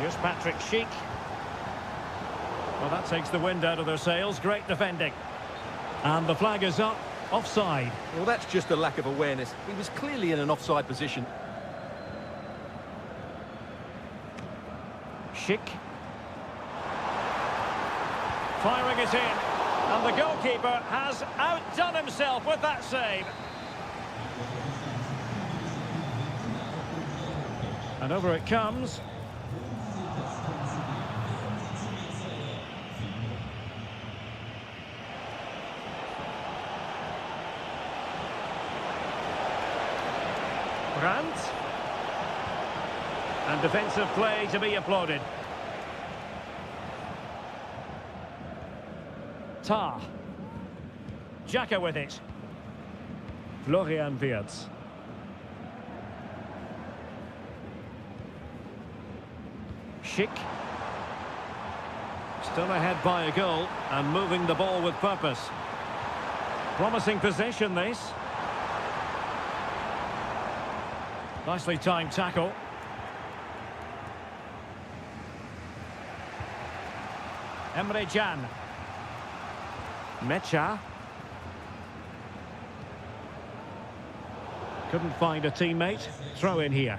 Here's Patrick Schick. Well, that takes the wind out of their sails. Great defending. And the flag is up. Offside.
Well, that's just a lack of awareness. He was clearly in an offside position.
Schick. Firing it in. And the goalkeeper has outdone himself with that save. And over it comes. Brandt. And defensive play to be applauded. Tar. Xhaka with it. Florian Wirtz. Schick. Still ahead by a goal and moving the ball with purpose. Promising possession, this. Nicely timed tackle. Emre Can. Mecha. Couldn't find a teammate. Throw in here.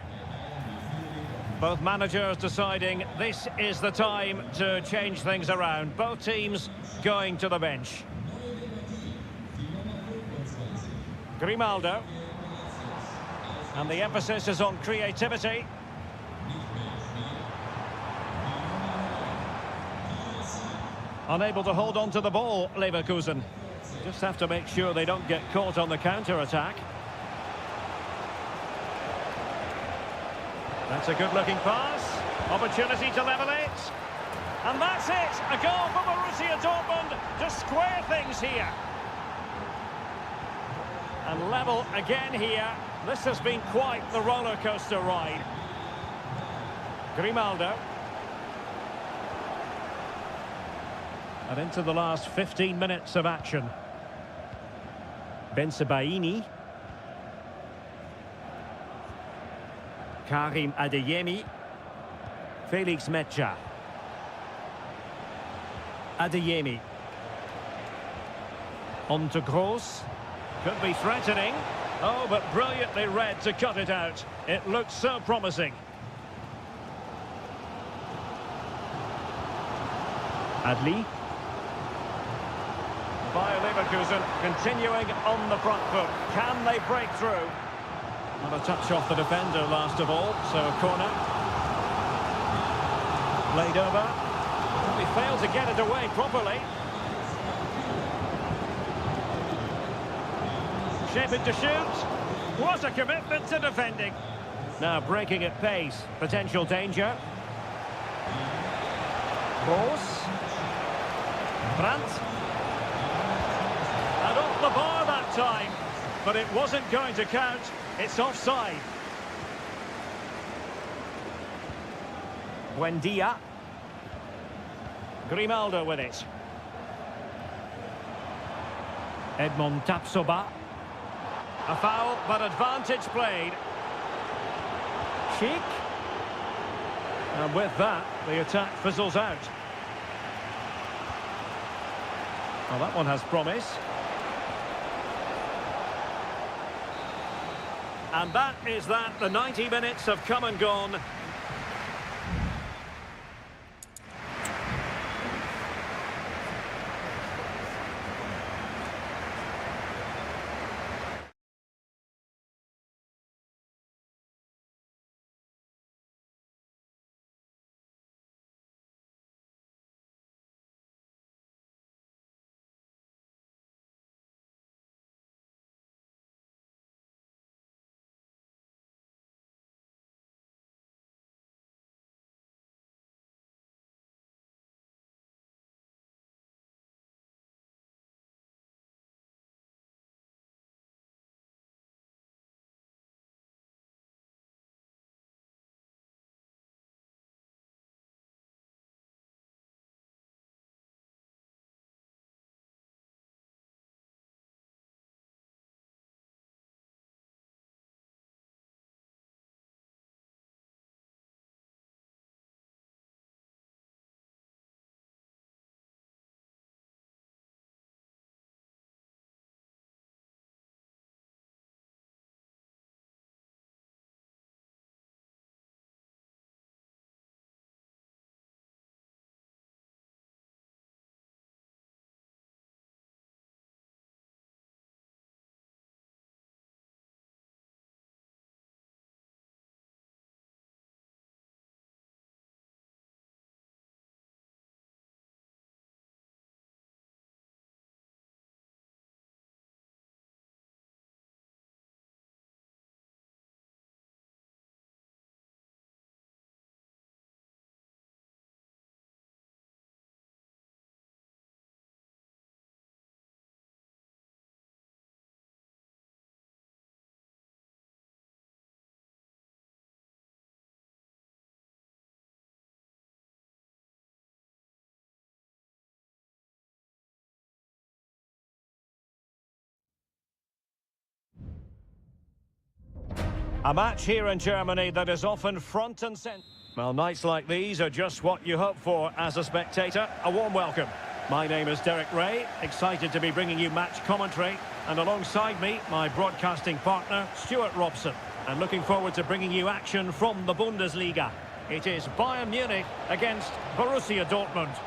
Both managers deciding this is the time to change things around. Both teams going to the bench. Grimaldo. And the emphasis is on creativity. Unable to hold on to the ball, Leverkusen. Just have to make sure they don't get caught on the counter-attack. That's a good-looking pass. Opportunity to level it. And that's it! A goal for Borussia Dortmund to square things here. And level again here. This has been quite the roller coaster ride. Grimaldo. And into the last 15 minutes of action. Bensebaini. Karim Adeyemi. Felix Mecha. Adeyemi. On to Gross. Could be threatening. Oh, but brilliantly read to cut it out. It looks so promising. Adli. Bayer Leverkusen continuing on the front foot. Can they break through? Not a touch off the defender last of all, so a corner. Played over. They failed to get it away properly. Shaping to shoot. What a commitment to defending. Now breaking at pace. Potential danger. Gross. Brandt. And off the bar that time. But it wasn't going to count. It's offside. Buendia. Grimaldo with it. Edmond Tapsoba. A foul, but advantage played. Schick. And with that, the attack fizzles out. Well, that one has promise. And that is that. The 90 minutes have come and gone. A match here in Germany that is often front and centre. Well, nights like these are just what you hope for as a spectator. A warm welcome. My name is Derek Ray, excited to be bringing you match commentary. And alongside me, my broadcasting partner, Stuart Robson. And looking forward to bringing you action from the Bundesliga. It is Bayern Munich against Borussia Dortmund.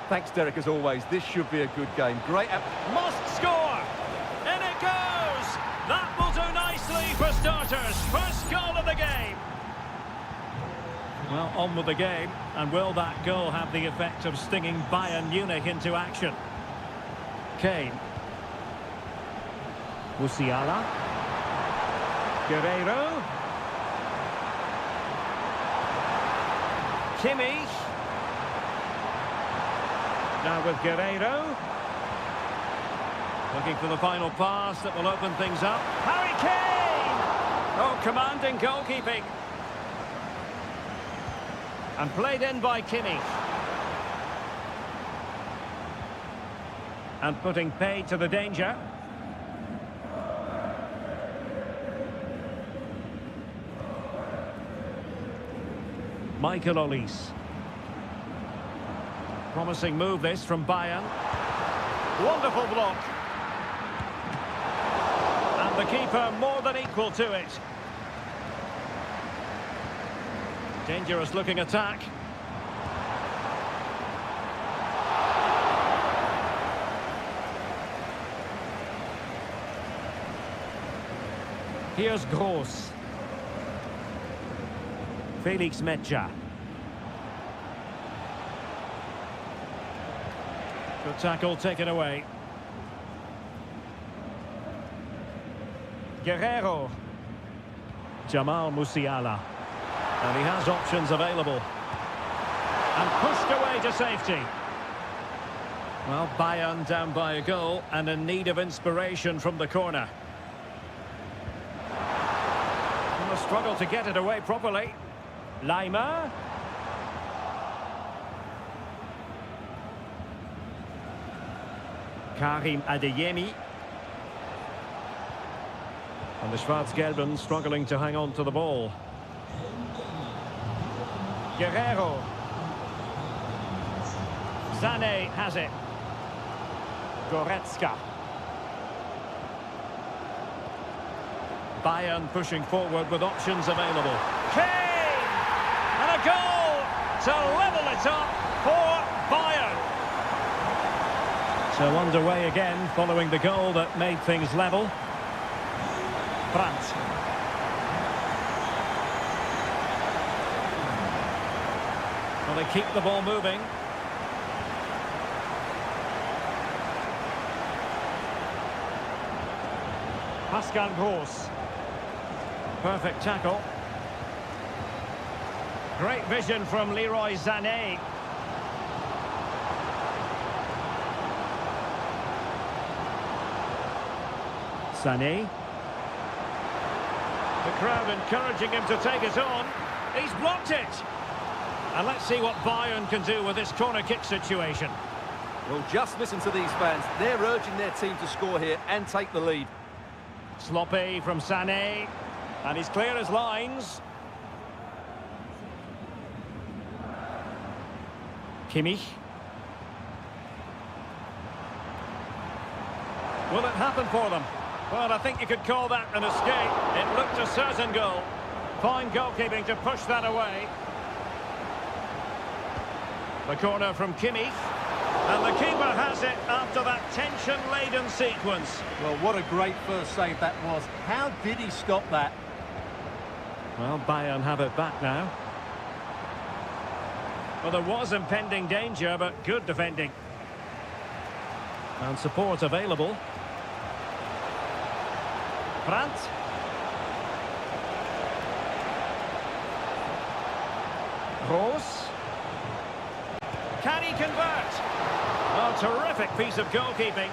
Thanks, Derek, as always. This should be a good game. Great.
Must score! In it goes! That will do nicely for starters. First goal of the game. Well, on with the game. And will that goal have the effect of stinging Bayern Munich into action? Kane. Musiala. Guerreiro. Kimmich. Now with Guerreiro. Looking for the final pass that will open things up. Harry Kane! Oh, commanding goalkeeping. And played in by Kimmich. And putting paid to the danger. Michael Olise. Promising move this from Bayern. Wonderful block. And the keeper more than equal to it. Dangerous looking attack. Here's Gross. Felix Metscher. Good tackle taken away. Guerreiro. Jamal Musiala. And he has options available. And pushed away to safety. Well, Bayern down by a goal and in need of inspiration from the corner. And the struggle to get it away properly. Lima. Karim Adeyemi. And the Schwarz-Gelben struggling to hang on to the ball. Guerreiro. Sané has it. Goretzka. Bayern pushing forward with options available. Kane! And a goal to level it up for Bayern. So underway again following the goal that made things level. Brandt. Well, they keep the ball moving. Pascal Gross. Perfect tackle. Great vision from Leroy Sané. Sané. The crowd encouraging him to take it on. He's blocked it. And let's see what Bayern can do with this corner kick situation.
Well, just listen to these fans. They're urging their team to score here and take the lead.
Sloppy from Sané. And he's clear as lines. Kimmich. Will it happen for them? Well, I think you could call that an escape. It looked a certain goal. Fine goalkeeping to push that away. The corner from Kimmich. And the keeper has it after that tension-laden sequence.
Well, what a great first save that was. How did he stop that?
Well, Bayern have it back now. Well, there was impending danger, but good defending. And support available. Brandt. Gross. Can he convert? Oh, terrific piece of goalkeeping.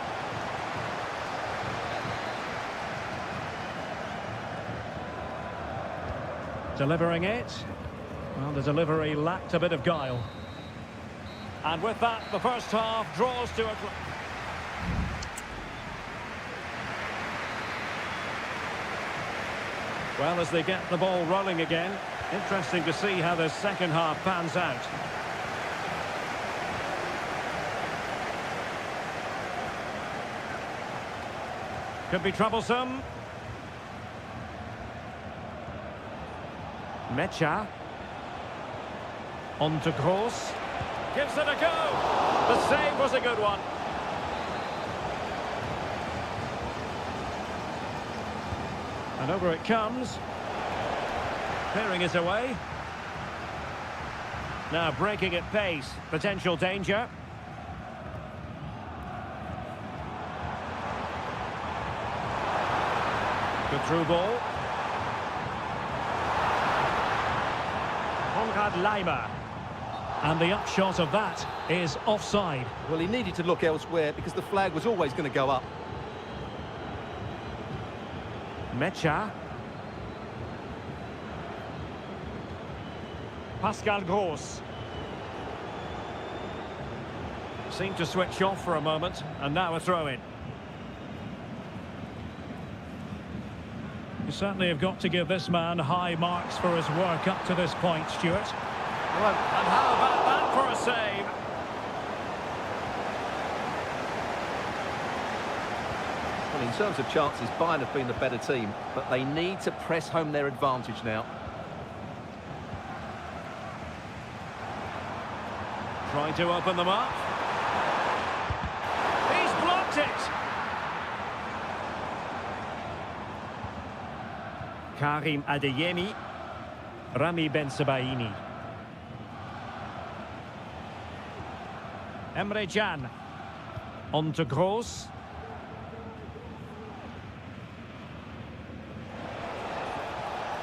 Delivering it. Well, the delivery lacked a bit of guile. And with that, the first half draws to a... Well, as they get the ball rolling again, interesting to see how the second half pans out. Could be troublesome. Mecha. On to Gross. Gives it a go. The save was a good one. And over it comes. Clearing it away. Now breaking at pace. Potential danger. Good through ball. Lima. And the upshot of that is offside.
Well, he needed to look elsewhere because the flag was always going to go up.
Mecha. Pascal Gross. Seemed to switch off for a moment, and now a throw-in.
You certainly have got to give this man high marks for his work up to this point, Stuart.
Well, and how about that for a save?
Well, in terms of chances, Bayern have been the better team, but they need to press home their advantage now.
Trying to open them up. He's blocked it! Karim Adeyemi, Rami Ben Sebaini. Emre Can. On to Gross.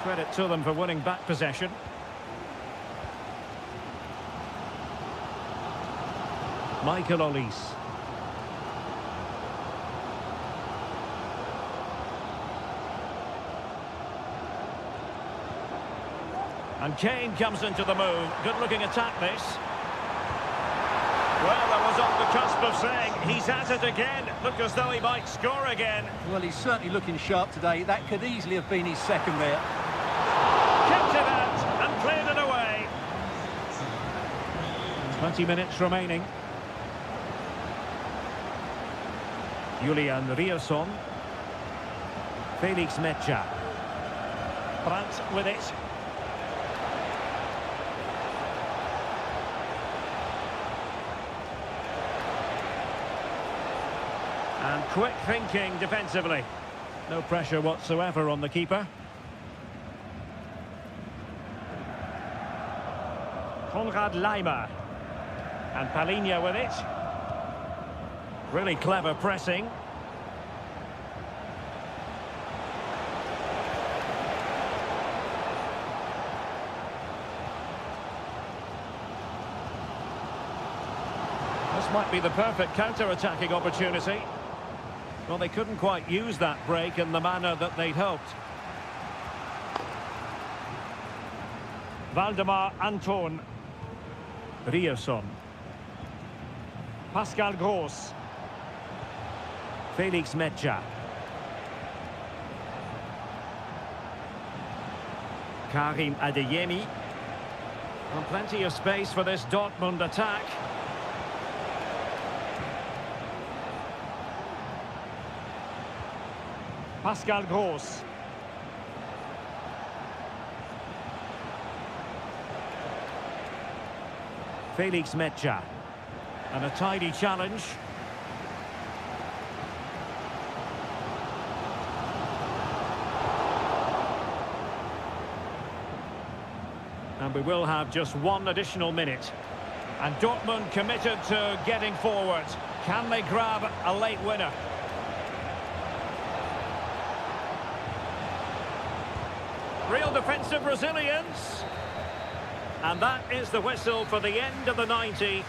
Credit to them for winning back possession. Michael Olise. And Kane comes into the move. Good-looking attack, this. Well, I was on the cusp of saying he's at it again. Look as though he might score again.
Well, he's certainly looking sharp today. That could easily have been his second there.
Kept it out and cleared it away.
20 minutes remaining.
Julian Rierson. Felix Mecha. Brandt with it. And quick thinking defensively. No pressure whatsoever on the keeper. Konrad Laimer. And Palinha with it. Really clever pressing. This might be the perfect counter-attacking opportunity. Well, they couldn't quite use that break in the manner that they'd hoped. Valdemar Anton. Rierson. Pascal Gross. Felix Mecha. Karim Adeyemi. And plenty of space for this Dortmund attack. Pascal Gross. Felix Mecha. And a tidy challenge. And we will have just one additional minute. And Dortmund committed to getting forward. Can they grab a late winner? Real defensive resilience. And that is the whistle for the end of the 90.